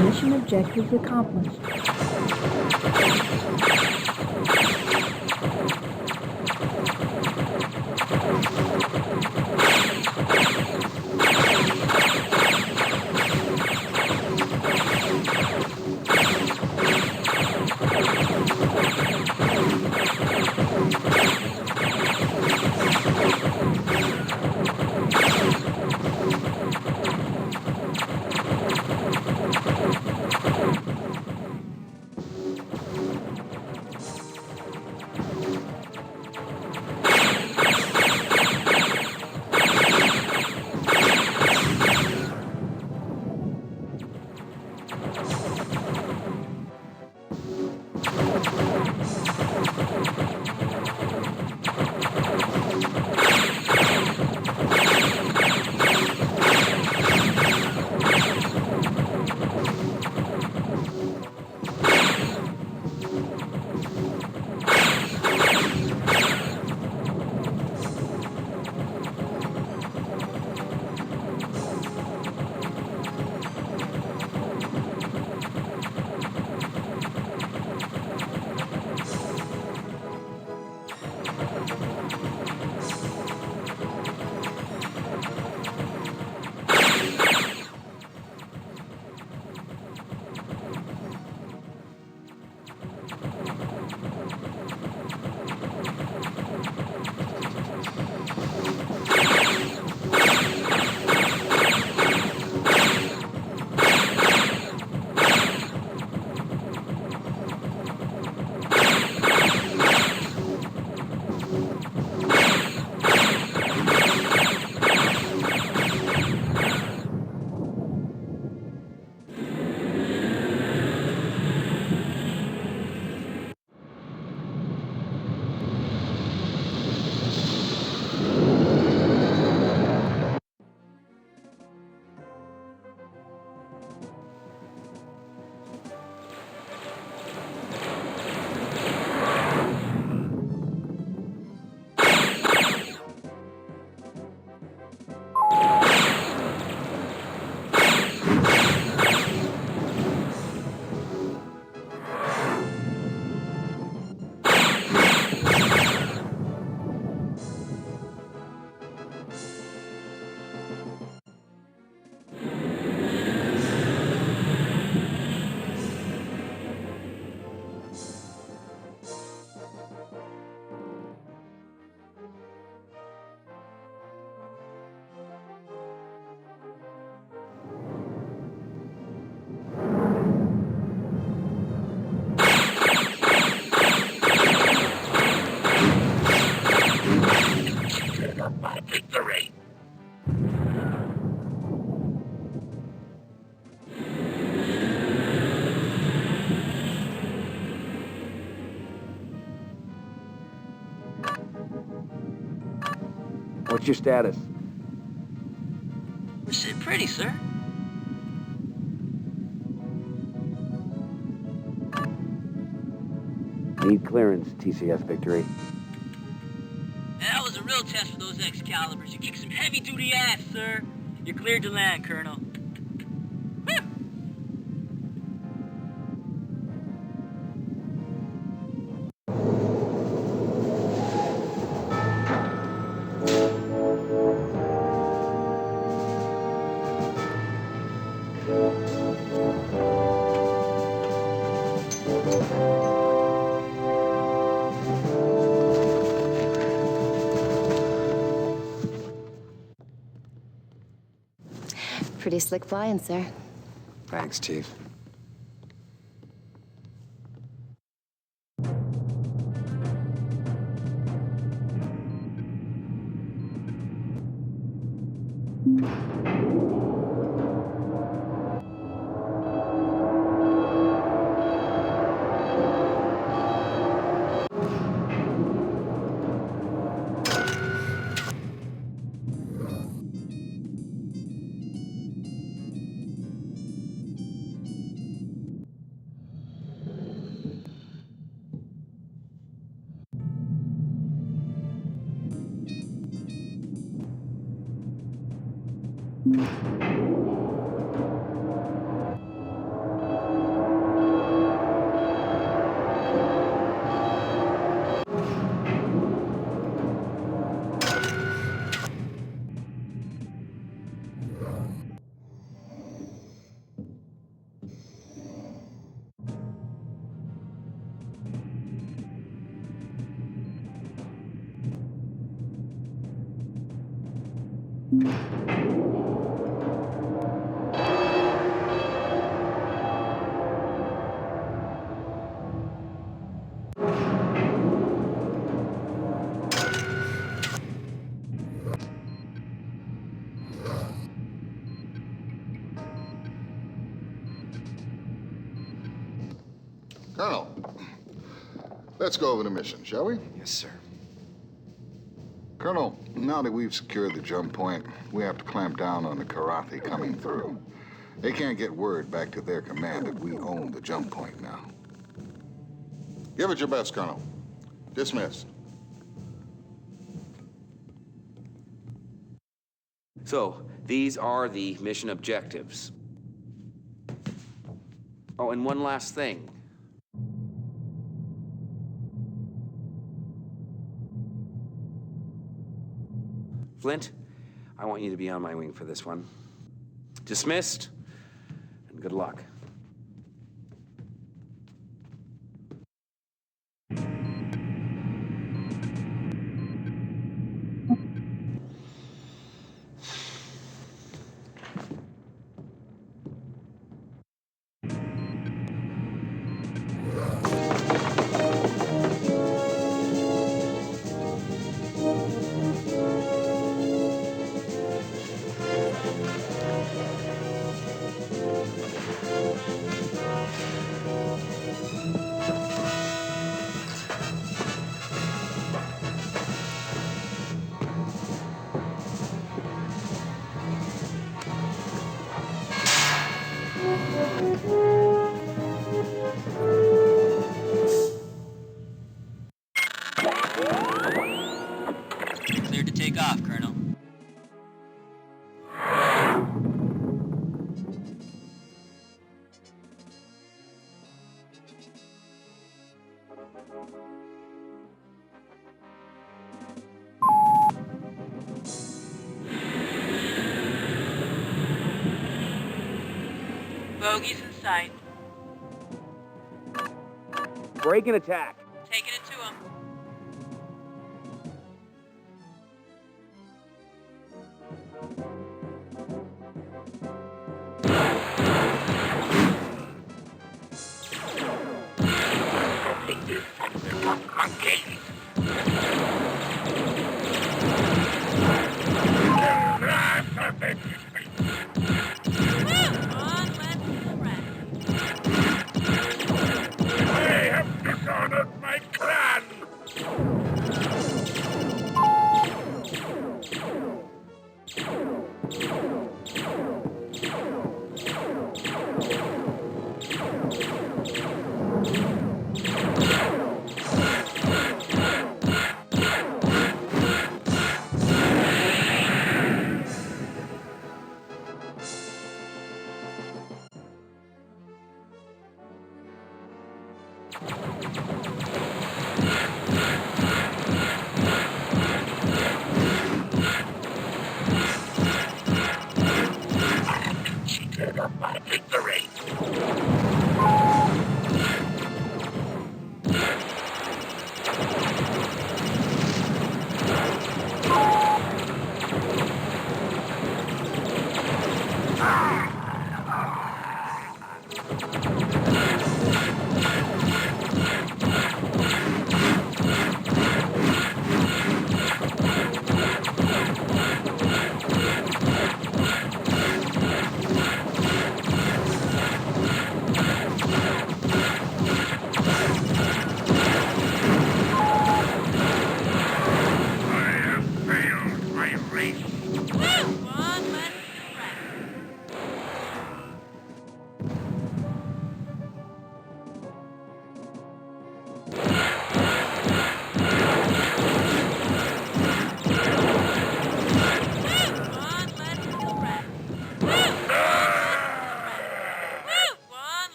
Mission objectives accomplished. Victory! What's your status? We're sitting pretty, sir. Need clearance, TCS Victory. That was a real test for those Excaliburs. You kicked some heavy-duty ass, sir. You're cleared to land, Colonel. Pretty slick flying, sir. Thanks, Chief. Colonel, let's go over the mission, shall we? Yes, sir. Colonel, now that we've secured the jump point, we have to clamp down on the Kilrathi coming through. They can't get word back to their command that we own the jump point now. Give it your best, Colonel. Dismissed. So, these are the mission objectives. Oh, and one last thing. Flint, I want you to be on my wing for this one. Dismissed, and good luck. Cleared to take off, Colonel. Bogies in sight. Break and attack. Taking it to him. I have dishonored my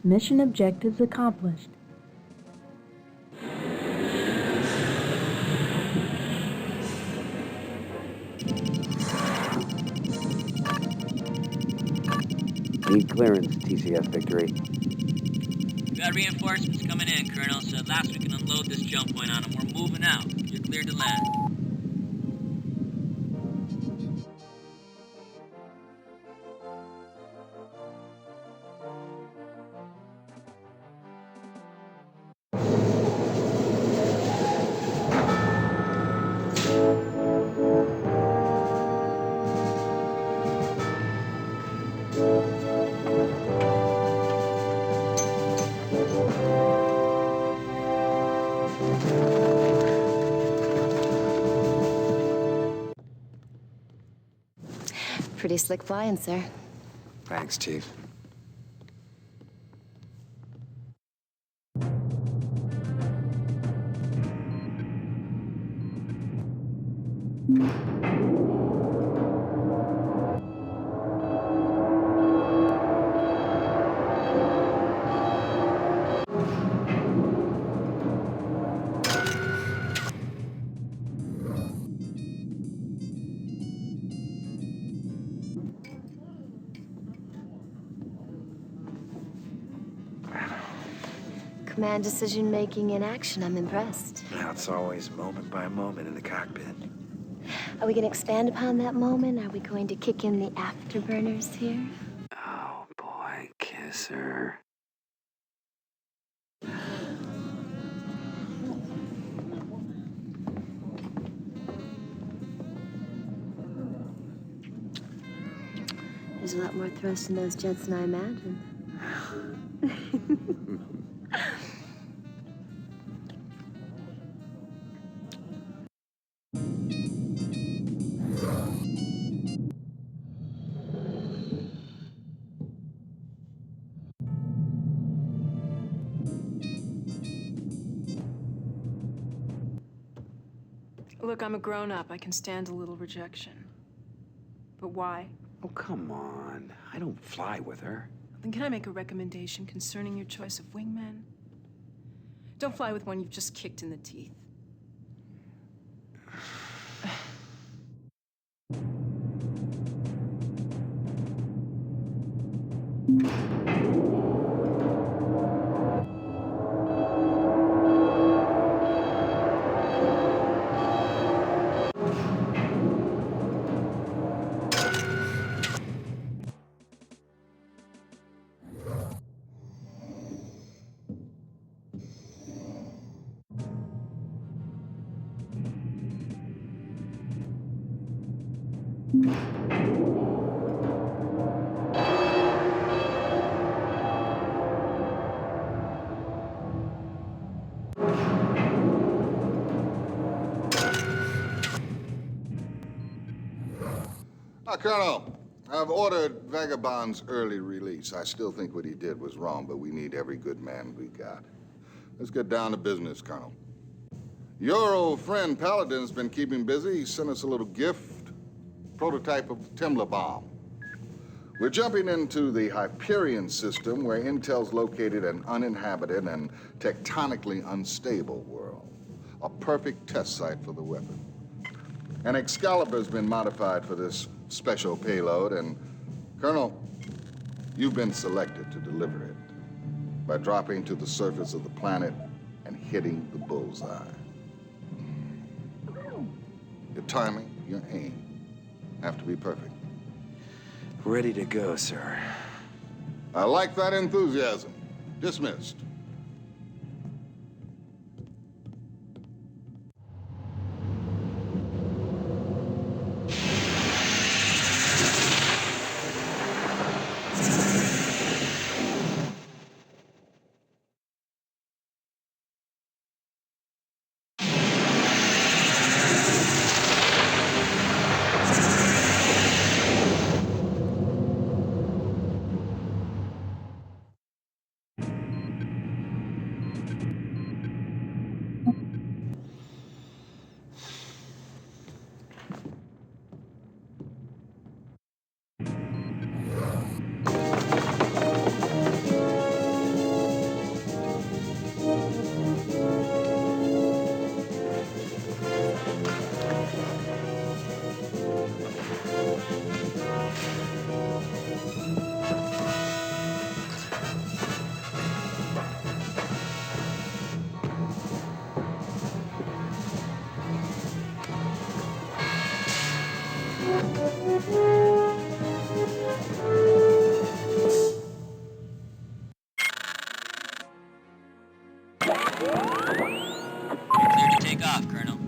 Mission objectives accomplished. Need clearance, TCS Victory. We got reinforcements coming in, Colonel. So at last we can unload this jump point on them. We're moving out. You're cleared to land. Pretty slick flying, sir. Thanks, Chief. Command decision making in action. I'm impressed. Now it's always moment by moment in the cockpit. Are we going to expand upon that moment? Are we going to kick in the afterburners here? Oh boy, kiss her. There's a lot more thrust in those jets than I imagined. Look, I'm a grown-up. I can stand a little rejection. But why? Oh, come on. I don't fly with her. Then can I make a recommendation concerning your choice of wingman? Don't fly with one you've just kicked in the teeth. Colonel, I've ordered Vagabond's early release. I still think what he did was wrong, but we need every good man we got. Let's get down to business, Colonel. Your old friend Paladin's been keeping busy. He sent us a little gift, prototype of the Temla bomb. We're jumping into the Hyperion system where Intel's located an uninhabited and tectonically unstable world. A perfect test site for the weapon. And Excalibur's been modified for this special payload, and Colonel, you've been selected to deliver it by dropping to the surface of the planet and hitting the bullseye. Your timing, your aim have to be perfect. Ready to go, sir. I like that enthusiasm. Dismissed. You're cleared to take off, Colonel.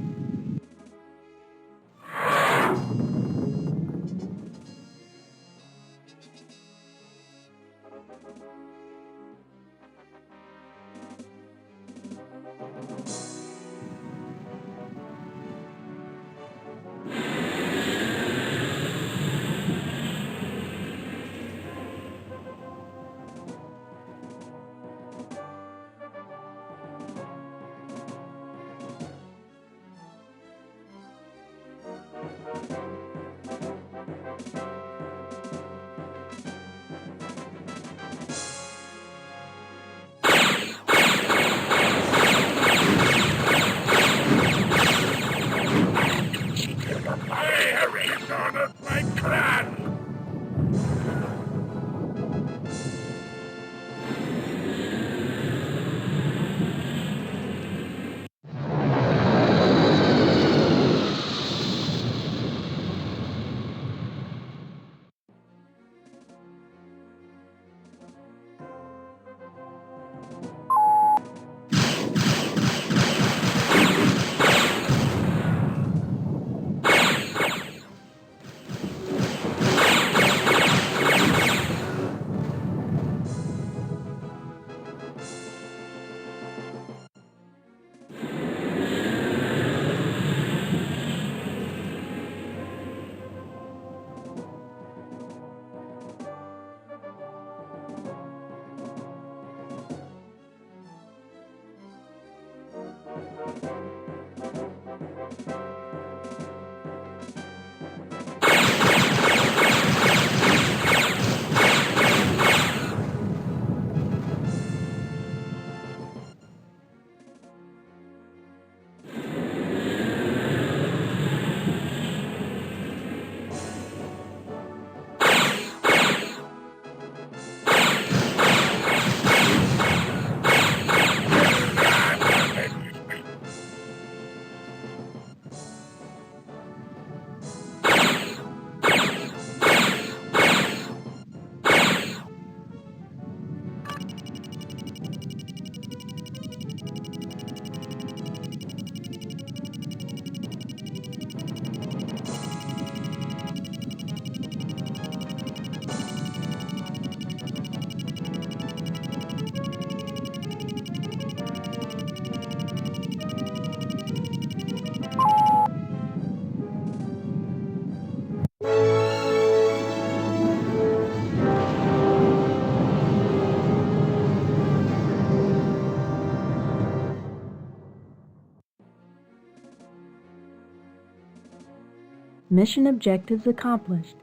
Mission objectives accomplished.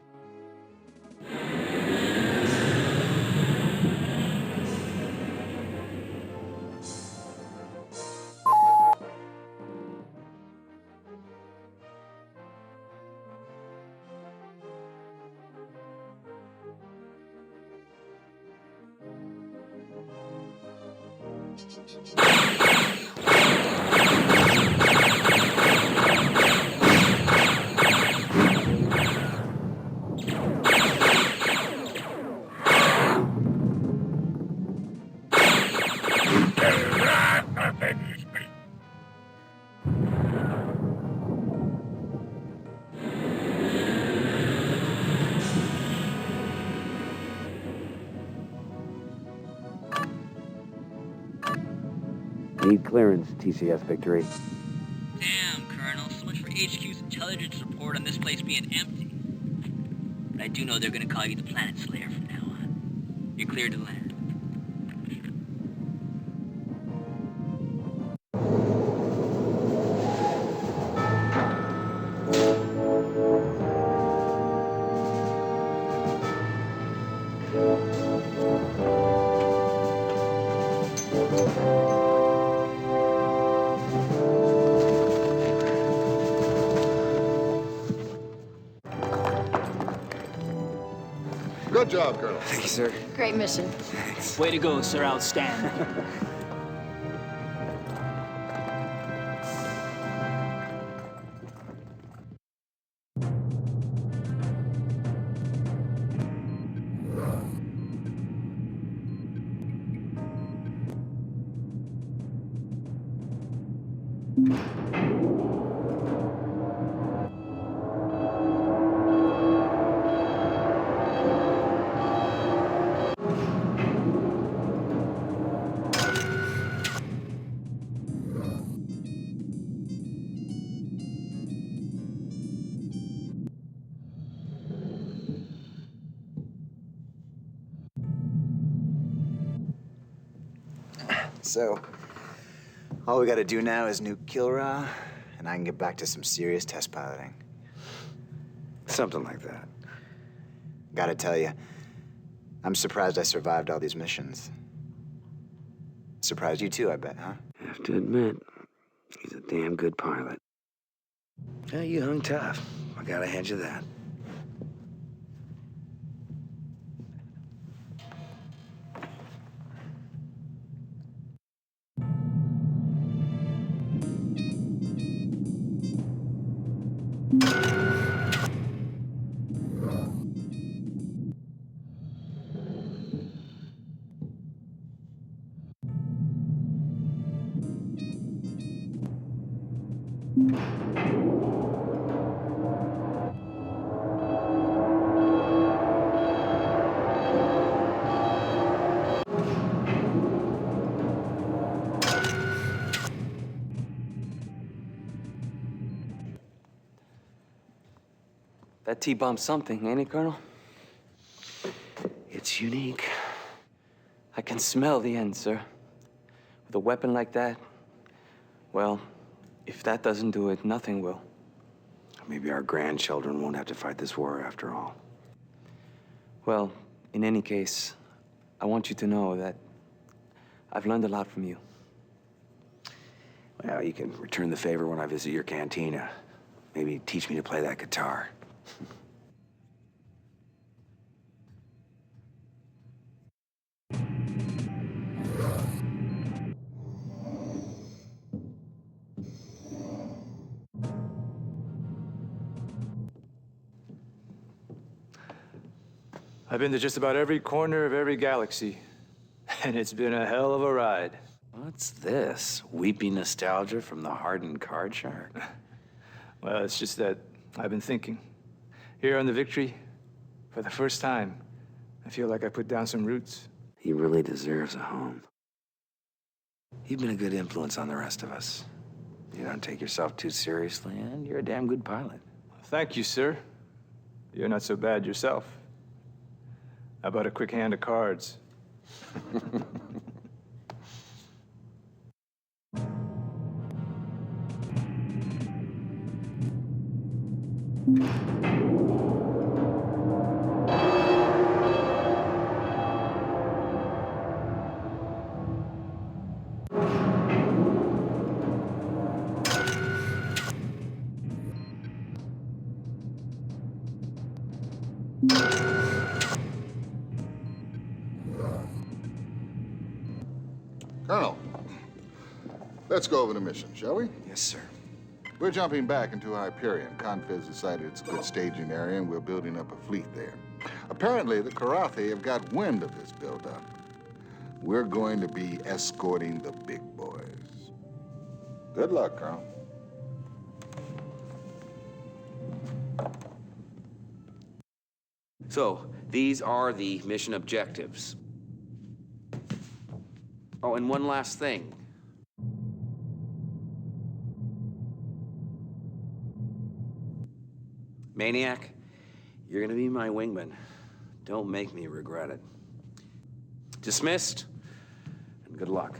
Need clearance, TCS Victory. Damn, Colonel. So much for HQ's intelligence report on this place being empty. But I do know they're gonna call you the Planet Slayer from now on. You're cleared to land. Good job, Colonel. Thank you, sir. Great mission. Thanks. Way to go, sir. Outstanding. So, all we gotta do now is nuke Kilrah, and I can get back to some serious test piloting. Something like that. Gotta tell you, I'm surprised I survived all these missions. Surprised you too, I bet, huh? Have to admit, he's a damn good pilot. Yeah, you hung tough. I gotta hand you that. That T-bomb's something, ain't it, Colonel? It's unique. I can smell the end, sir. With a weapon like that, well, if that doesn't do it, nothing will. Maybe our grandchildren won't have to fight this war after all. Well, in any case, I want you to know that I've learned a lot from you. Well, you can return the favor when I visit your cantina. Maybe teach me to play that guitar. I've been to just about every corner of every galaxy, and it's been a hell of a ride. What's this? Weepy nostalgia from the hardened card shark? Well, it's just that I've been thinking. Here on the Victory, for the first time, I feel like I put down some roots. He really deserves a home. You've been a good influence on the rest of us. You don't take yourself too seriously, and you're a damn good pilot. Thank you, sir. You're not so bad yourself. How about a quick hand of cards? Colonel, let's go over the mission, shall we? Yes, sir. We're jumping back into Hyperion. Confed's decided it's a good staging area, and we're building up a fleet there. Apparently, the Kilrathi have got wind of this buildup. We're going to be escorting the big boys. Good luck, Colonel. So, these are the mission objectives. Oh, and one last thing. Maniac, you're gonna be my wingman. Don't make me regret it. Dismissed, and good luck.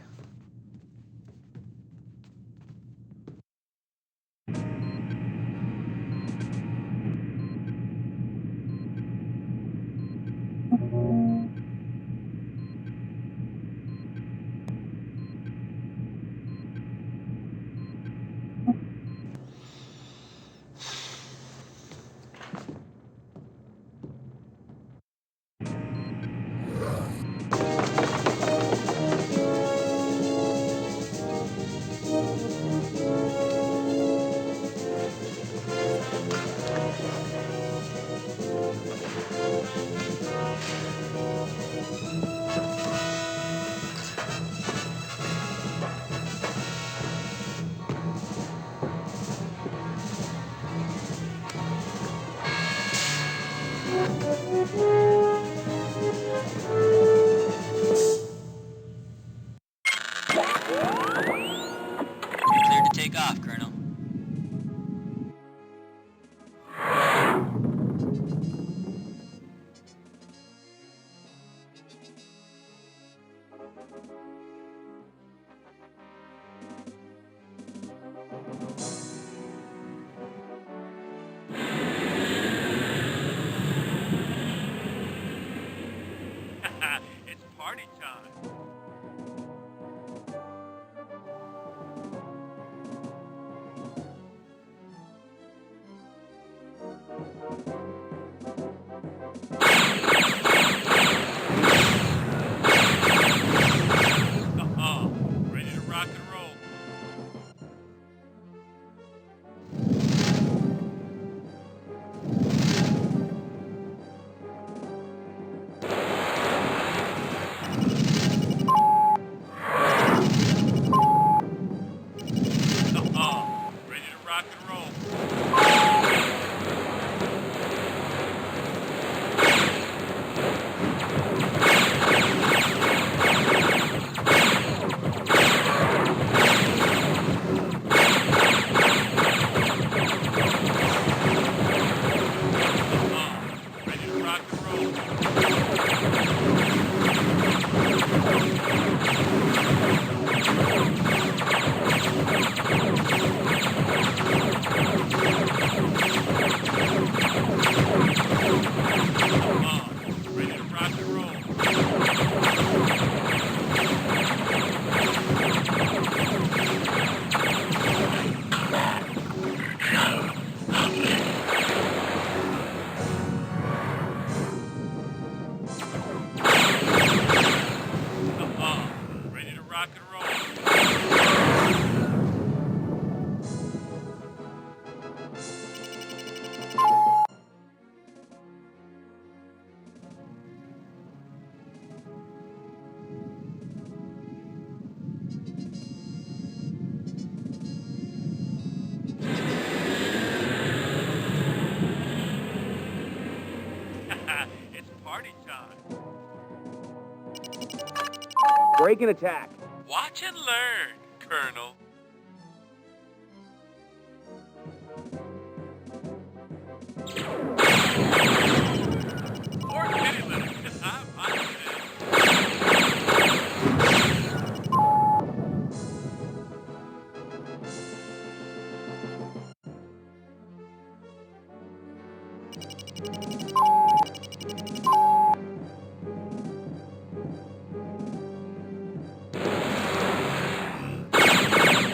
Cleared to take off, Colonel. It's party time. Ready to rock and roll. Ready to rock and roll. Ready to rock and roll. Ready to rock and roll. Ready to rock and roll. It's party time. Break and attack. Watch and learn, Colonel. Or kitty litter. I'm in.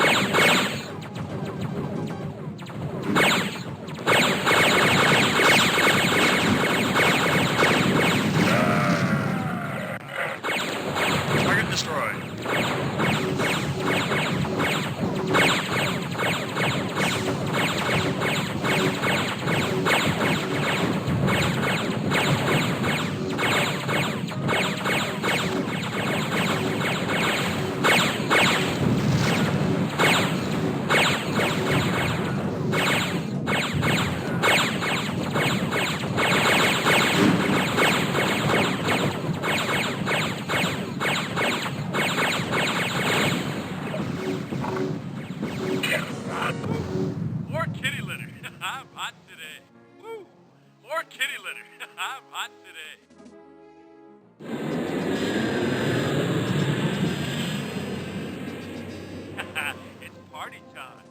hot today. It's party time.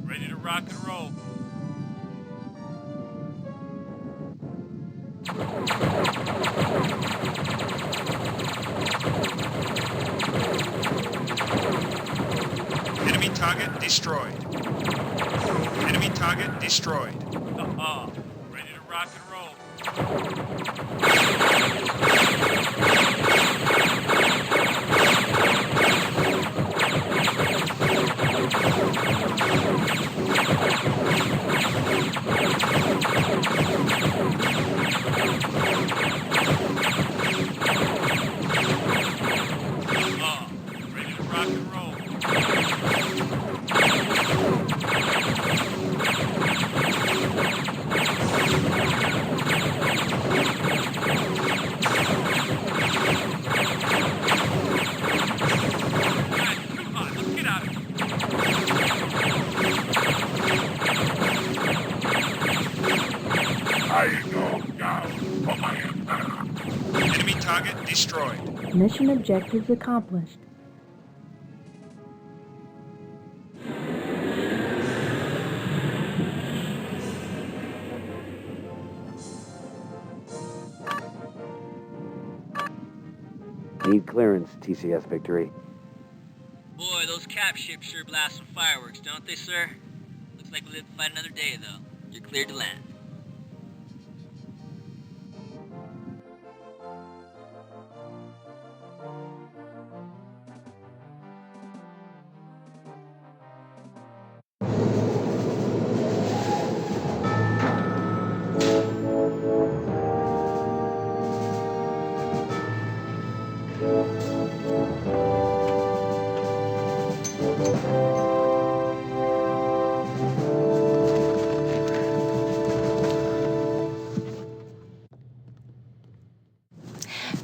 Ready to rock and roll. Enemy target destroyed. Enemy target destroyed. Ready to rock and roll. Ready to rock and roll. Enemy target destroyed. Mission objectives accomplished. Need clearance, TCS Victory. Boy, those cap ships sure blast some fireworks, don't they, sir? Looks like we live to fight another day, though. You're cleared to land.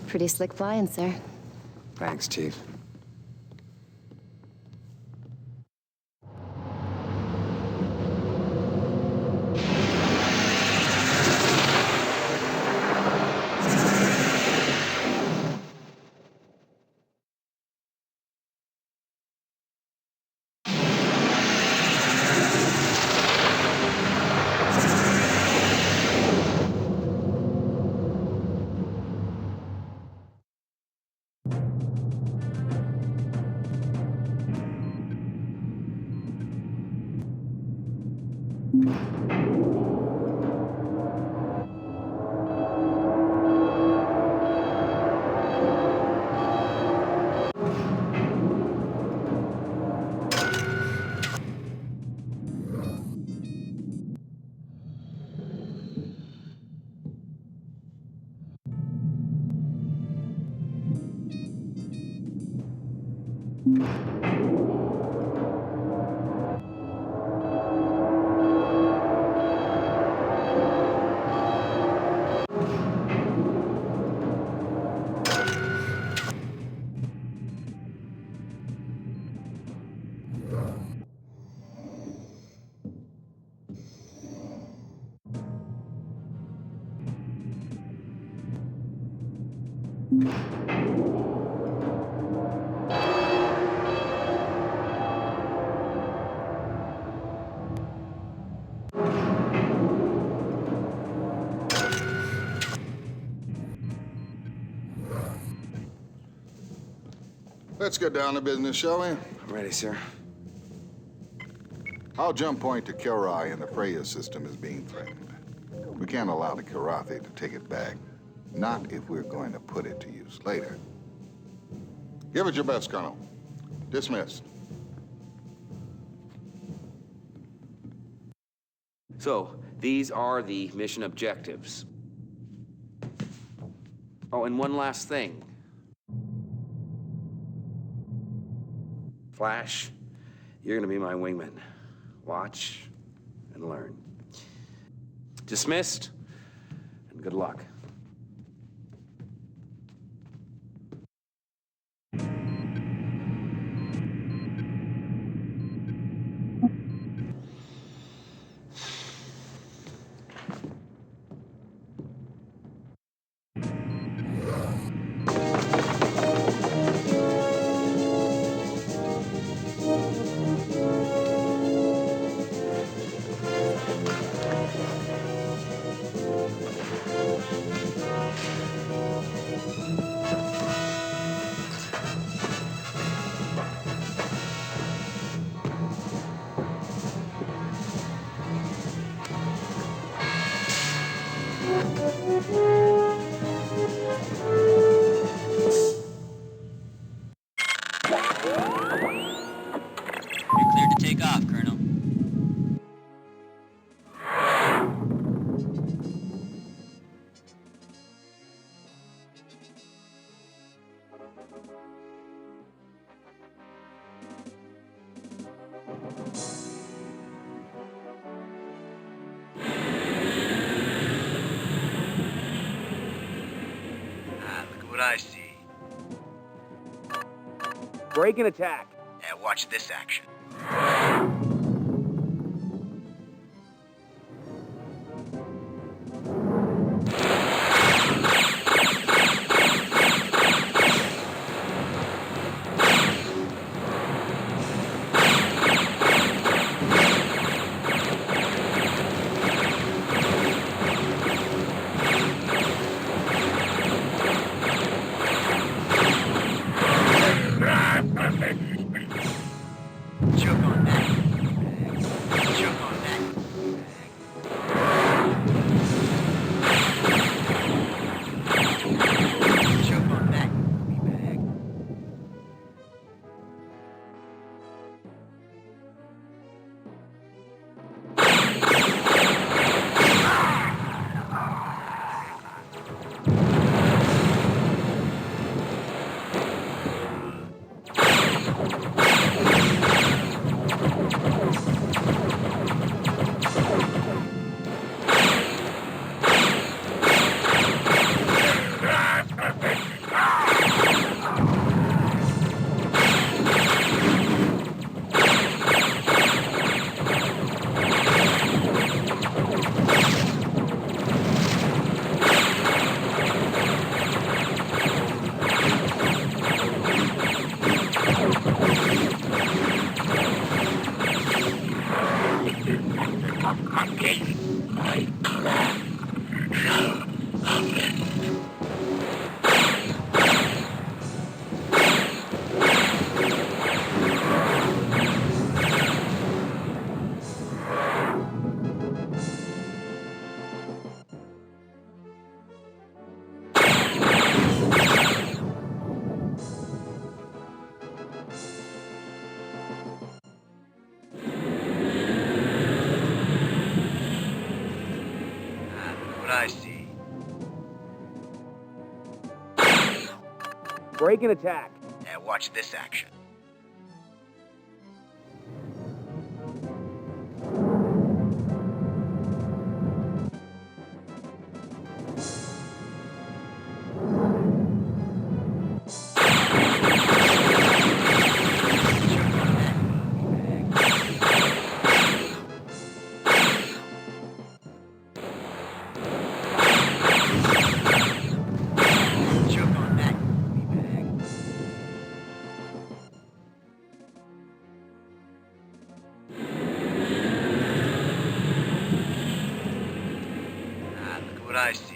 Pretty slick flying, sir. Thanks, Chief. Let's get down to business, shall we? I'm ready, sir. Our jump point to Kilrah in the Freya system is being threatened. We can't allow the Kilrathi to take it back. Not if we're going to put it to use later. Give it your best, Colonel. Dismissed. So, these are the mission objectives. Oh, and one last thing. Flash, you're gonna be my wingman. Watch and learn. Dismissed, and good luck. You're cleared to take off, Colonel. Look at what I see. Break and attack. And watch this action. Choke on that. Choke on that. Choke on that. Bag. What I see. Break and attack. And watch this action. What I see.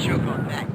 Choke on that.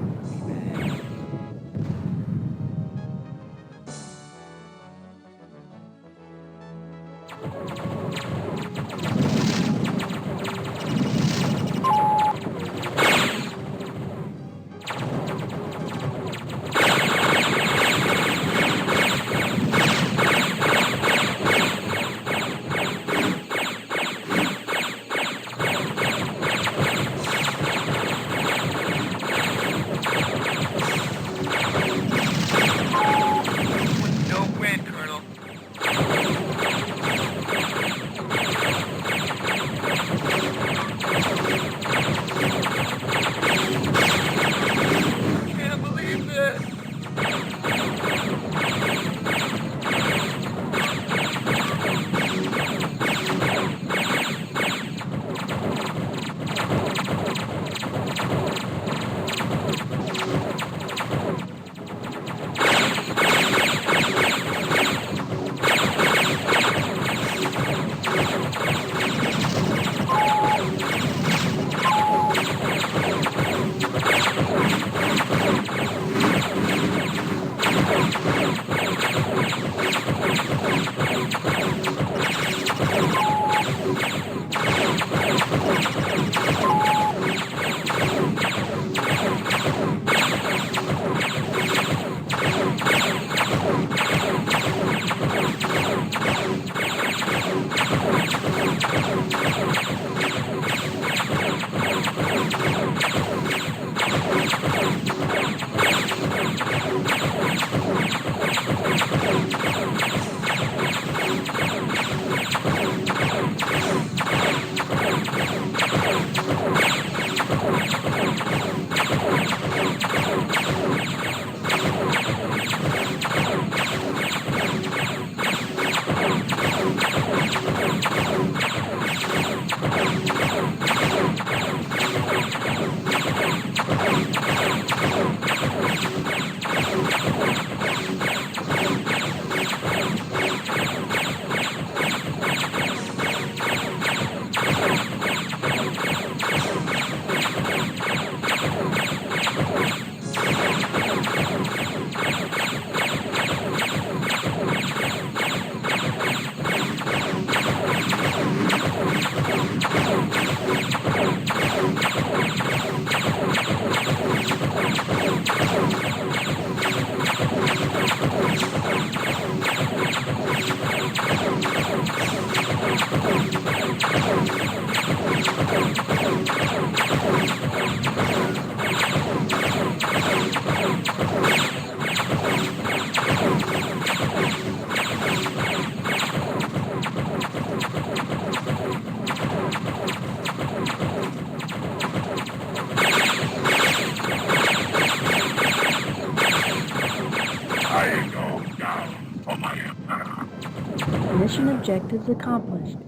Mission objectives accomplished.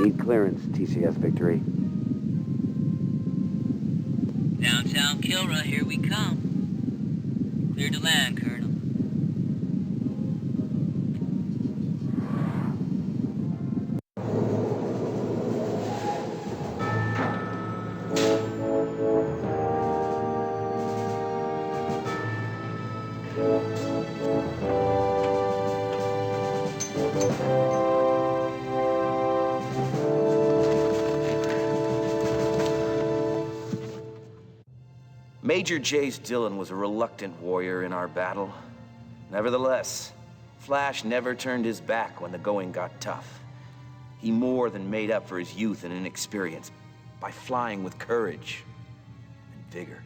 Need clearance, TCS Victory. Downtown Kilrah, here we come. Clear to land, Colonel. Major Jace Dillon was a reluctant warrior in our battle. Nevertheless, Flash never turned his back when the going got tough. He more than made up for his youth and inexperience by flying with courage and vigor.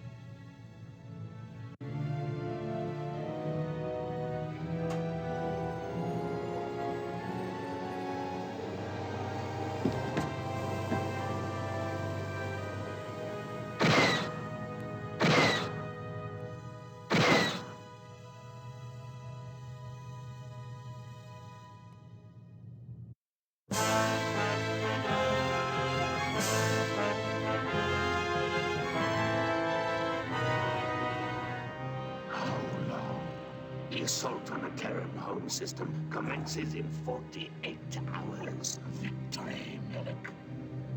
planetary home system commences in 48 hours. Victory, medic.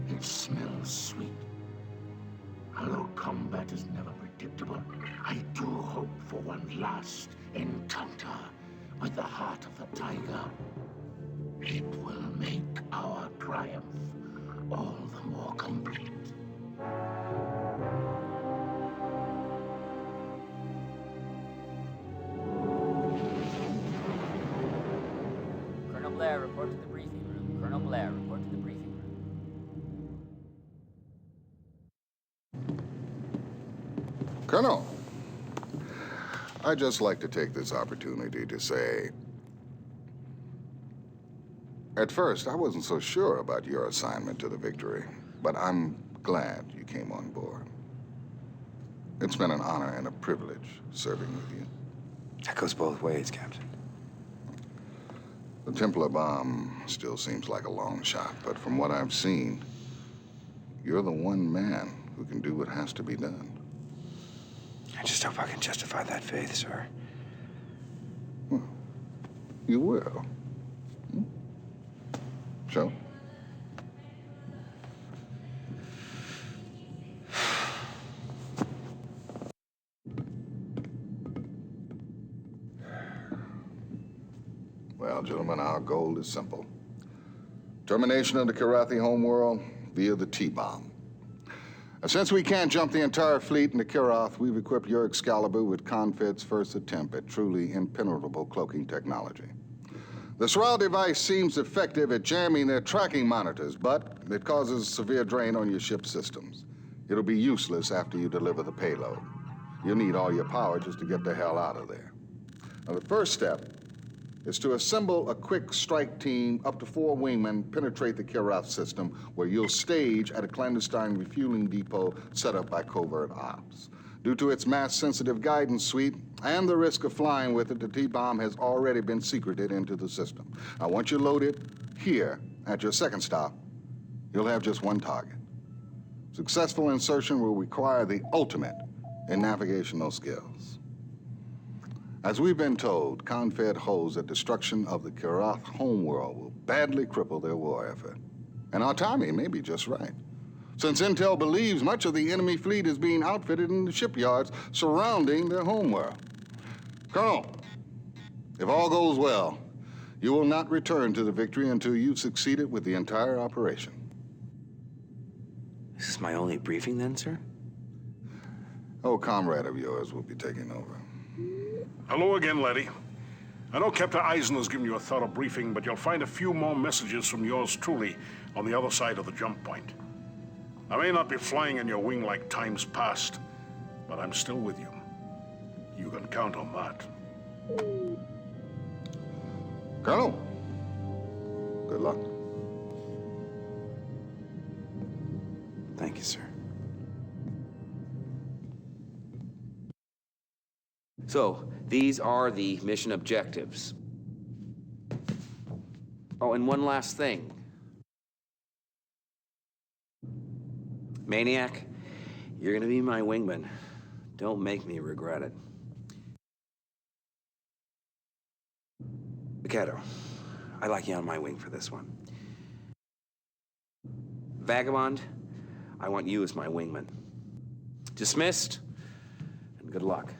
It smells sweet. Although combat is never predictable, I do hope for one last encounter with the heart of the tiger. It will make our triumph all the more complete. Colonel Blair, report to the briefing room. Colonel Blair, report to the briefing room. Colonel, I'd just like to take this opportunity to say, at first, I wasn't so sure about your assignment to the Victory, but I'm glad you came on board. It's been an honor and a privilege serving with you. That goes both ways, Captain. The Templar bomb still seems like a long shot, but from what I've seen, you're the one man who can do what has to be done. I just hope I can justify that faith, sir. Well, you will. So? Well, gentlemen, our goal is simple. Termination of the Kilrathi homeworld via the T-bomb. Since we can't jump the entire fleet into Kilrath, we've equipped your Excalibur with Confed's first attempt at truly impenetrable cloaking technology. The Sorrel device seems effective at jamming their tracking monitors, but it causes severe drain on your ship's systems. It'll be useless after you deliver the payload. You'll need all your power just to get the hell out of there. Now, the first step is to assemble a quick strike team, up to 4 wingmen, penetrate the Kilrath system, where you'll stage at a clandestine refueling depot set up by covert ops. Due to its mass-sensitive guidance suite and the risk of flying with it, the T-bomb has already been secreted into the system. Now, once you load it here at your second stop, you'll have just one target. Successful insertion will require the ultimate in navigational skills. As we've been told, Confed holds that destruction of the Kilrath homeworld will badly cripple their war effort. And our timing may be just right, since Intel believes much of the enemy fleet is being outfitted in the shipyards surrounding their homeworld. Colonel, if all goes well, you will not return to the Victory until you've succeeded with the entire operation. Is this my only briefing then, sir? Oh, comrade of yours will be taking over. Hello again, laddie. I know Captain Eisener's given you a thorough briefing, but you'll find a few more messages from yours truly on the other side of the jump point. I may not be flying in your wing like times past, but I'm still with you. You can count on that. Colonel, good luck. Thank you, sir. So, these are the mission objectives. Oh, and one last thing. Maniac, you're gonna be my wingman. Don't make me regret it. Mikado, I'd like you on my wing for this one. Vagabond, I want you as my wingman. Dismissed, and good luck.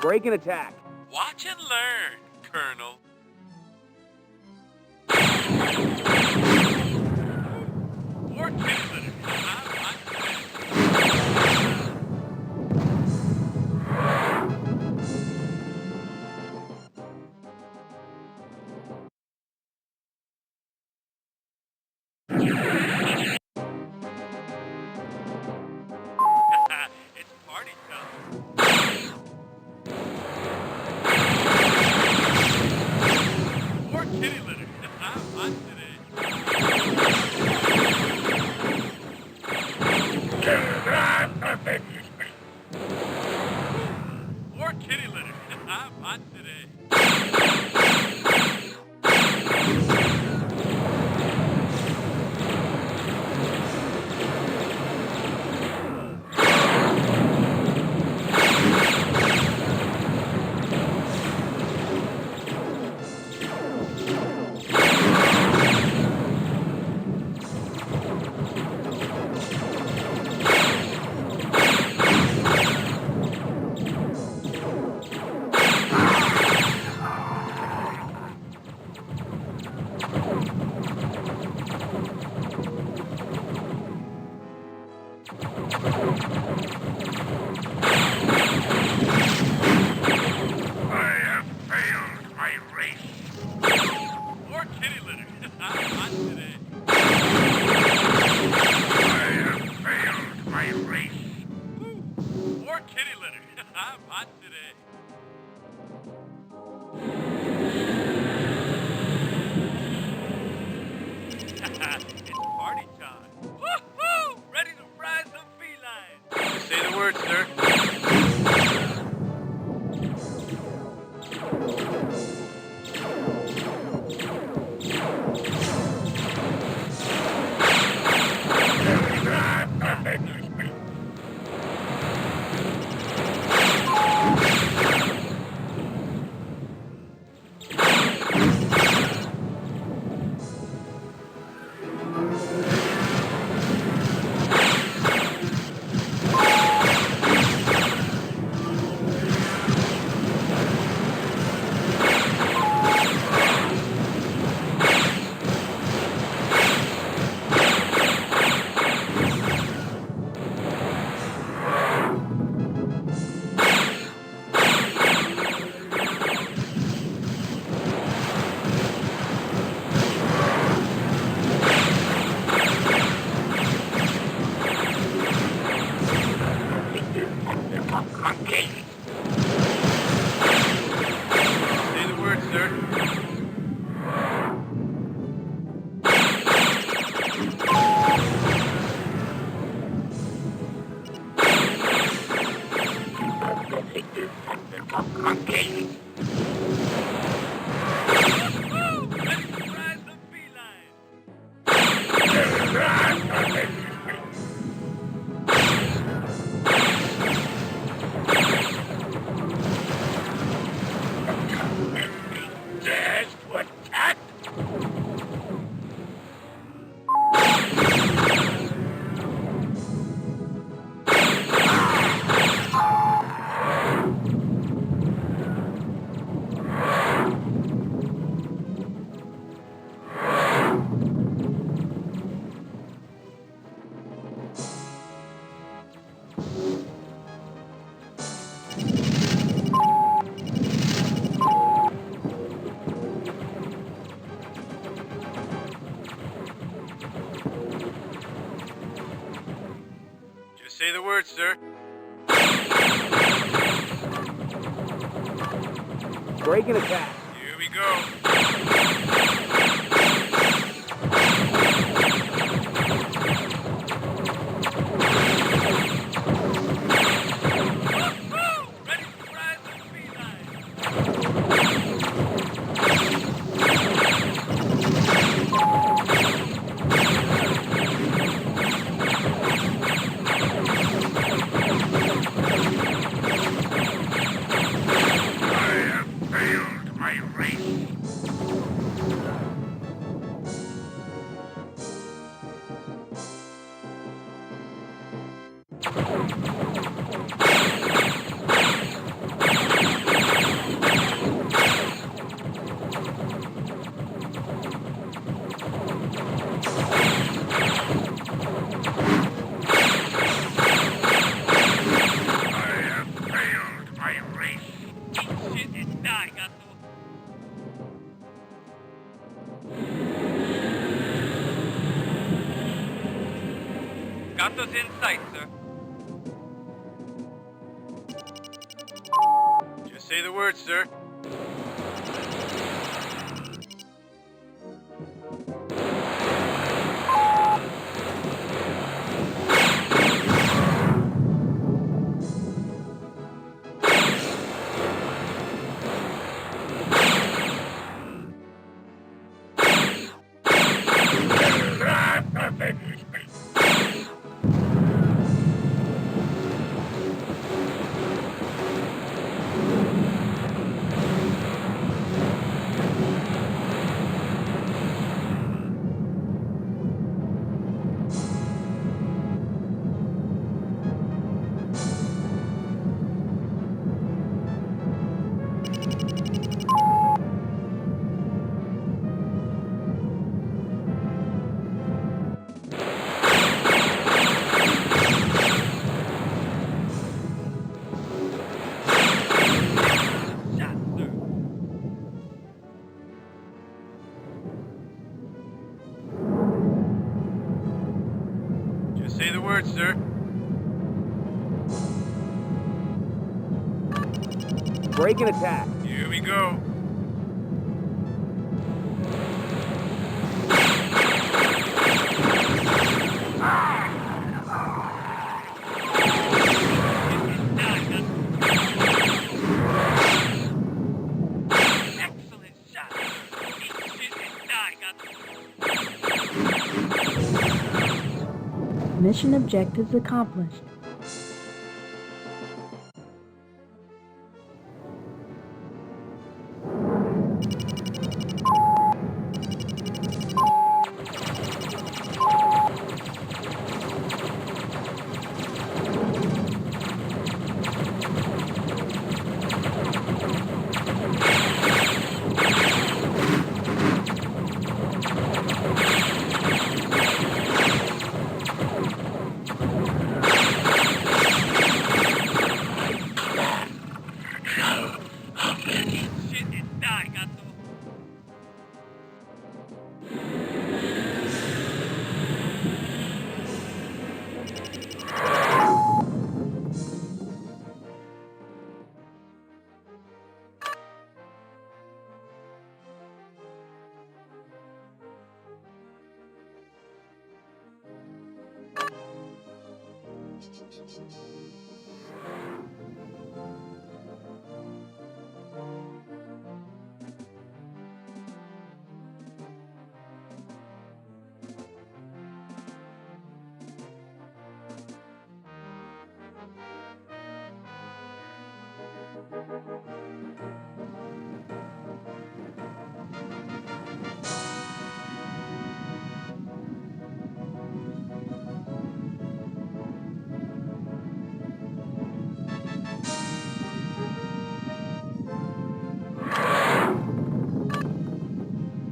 Break and attack. Watch and learn, Colonel. More kitty litter. It's party time. More kitty litter. I'm hot today. More kitty litter. I'm hot today. Say the word, sir. Break and attack. Here we go. Got those in sight, sir. Just say the word, sir. Say the word, sir. Break and attack. Here we go. Mission objectives accomplished.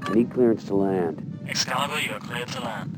I need clearance to land. Excalibur, you are cleared to land.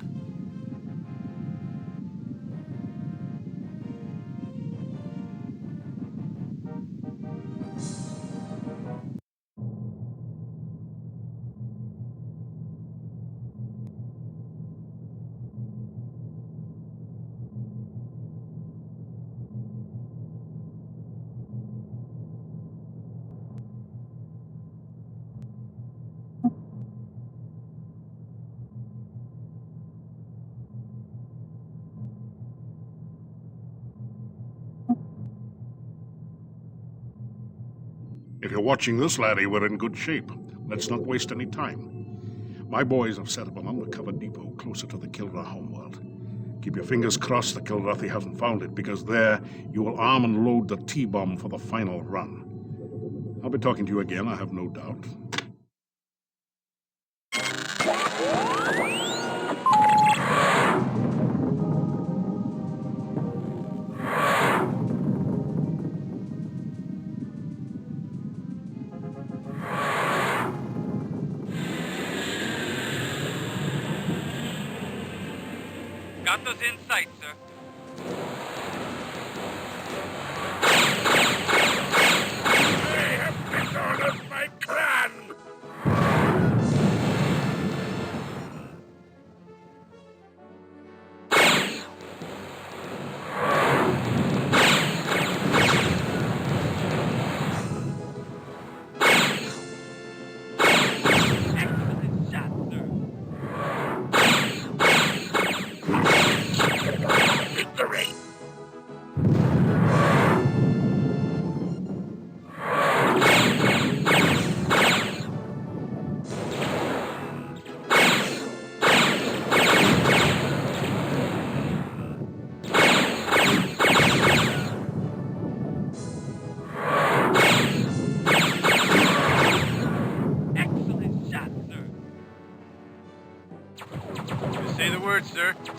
If you're watching this, laddie, we're in good shape. Let's not waste any time. My boys have set up an undercover depot closer to the Kilrah homeworld. Keep your fingers crossed the Kilrathi haven't found it, because there you will arm and load the T-bomb for the final run. I'll be talking to you again, I have no doubt. Got those in sight, sir. They have been on a sir.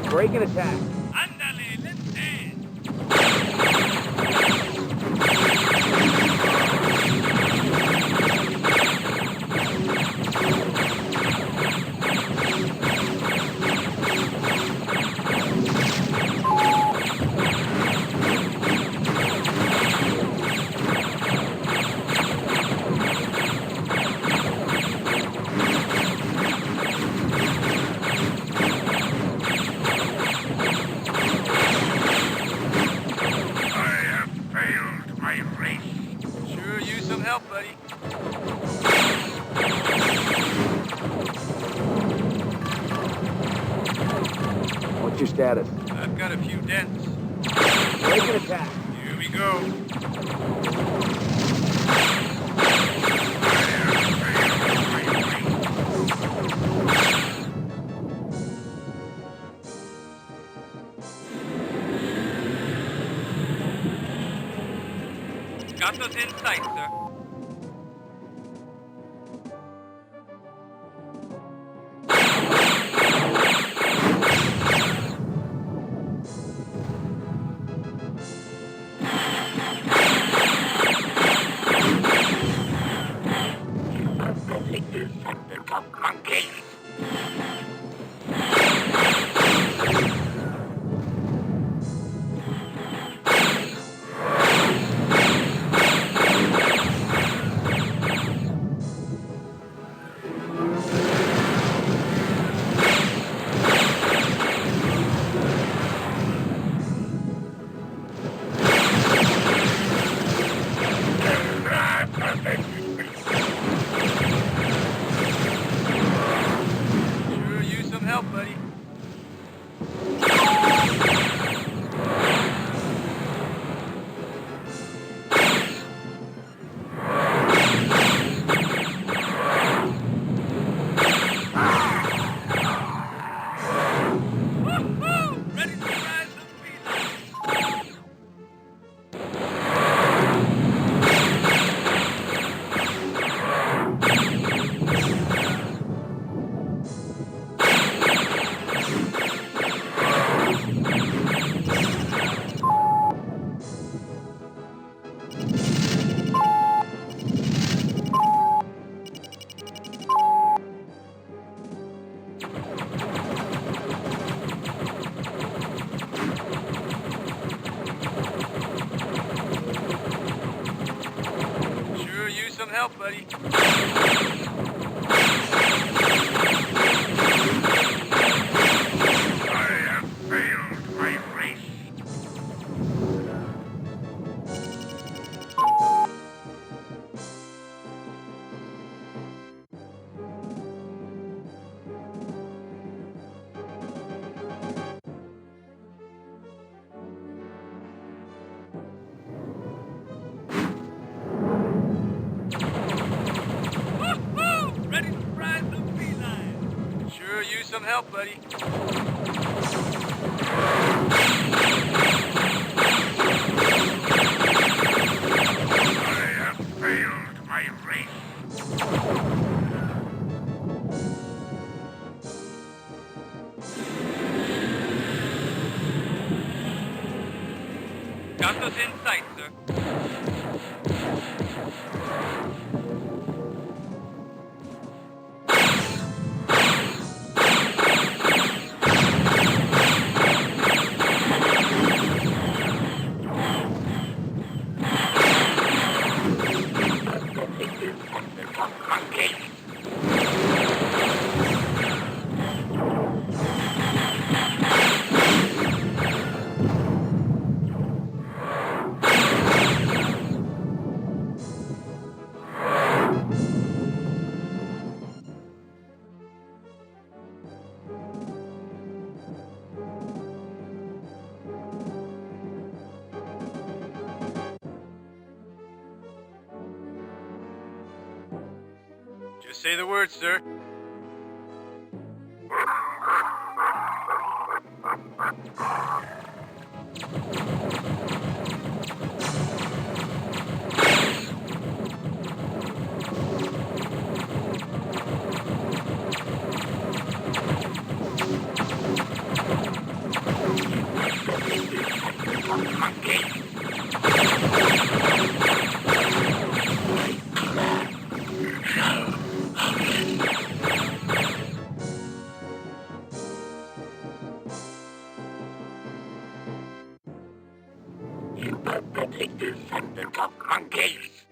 Break and attack. Ándale, lente. What's your status? I've got a few dents. Break and attack. Here we go. Got us in sight, sir. Help, buddy. I have failed my race. Some help, buddy. I have failed my race. Got us in sight, sir. Just say the word, sir. You pathetic descendant of monkeys!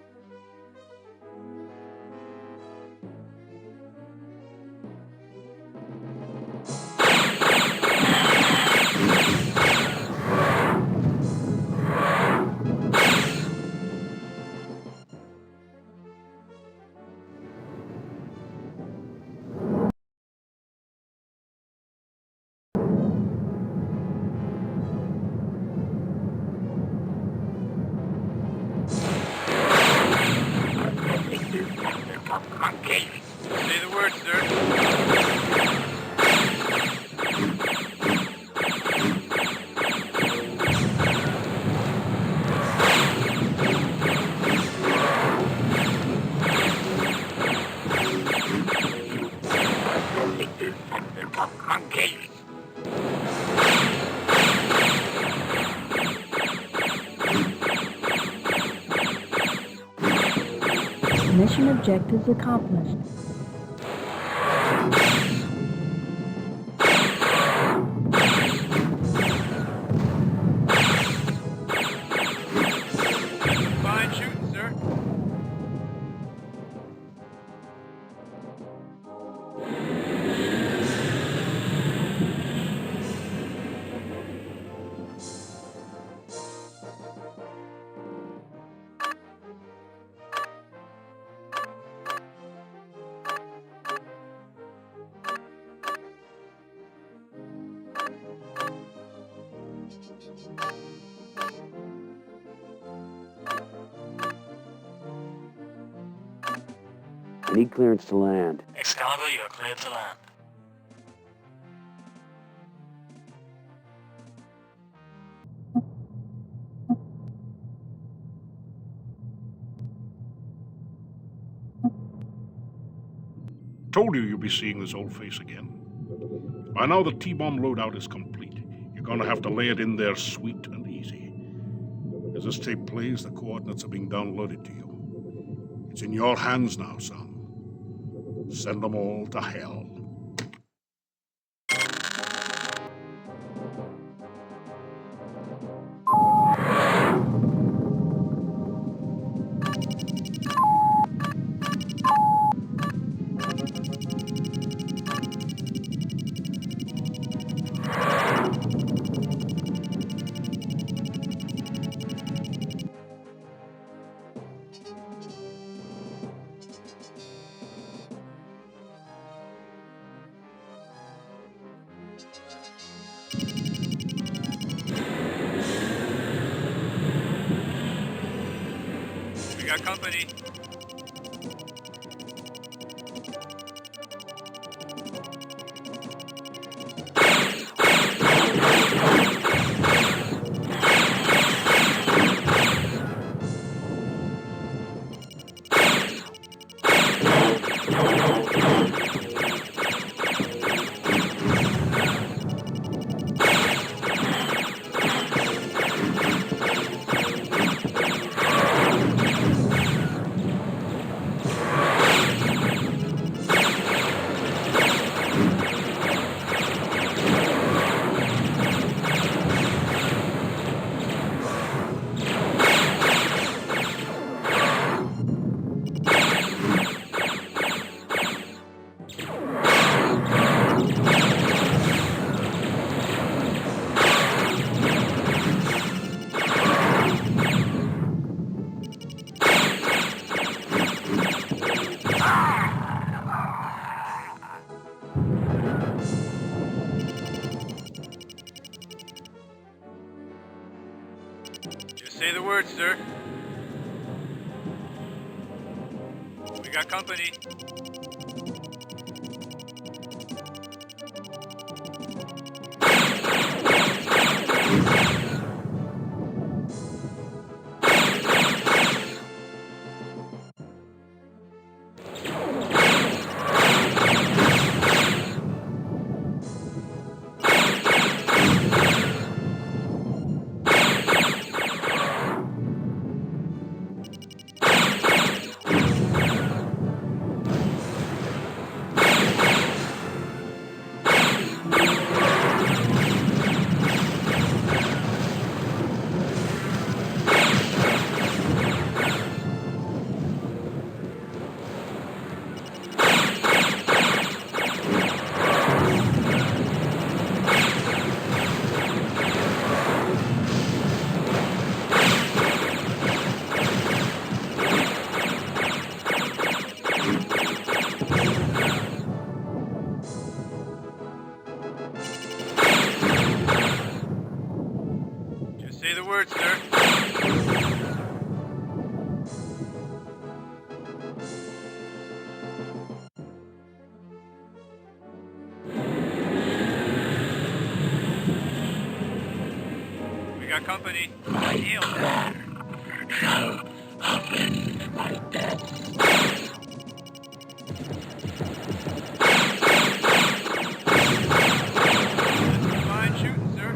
Say the word, sir. Mission objectives accomplished. Fine shooting, sir. I need clearance to land. Excalibur, you're cleared to land. Told you you'd be seeing this old face again. By now the T-bomb loadout is complete. You're gonna have to lay it in there sweet and easy. As this tape plays, the coordinates are being downloaded to you. It's in your hands now, son. Send them all to hell. We got company. Just say the word, sir. We got company. We got company. My plan shall avenge my death. Fine shooting, sir.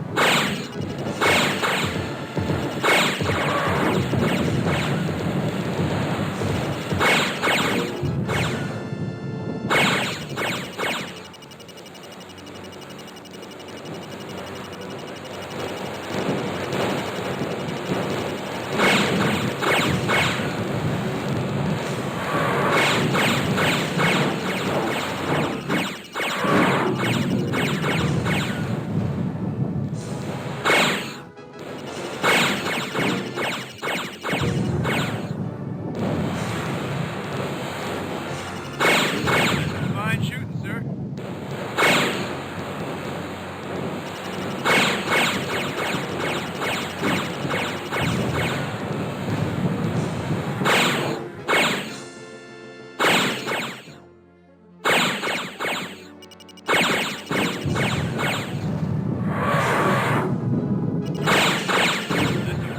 Fine shooting, sir.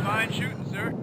Fine shooting, sir.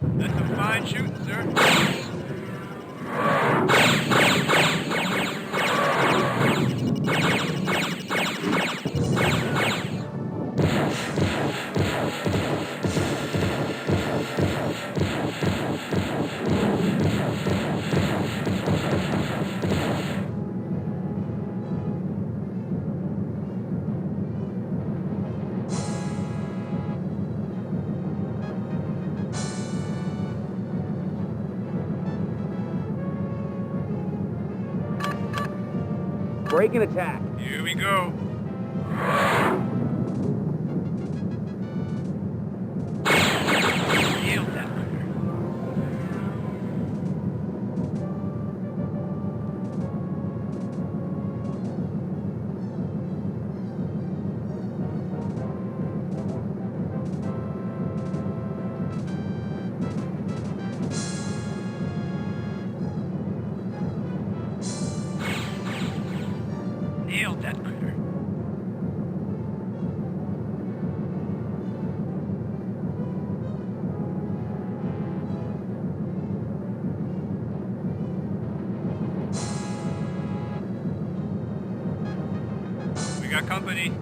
That's some fine shooting, sir. Break and attack. Here we go. Yield that. Nailed that critter. We got company.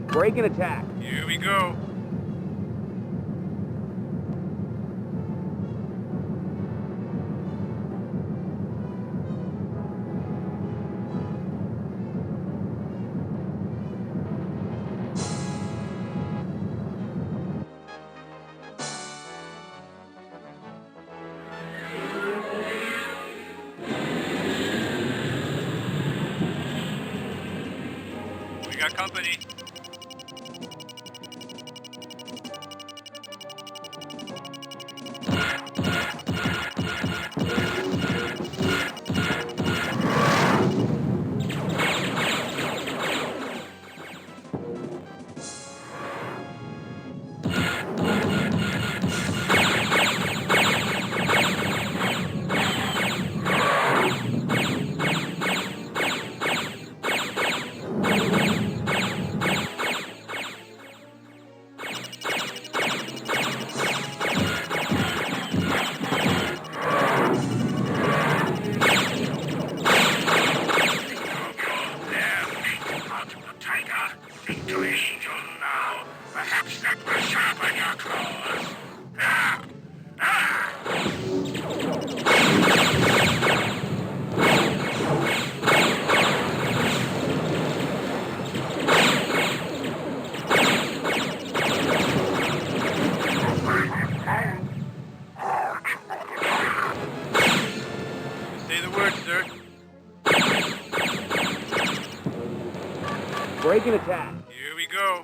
Break and attack. Here we go. got company. Break and attack. Here we go.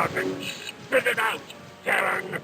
Marvin, spit it out, Karen!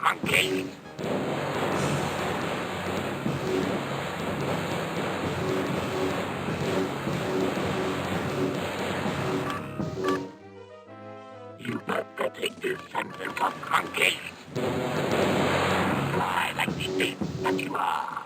Monkey! You pathetic descendant of monkeys! Fly like the ape that you are!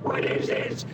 What is it?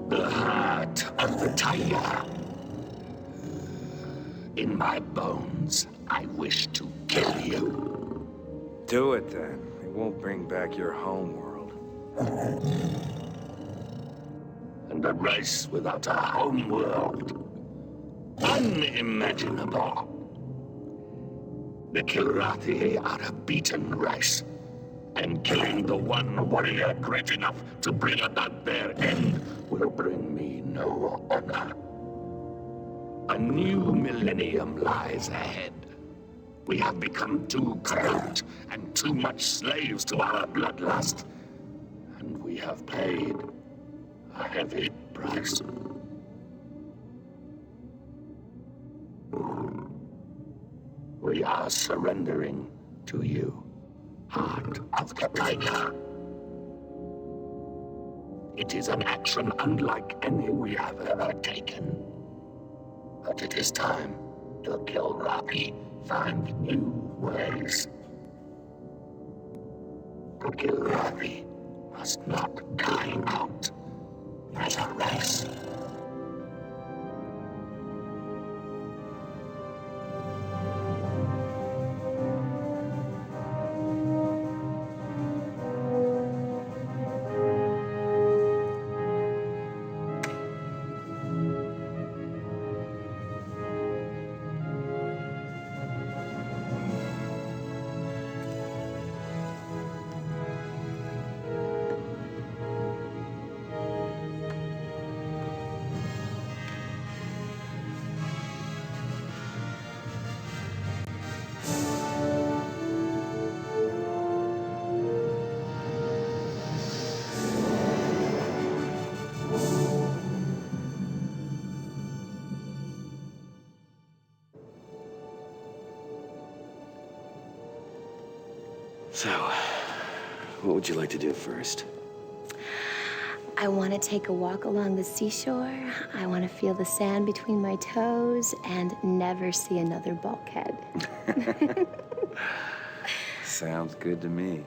The heart of the tiger. In my bones, I wish to kill you. Do it then. won't bring back your home world. And a race without a home world. Unimaginable. The Kilrathi are a beaten race, and killing the one warrior great enough to bring about their end will bring me no honor. A new millennium lies ahead. We have become too corrupt and too much slaves to our bloodlust, and we have paid a heavy price. We are surrendering to you, Heart of the Tiger. It is an action unlike any we have ever taken. But it is time to Kilrathi find new ways. The Kilrathi must not die out as a race. So, what would you like to do first? I want to take a walk along the seashore. I want to feel the sand between my toes and never see another bulkhead. Sounds good to me.